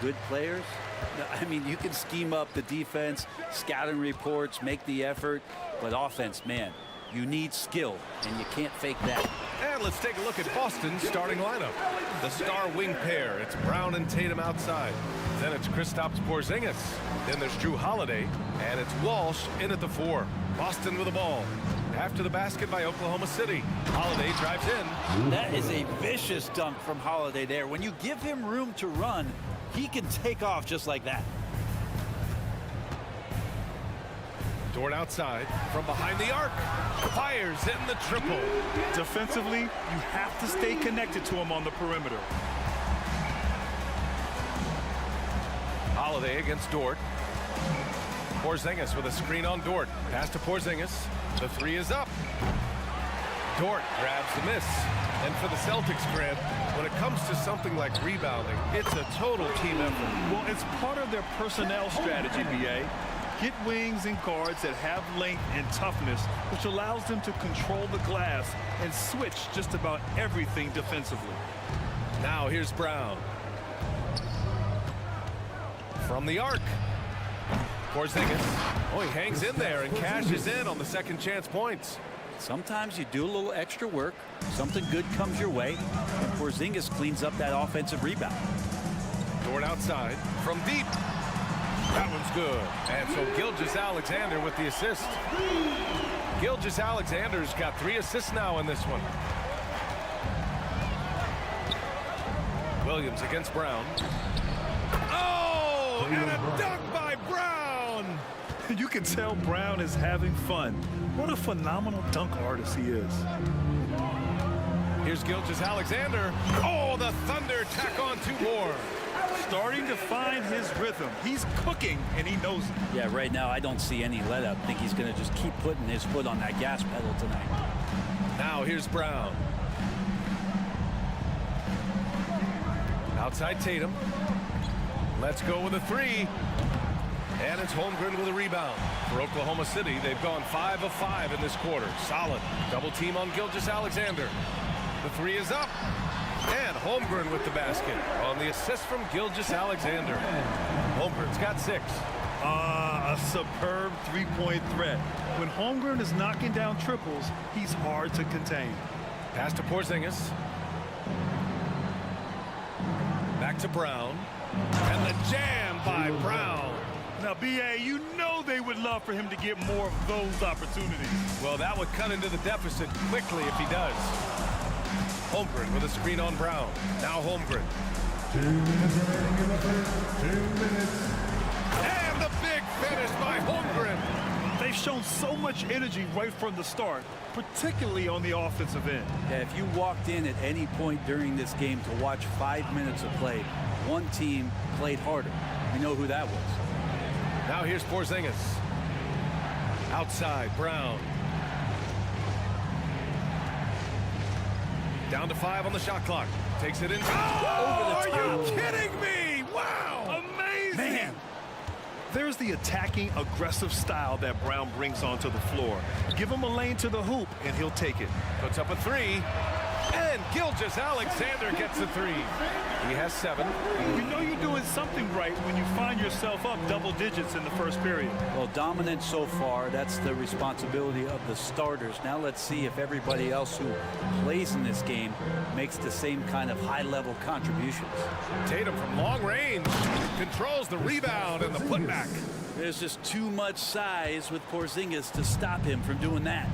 Good players. I mean, you can scheme up the defense, scouting reports, make the effort, but offense, man, you need skill, and you can't fake that. And let's take a look at Boston's starting lineup. The star wing pair. It's Brown and Tatum outside. Then it's Kristaps Porzingis. Then there's Drew Holiday, and it's Walsh in at the 4. Boston with the ball. After the basket by Oklahoma City. Holiday drives in. That is a vicious dunk from Holiday there. When you give him room to run, he can take off just like that. Dort outside from behind the arc. Fires in the triple. Defensively, you have to stay connected to him on the perimeter. Holiday against Dort. Porzingis with a screen on Dort. Pass to Porzingis. The 3 is up. Dort grabs the miss. And for the Celtics, Grant, when it comes to something like rebounding, it's a total team effort. Well, it's part of their personnel strategy, BA. Get wings and guards that have length and toughness, which allows them to control the glass and switch just about everything defensively. Now here's Brown. From the arc. Porzingis. Oh, he hangs in there and cashes in on the second chance points. Sometimes you do a little extra work, something good comes your way, and Porzingis cleans up that offensive rebound. Dort outside from deep. That one's good. And so Gilgeous-Alexander with the assist. Gilgeous-Alexander's got 3 assists now in this one. Williams against Brown. Oh, and a dunk by Brown. You can tell Brown is having fun. What a phenomenal dunk artist he is. Here's Gilgeous-Alexander. Oh, the Thunder tack on 2 more. Starting to find his rhythm. He's cooking, and he knows it. Yeah, right now I don't see any let up. I think he's going to just keep putting his foot on that gas pedal tonight. Now here's Brown. Outside Tatum. Let's go with a 3. And it's Holmgren with a rebound. For Oklahoma City, they've gone 5 of 5 in this quarter. Solid. Double team on Gilgeous-Alexander. The 3 is up. And Holmgren with the basket on the assist from Gilgeous-Alexander. Holmgren's got 6. A superb three-point threat. When Holmgren is knocking down triples, he's hard to contain. Pass to Porzingis. Back to Brown. And the jam by Brown. Now, BA, you know they would love for him to get more of those opportunities. Well, that would cut into the deficit quickly if he does. Holmgren with a screen on Brown. Now Holmgren. 2 minutes remaining in the first. 2 minutes. And the big finish by Holmgren. They've shown so much energy right from the start, particularly on the offensive end. Yeah, if you walked in at any point during this game to watch 5 minutes of play, one team played harder. You know who that was. Now here's Porzingis. Outside, Brown. Down to 5 on the shot clock. Takes it in. Oh, over the top. Are you kidding me? Wow. Amazing. Man. There's the attacking, aggressive style that Brown brings onto the floor. Give him a lane to the hoop, and he'll take it. Puts up a 3. And Gilgeous-Alexander gets the 3. He has 7. You know you're doing something right when you find yourself up double digits in the first period. Well, dominant so far. That's the responsibility of the starters. Now let's see if everybody else who plays in this game makes the same kind of high-level contributions. Tatum from long range controls the rebound and the putback. There's just too much size with Porzingis to stop him from doing that.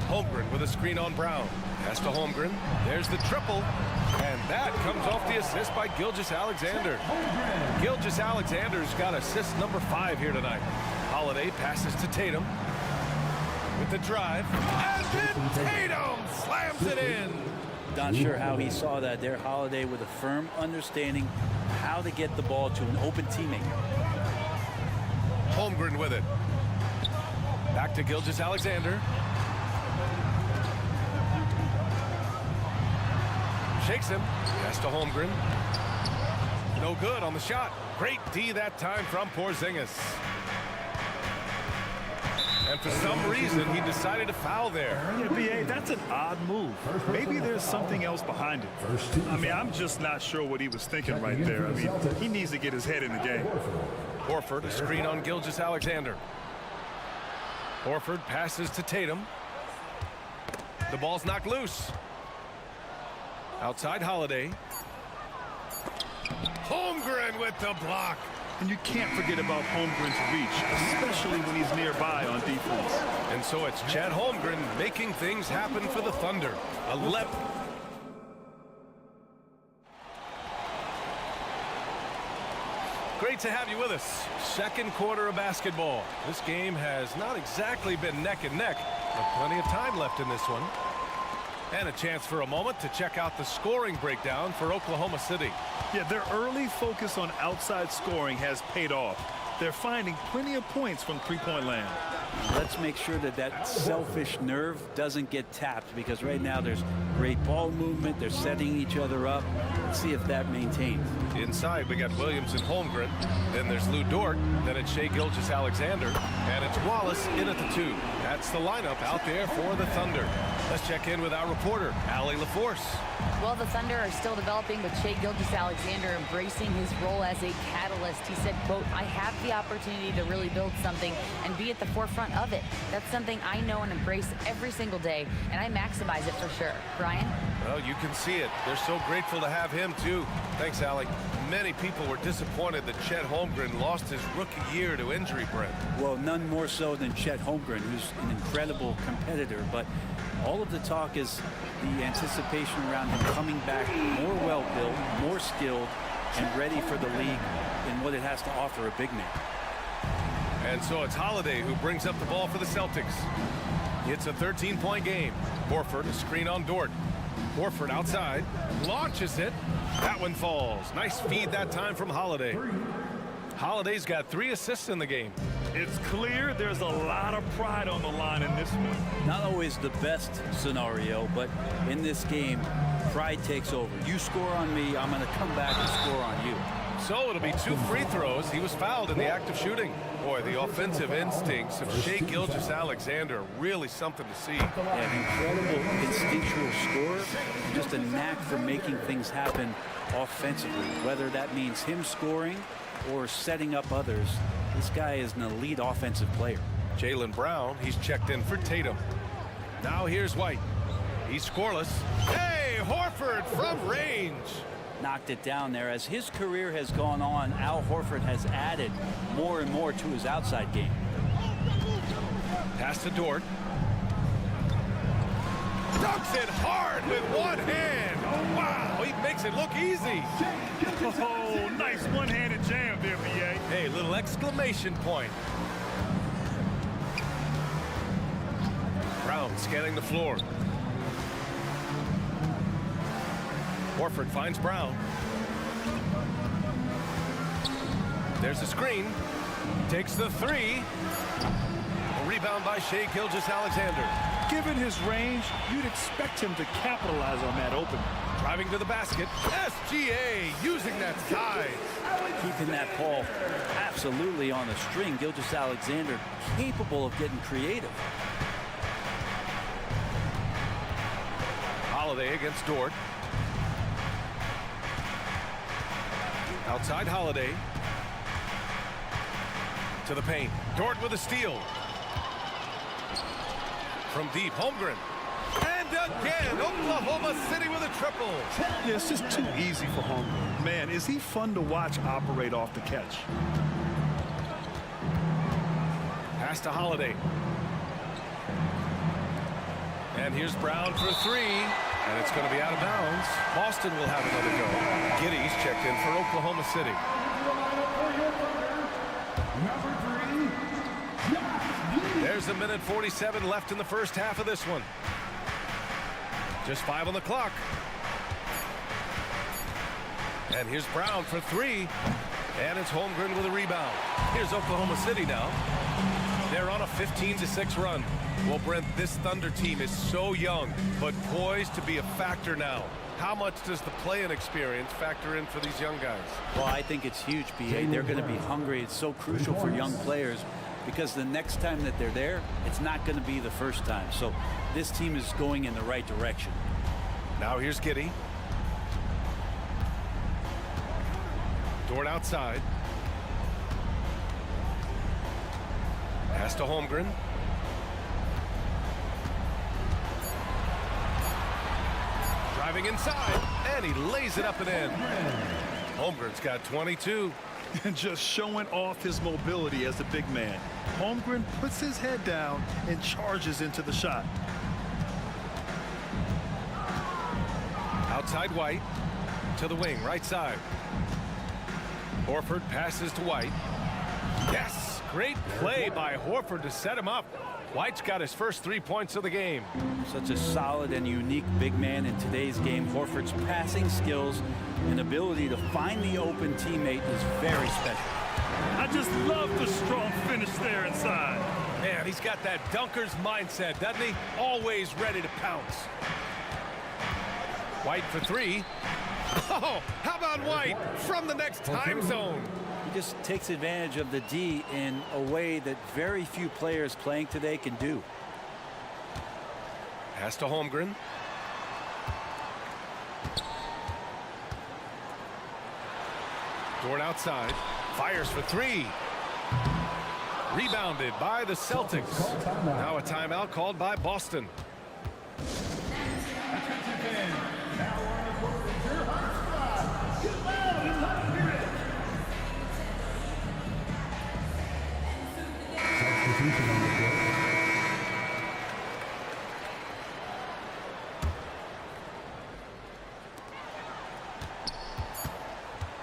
Holmgren with a screen on Brown. Pass to Holmgren. There's the triple. And that comes off the assist by Gilgeous-Alexander. Gilgeous-Alexander's got assist number 5 here tonight. Holiday passes to Tatum. With the drive. And then Tatum slams it in. Not sure how he saw that there. Holiday with a firm understanding how to get the ball to an open teammate. Holmgren with it. Back to Gilgeous-Alexander. Shakes him. Pass to Holmgren. No good on the shot. Great D that time from Porzingis. And And for some reason, he decided to foul there. Yeah, B.A., that's an odd move. Maybe there's something else behind it. I mean, I'm just not sure what he was thinking right there. I mean, he needs to get his head in the game. Horford, a screen on Gilgeous-Alexander. Horford passes to Tatum. The ball's knocked loose. Outside Holiday. Holmgren with the block. And you can't forget about Holmgren's reach, especially when he's nearby on defense. And so it's Chad Holmgren making things happen for the Thunder. 11. Great to have you with us. Second quarter of basketball. This game has not exactly been neck and neck, but plenty of time left in this one. And a chance for a moment to check out the scoring breakdown for Oklahoma City. Yeah, their early focus on outside scoring has paid off. They're finding plenty of points from three-point land. Let's make sure that that selfish nerve doesn't get tapped, because right now there's great ball movement. They're setting each other up. Let's see if that maintains. Inside, we got Williams and Holmgren. Then there's Lou Dort. Then it's Shai Gilgeous-Alexander. And it's Wallace in at the 2. That's the lineup out there for the Thunder. Let's check in with our reporter, Allie LaForce. Well, the Thunder are still developing with Shai Gilgeous-Alexander embracing his role as a catalyst. He said, quote, "I have the opportunity to really build something and be at the forefront of it. That's something I know and embrace every single day, and I maximize it for sure." Brian? Well, you can see it. They're so grateful to have him, too. Thanks, Allie. Many people were disappointed that Chet Holmgren lost his rookie year to injury, Brent. Well, none more so than Chet Holmgren, who's an incredible competitor, but all of the talk is the anticipation around him coming back more well-built, more skilled, and ready for the league in what it has to offer a big man. And so it's Holiday who brings up the ball for the Celtics. It's a 13-point game. Horford, a screen on Dort. Horford outside, launches it. That one falls. Nice feed that time from Holiday. Holiday's got 3 assists in the game. It's clear there's a lot of pride on the line in this one. Not always the best scenario, but in this game, pride takes over. You score on me, I'm going to come back and score on you. So it'll be 2 free throws. He was fouled in the act of shooting. Boy, the offensive instincts of Shai Gilgeous-Alexander, really something to see. An incredible instinctual scorer, just a knack for making things happen offensively, whether that means him scoring or setting up others. This guy is an elite offensive player. Jaylen Brown, he's checked in for Tatum. Now here's White. He's scoreless. Hey, Horford from range. Knocked it down there. As his career has gone on, Al Horford has added more and more to his outside game. Pass to Dort. Dunks it hard with one hand. Oh, wow, he makes it look easy. Oh, nice one-handed jam there, B.A. Hey, little exclamation point. Brown scanning the floor. Horford finds Brown. There's a screen. Takes the 3. A rebound by Shai Gilgeous-Alexander. Given his range, you'd expect him to capitalize on that opening. Driving to the basket. SGA using that size. Keeping that ball absolutely on a string. Gilgeous-Alexander capable of getting creative. Holiday against Dort. Outside Holiday. To the paint. Dort with a steal. From deep, Holmgren. And again, Oklahoma City with a triple. Yeah, it's just too easy for Holmgren. Man, is he fun to watch operate off the catch. Pass to Holiday. And here's Brown for 3. And it's going to be out of bounds. Boston will have another go. Giddey's checked in for Oklahoma City. There's 1:47 left in the first half of this one. Just 5 on the clock. And here's Brown for 3. And it's Holmgren with a rebound. Here's Oklahoma City now. They're on a 15-6 run. Well, Brent, this Thunder team is so young, but poised to be a factor now. How much does the play-in experience factor in for these young guys? Well, I think it's huge, B.A. They're going to be hungry. It's so crucial for young players because the next time that they're there, it's not going to be the first time. So this team is going in the right direction. Now here's Giddey. Dort outside. Pass to Holmgren. Driving inside, and he lays it up and in. Holmgren's got 22. And just showing off his mobility as a big man. Holmgren puts his head down and charges into the shot. Outside White to the wing, right side. Horford passes to White. Yes, great play by Horford to set him up. White's got his first 3 points of the game. Such a solid and unique big man in today's game. Horford's passing skills and ability to find the open teammate is very special. I just love the strong finish there inside. Man, he's got that dunker's mindset, doesn't he? Always ready to pounce. White for three. Oh, how about White from the next time zone? He just takes advantage of the D in a way that very few players playing today can do. Pass to Holmgren. Dort outside. Fires for three. Rebounded by the Celtics. Now a timeout called by Boston.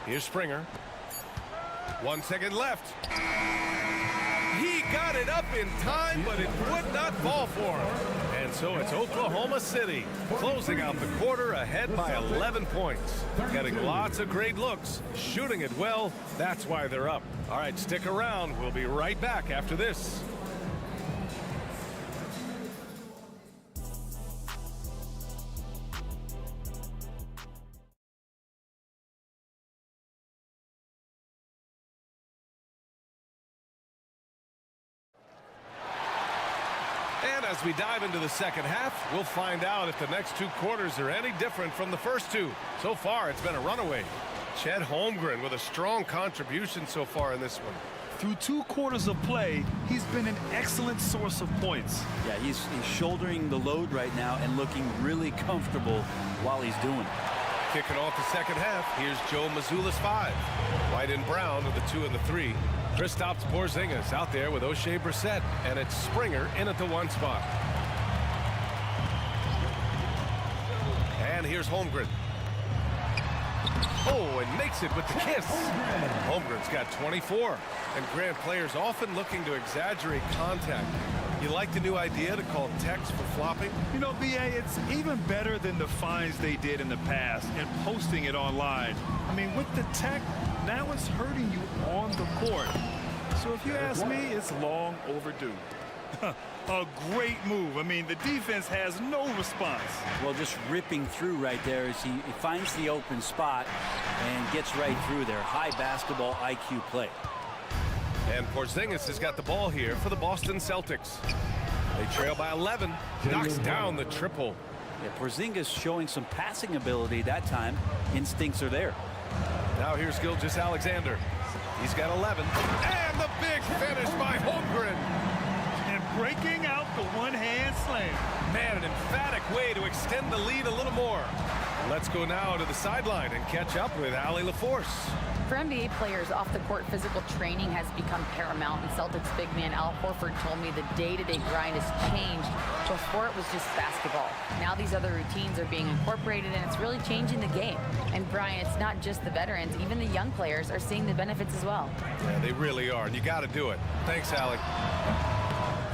Here's Springer. 1 second left. He got it up in time, but it would not fall for him. And so it's Oklahoma City closing out the quarter ahead by 11 points. Getting lots of great looks, shooting it well. That's why they're up. All right, stick around. We'll be right back after this. And as we dive into the second half, we'll find out if the next two quarters are any different from the first two. So far, it's been a runaway. Chet Holmgren with a strong contribution so far in this one. Through 2 quarters of play, he's been an excellent source of points. Yeah, he's shouldering the load right now and looking really comfortable while he's doing it. Kicking off the second half, here's Joe Mazzulla's 5. White and Brown are the 2 and the 3. Kristaps Porzingis out there with O'Shea Brissett, and it's Springer in at the 1 spot. And here's Holmgren. Oh, and makes it with the kiss. Holmgren's got 24. And Grant, players often looking to exaggerate contact. You like the new idea to call text for flopping? You know, BA, it's even better than the fines they did in the past and posting it online. I mean, with the tech, now it's hurting you on the court. So if you ask me, it's long overdue. A great move. I mean, the defense has no response. Well, just ripping through right there as he finds the open spot and gets right through there. High basketball IQ play. And Porzingis has got the ball here for the Boston Celtics. They trail by 11. Knocks down the triple. Yeah, Porzingis showing some passing ability that time. Instincts are there. Now here's Gilgeous-Alexander. He's got 11. And the big finish by Holmgren. And breaking out the one-hand slam. Man, an emphatic way to extend the lead a little more. Let's go now to the sideline and catch up with Allie LaForce. For NBA players, off-the-court physical training has become paramount, and Celtics big man Al Horford told me the day-to-day grind has changed. Before it was just basketball. Now these other routines are being incorporated, and it's really changing the game. And Brian, it's not just the veterans, even the young players are seeing the benefits as well. Yeah, they really are, and you got to do it. Thanks, Allie.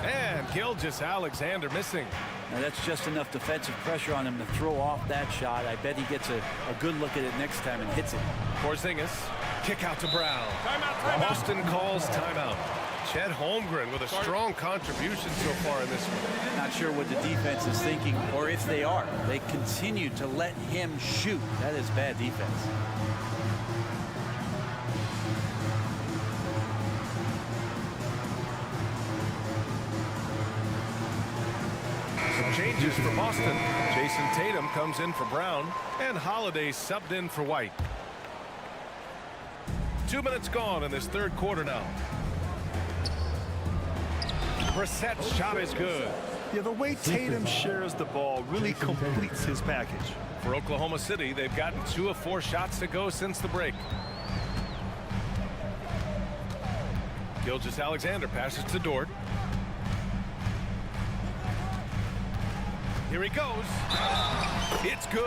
And Gilgeous-Alexander missing. Now that's just enough defensive pressure on him to throw off that shot. I bet he gets a good look at it next time and hits it. Porzingis, kick out to Brown. Timeout. Boston calls timeout. Chet Holmgren with a strong contribution so far in this one. Not sure what the defense is thinking, or if they are. They continue to let him shoot. That is bad defense. changes for Boston. Jason Tatum comes in for Brown, and Holiday subbed in for White. 2 minutes gone in this third quarter now. Brissett's shot is good. Yeah, the way Tatum shares the ball really completes his package. For Oklahoma City, they've gotten 2 of 4 shots to go since the break. Gilgeous-Alexander passes to Dort. Here he goes. It's good.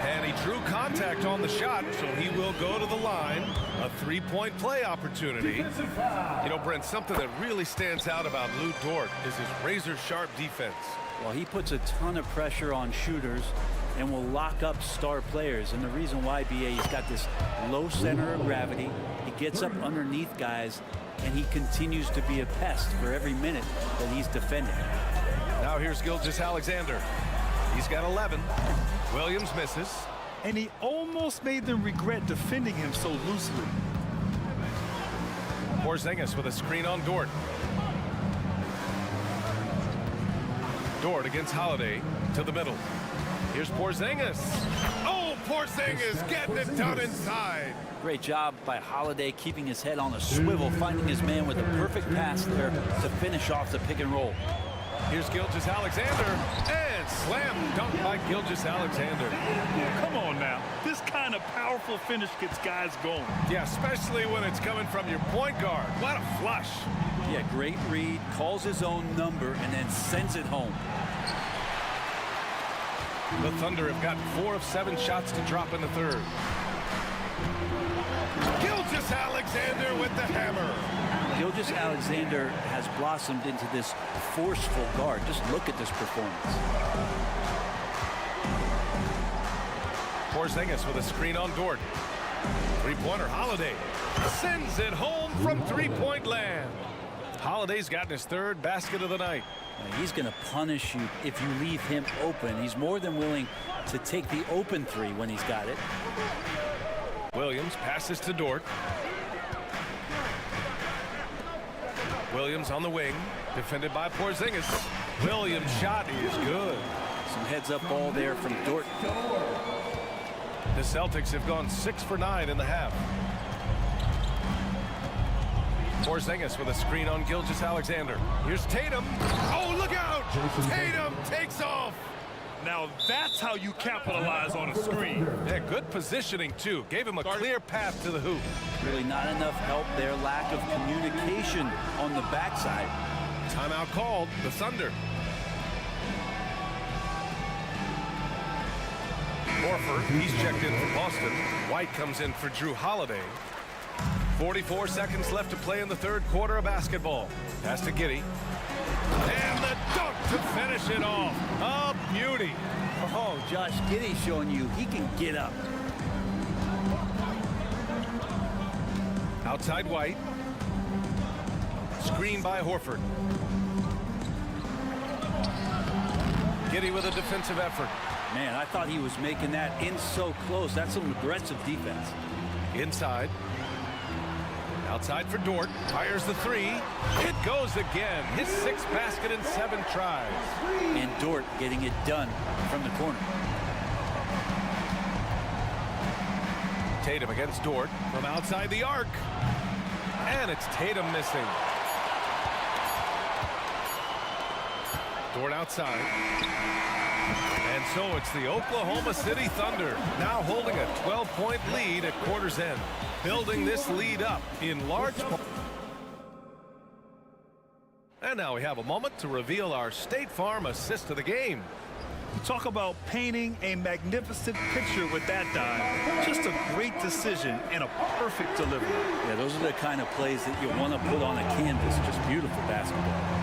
And he drew contact on the shot, so he will go to the line. A 3-point play opportunity. You know, Brent, something that really stands out about Lou Dort is his razor-sharp defense. Well, he puts a ton of pressure on shooters and will lock up star players. And the reason why, BA, he's got this low center of gravity. He gets up underneath guys, and he continues to be a pest for every minute that he's defending. Now here's Gilgeous-Alexander. He's got 11. Williams misses. And he almost made them regret defending him so loosely. Porzingis with a screen on Dort. Dort against Holiday to the middle. Here's Porzingis. Oh, Porzingis getting it done inside. Great job by Holiday keeping his head on a swivel, finding his man with a perfect pass there to finish off the pick and roll. Here's Gilgeous-Alexander, and slam dunk by Gilgeous-Alexander. Come on now. This kind of powerful finish gets guys going. Yeah, especially when it's coming from your point guard. What a flush. Yeah, great read, calls his own number, and then sends it home. The Thunder have gotten 4 of 7 shots to drop in the third. Gilgeous-Alexander with the hammer. Gilgeous-Alexander has blossomed into this forceful guard. Just look at this performance. Porzingis with a screen on Dort. Three-pointer Holiday sends it home from three-point land. Holiday's gotten his 3rd basket of the night. He's going to punish you if you leave him open. He's more than willing to take the open 3 when he's got it. Williams passes to Dort. Williams on the wing, defended by Porzingis. Williams' shot is good. Some heads-up ball there from Dort. The Celtics have gone 6 for 9 in the half. Porzingis with a screen on Gilgeous-Alexander. Here's Tatum. Oh, look out! Tatum takes off. Now that's how you capitalize on a screen. Yeah, good positioning, too. Gave him a clear path to the hoop. Really not enough help there. Lack of communication on the backside. Timeout called. The Thunder. Horford, he's checked in for Boston. White comes in for Drew Holiday. 44 seconds left to play in the third quarter of basketball. Pass to Giddey. And the dunk to finish it off. A beauty. Oh, Josh Giddey showing you he can get up. Outside White. Screen by Horford. Giddey with a defensive effort. Man, I thought he was making that in so close. That's some aggressive defense. Inside. Outside for Dort. Fires the 3. It goes again. His 6th basket in 7 tries. And Dort getting it done from the corner. Tatum against Dort from outside the arc. And it's Tatum missing. Dort outside. And so it's the Oklahoma City Thunder now holding a 12-point lead at quarter's end. Building this lead up in large part. And now we have a moment to reveal our State Farm assist of the game. Talk about painting a magnificent picture with that dive. Just a great decision and a perfect delivery. Yeah, those are the kind of plays that you want to put on a canvas. Just beautiful basketball.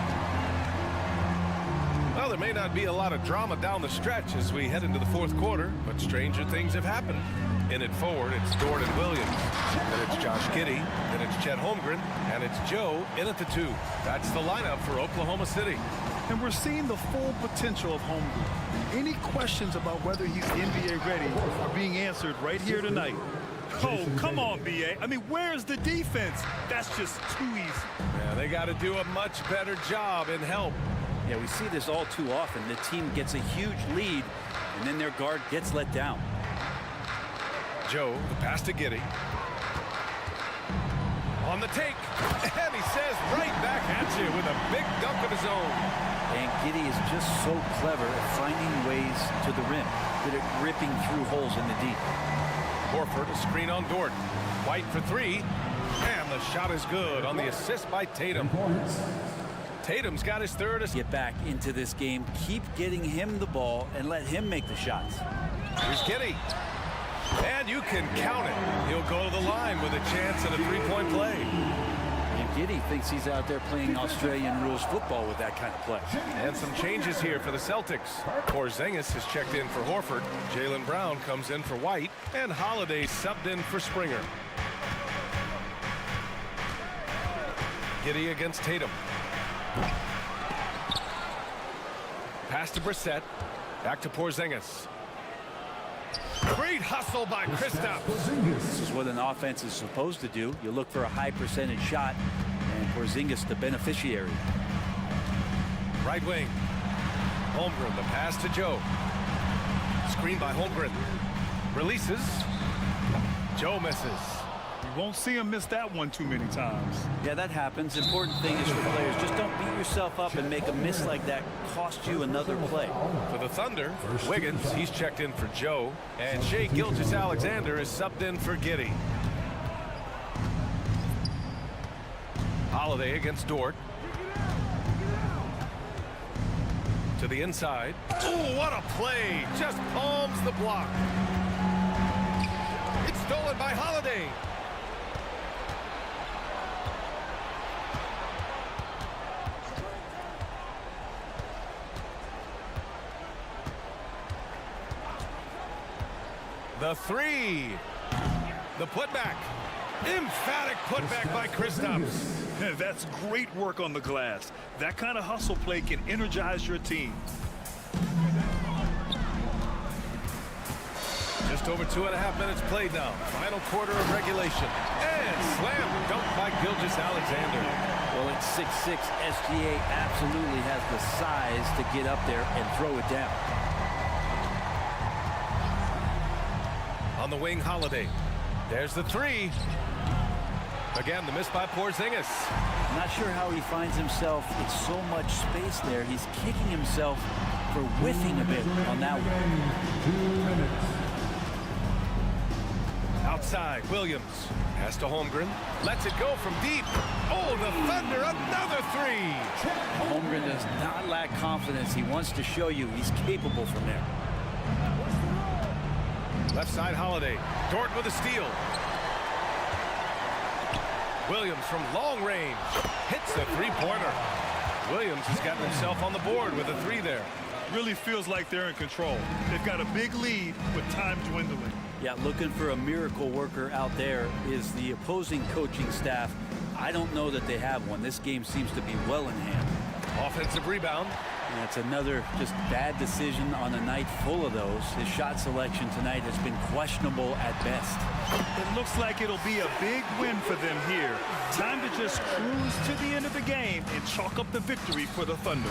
Well, there may not be a lot of drama down the stretch as we head into the fourth quarter, but stranger things have happened. In it forward, it's Dort and Williams. Then it's Josh Giddey. Then it's Chet Holmgren. And it's Joe in at the 2. That's the lineup for Oklahoma City. And we're seeing the full potential of Holmgren. Any questions about whether he's NBA ready are being answered right here tonight. Oh, come on, BA. I mean, where's the defense? That's just too easy. Yeah, they got to do a much better job in help. Yeah, we see this all too often. The team gets a huge lead, and then their guard gets let down. Joe, the pass to Giddy. On the take, and he says right back at you with a big dunk of his own. And Giddy is just so clever at finding ways to the rim, good at ripping through holes in the deep. Horford, a screen on Dort. White for three, and the shot is good on the assist by Tatum. Tatum's got his third assist. Get back into this game, keep getting him the ball, and let him make the shots. Here's Giddy. And you can count it. He'll go to the line with a chance at a three-point play. And Giddy thinks he's out there playing Australian rules football with that kind of play. And some changes here for the Celtics. Porzingis has checked in for Horford. Jaylen Brown comes in for White. And Holiday subbed in for Springer. Giddy against Tatum. Pass to Brissett. Back to Porzingis. Great hustle by Kristaps. This is what an offense is supposed to do. You look for a high percentage shot, and Porzingis the beneficiary. Right wing. Holmgren, the pass to Joe. Screen by Holmgren. Releases. Joe misses. You won't see him miss that one too many times. Yeah, that happens. Important thing is for players, just don't beat yourself up and make a miss like that cost you another play. For the Thunder, Wiggins, he's checked in for Joe. And Shai Gilgeous-Alexander is subbed in for Giddy. Holiday against Dort. To the inside. Oh, what a play! Just palms the block. It's stolen by Holiday. The three. The putback. Emphatic putback by Kristaps. That's great work on the glass. That kind of hustle play can energize your team. Just over 2.5 minutes played now. Final quarter of regulation. And slam dunk by Gilgeous-Alexander. Well, at 6'6", SGA absolutely has the size to get up there and throw it down. On the wing, Holiday. There's the three. Again, the miss by Porzingis. Not sure how he finds himself in so much space there. He's kicking himself for whiffing a bit on that one. 2 minutes. Outside, Williams. Pass to Holmgren. Lets it go from deep. Oh, the Thunder, another three. Holmgren does not lack confidence. He wants to show you he's capable from there. Left side, Holiday. Dort with a steal. Williams from long range hits a three-pointer. Williams has gotten himself on the board with a three there. Really feels like they're in control. They've got a big lead with time dwindling. Yeah, looking for a miracle worker out there is the opposing coaching staff. I don't know that they have one. This game seems to be well in hand. Offensive rebound. And it's another just bad decision on a night full of those. His shot selection tonight has been questionable at best. It looks like it'll be a big win for them here. Time to just cruise to the end of the game and chalk up the victory for the Thunder.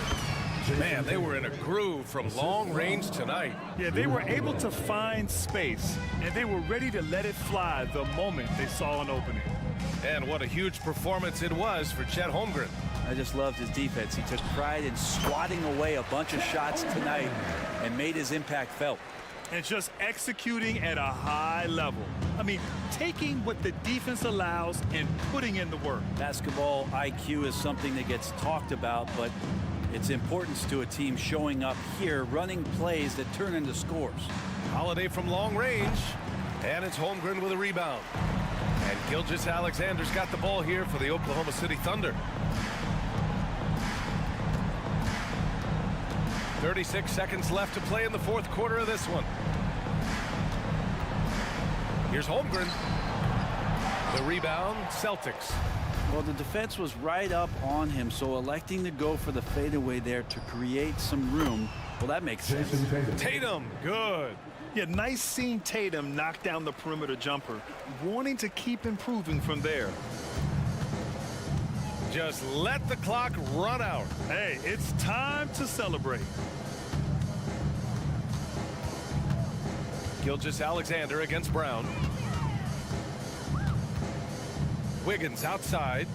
Man, they were in a groove from long range tonight. Yeah, they were able to find space, and they were ready to let it fly the moment they saw an opening. And what a huge performance it was for Chet Holmgren. I just loved his defense. He took pride in swatting away a bunch of shots tonight and made his impact felt. And just executing at a high level. I mean, taking what the defense allows and putting in the work. Basketball IQ is something that gets talked about, but its importance to a team showing up here, running plays that turn into scores. Holiday from long range, and it's Holmgren with a rebound. And Gilgeous-Alexander's got the ball here for the Oklahoma City Thunder. 36 seconds left to play in the fourth quarter of this one. Here's Holmgren. The rebound, Celtics. Well, the defense was right up on him, so electing to go for the fadeaway there to create some room, well, that makes sense. Tatum, good. Yeah, nice seeing Tatum knock down the perimeter jumper, wanting to keep improving from there. Just let the clock run out. Hey, it's time to celebrate. Gilgeous-Alexander against Brown. Wiggins outside.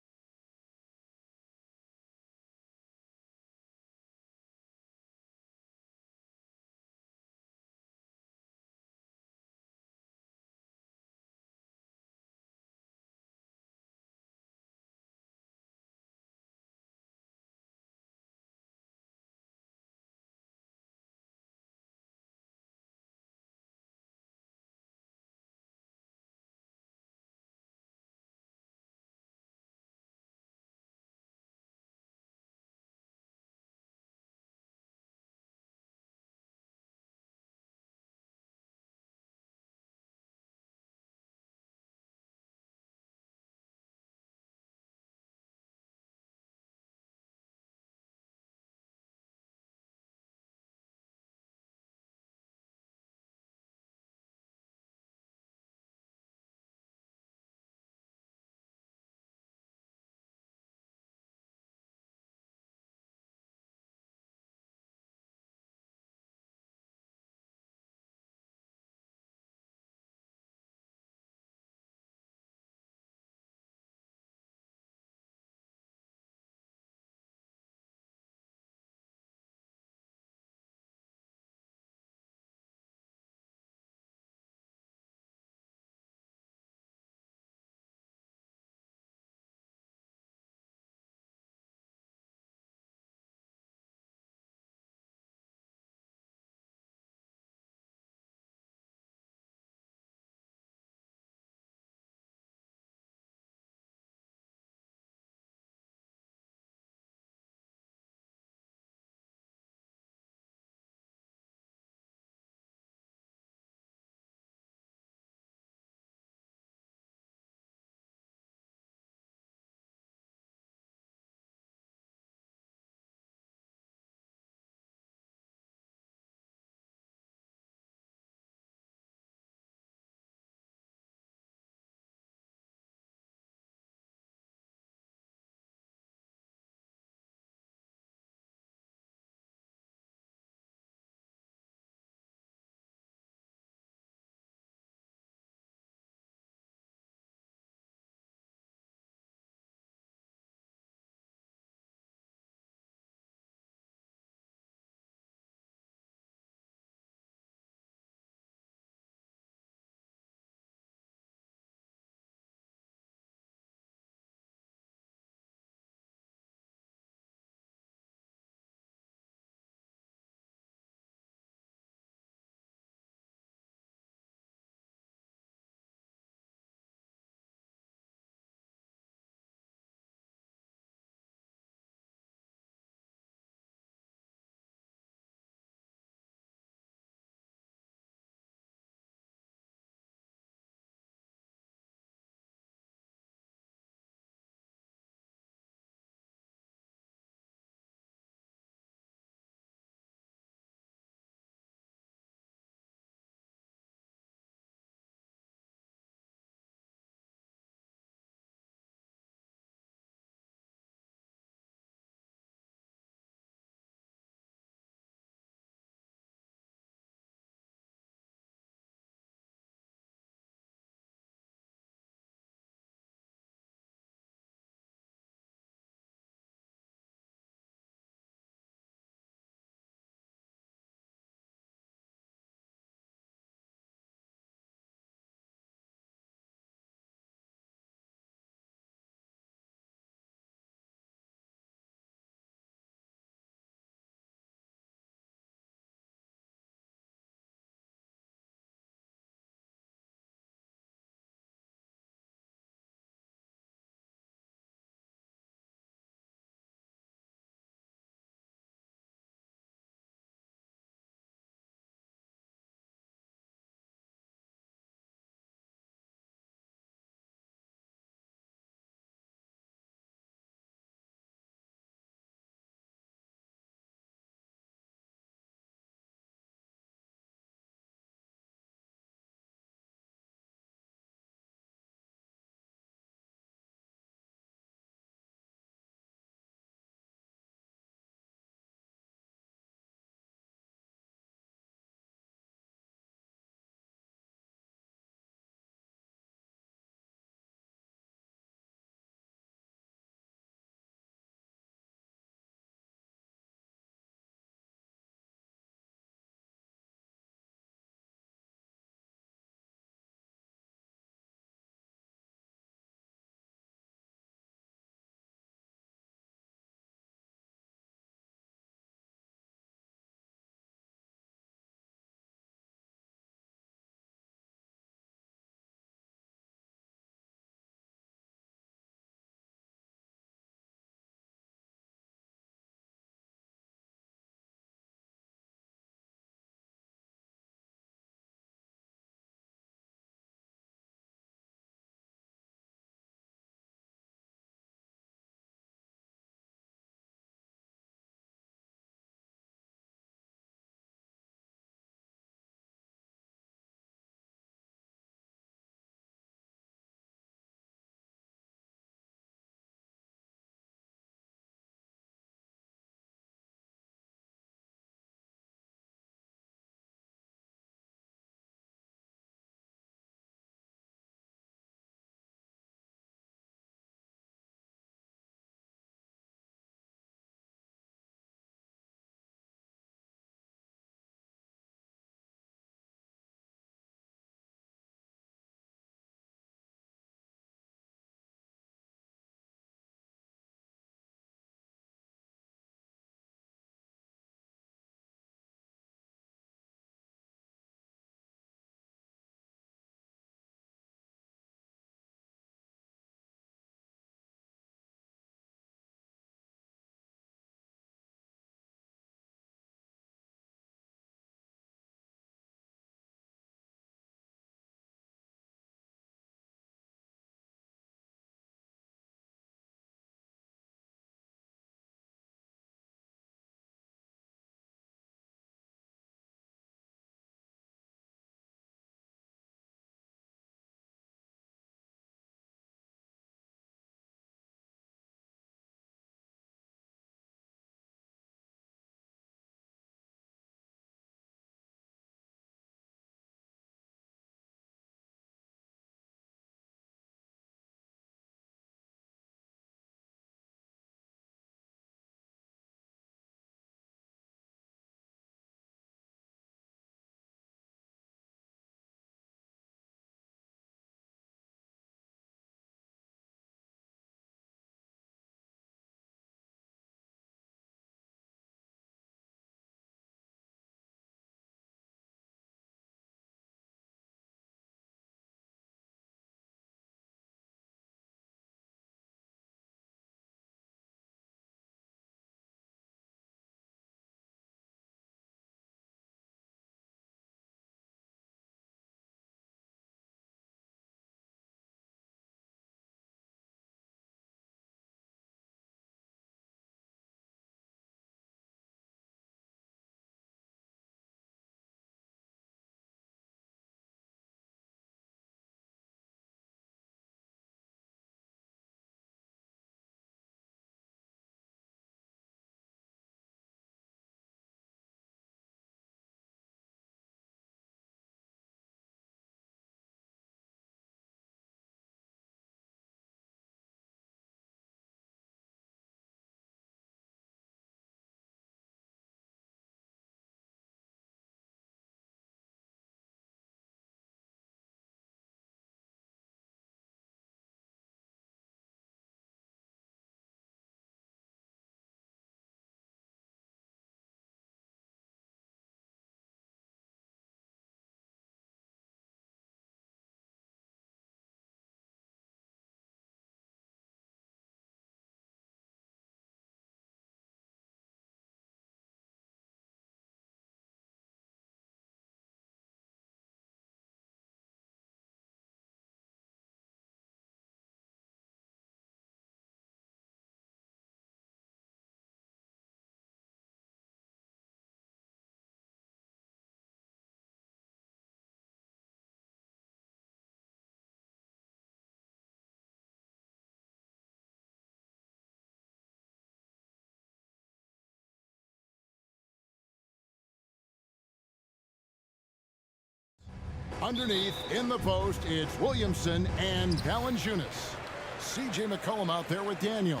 Underneath, in the post, it's Williamson and Valanciunas. C.J. McCollum out there with Daniels.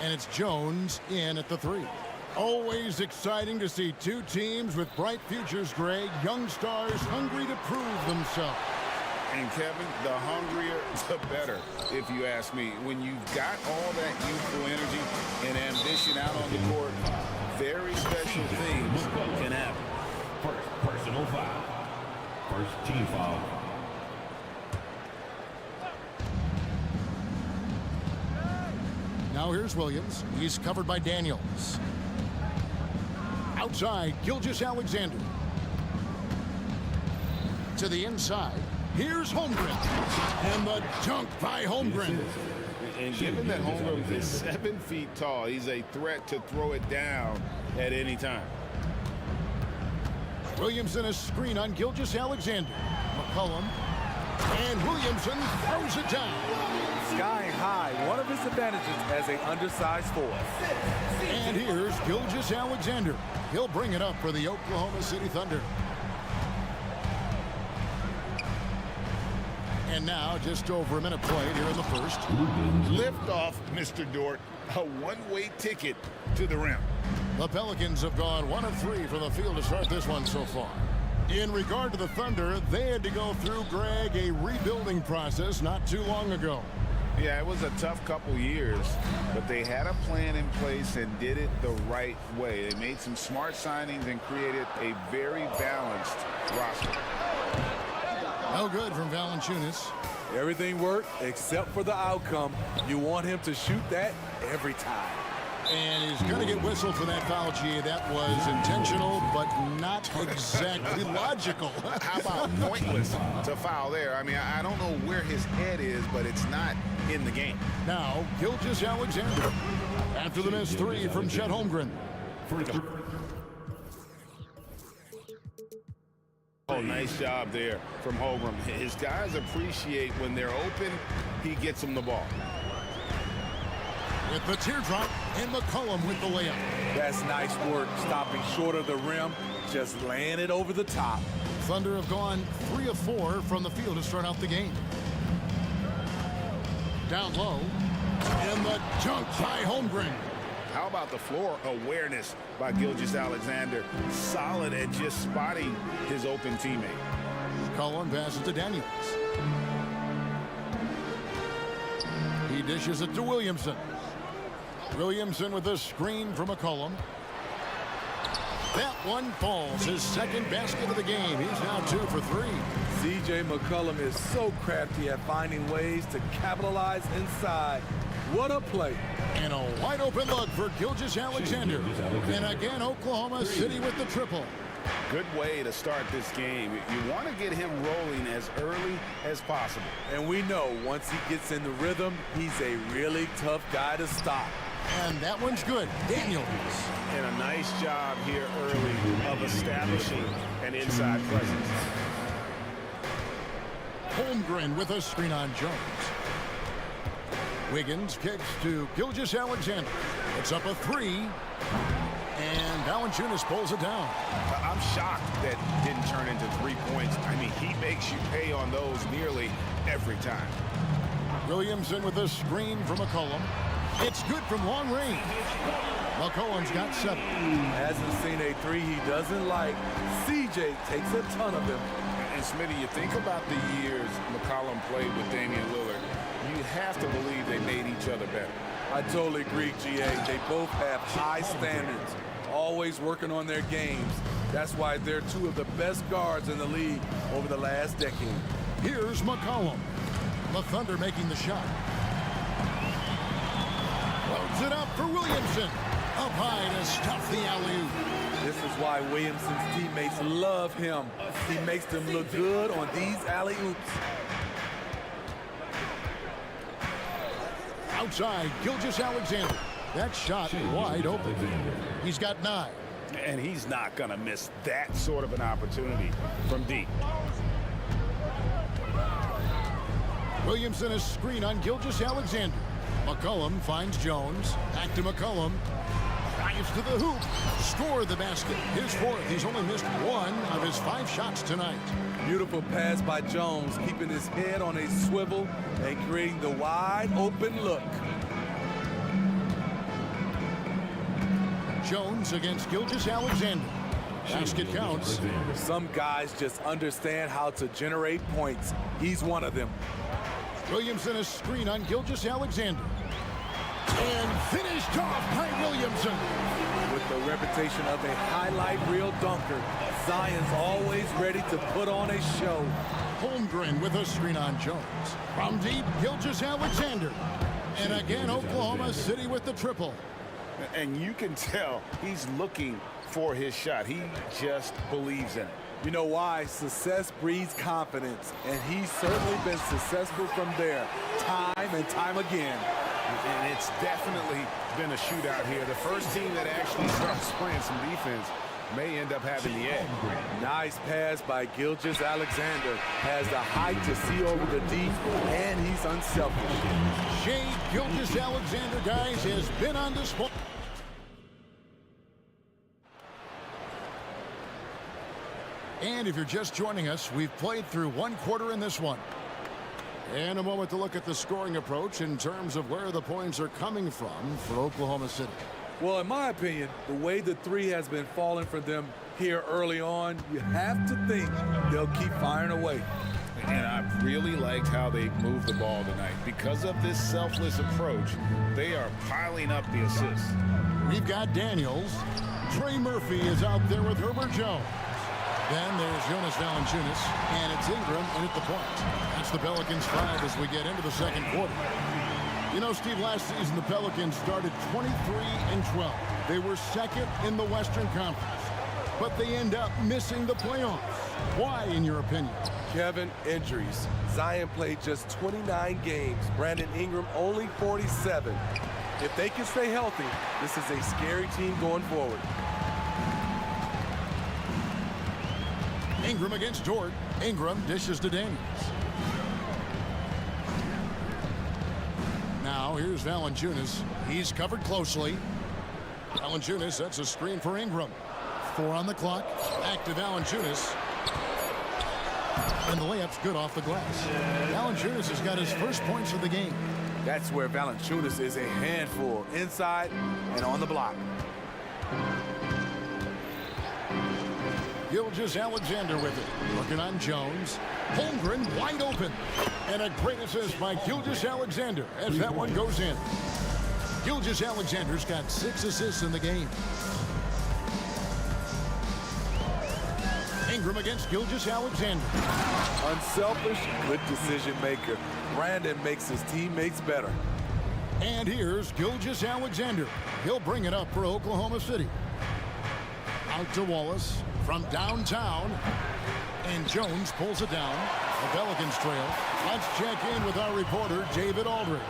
And it's Jones in at the 3. Always exciting to see two teams with bright futures, Greg. Young stars hungry to prove themselves. And Kevin, the hungrier, the better, if you ask me. When you've got all that youthful energy and ambition out on the court, very special things can happen. First personal foul. First team foul. Now here's Williams. He's covered by Daniels. Outside, Gilgeous-Alexander. To the inside. Here's Holmgren. And the dunk by Holmgren. And given that Holmgren is 7 feet tall, he's a threat to throw it down at any time. Williamson a screen on Gilgeous-Alexander. McCollum. And Williamson throws it down. Skying high, one of his advantages as an undersized forward. And here's Gilgeous-Alexander. He'll bring it up for the Oklahoma City Thunder. And now, just over a minute played here in the first. Lift off, Mr. Dort. A one-way ticket to the rim. The Pelicans have gone 1 of 3 from the field to start this one so far. In regard to the Thunder, they had to go through, Greg, a rebuilding process not too long ago. Yeah, it was a tough couple years, but they had a plan in place and did it the right way. They made some smart signings and created a very balanced roster. No good from Valanciunas. Everything worked except for the outcome. You want him to shoot that every time. And he's going to get whistled for that foul, G. That was intentional, but not exactly logical. How about pointless to foul there? I mean, I don't know where his head is, but it's not in the game. Now, Gilgeous-Alexander. After the missed 3 from Chet Holmgren. Oh, nice job there from Holmgren. His guys appreciate when they're open, he gets them the ball. With the teardrop, and McCollum with the layup. That's nice work, stopping short of the rim, just laying it over the top. Thunder have gone 3 of 4 from the field to start out the game. Down low, and the dunk by Holmgren. How about the floor awareness by Gilgeous-Alexander? Solid at just spotting his open teammate. McCollum passes to Daniels. He dishes it to Williamson. Williamson with a screen from McCollum. That one falls. His second basket of the game. He's now 2 for 3. C.J. McCollum is so crafty at finding ways to capitalize inside. What a play. And a wide open look for Gilgeous-Alexander. And again, Oklahoma City with the triple. Good way to start this game. You want to get him rolling as early as possible. And we know once he gets in the rhythm, he's a really tough guy to stop. And that one's good. Daniels. And a nice job here early of establishing an inside presence. Holmgren with a screen on Jones. Wiggins kicks to Gilgeous-Alexander. It's up a 3. And Valanciunas pulls it down. I'm shocked that didn't turn into 3 points. I mean, he makes you pay on those nearly every time. Williamson with a screen from McCollum. It's good from long range. McCollum's got 7. Hasn't seen a 3 he doesn't like. CJ takes a ton of them. And Smitty, you think about the years McCollum played with Damian Lillard, you have to believe they made each other better. I totally agree, GA. They both have high standards, always working on their games. That's why they're 2 of the best guards in the league over the last decade. Here's McCollum. The Thunder making the shot. Loads it up for Williamson. Up high to stuff the alley-oop. This is why Williamson's teammates love him. He makes them look good on these alley-oops. Outside, Gilgeous-Alexander. That shot wide open. He's got 9. And he's not going to miss that sort of an opportunity from deep. Williamson a screen on Gilgeous-Alexander. McCollum finds Jones. Back to McCollum. Drives to the hoop. Scored the basket. His 4th. He's only missed 1 of his 5 shots tonight. Beautiful pass by Jones, keeping his head on a swivel and creating the wide open look. Jones against Gilgeous-Alexander. Basket counts. Some guys just understand how to generate points. He's one of them. Williamson a screen on Gilgeous-Alexander. And finished off by Williamson. With the reputation of a highlight reel dunker, Zion's always ready to put on a show. Holmgren with a screen on Jones. From deep, Gilgeous-Alexander. And again, Oklahoma City with the triple. And you can tell he's looking for his shot. He just believes in it. You know why? Success breeds confidence, and he's certainly been successful from there, time and time again. And it's definitely been a shootout here. The first team that actually starts playing some defense may end up having the edge. Nice pass by Gilgeous-Alexander. Has the height to see over the D, and he's unselfish. Shea Gilgeous-Alexander, guys, has been on display. And if you're just joining us, we've played through 1 quarter in this one. And a moment to look at the scoring approach in terms of where the points are coming from for Oklahoma City. Well, in my opinion, the way the three has been falling for them here early on, you have to think they'll keep firing away. And I've really liked how they moved the ball tonight. Because of this selfless approach, they are piling up the assists. We've got Daniels. Trey Murphy is out there with Herbert Jones. Then there's Jonas Valanciunas, and it's Ingram in at the point. That's the Pelicans 5 as we get into the second quarter. You know, Steve, last season the Pelicans started 23-12. They were second in the Western Conference, but they end up missing the playoffs. Why, in your opinion? Kevin, injuries. Zion played just 29 games. Brandon Ingram only 47. If they can stay healthy, this is a scary team going forward. Ingram against Dort. Ingram dishes to Daniels. Now here's Valanciunas. He's covered closely. Valanciunas sets a screen for Ingram. 4 on the clock. Back to Valanciunas. And the layup's good off the glass. Valanciunas has got his first points of the game. That's where Valanciunas is a handful, inside and on the block. Gilgeous-Alexander with it. Working on Jones. Holmgren wide open. And a great assist by Gilgeous-Alexander as that one goes in. Gilgeous-Alexander's got 6 assists in the game. Ingram against Gilgeous-Alexander. Unselfish, good decision maker. Brandon makes his teammates better. And here's Gilgeous-Alexander. He'll bring it up for Oklahoma City. Out to Wallace from downtown. And Jones pulls it down. The Pelicans trail. Let's check in with our reporter, David Aldridge.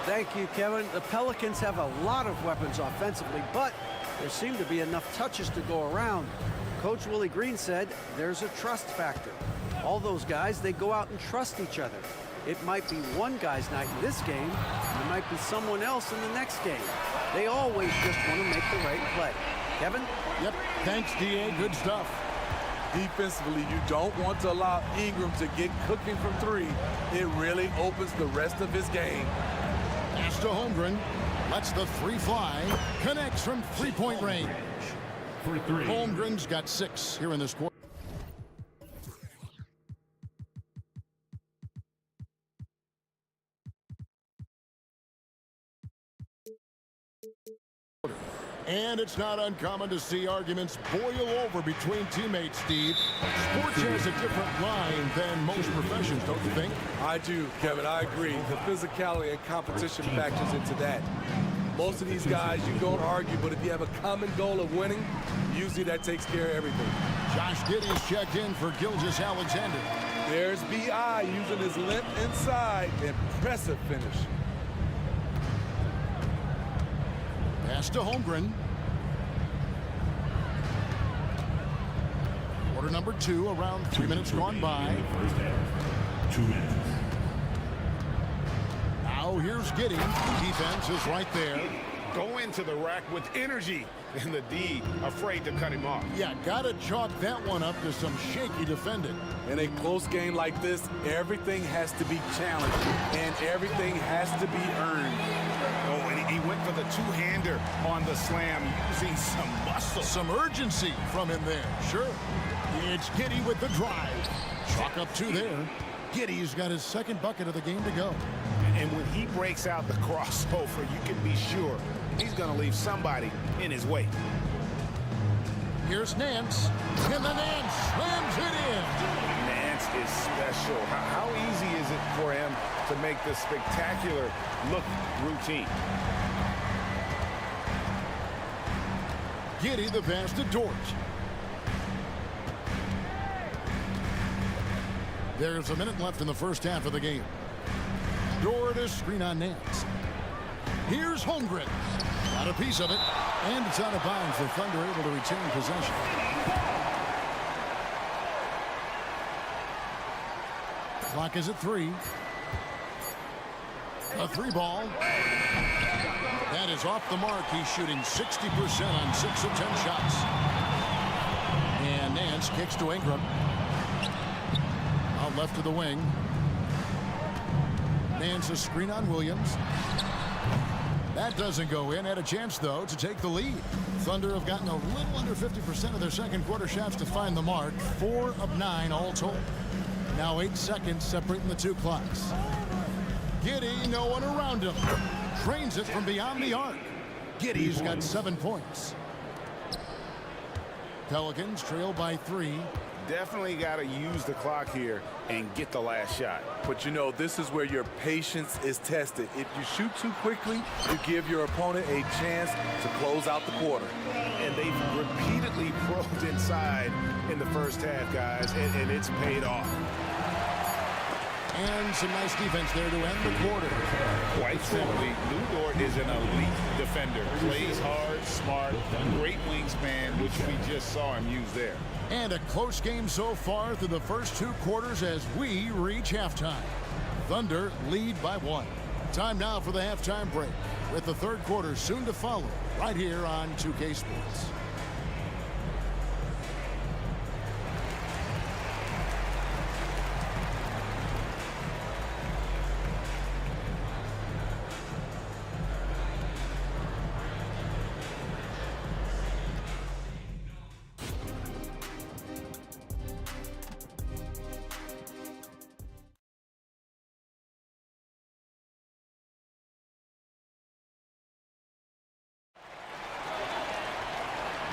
Thank you, Kevin. The Pelicans have a lot of weapons offensively, but there seem to be enough touches to go around. Coach Willie Green said there's a trust factor. All those guys, they go out and trust each other. It might be one guy's night in this game, and it might be someone else in the next game. They always just want to make the right play. Kevin? Yep. Thanks, D.A. Good stuff. Defensively, you don't want to allow Ingram to get cooking from 3. It really opens the rest of his game. Pass to Holmgren. Lets the 3 fly. Connects from 3-point range. Holmgren's got 6 here in this quarter. And it's not uncommon to see arguments boil over between teammates, Steve. Sports has a different line than most professions, don't you think? I do, Kevin. I agree. The physicality and competition factors into that. Most of these guys, you don't argue, but if you have a common goal of winning, usually that takes care of everything. Josh Giddey's checked in for Gilgeous-Alexander. There's B.I. using his length inside. Impressive finish. Pass to Holmgren. Quarter number 2, around 3 minutes gone by. 2 minutes. Now here's Giddey. Defense is right there. go into the rack with energy, and the D afraid to cut him off. Yeah, gotta chalk that one up to some shaky defending. In a close game like this, everything has to be challenged and everything has to be earned. Oh, and he went for the two-hander on the slam using some muscle. Some urgency from him there, sure. It's Giddy with the drive. Chalk up two there. Giddy's got his second bucket of the game to go. And when he breaks out the crossover, you can be sure he's going to leave somebody in his way. Here's Nance, and the Nance slams it in. Nance is special. How easy is it for him to make this spectacular look routine? Giddy the pass to Dort. There's a minute left in the first half of the game. Dort is screen on Nance. Here's Holmgren. Got a piece of it. And it's out of bounds. The Thunder able to retain possession. Clock is at 3. A 3-ball. That is off the mark. He's shooting 60% on 6 of 10 shots. And Nance kicks to Ingram. Out left to the wing. Nance a screen on Williams. That doesn't go in. Had a chance, though, to take the lead. Thunder have gotten a little under 50% of their second quarter shots to find the mark. 4 of 9 all told. Now 8 seconds separating the two clocks. Giddy, no one around him. Trains it from beyond the arc. Giddy's got 7 points. Pelicans trail by 3. Definitely got to use the clock here and get the last shot. But you know, this is where your patience is tested. If you shoot too quickly, you give your opponent a chance to close out the quarter. And they've repeatedly probed inside in the first half, guys, and it's paid off. And some nice defense there to end the quarter. Quite simply, Lou Dort is an elite defender. Plays hard, smart, great wingspan, which we just saw him use there. And a close game so far through the first 2 quarters as we reach halftime. Thunder lead by 1. Time now for the halftime break, with the third quarter soon to follow right here on 2K Sports.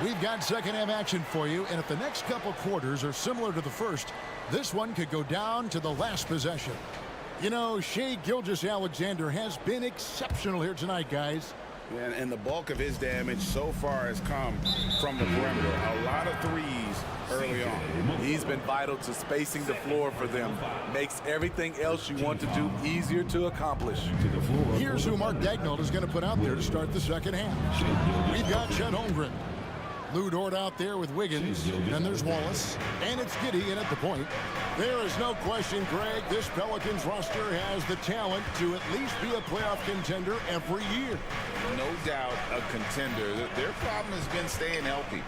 We've got second half action for you, and if the next couple quarters are similar to the first, this one could go down to the last possession. You know, Shai Gilgeous-Alexander has been exceptional here tonight, guys. And the bulk of his damage so far has come from the perimeter. A lot of threes early on. He's been vital to spacing the floor for them. Makes everything else you want to do easier to accomplish. Here's who Mark Daigneault is going to put out there to start the second half. We've got Chet Holmgren. Lou Dort out there with Wiggins. Then there's Wallace. And it's Giddy in at the point. There is no question, Greg, this Pelicans roster has the talent to at least be a playoff contender every year. No doubt a contender. Their problem has been staying healthy.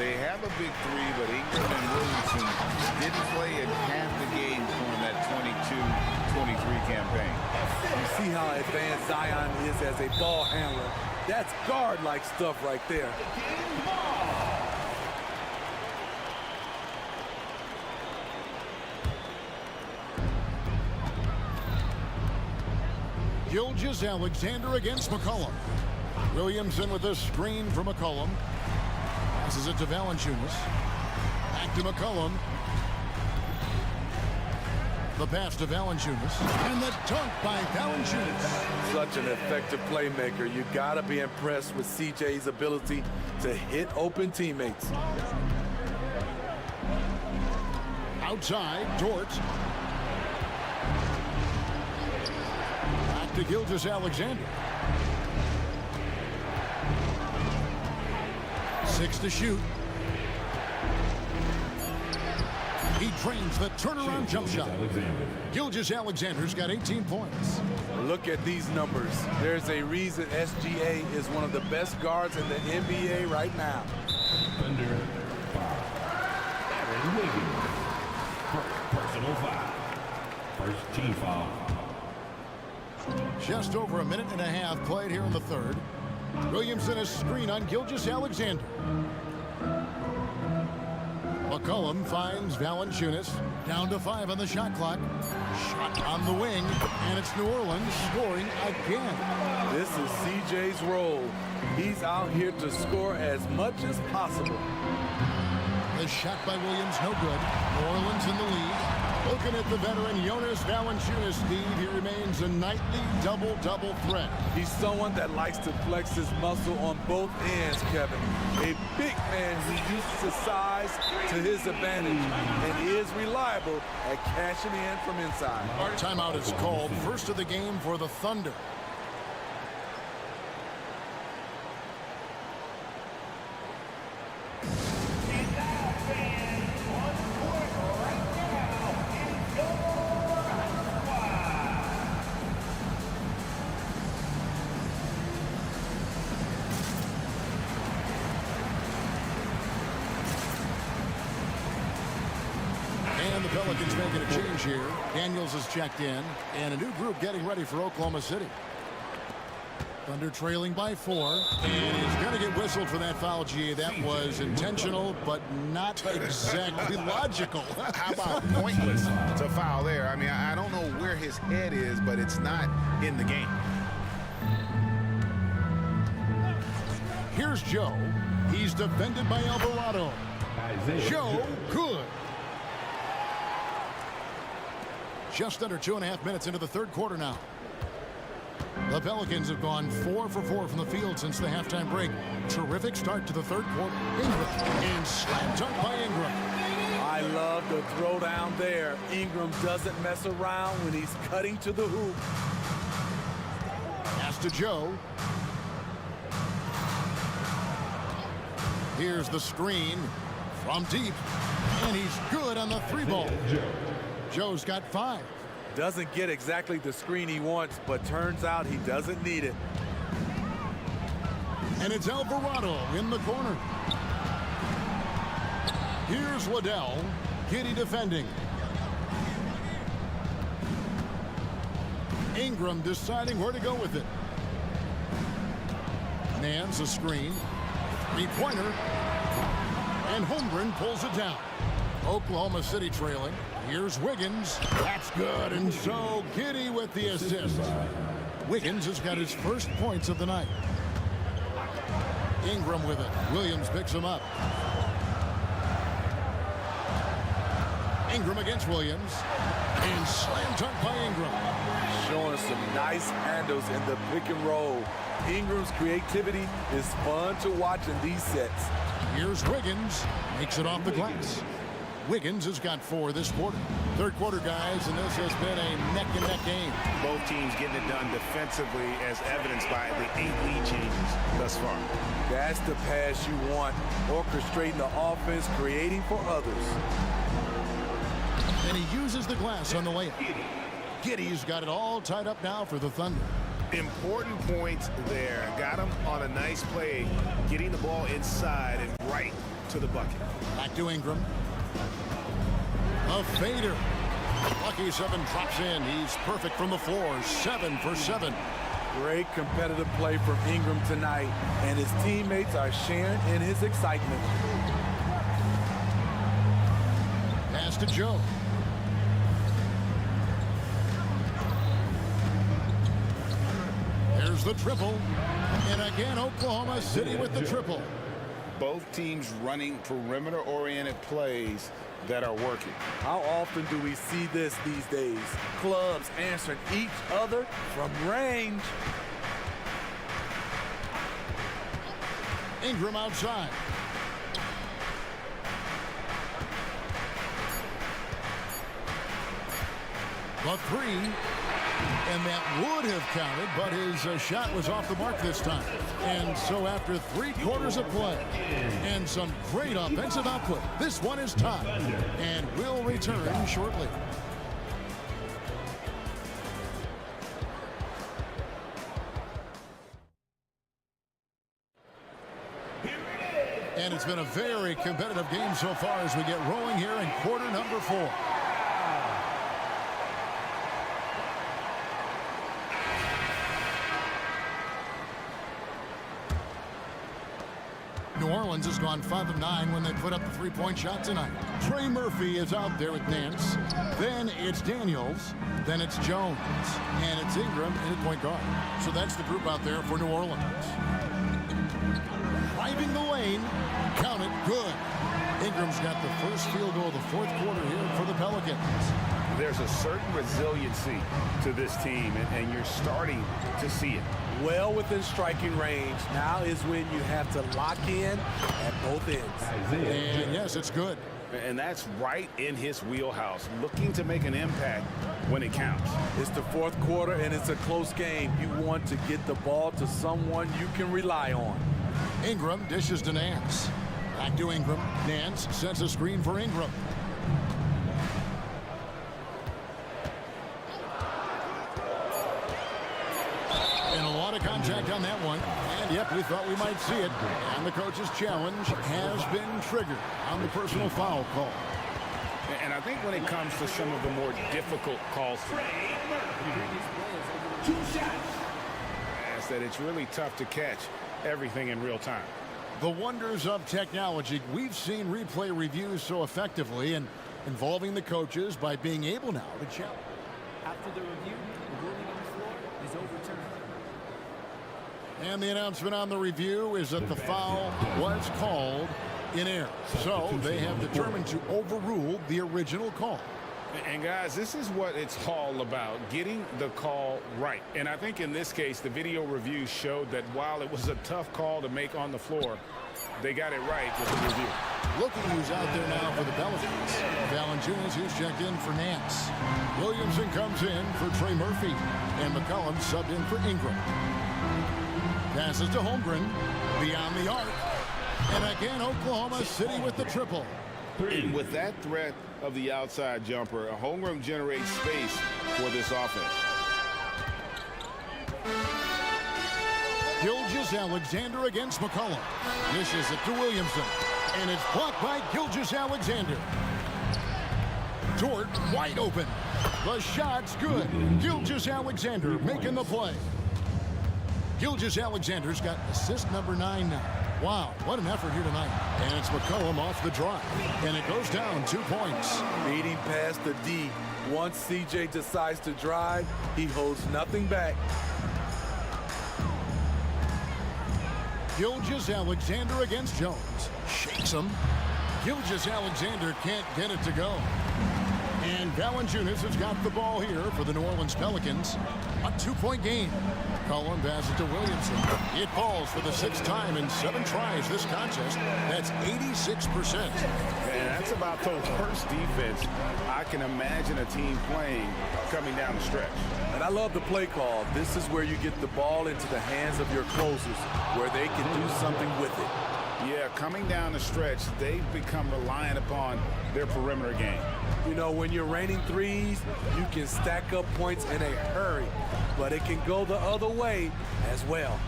They have a big three, but Ingram and Williamson didn't play in half the games during that 22-23 campaign. You see how advanced Zion is as a ball handler. That's guard-like stuff right there. Gilgeous-Alexander against McCollum. Williamson with a screen for McCollum. Passes it to Valanciunas. Back to McCollum. The pass to Valanciunas. And the dunk by Valanciunas. Such an effective playmaker. You gotta be impressed with CJ's ability to hit open teammates. Outside, Dort. Back to Gilgeous-Alexander. 6 to shoot. He Trains the turnaround jump shot. Gilgeous-Alexander's got 18 points. Look at these numbers. There's a reason SGA is one of the best guards in the NBA right now. Under 5. Aaron Wiggins. Personal foul. First team foul. Just over a minute and a half played here in the third. Williamson a screen on Gilgeous-Alexander. McCollum finds Valanciunas. Down to 5 on the shot clock. Shot on the wing, and it's New Orleans scoring again. This is CJ's role. He's out here to score as much as possible. The shot by Williams, no good. New Orleans in the lead. Looking at the veteran Jonas Valanciunas, Steve, he remains a nightly double-double threat. He's someone that likes to flex his muscle on both ends, Kevin. A big man who uses his size to his advantage and is reliable at cashing in from inside. Timeout is called. First of the game for the Thunder. And the Pelicans making a change here. Daniels is checked in, and a new group getting ready for Oklahoma City. Thunder trailing by 4, and he's going to get whistled for that foul, G. That was intentional, but not exactly logical. How about pointless to foul there? I mean, I don't know where his head is, but it's not in the game. Here's Joe. He's defended by Alvarado. Joe, good. Just under 2.5 minutes into the third quarter now. The Pelicans have gone 4 for 4 from the field since the halftime break. Terrific start to the third quarter. Ingram, and slam dunk by Ingram. I love the throwdown there. Ingram doesn't mess around when he's cutting to the hoop. Pass to Joe. Here's the screen from deep, and he's good on the 3-ball. Joe's got 5. Doesn't get exactly the screen he wants, but turns out he doesn't need it. And it's Alvarado in the corner. Here's Waddell. Giddey defending. Ingram deciding where to go with it. Nance a screen. 3-pointer. And Holmgren pulls it down. Oklahoma City trailing. Here's Wiggins. That's good. And so Giddey with the assist. Wiggins has got his first points of the night. Ingram with it. Williams picks him up. Ingram against Williams. And slam dunk by Ingram. Showing some nice handles in the pick and roll. Ingram's creativity is fun to watch in these sets. Here's Wiggins. Makes it off the glass. Wiggins has got 4 this quarter. Third quarter, guys, and this has been a neck-and-neck game. Both teams getting it done defensively, as evidenced by the 8 lead changes thus far. That's the pass you want. Orchestrating the offense, creating for others. And he uses the glass on the layup. Giddey's got it all tied up now for the Thunder. Important points there. Got him on a nice play, getting the ball inside and right to the bucket. Back to Ingram. A fader. Lucky 7 drops in. He's perfect from the floor. 7 for 7. Great competitive play from Ingram tonight, and his teammates are sharing in his excitement. Pass to Joe. There's the triple. And again, Oklahoma City with the triple. Both teams running perimeter-oriented plays that are working. How often do we see this these days? Clubs answering each other from range. Ingram outside. The 3. And that would have counted, but his shot was off the mark this time. And so after 3 quarters of play and some great offensive output, this one is tied and will return shortly. And it's been a very competitive game so far as we get rolling here in quarter number 4. New Orleans has gone 5 of 9 when they put up the 3-point shot tonight. Trey Murphy is out there with Nance. Then it's Daniels. Then it's Jones. And it's Ingram in at point guard. So that's the group out there for New Orleans. Driving the lane. Count it. Good. Ingram's got the first field goal of the 4th quarter here for the Pelicans. There's a certain resiliency to this team, and you're starting to see it. Well within striking range. Now is when you have to lock in at both ends. And yes, it's good. And that's right in his wheelhouse, looking to make an impact when it counts. It's the 4th quarter, and it's a close game. You want to get the ball to someone you can rely on. Ingram dishes to Nance. Back to Ingram. Nance sets a screen for Ingram. And a lot of contact on that one. And yep, we thought we might see it. And the coach's challenge has been triggered on the personal foul call. And I think when it comes to some of the more difficult calls, is that it's really tough to catch everything in real time. The wonders of technology. We've seen replay reviews so effectively and involving the coaches by being able now to check. After the review, the ruling on the floor is overturned. And the announcement on the review is that the foul was called in error. So they have determined to overrule the original call. And guys, this is what it's all about, getting the call right. And I think in this case, the video review showed that while it was a tough call to make on the floor, they got it right with the review. Looking who's out there now for the Pelicans. Valanciunas, who's checked in for Nance. Williamson comes in for Trey Murphy. And McCollum subbed in for Ingram. Passes to Holmgren. Beyond the arc. And again, Oklahoma City with the triple. And with that threat of the outside jumper, Holmgren generates space for this offense. Gilgeous-Alexander against McCollum. Dishes it to Williamson. And it's blocked by Gilgeous-Alexander. Dort wide open. The shot's good. Gilgeous-Alexander making the play. Gilgeous-Alexander's got assist number 9 now. Wow, what an effort here tonight. And it's McCollum off the drive. And it goes down 2 points. Beating past the D. Once CJ decides to drive, he holds nothing back. Gilgeous-Alexander against Jones. Shakes him. Gilgeous-Alexander can't get it to go. And Valanciunas has got the ball here for the New Orleans Pelicans. A 2-point game. McCollum passes to Williamson. It falls for the 6th time in 7 tries this contest. That's 86%. And that's about the worst defense I can imagine a team playing coming down the stretch. And I love the play call. This is where you get the ball into the hands of your closers, where they can do something with it. Yeah, coming down the stretch, they've become reliant upon their perimeter game. You know, when you're raining threes, you can stack up points in a hurry, but it can go the other way as well.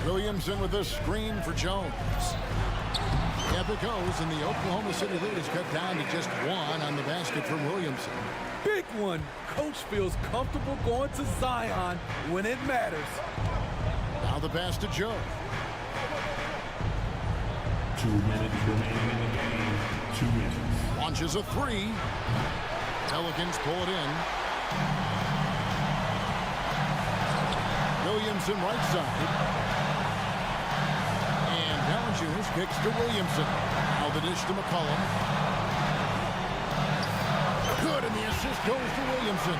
Williamson with a screen for Jones. Up it goes, and the Oklahoma City lead is cut down to just 1 on the basket from Williamson. Big one. Coach feels comfortable going to Zion when it matters. Now the pass to Joe. 2 minutes remaining in the game. 2 minutes. Launches a 3. Pelicans pull it in. Williamson right side. And Valanciunas kicks to Williamson. Now the dish to McCollum. Good, and the assist goes to Williamson.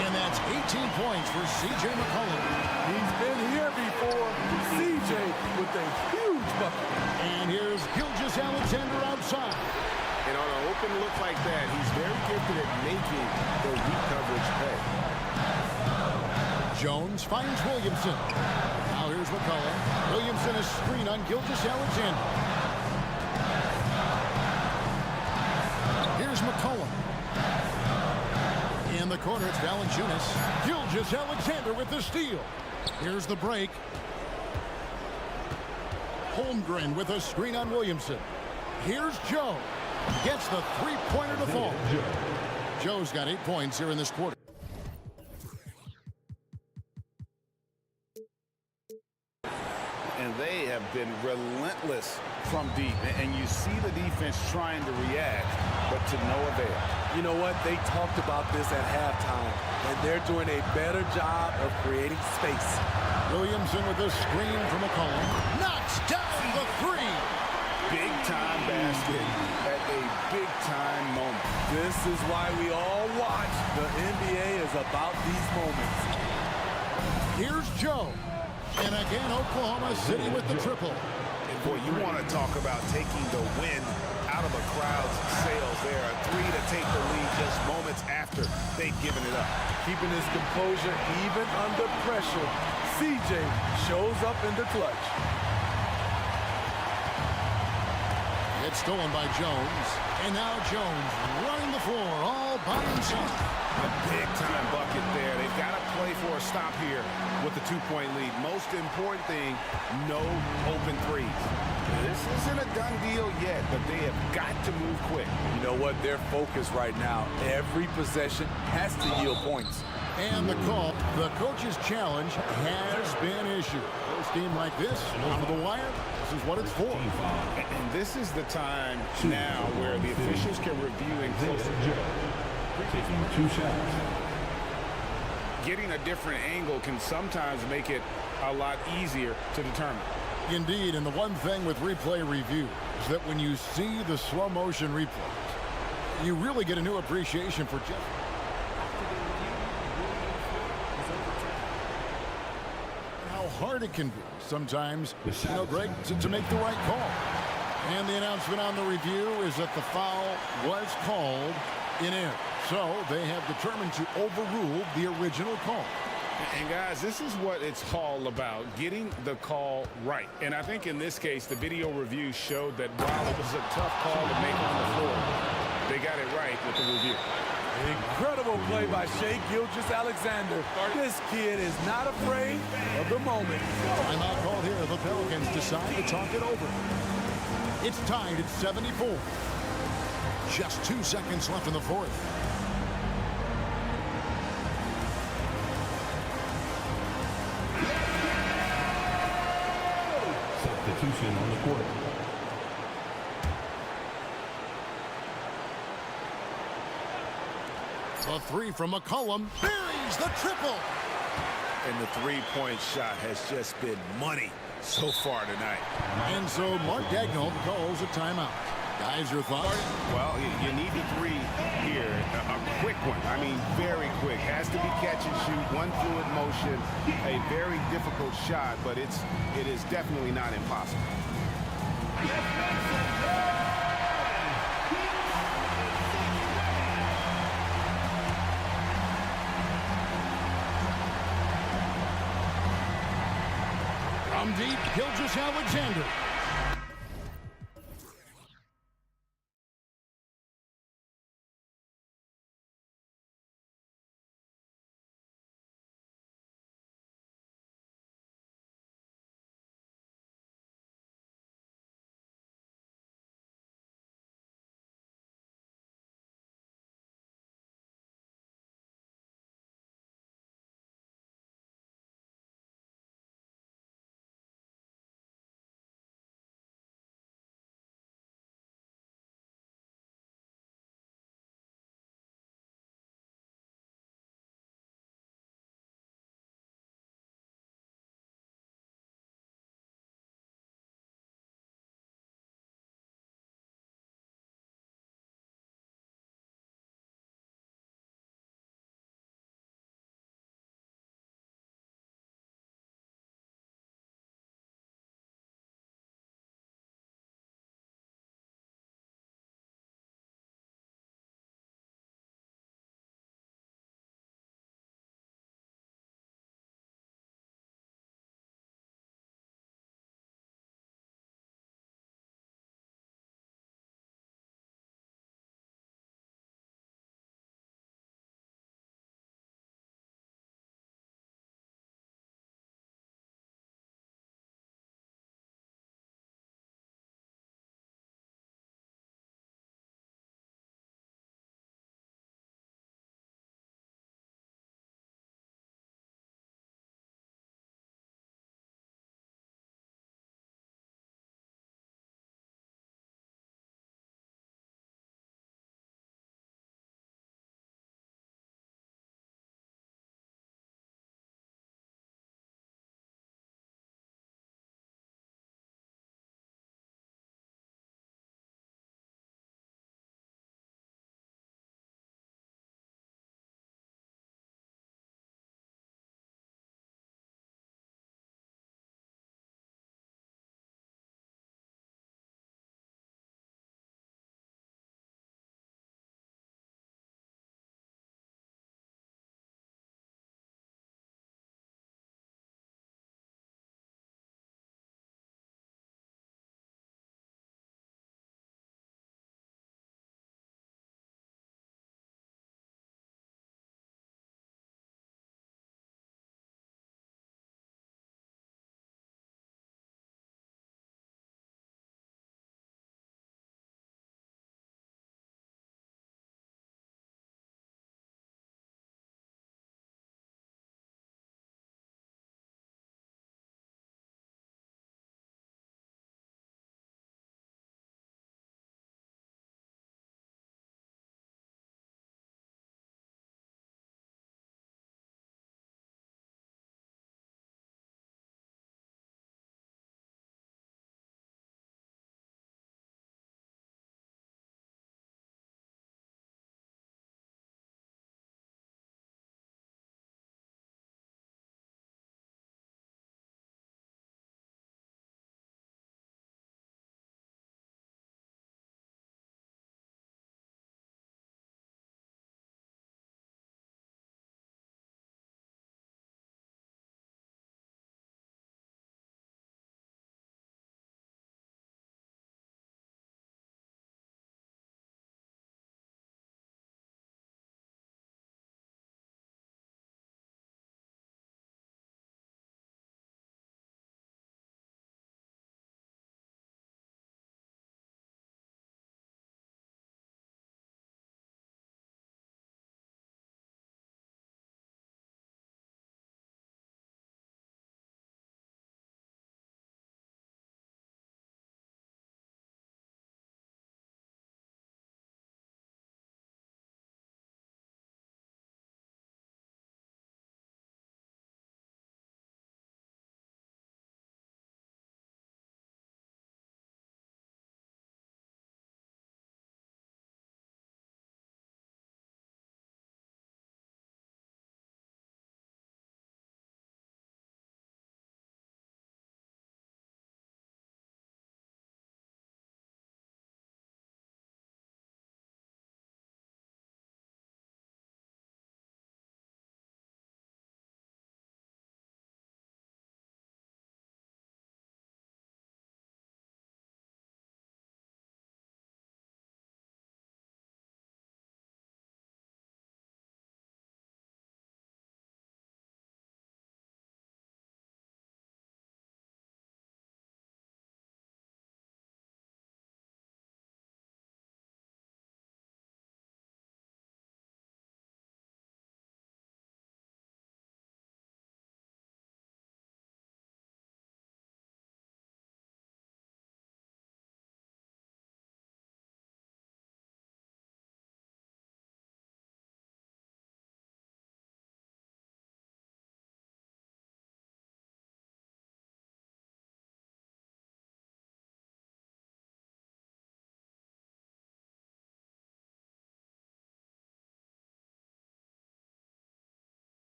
And that's 18 points for C.J. McCollum. He's been here before. C.J. with a huge bucket. And here's Gilgeous-Alexander outside. And on an open look like that, he's very gifted at making the weak coverage pay. Jones finds Williamson. Now here's McCollum. Williamson is screen on Gilgeous-Alexander. Here's McCollum. In the corner, it's Valanciunas. Gilgeous-Alexander with the steal. Here's the break. Holmgren with a screen on Williamson. Here's Joe. Gets the three-pointer to fall. Joe's got 8 points here in this quarter. And they have been relentless from deep. And you see the defense trying to react, but to no avail. You know what? They talked about this at halftime, and they're doing a better job of creating space. Williamson with a screen from McCollum. Knocks down the three. Big-time basket at a big-time moment. This is why we all watch. The NBA is about these moments. Here's Joe. And again, Oklahoma City with the triple. And boy, you want to talk about taking the wind out of a crowd's sails there. A three to take the lead just moments after they've given it up. Keeping his composure even under pressure. CJ shows up in the clutch. It's stolen by Jones. And now Jones running the floor all by himself. A big-time bucket there. They've got to play for a stop here with the two-point lead. Most important thing, no open threes. This isn't a done deal yet, but they have got to move quick. You know what? They're focused right now. Every possession has to yield points. And the call, the coach's challenge has been issued. This game like this, on the wire, this is what it's for. And this is the time now where the officials can review and closer. Taking 2 shots. Getting a different angle can sometimes make it a lot easier to determine. Indeed, and the one thing with replay review is that when you see the slow motion replays, you really get a new appreciation for just how hard it can be sometimes, you know, Greg, to make the right call. And the announcement on the review is that the foul was called in error. So they have determined to overrule the original call. And guys, this is what it's all about, getting the call right. And I think in this case, the video review showed that while it was a tough call to make on the floor, they got it right with the review. Incredible play by Shai Gilgeous-Alexander. This kid is not afraid of the moment. Timeout call here. The Pelicans decide to talk it over. It's tied at 74. Just 2 seconds left in the fourth. Substitution on the court. A three from McCollum. Buries the triple. And the three-point shot has just been money so far tonight. And so Mark Dagnall calls a timeout. Guys, your thoughts? Well, you need the three here. A quick one. I mean, very quick. Has to be catch and shoot. One fluid motion. A very difficult shot, but it is definitely not impossible. From deep, Gilgeous-Alexander.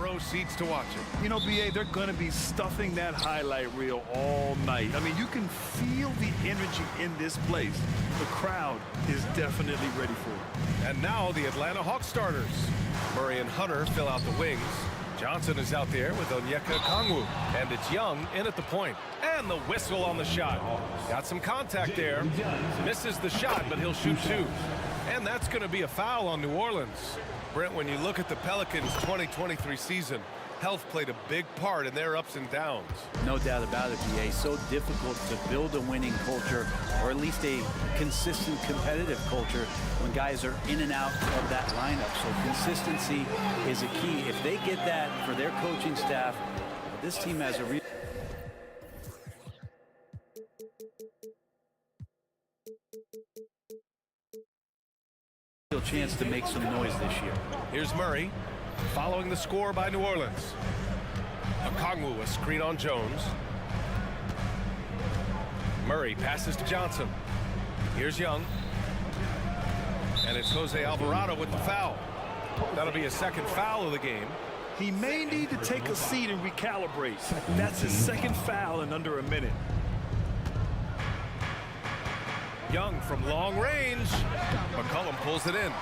row seats to watch it. You know, BA, they're going to be stuffing that highlight reel all night. I mean, you can feel the energy in this place. The crowd is definitely ready for it. And now the Atlanta Hawks starters. Murray and Hunter fill out the wings. Johnson is out there with Onyeka Okongwu. And it's Young in at the point. And the whistle on the shot. Got some contact there. Misses the shot, but he'll shoot two. And that's going to be a foul on New Orleans. Brent, when you look at the Pelicans' 2023 season, health played a big part in their ups and downs. No doubt about it, BA. So difficult to build a winning culture, or at least a consistent competitive culture, when guys are in and out of that lineup. So consistency is a key. If they get that for their coaching staff, this team has a real chance to make some noise this year. Here's Murray, following the score by New Orleans. Okongwu, a screen on Jones. Murray passes to Johnson. Here's Young. And it's Jose Alvarado with the foul. That'll be a second foul of the game. He may need to take a seat and recalibrate. That's his second foul in under a minute. Young from long range. McCollum pulls it in.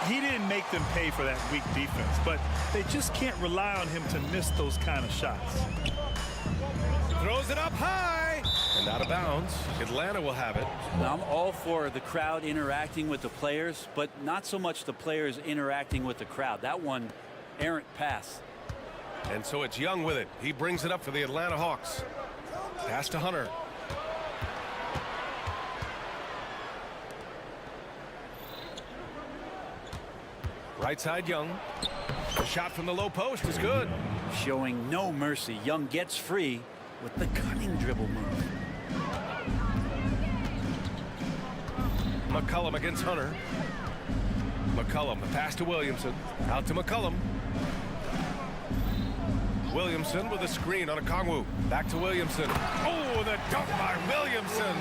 He didn't make them pay for that weak defense, but they just can't rely on him to miss those kind of shots. Throws it up high and out of bounds. Atlanta will have it. Now, I'm all for the crowd interacting with the players, but not so much the players interacting with the crowd. That one, errant pass. And so it's Young with it. He brings it up for the Atlanta Hawks. Pass to Hunter. Right side, Young. The shot from the low post is good. Showing no mercy. Young gets free with the cunning dribble move. McCollum against Hunter. McCollum, the pass to Williamson. Out to McCollum. Williamson with a screen on Okongwu. Back to Williamson. Oh, the dunk by Williamson.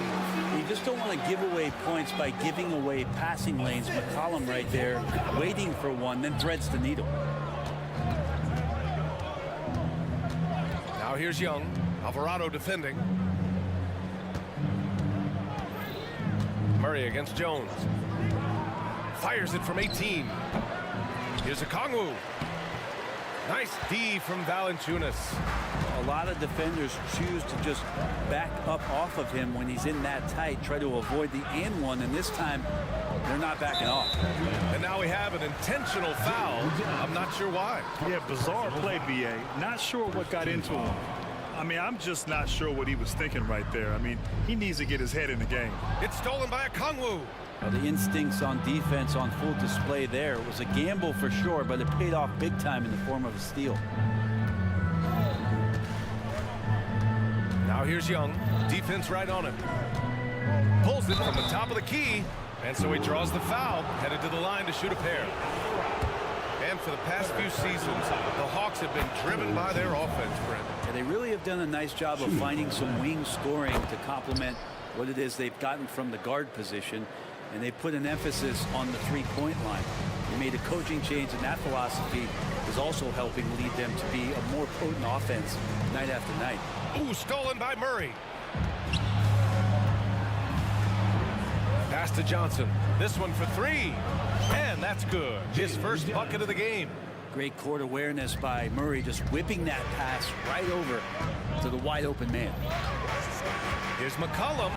You just don't want to give away points by giving away passing lanes. McCollum right there, waiting for one, then threads the needle. Now here's Young. Alvarado defending. Murray against Jones. Fires it from 18. Here's Okongwu. Nice D from Valanciunas. A lot of defenders choose to just back up off of him when he's in that tight, try to avoid the and one, and this time they're not backing off. And now we have an intentional foul. I'm not sure why. Yeah, bizarre play, BA. Not sure what got into him. I mean, I'm just not sure what he was thinking right there. I mean, he needs to get his head in the game. It's stolen by Okongwu. Well, the instincts on defense on full display there. It was a gamble for sure, but it paid off big time in the form of a steal. Now here's Young. Defense right on him. Pulls it from the top of the key. And so he draws the foul, headed to the line to shoot a pair. And for the past few seasons, the Hawks have been driven by their offense, Brent. Yeah, they really have done a nice job of finding some wing scoring to complement what it is they've gotten from the guard position. And they put an emphasis on the three-point line. They made a coaching change, and that philosophy is also helping lead them to be a more potent offense night after night. Ooh, stolen by Murray. Pass to Johnson. This one for three. And that's good. His first bucket of the game. Great court awareness by Murray, just whipping that pass right over to the wide-open man. Here's McCollum,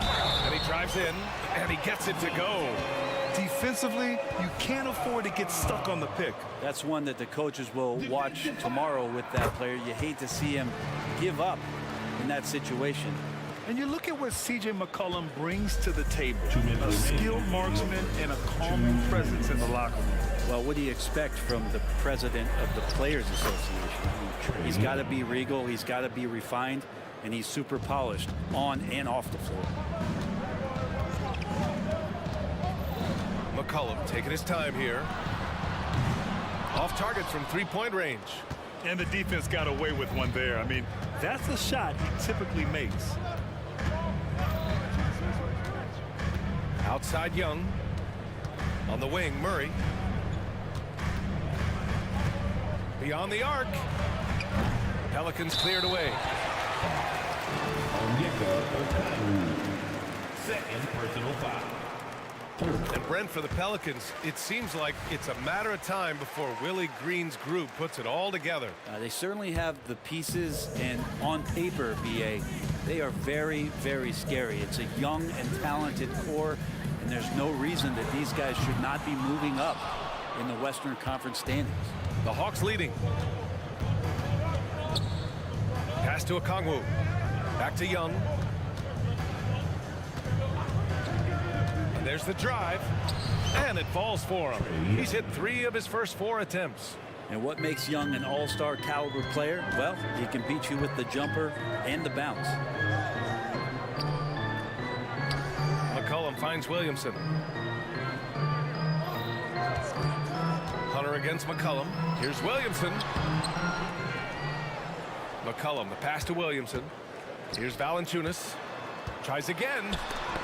and he drives in, and he gets it to go. Defensively, you can't afford to get stuck on the pick. That's one that the coaches will watch tomorrow with that player. You hate to see him give up in that situation. And you look at what C.J. McCollum brings to the table. A skilled marksman and a calming presence in the locker room. Well, what do you expect from the president of the Players Association? He's got to be regal, he's got to be refined, and he's super polished on and off the floor. McCollum taking his time here. Off target from three-point range. And the defense got away with one there. I mean, that's a shot he typically makes. Outside Young. On the wing, Murray. Beyond the arc. Pelicans cleared away. Second personal foul. And Brent, for the Pelicans, it seems like it's a matter of time before Willie Green's group puts it all together. They certainly have the pieces, and on paper, BA, they are very, very scary. It's a young and talented core, and there's no reason that these guys should not be moving up in the Western Conference standings. The Hawks leading. Pass to Okongwu. Back to Young. And there's the drive. And it falls for him. He's hit 3 of his first 4 attempts. And what makes Young an all-star caliber player? Well, he can beat you with the jumper and the bounce. McCollum finds Williamson. Hunter against McCollum. Here's Williamson. McCollum, the pass to Williamson. Here's Valanciunas. Tries again.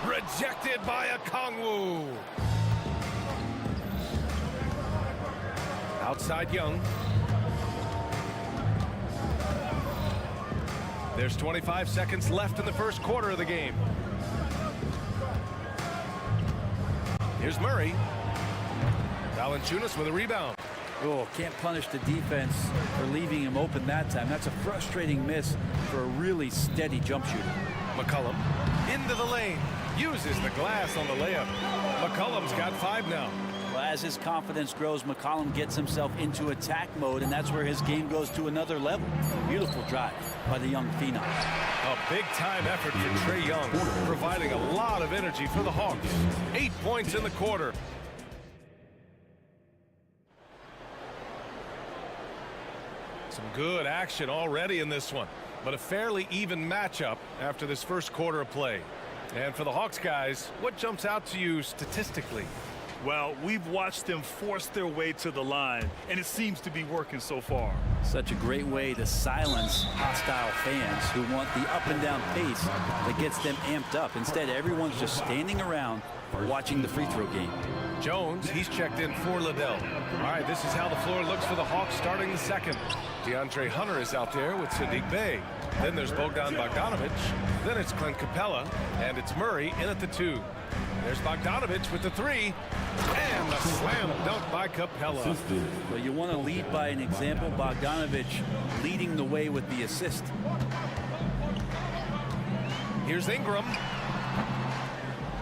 Rejected by Okongwu. Outside Young. There's 25 seconds left in the first quarter of the game. Here's Murray. Valanciunas with a rebound. Oh, can't punish the defense for leaving him open that time. That's a frustrating miss for a really steady jump shooter. McCollum into the lane. Uses the glass on the layup. McCollum's got 5 now. Well, as his confidence grows, McCollum gets himself into attack mode, and that's where his game goes to another level. Beautiful drive by the young phenom. A big-time effort for Trae Young, providing a lot of energy for the Hawks. 8 points in the quarter. Some good action already in this one, but a fairly even matchup after this first quarter of play. And for the Hawks guys, what jumps out to you statistically? Well, we've watched them force their way to the line, and it seems to be working so far. Such a great way to silence hostile fans who want the up and down pace that gets them amped up. Instead, everyone's just standing around watching the free throw game. Jones, he's checked in for Liddell. All right, this is how the floor looks for the Hawks starting the second. DeAndre Hunter is out there with Sadiq Bey. Then there's Bogdan Bogdanovic. Then it's Clint Capella. And it's Murray in at the 2. There's Bogdanovic with the 3. And the slam dunk by Capella. Well, you want to lead by an example. Bogdanovic leading the way with the assist. Here's Ingram.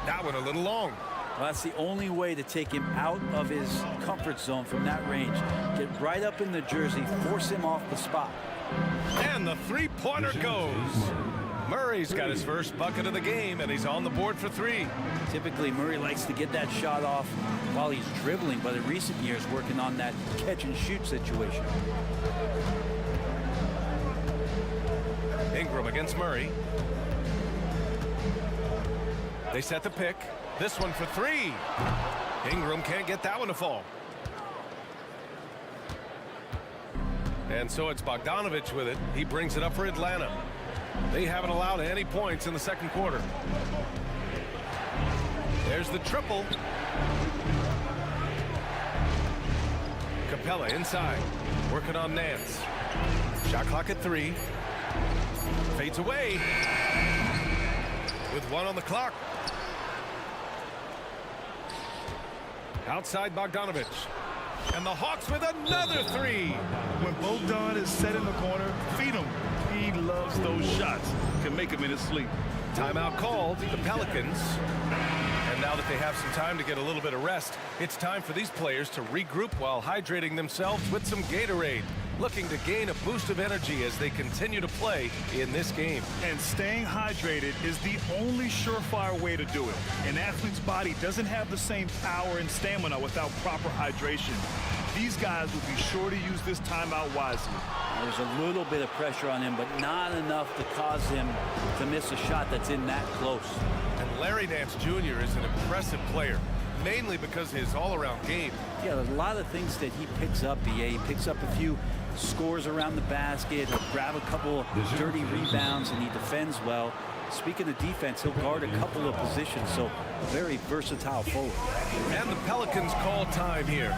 That one a little long. Well, that's the only way to take him out of his comfort zone from that range. Get right up in the jersey, force him off the spot. And the three-pointer goes. Murray's got his first bucket of the game, and he's on the board for 3. Typically, Murray likes to get that shot off while he's dribbling, but in recent years, working on that catch-and-shoot situation. Ingram against Murray. They set the pick. This one for 3. Ingram can't get that one to fall. And so it's Bogdanovic with it. He brings it up for Atlanta. They haven't allowed any points in the second quarter. There's the triple. Capella inside, working on Nance. Shot clock at 3. Fades away with 1 on the clock. Outside Bogdanovic. And the Hawks with another 3. When Bogdan is set in the corner, feed him. He loves those shots. Can make him in his sleep. Timeout called, the Pelicans. And now that they have some time to get a little bit of rest, it's time for these players to regroup while hydrating themselves with some Gatorade, looking to gain a boost of energy as they continue to play in this game. And staying hydrated is the only surefire way to do it. An athlete's body doesn't have the same power and stamina without proper hydration. These guys will be sure to use this timeout wisely. There's a little bit of pressure on him, but not enough to cause him to miss a shot that's in that close. And Larry Nance Jr. is an impressive player, mainly because of his all-around game. Yeah, there's a lot of things that he picks up, BA. He picks up a few scores around the basket, he'll grab a couple of dirty rebounds, and he defends well. Speaking of defense, he'll guard a couple of positions, so a very versatile forward. And the Pelicans call time here.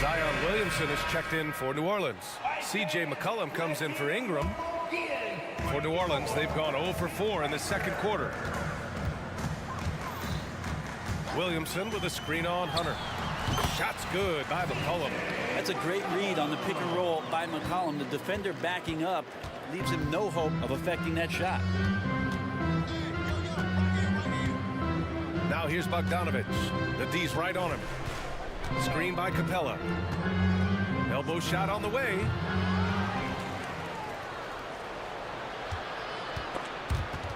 Zion Williamson is checked in for New Orleans. C.J. McCollum comes in for Ingram. For New Orleans, they've gone 0 for 4 in the second quarter. Williamson with a screen on Hunter. Shot's good by McCollum. That's a great read on the pick and roll by McCollum. The defender backing up leaves him no hope of affecting that shot. Now here's Bogdanovich. The D's right on him. Screen by Capella. Elbow shot on the way.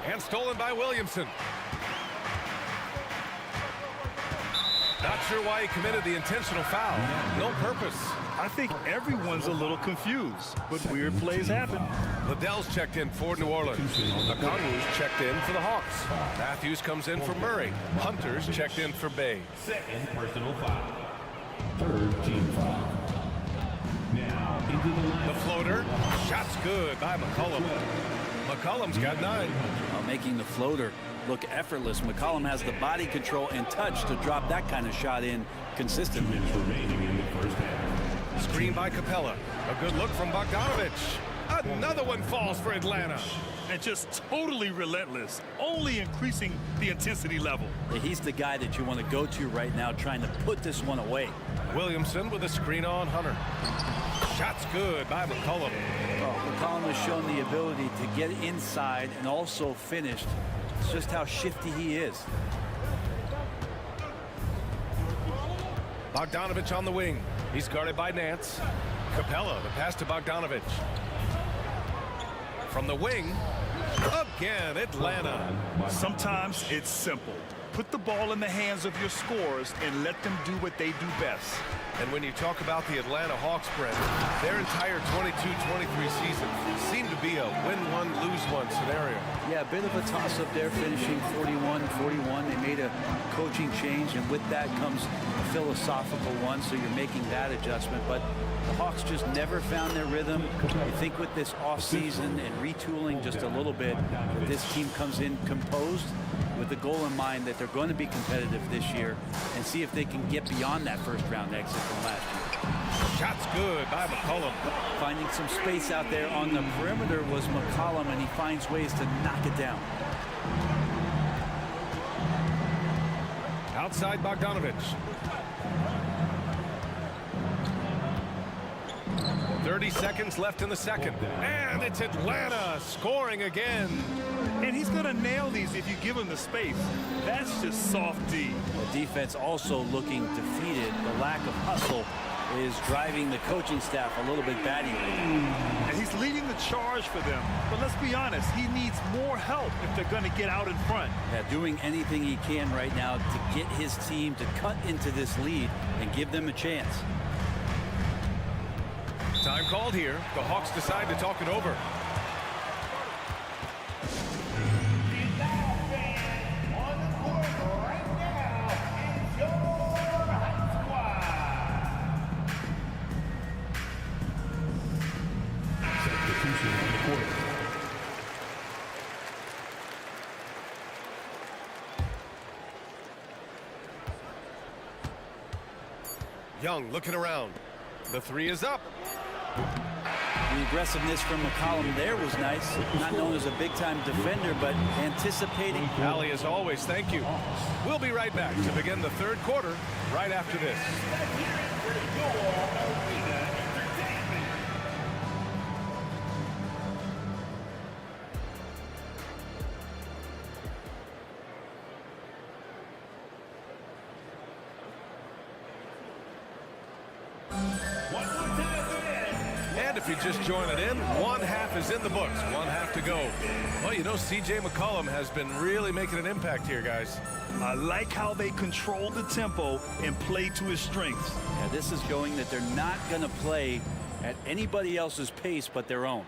And stolen by Williamson. Not sure why he committed the intentional foul. No purpose. I think everyone's a little confused, but weird plays happen. Liddell's checked in for New Orleans. Okongwu's checked in for the Hawks. Matthews comes in for Murray. Hunter's checked in for Bay. Second personal foul. Third team foul. Now into the line. The floater. Shot's good by McCollum. McCollum's got 9. Making the floater look effortless. McCollum has the body control and touch to drop that kind of shot in consistently. 2 minutes remaining in the first half. Screen by Capella. A good look from Bogdanovich. Another one falls for Atlanta. And just totally relentless, only increasing the intensity level. He's the guy that you want to go to right now, trying to put this one away. Williamson with a screen on Hunter. Shot's good by McCollum. Well, McCollum has shown the ability to get inside and also finish. It's just how shifty he is. Bogdanovich on the wing. He's guarded by Nance. Capella, the pass to Bogdanovich. From the wing, again, Atlanta. Sometimes it's simple. Put the ball in the hands of your scorers and let them do what they do best. And when you talk about the Atlanta Hawks, Brent, their entire 22-23 season seemed to be a win-one, lose-one scenario. Yeah, a bit of a toss-up there, finishing 41-41. They made a coaching change, and with that comes a philosophical one, so you're making that adjustment. But the Hawks just never found their rhythm. You think with this offseason and retooling just a little bit, that this team comes in composed with the goal in mind that they're going to be competitive this year and see if they can get beyond that first-round exit from last year. Shot's good by McCollum. Finding some space out there on the perimeter was McCollum, and he finds ways to knock it down. Outside Bogdanovich. 30 seconds left in the second. And it's Atlanta scoring again. And he's going to nail these if you give him the space. That's just soft D. The defense also looking defeated. The lack of hustle is driving the coaching staff a little bit batty. And he's leading the charge for them. But let's be honest, he needs more help if they're going to get out in front. Yeah, doing anything he can right now to get his team to cut into this lead and give them a chance. Time called here. The Hawks decide to talk it over. Young looking around. The 3 is up. The aggressiveness from McCollum there was nice. Not known as a big-time defender, but anticipating. Allie, as always, thank you. We'll be right back to begin the third quarter right after this. If you just join it in, one half is in the books, one half to go. Well, you know, C.J. McCollum has been really making an impact here, guys. I like how they control the tempo and play to his strengths. Yeah, this is showing that they're not going to play at anybody else's pace but their own.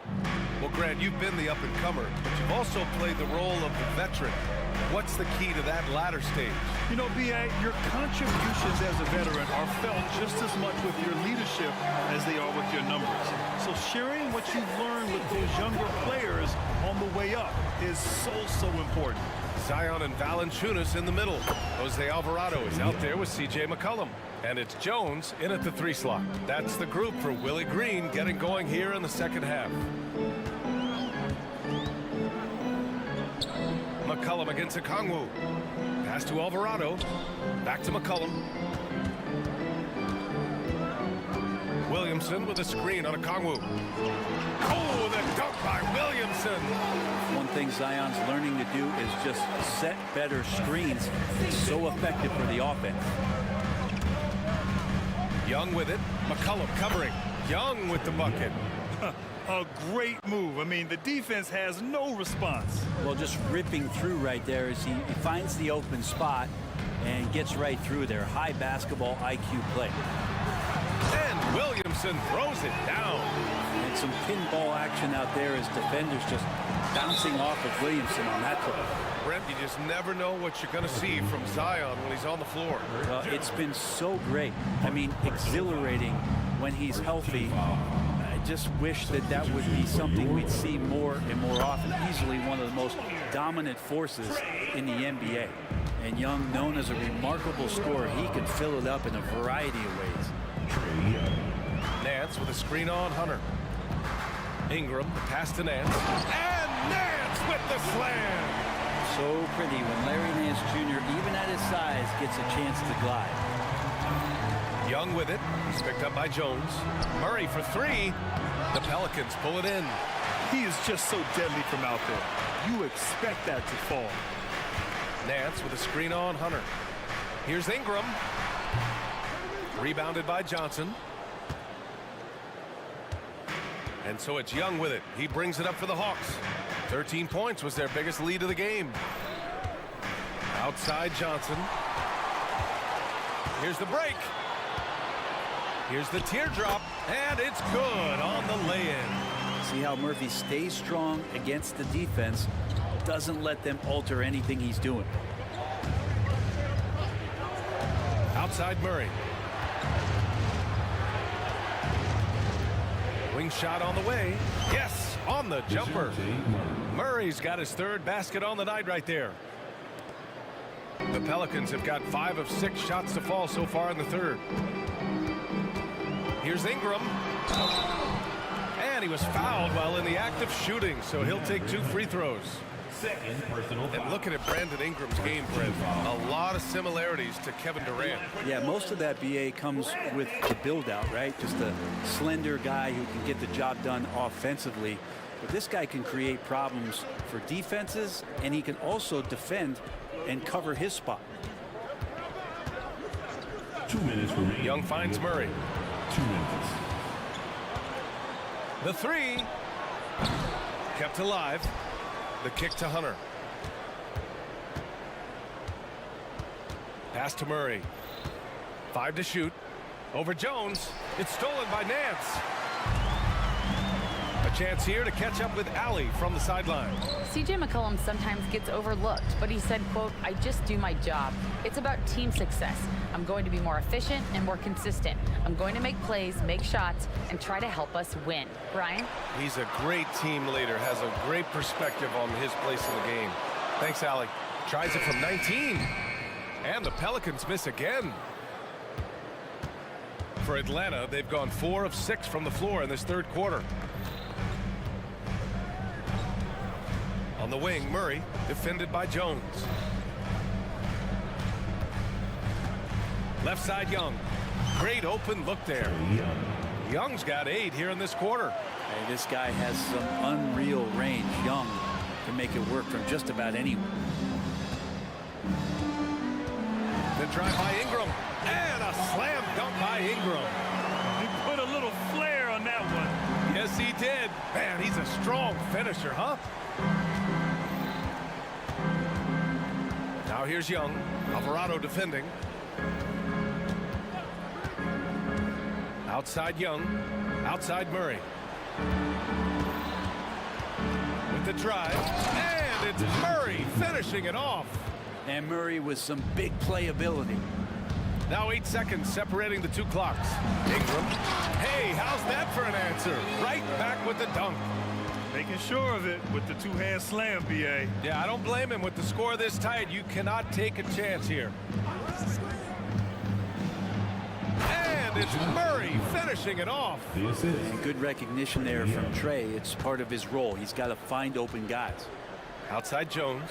Well, Grant, you've been the up-and-comer, but you've also played the role of the veteran. What's the key to that latter stage? You know, B.A., your contributions as a veteran are felt just as much with your leadership as they are with your numbers. So sharing what you've learned with those younger players on the way up is so important. Zion and Valanciunas in the middle. Jose Alvarado is out there with C.J. McCollum. And it's Jones in at the 3 slot. That's the group for Willie Green getting going here in the second half. McCollum against Okongwu. Pass to Alvarado. Back to McCollum. Williamson with a screen on Okongwu. Oh, the dunk by Williamson. One thing Zion's learning to do is just set better screens. It's so effective for the offense. Young with it. McCollum covering. Young with the bucket. A great move. I mean, the defense has no response. Well, just ripping through right there as he finds the open spot and gets right through there. High basketball IQ play. And Williamson throws it down. And some pinball action out there as defenders just bouncing off of Williamson on that play. Brent, you just never know what you're going to see from Zion when he's on the floor. Well, it's been so great. I mean, exhilarating when he's healthy. I just wish that that would be something we'd see more and more often. Easily one of the most dominant forces in the NBA. And Young, known as a remarkable scorer, he can fill it up in a variety of ways. Nance with a screen on Hunter. Ingram, the pass to Nance. And Nance with the slam! So pretty when Larry Nance Jr., even at his size, gets a chance to glide. Young with it. He's picked up by Jones. Murray for 3. The Pelicans pull it in. He is just so deadly from out there. You expect that to fall. Nance with a screen on Hunter. Here's Ingram. Rebounded by Johnson. And so it's Young with it. He brings it up for the Hawks. 13 points was their biggest lead of the game. Outside Johnson. Here's the break. Here's the teardrop, and it's good on the lay-in. See how Murphy stays strong against the defense, doesn't let them alter anything he's doing. Outside Murray. Wing shot on the way. Yes, on the jumper. Murray's got his 3rd basket on the night right there. The Pelicans have got 5 of 6 shots to fall so far in the 3rd. Here's Ingram. And he was fouled while in the act of shooting, so he'll take 2 free throws. And looking at Brandon Ingram's game, Brent, a lot of similarities to Kevin Durant. Yeah, most of that BA comes with the build-out, right? Just a slender guy who can get the job done offensively. But this guy can create problems for defenses, and he can also defend and cover his spot. 2 minutes remaining. Young finds Murray. 2 minutes. The 3. Kept alive. The kick to Hunter. Pass to Murray. 5 to shoot. Over Jones. It's stolen by Nance. A chance here to catch up with Allie from the sideline. C.J. McCollum sometimes gets overlooked, but he said, quote, "I just do my job. It's about team success. I'm going to be more efficient and more consistent. I'm going to make plays, make shots, and try to help us win." Brian? He's a great team leader, has a great perspective on his place in the game. Thanks, Allie. Tries it from 19. And the Pelicans miss again. For Atlanta, they've gone 4 of 6 from the floor in this 3rd quarter. On the wing, Murray, defended by Jones. Left side, Young. Great open look there. Young's got 8 here in this quarter. Hey, this guy has some unreal range. Young can make it work from just about anywhere. The drive by Ingram. And a slam dunk by Ingram. He put a little flair on that one. Yes, he did. Man, he's a strong finisher, huh? Now here's Young. Alvarado defending. Outside Young. Outside Murray. With the drive. And it's Murray finishing it off. And Murray with some big playability. Now 8 seconds separating the 2 clocks. Ingram. Hey, how's that for an answer? Right back with the dunk. Making sure of it with the two-hand slam, B.A. Yeah, I don't blame him. With the score this tight, you cannot take a chance here. And it's Murray finishing it off. And good recognition there from Trey. It's part of his role. He's got to find open guys. Outside Jones.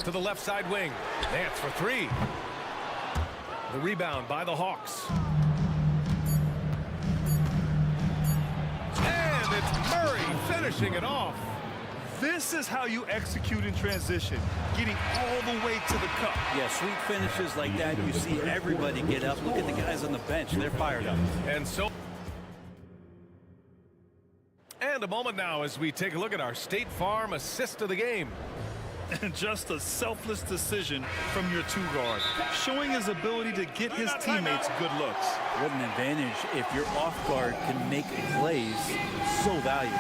To the left side wing. Nance for three. The rebound by the Hawks. And it's Murray finishing it off. This is how you execute in transition, getting all the way to the cup. Yeah, sweet finishes like that, you see everybody get up. Look at the guys on the bench. They're fired up. And a moment now as we take a look at our State Farm assist of the game. And just a selfless decision from your two-guard, showing his ability to get his teammates good looks. What an advantage if your off-guard can make plays so valuable.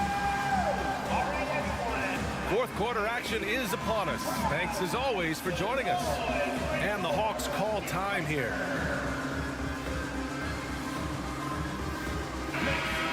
Fourth quarter action is upon us. Thanks as always for joining us. And the Hawks call time here.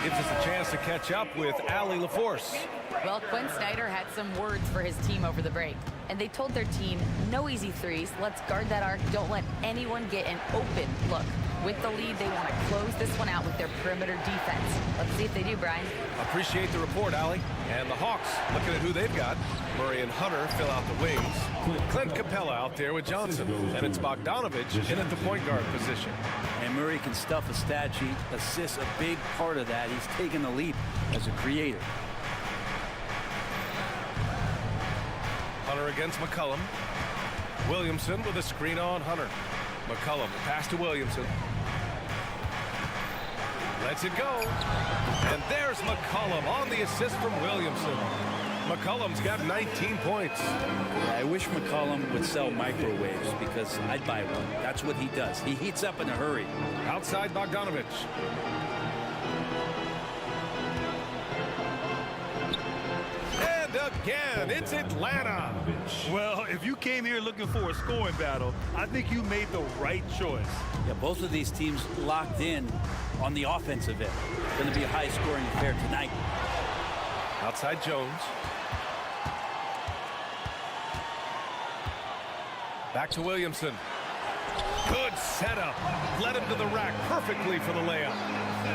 Gives us a chance to catch up with Allie LaForce. Well, Quinn Snyder had some words for his team over the break. And they told their team, no easy threes. Let's guard that arc. Don't let anyone get an open look. With the lead, they want to close this one out with their perimeter defense. Let's see if they do, Brian. Appreciate the report, Allie. And the Hawks, looking at who they've got. Murray and Hunter fill out the wings. Clint Capella out there with Johnson. And it's Bogdanovich in at the point guard position. And Murray can stuff a stat sheet, assists a big part of that. He's taken the leap as a creator. Hunter against McCollum. Williamson with a screen on Hunter. McCollum, pass to Williamson. Lets it go. And there's McCollum on the assist from Williamson. McCollum's got 19 points. Yeah, I wish McCollum would sell microwaves because I'd buy one. That's what he does. He heats up in a hurry. Outside Bogdanovich. And again, it's Atlanta. Well, if you came here looking for a scoring battle, I think you made the right choice. Yeah, both of these teams locked in on the offensive end. Going to be a high-scoring affair tonight. Outside Jones. Back to Williamson. Good setup. Led him to the rack perfectly for the layup.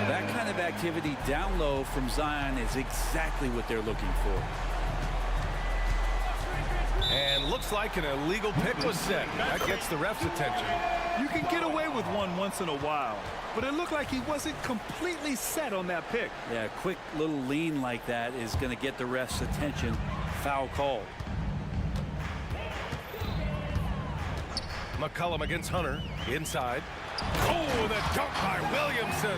That kind of activity down low from Zion is exactly what they're looking for. And looks like an illegal pick was set. That gets the ref's attention. You can get away with one once in a while, but it looked like he wasn't completely set on that pick. Yeah, a quick little lean like that is going to get the ref's attention. Foul called. McCollum against Hunter. Inside. Oh, the dunk by Williamson.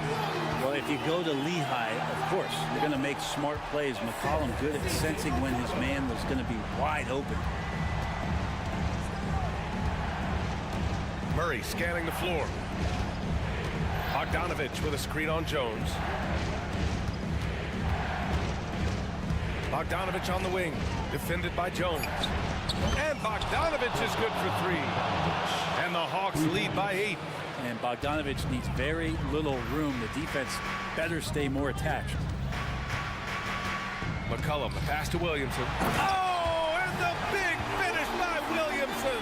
Well, if you go to Lehigh, of course, you're going to make smart plays. McCollum good at sensing when his man was going to be wide open. Murray scanning the floor. Bogdanovich with a screen on Jones. Bogdanovich on the wing. Defended by Jones. And Bogdanovich is good for three. And the Hawks lead by 8. And Bogdanovich needs very little room. The defense better stay more attached. McCollum, the pass to Williamson. Oh, and the big finish by Williamson.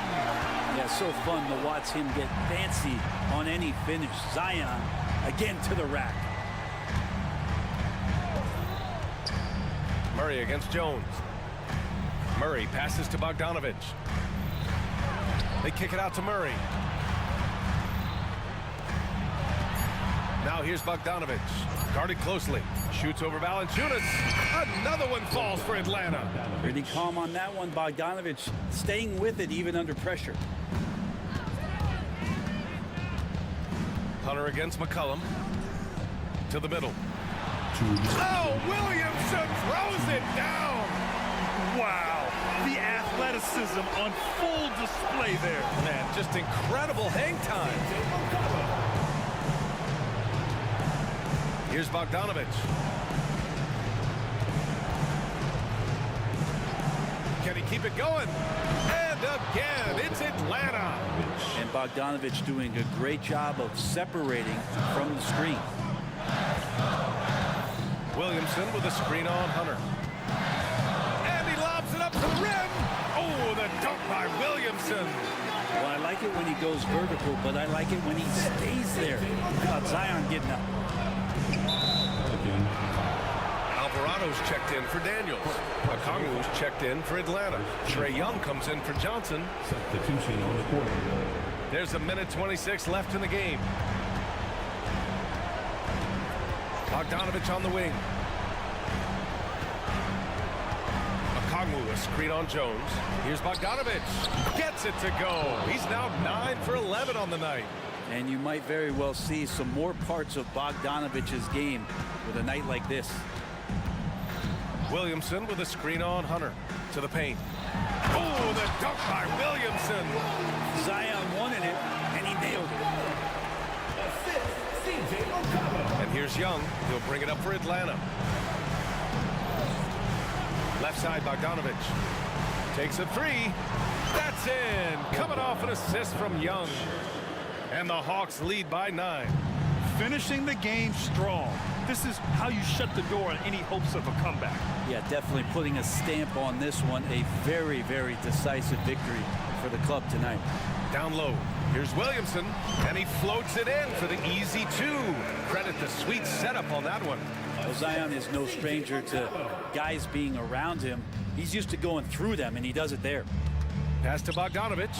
Yeah, so fun to watch him get fancy on any finish. Zion again to the rack. Murray against Jones. Murray passes to Bogdanovich. They kick it out to Murray. Now here's Bogdanovich. Guarded closely. Shoots over Valanciunas. Another one falls for Atlanta. Pretty calm on that one. Bogdanovich staying with it even under pressure. Hunter against McCollum. To the middle. Oh, Williamson throws it down. Wow. The athleticism on full display there. Man, just incredible hang time. Here's Bogdanovich. Can he keep it going? And again, it's Atlanta. And Bogdanovich doing a great job of separating from the screen. Williamson with a screen on Hunter. to the rim. Oh, the dunk by Williamson. Well, I like it when he goes vertical, but I like it when he stays there. Zion getting up. Alvarado's checked in for Daniels. Okongwu's checked in for Atlanta. Trae Young comes in for Johnson. Substitution on the court. There's a minute 26 left in the game. Bogdanovich on the wing. Okongwu, a screen on Jones. Here's Bogdanovich. Gets it to go. He's now 9 for 11 on the night. And you might very well see some more parts of Bogdanovich's game with a night like this. Williamson with a screen on Hunter to the paint. Oh, the dunk by Williamson. Zion wanted it, and he nailed it. And here's Young. He'll bring it up for Atlanta. Left side, Bogdanovich. Takes a three. That's in. Coming off an assist from Young. And the Hawks lead by 9. Finishing the game strong. This is how you shut the door on any hopes of a comeback. Yeah, definitely putting a stamp on this one. A very, very decisive victory for the club tonight. Down low. Here's Williamson, and he floats it in for the easy 2. Credit the sweet setup on that one. Well, Zion is no stranger to guys being around him. He's used to going through them, and he does it there. Pass to Bogdanovich.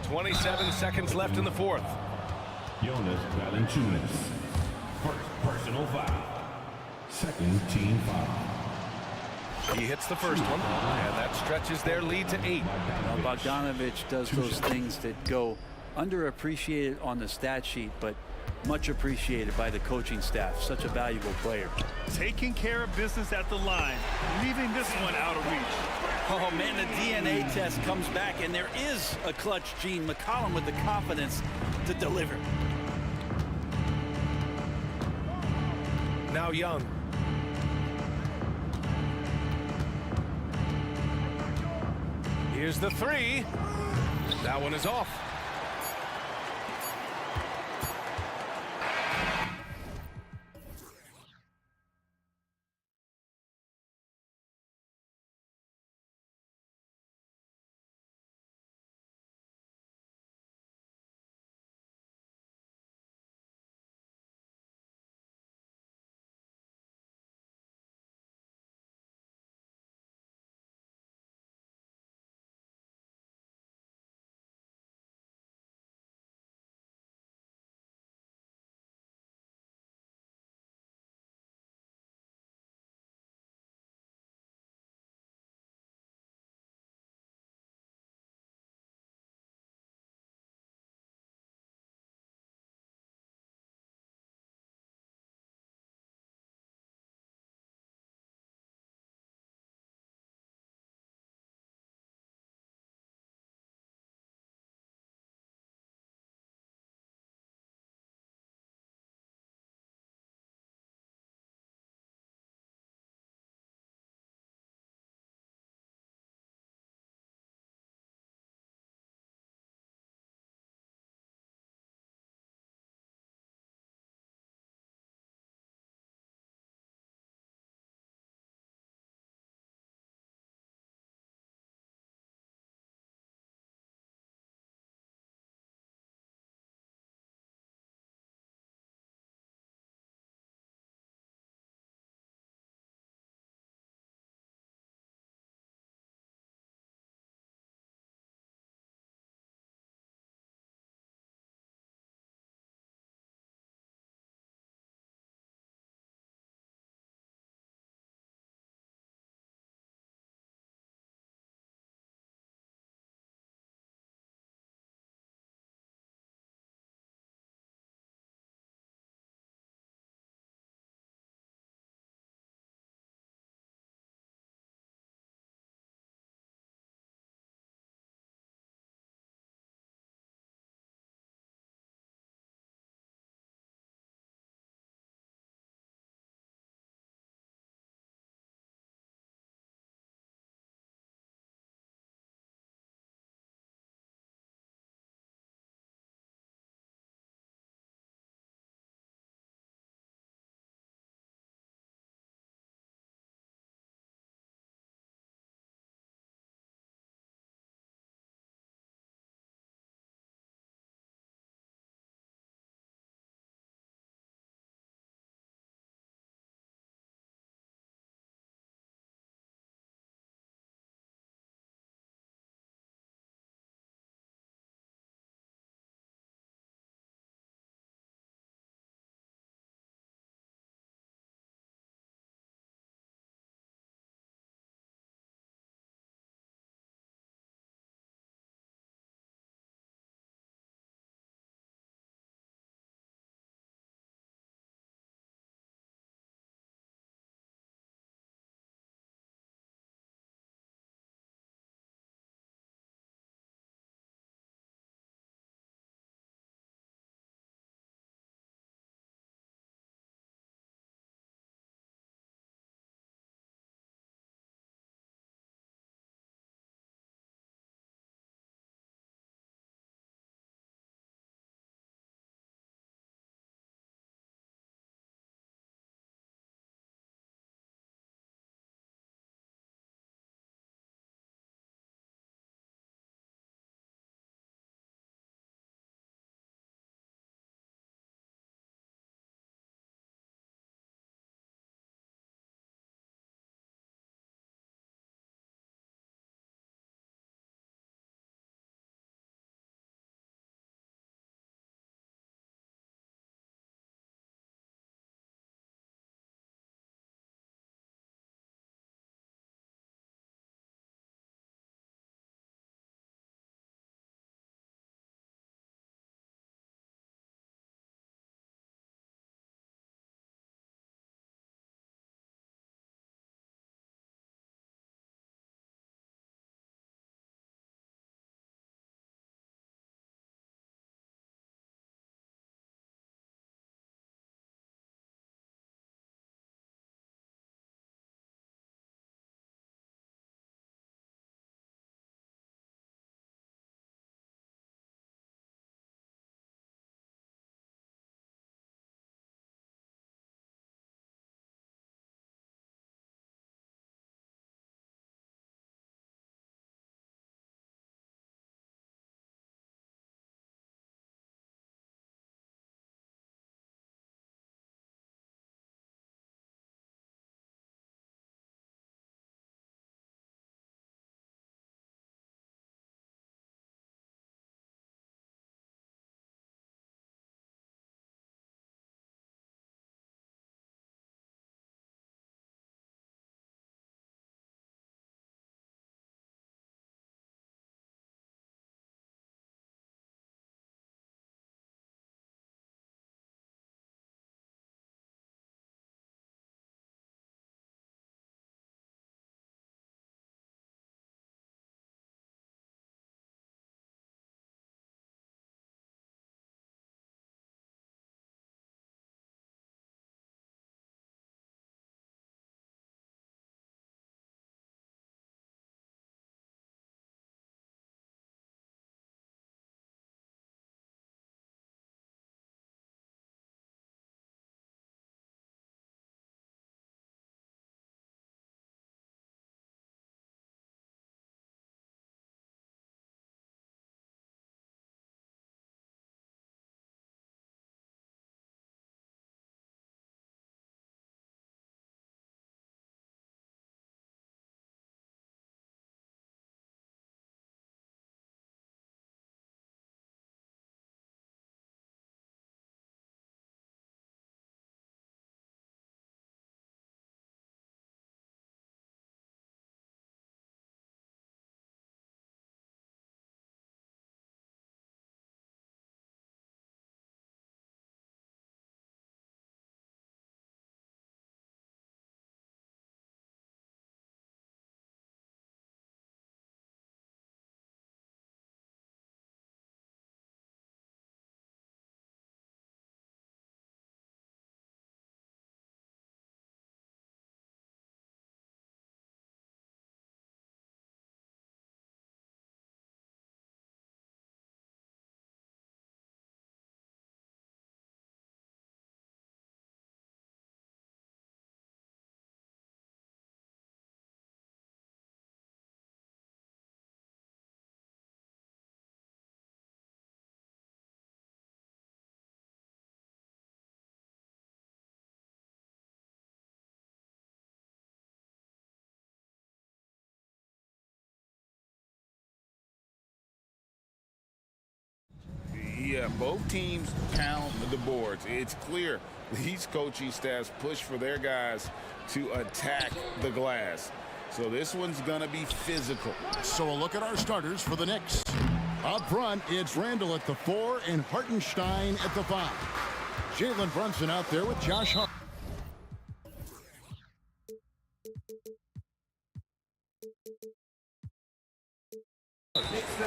27 seconds left in the fourth. Jonas Valanciunas. First personal foul. Second team foul. He hits the first one, and that stretches their lead to 8. Well, Bogdanovich does those things that go underappreciated on the stat sheet, but much appreciated by the coaching staff. Such a valuable player. Taking care of business at the line, leaving this one out of reach. Oh, man, the DNA test comes back, and there is a clutch gene. McCollum with the confidence to deliver. Now Young. Here's the 3. That one is off. Yeah, both teams pound the boards. It's clear these coaching staffs push for their guys to attack the glass. So this one's going to be physical. So a look at our starters for the Knicks. Up front, it's Randall at the 4 and Hartenstein at the 5. Jalen Brunson out there with Josh Hart.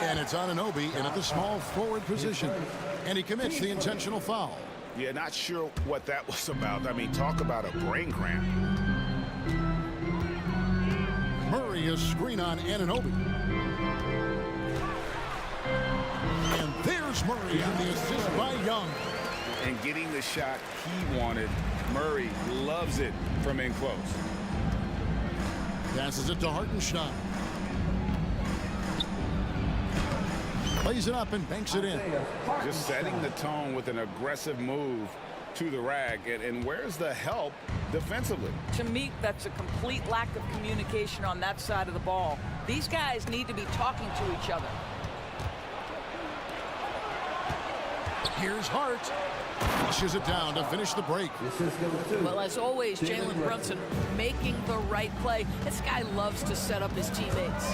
And it's Anunoby in at the small forward position. And he commits the intentional foul. Yeah, not sure what that was about. I mean, talk about a brain cramp. Murray, a screen on Anunoby. And there's Murray on the assist by Young. And getting the shot he wanted. Murray loves it from in close. Passes it to Hartenstein. Plays it up and banks it in. Just setting the tone with an aggressive move to the rack. And where's the help defensively? To me, that's a complete lack of communication on that side of the ball. These guys need to be talking to each other. Here's Hart. Pushes it down to finish the break. Well, as always, Jalen Brunson making the right play. This guy loves to set up his teammates.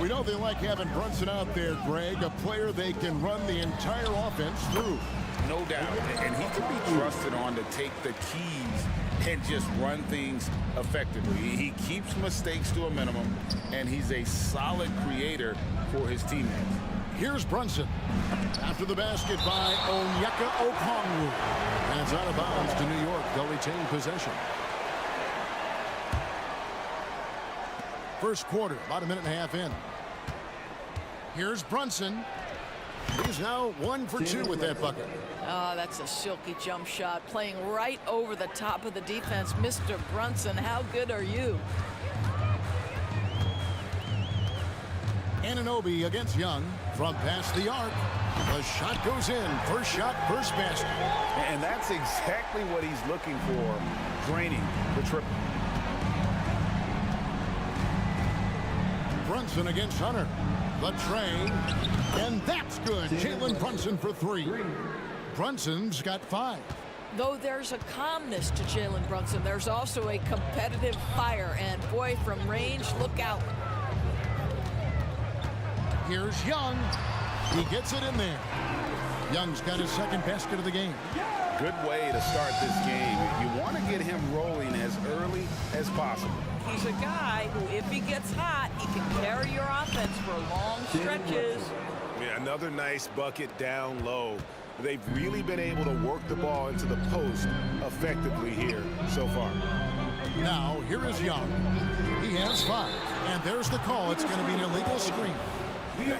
We know they like having Brunson out there, Greg, a player they can run the entire offense through. No doubt. And he can be trusted on to take the keys and just run things effectively. He keeps mistakes to a minimum, and he's a solid creator for his teammates. Here's Brunson. After the basket by Onyeka Okongwu. And it's out of bounds to New York. They'll retain possession. First quarter, about a minute and a half in. Here's Brunson. He's now 1 for 2 with that bucket. Oh, that's a silky jump shot. Playing right over the top of the defense. Mr. Brunson, how good are you? Anunoby against Young from past the arc. The shot goes in. First shot, first basket. And that's exactly what he's looking for, draining the triple. Brunson against Hunter. The tray. And that's good. Jalen Brunson for 3. Brunson's got 5. Though there's a calmness to Jalen Brunson, there's also a competitive fire. And boy, from range, look out. Here's Young. He gets it in there. Young's got his second basket of the game. Good way to start this game. You want to get him rolling as early as possible. He's a guy who, if he gets hot, he can carry your offense for long stretches. Yeah, another nice bucket down low. They've really been able to work the ball into the post effectively here so far. Now, here is Young. He has 5. And there's the call. It's going to be an illegal screen.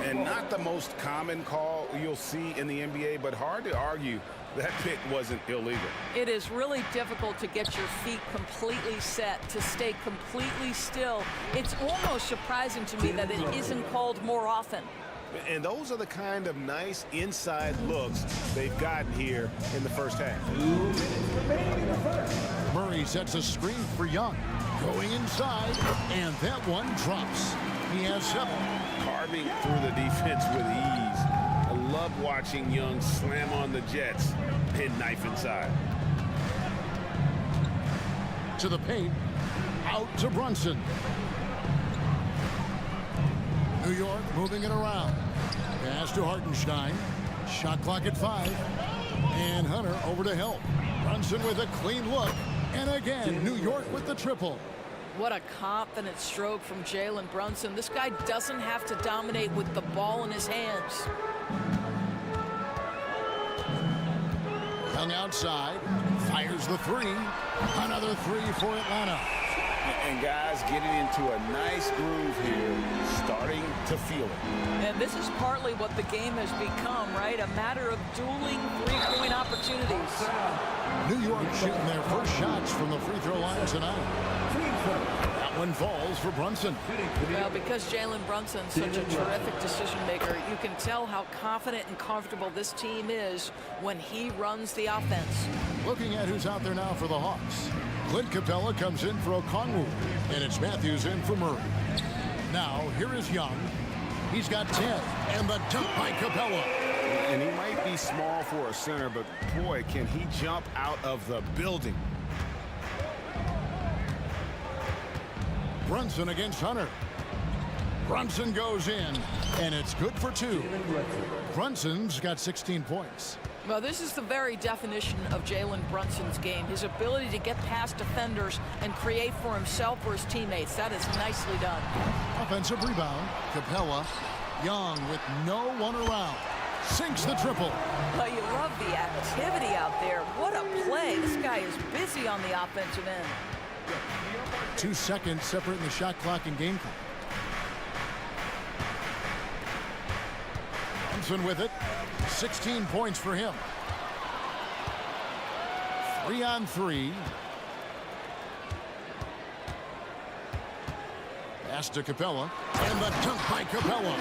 And not the most common call you'll see in the NBA, but hard to argue that pick wasn't illegal. It is really difficult to get your feet completely set, to stay completely still. It's almost surprising to me that it isn't called more often. And those are the kind of nice inside looks they've gotten here in the first half. Murray sets a screen for Young. Going inside, and that one drops. He has 7. Carving through the defense with ease. I love watching Young slam on the Jets, pin knife inside. To the paint, out to Brunson. New York moving it around. Pass to Hartenstein. Shot clock at 5. And Hunter over to help. Brunson with a clean look. And again, New York with the triple. What a confident stroke from Jalen Brunson. This guy doesn't have to dominate with the ball in his hands. Young outside. Fires the 3. Another 3 for Atlanta. And guys getting into a nice groove here, starting to feel it. And this is partly what the game has become, right? A matter of dueling three-point opportunities. New York shooting their first shots from the free throw line tonight. That one falls for Brunson. Well, because Jalen Brunson's such a terrific decision maker, you can tell how confident and comfortable this team is when he runs the offense. Looking at who's out there now for the Hawks. Clint Capella comes in for Okongwu, and it's Matthews in for Murray. Now, here is Young. He's got 10. And the dunk by Capella. And he might be small for a center, but boy, can he jump out of the building. Brunson against Hunter. Brunson goes in, and it's good for 2. Brunson's got 16 points. Well, this is the very definition of Jalen Brunson's game. His ability to get past defenders and create for himself or his teammates. That is nicely done. Offensive rebound. Capella. Young with no one around. Sinks the triple. Well, you love the activity out there. What a play. This guy is busy on the offensive end. 2 seconds separating the shot clock and game clock. Brunson with it. 16 points for him. 3 on 3. Pass to Capella. And the dunk by Capella.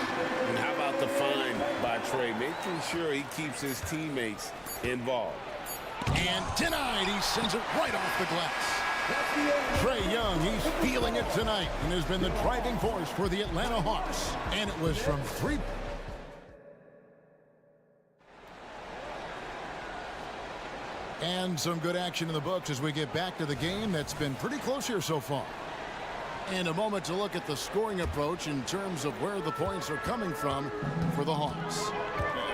And how about the find by Trey, making sure he keeps his teammates involved. And denied. He sends it right off the glass. Trae Young, he's feeling it tonight and has been the driving force for the Atlanta Hawks. And it was from 3. And some good action in the books as we get back to the game that's been pretty close here so far. And a moment to look at the scoring approach in terms of where the points are coming from for the Hawks.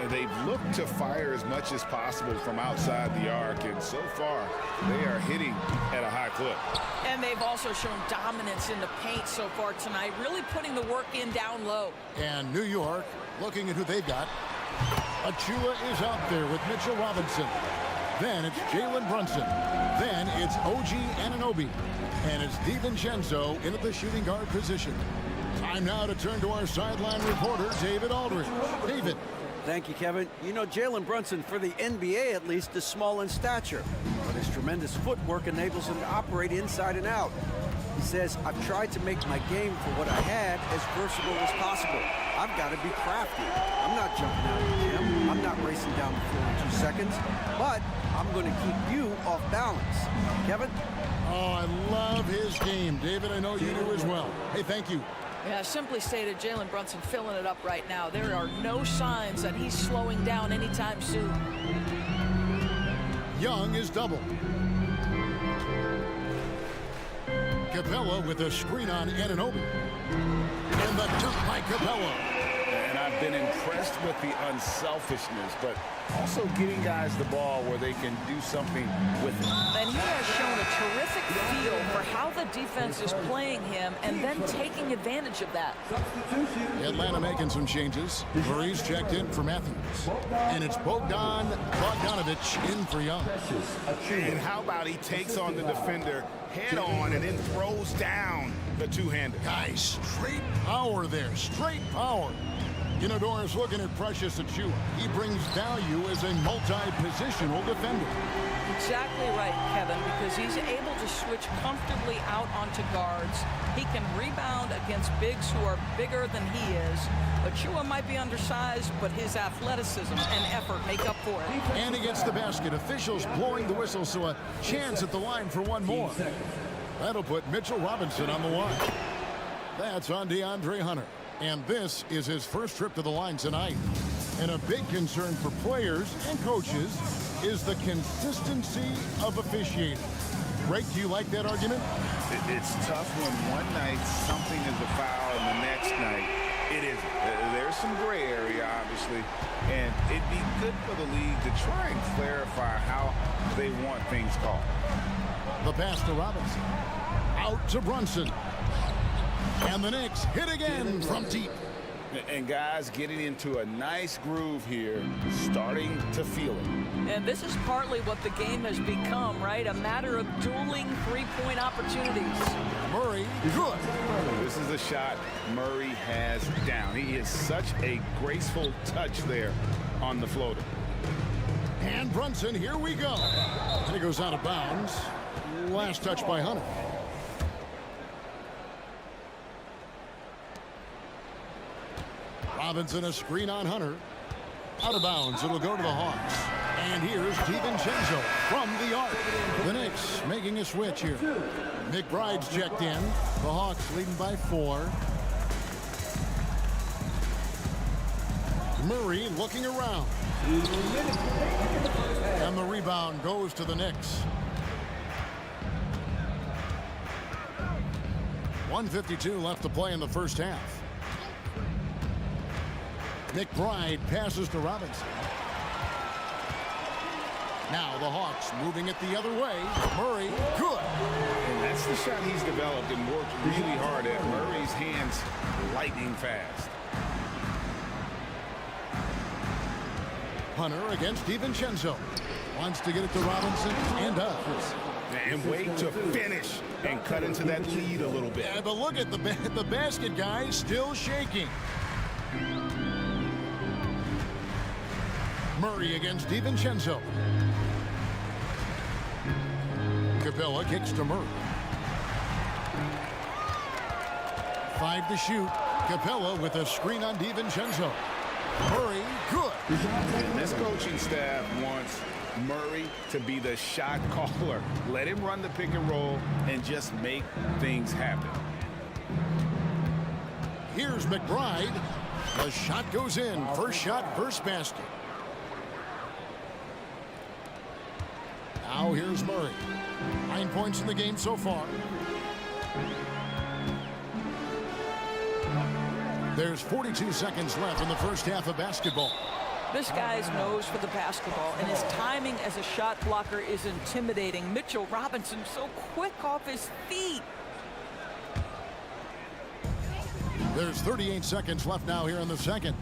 They've looked to fire as much as possible from outside the arc, and so far they are hitting at a high clip. And they've also shown dominance in the paint so far tonight, really putting the work in down low. And New York, looking at who they've got. Achua is out there with Mitchell Robinson. Then it's Jalen Brunson. Then it's OG Anunoby. And it's DiVincenzo in at the shooting guard position. Time now to turn to our sideline reporter, David Aldridge. David. Thank you, Kevin. You know, Jalen Brunson, for the NBA at least, is small in stature, but his tremendous footwork enables him to operate inside and out. He says, I've tried to make my game for what I had as versatile as possible. I've got to be crafty. I'm not jumping out of the gym. I'm not racing down the floor in 2 seconds, but I'm going to keep you off balance. Kevin? Oh, I love his game. David, I know you do as well. Hey, thank you. Yeah, simply stated, Jalen Brunson filling it up right now. There are no signs that he's slowing down anytime soon. Young is double. Capella with a screen on Anunoby. And the dunk by Capella. And I've been impressed with the unselfishness, but also getting guys the ball where they can do something with it. And he has shown a terrific feel for how the defense is playing him and then taking advantage of that. Atlanta making some changes. Murray's checked in for Matthews. And it's Bogdanovich in for Young. And how about he takes on the defender head on and then throws down the two-hander. Guys, straight power there. Straight power. You know, Doris, looking at Precious Achua, he brings value as a multi-positional defender. Exactly right, Kevin, because he's able to switch comfortably out onto guards. He can rebound against bigs who are bigger than he is. Achua might be undersized, but his athleticism and effort make up for it. And he gets the basket. Officials blowing the whistle, so a chance at the line for one more. That'll put Mitchell Robinson on the line. That's on DeAndre Hunter. And this is his first trip to the line tonight. And a big concern for players and coaches is the consistency of officiating. Greg, do you like that argument? It's tough when one night something is a foul and the next night it isn't. There's some gray area, obviously, and it'd be good for the league to try and clarify how they want things called. The pass to Robinson. Out to Brunson. And the Knicks hit again from deep. And guys getting into a nice groove here, starting to feel it. And this is partly what the game has become, right? A matter of dueling three-point opportunities. Murray, good. This is a shot Murray has down. He is such a graceful touch there on the floater. And Brunson, here we go. And he goes out of bounds. Last touch by Hunter. Robinson, a screen on Hunter. Out of bounds, it'll go to the Hawks. And here's DiVincenzo from the arc. The Knicks making a switch here. McBride's checked in. The Hawks leading by 4. Murray looking around. And the rebound goes to the Knicks. 1:52 left to play in the first half. McBride passes to Robinson. Now the Hawks moving it the other way. Murray, good. And that's the shot he's developed and worked really hard at. Murray's hands lightning fast. Hunter against DiVincenzo. Wants to get it to Robinson and does. And wait to finish and cut into that lead a little bit. Yeah, but look at the basket guy still shaking. Murray against DiVincenzo. Capella kicks to Murray. 5 to shoot. Capella with a screen on DiVincenzo. Murray, good. And this coaching staff wants Murray to be the shot caller. Let him run the pick and roll and just make things happen. Here's McBride. The shot goes in. First shot, first basket. Now here's Murray. 9 points in the game so far. There's 42 seconds left in the first half of basketball. This guy's nose for the basketball, and his timing as a shot blocker is intimidating. Mitchell Robinson so quick off his feet. There's 38 seconds left now here in the second.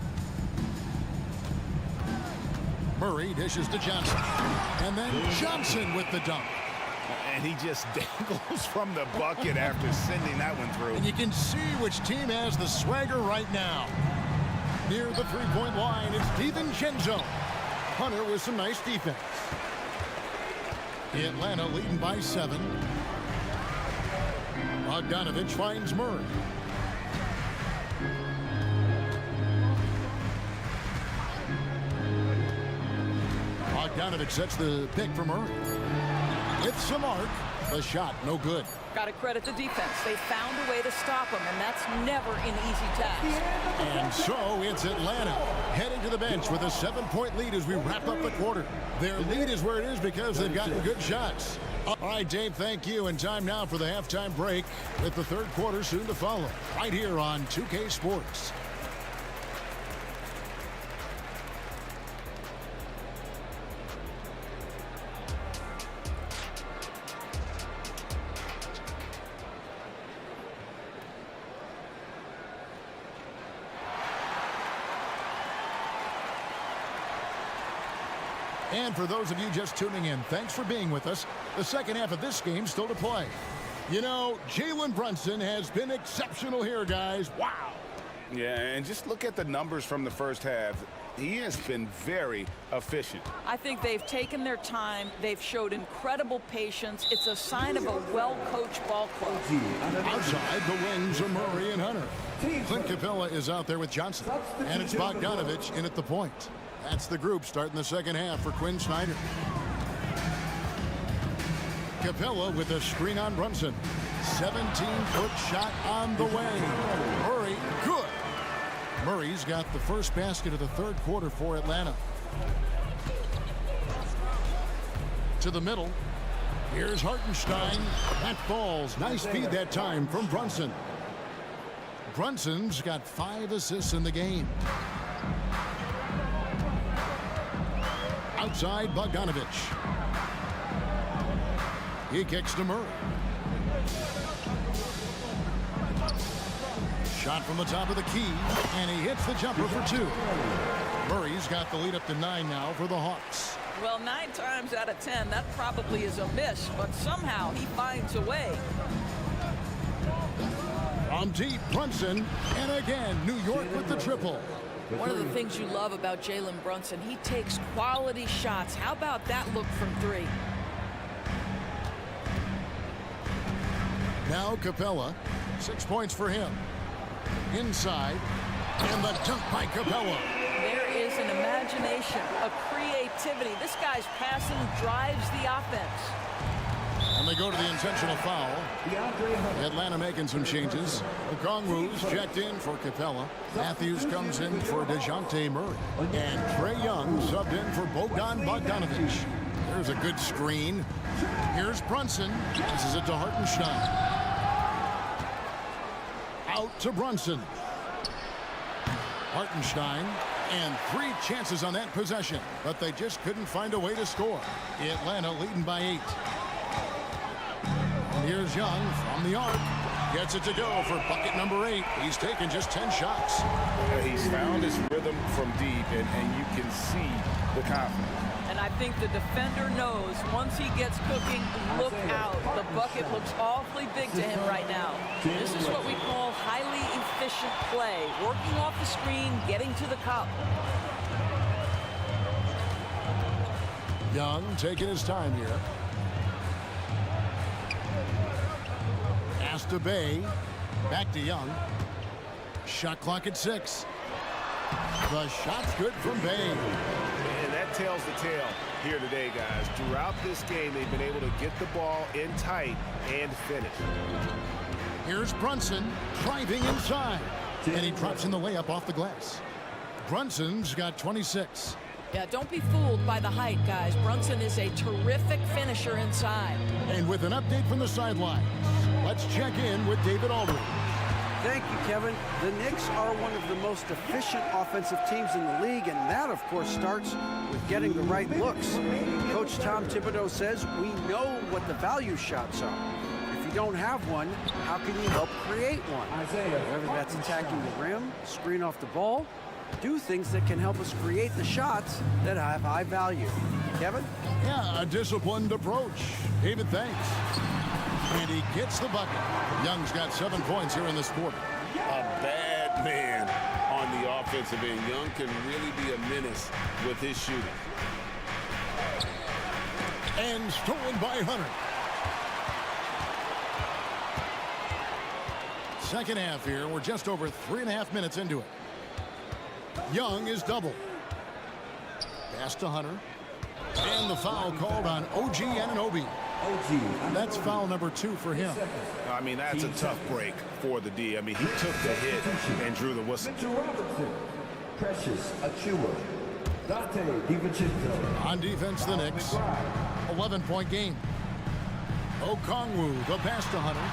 Murray dishes to Johnson. And then Johnson with the dunk. And he just dangles from the bucket after sending that one through. And you can see which team has the swagger right now. Near the three-point line, it's DiVincenzo. Hunter with some nice defense. Atlanta leading by 7. Bogdanovich finds Murray. Bogdanovich sets the pick for Murray. It's the mark. The shot, no good. Got to credit the defense. They found a way to stop him, and that's never an easy task. And so it's Atlanta heading to the bench with a 7-point lead as we wrap up the quarter. Their lead is where it is because they've gotten good shots. All right, Dave, thank you. And time now for the halftime break with the third quarter soon to follow. Right here on 2K Sports. And for those of you just tuning in, thanks for being with us. The second half of this game still to play. You know, Jalen Brunson has been exceptional here, guys. Wow. Yeah, and just look at the numbers from the first half. He has been very efficient. I think they've taken their time. They've showed incredible patience. It's a sign of a well-coached ball club. Outside, the wings are Murray and Hunter. Clint Capella is out there with Johnson. And it's Bogdanovich in at the point. That's the group starting the second half for Quinn Snyder. Capella with a screen on Brunson. 17-foot shot on the way. Murray, good. Murray's got the first basket of the third quarter for Atlanta. To the middle. Here's Hartenstein. That falls. Nice feed that time from Brunson. Brunson's got 5 assists in the game. Outside, Bogdanovich. He kicks to Murray. Shot from the top of the key, and he hits the jumper for 2. Murray's got the lead up to 9 now for the Hawks. Well, 9 times out of 10, that probably is a miss, but somehow he finds a way. From deep, Brunson, and again, New York with the triple. One of the things you love about Jalen Brunson, he takes quality shots. How about that look from 3? Now Capella, 6 points for him. Inside, and the dunk by Capella. There is an imagination, a creativity. This guy's passing drives the offense. And they go to the intentional foul. Atlanta making some changes. Okongwu's checked in for Capella. Matthews comes in for DeJounte Murray. And Trae Young subbed in for Bogdan Bogdanovic. There's a good screen. Here's Brunson. Passes it to Hartenstein. Out to Brunson. Hartenstein. And 3 chances on that possession, but they just couldn't find a way to score. Atlanta leading by 8. And here's Young from the arc. Gets it to go for bucket number 8. He's taken just 10 shots. He's found his rhythm from deep, and you can see the confidence. And I think the defender knows once he gets cooking, look out. The bucket looks awfully big to him right now. This is what we call highly efficient play. Working off the screen, getting to the cup. Young taking his time here. Pass to Bay. Back to Young. Shot clock at 6. The shot's good from Bay. And that tells the tale here today, guys. Throughout this game, they've been able to get the ball in tight and finish. Here's Brunson driving inside. And he drops in the layup off the glass. Brunson's got 26. Yeah, don't be fooled by the height, guys. Brunson is a terrific finisher inside. And with an update from the sidelines, let's check in with David Aldridge. Thank you, Kevin. The Knicks are one of the most efficient offensive teams in the league, and that, of course, starts with getting the right looks. Coach Tom Thibodeau says we know what the value shots are. If you don't have one, how can you help create one? Whether that's attacking the rim, screen off the ball, do things that can help us create the shots that have high value. Kevin? Yeah, a disciplined approach. David, thanks. And he gets the bucket. Young's got 7 points here in this quarter. A bad man on the offensive end. Young can really be a menace with his shooting. And stolen by Hunter. Second half here. We're just over 3.5 minutes into it. Young is double. Pass to Hunter. And the foul called on OG Anunoby. That's foul number 2 for him. I mean, that's a tough break for the D. I mean, he took the hit and drew the whistle. Precious Achua. Dante DiVincenzo. On defense, the Knicks. 11-point game. Okongwu, the pass to Hunter.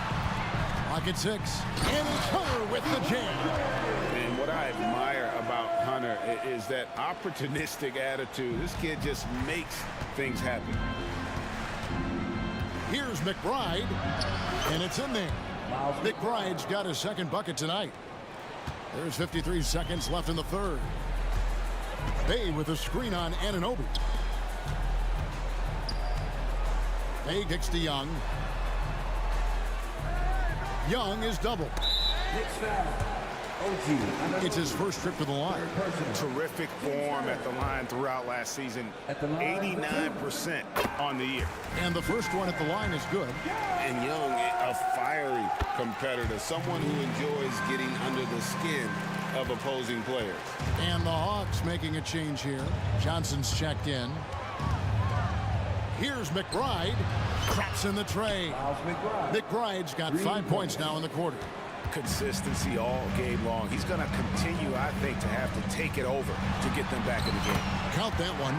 Pocket 6. And it's Hunter with the jam. And what I admire about Hunter is that opportunistic attitude. This kid just makes things happen. Here's McBride, and it's in there. McBride's got his second bucket tonight. There's 53 seconds left in the third. Bay with a screen on Anunoby. Bay kicks to Young. Young is double. It's his first trip to the line. Terrific form at the line throughout last season. 89% on the year. And the first one at the line is good. And Young, a fiery competitor, someone who enjoys getting under the skin of opposing players. And the Hawks making a change here. Johnson's checked in. Here's McBride. Traps in the tray. McBride's got 5 points now in the quarter. Consistency all game long. He's going to continue, I think, to have to take it over to get them back in the game. Count that one.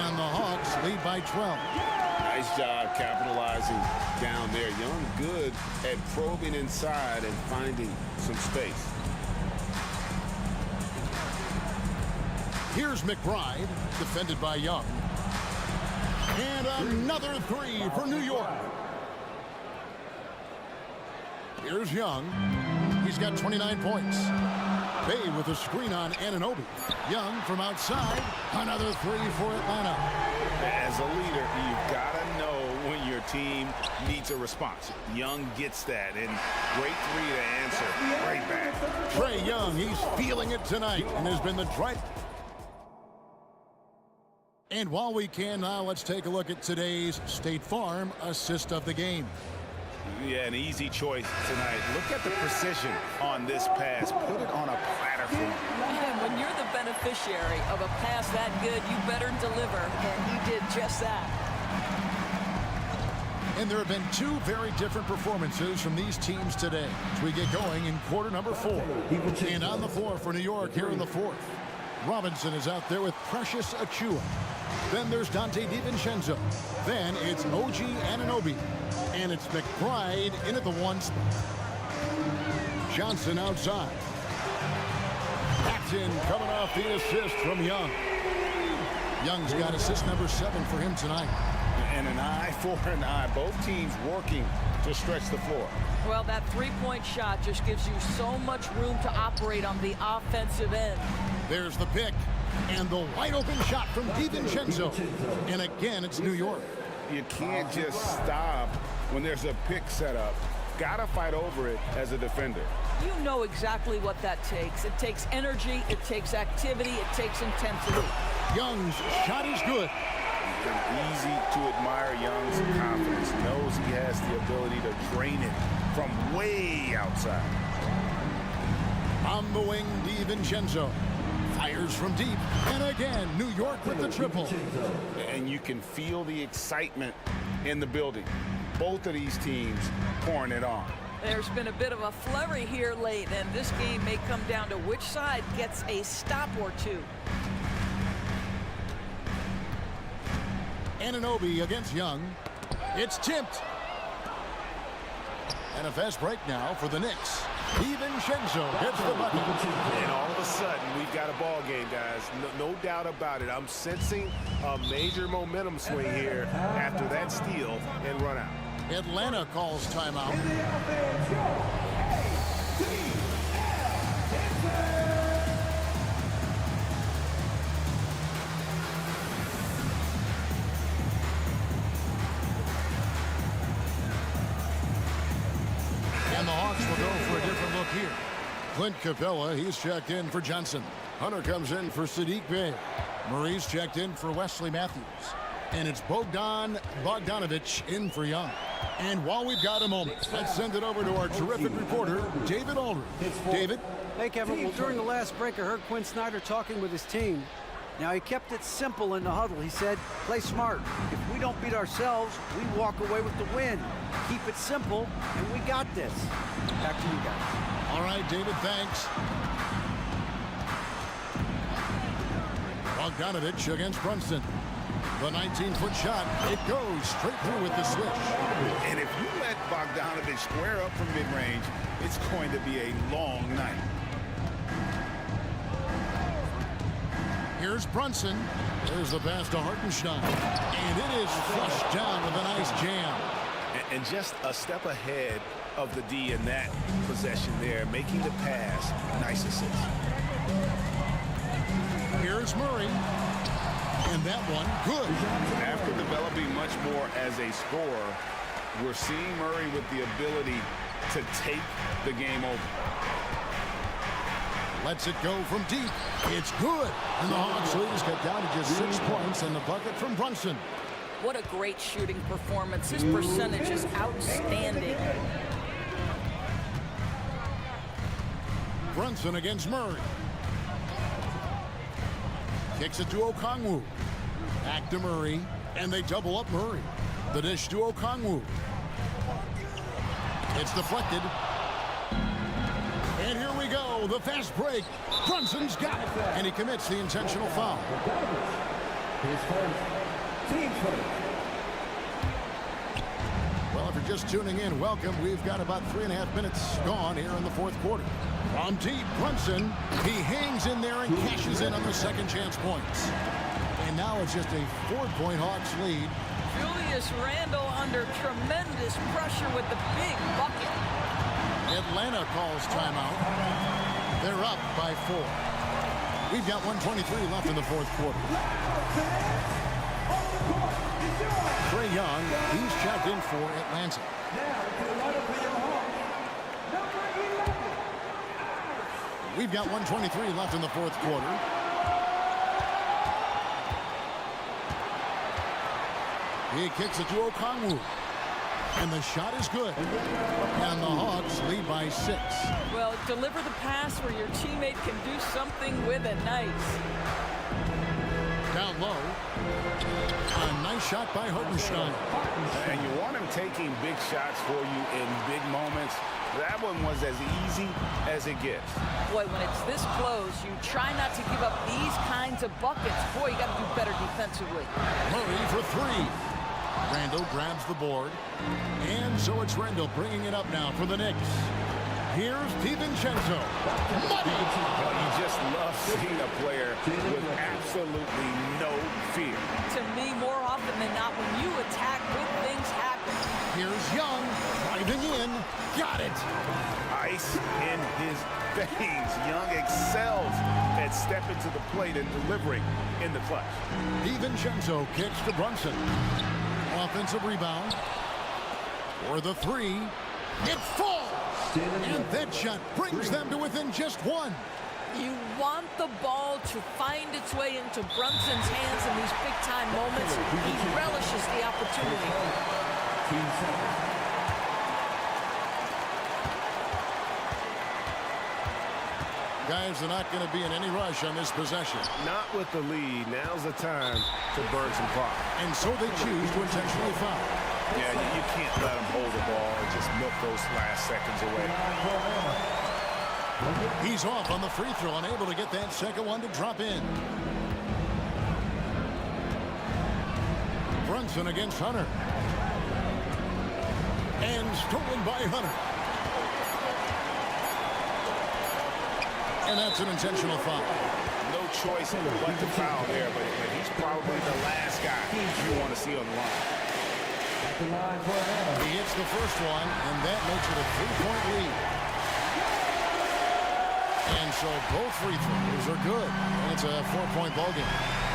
And the Hawks lead by 12. Nice job capitalizing down there. Young good at probing inside and finding some space. Here's McBride, defended by Young. And another 3 for New York. Here's Young. He's got 29 points. Bay with a screen on Anunoby. Young from outside. Another 3 for Atlanta. As a leader, you've got to know when your team needs a response. Young gets that, and great 3 to answer. Great back. Trae Young, he's feeling it tonight and has been the drive. And while we can now, let's take a look at today's State Farm assist of the game. Yeah, an easy choice tonight. Look at the precision on this pass. Put it on a platter for him. And when you're the beneficiary of a pass that good, you better deliver. And he did just that. And there have been two very different performances from these teams today as we get going in quarter number 4. And on the floor for New York here in the 4th. Robinson is out there with Precious Achua. Then there's Dante DiVincenzo. Then it's OG Anunoby. And it's McBride in at the 1 spot. Johnson outside. Paxton coming off the assist from Young. Young's got assist number 7 for him tonight. And an eye for an eye. Both teams working to stretch the floor. Well, that three-point shot just gives you so much room to operate on the offensive end. There's the pick. And the wide open shot from DiVincenzo. And again, it's New York. You can't just stop when there's a pick set up. Gotta fight over it as a defender. You know exactly what that takes. It takes energy, it takes activity, it takes intensity. Young's shot is good. Easy to admire Young's confidence. Knows he has the ability to drain it from way outside. On the wing, DiVincenzo. Fires from deep. And again, New York with the triple. And you can feel the excitement in the building. Both of these teams pouring it on. There's been a bit of a flurry here late, and this game may come down to which side gets a stop or two. Anunoby against Young. It's tipped. And a fast break now for the Knicks. DiVincenzo gets the bucket. And all of a sudden, we've got a ball game, guys. No doubt about it. I'm sensing a major momentum swing here after that steal and run out. Atlanta calls timeout. And the Hawks will go for a different look here. Clint Capella, he's checked in for Johnson. Hunter comes in for Sadiq Bey. Murray's checked in for Wesley Matthews. And it's Bogdan Bogdanovic in for Young. And while we've got a moment, let's send it over to our terrific reporter, David Aldridge. David? Hey, Kevin. Well, during the last break, I heard Quinn Snyder talking with his team. Now, he kept it simple in the huddle. He said, play smart. If we don't beat ourselves, we walk away with the win. Keep it simple, and we got this. Back to you guys. All right, David, thanks. Bogdanovic against Brunson. The 19-foot shot, it goes straight through with the switch. And if you let Bogdanovic square up from mid-range, it's going to be a long night. Here's Brunson. There's the pass to Hartenstein. And it is flushed down with a nice jam. And just a step ahead of the D in that possession there, making the pass. Nice assist. Here's Murray. And that one, good. After developing much more as a scorer, we're seeing Murray with the ability to take the game over. Lets it go from deep. It's good. And the Hawks lead is cut down to just 6 points and the bucket from Brunson. What a great shooting performance. His percentage is outstanding. Brunson against Murray. Kicks it to Okongwu. Back to Murray. And they double up Murray. The dish to Okongwu. It's deflected. And here we go. The fast break. Brunson's got it. And he commits the intentional foul. His first. Team first. Well, if you're just tuning in, welcome. We've got about 3.5 minutes gone here in the fourth quarter. From deep, Brunson, he hangs in there and cashes in on the second chance points. And now it's just a 4-point Hawks lead. Julius Randle under tremendous pressure with the big bucket. Atlanta calls timeout. They're up by 4. We've got 1:23 left in the fourth quarter. Trae Young, he's checked in for Atlanta. We've got 1:23 left in the fourth quarter. He kicks it to Okongwu. And the shot is good. And the Hawks lead by 6. Well, deliver the pass where your teammate can do something with it. Nice. Down low. A nice shot by Hartenstein. And you want him taking big shots for you in big moments. That one was as easy as it gets. Boy, when it's this close, you try not to give up these kinds of buckets. Boy, you got to do better defensively. Murray for three. Randall grabs the board. And so it's Randall bringing it up now for the Knicks. Here's DiVincenzo. Money! Well, you just love seeing a player with absolutely no fear. To me, more often than not, when you attack, good things happen. Here's Young, driving in. Got it! Ice in his veins. Young excels at stepping to the plate and delivering in the clutch. DiVincenzo kicks to Brunson. Offensive rebound. For the three. It falls! And that shot brings them to within just one. You want the ball to find its way into Brunson's hands in these big-time moments. He relishes the opportunity. Guys are not going to be in any rush on this possession. Not with the lead. Now's the time to burn some clock. And so they choose to intentionally foul. Yeah, you can't let him hold the ball and just milk those last seconds away. He's off on the free throw, unable to get that second one to drop in. Brunson against Hunter. And stolen by Hunter. And that's an intentional foul. No choice but to foul there, but he's probably the last guy you want to see on the line. He hits the first one, and that makes it a 3-point lead. And so both free throws are good. And it's a 4-point ball game.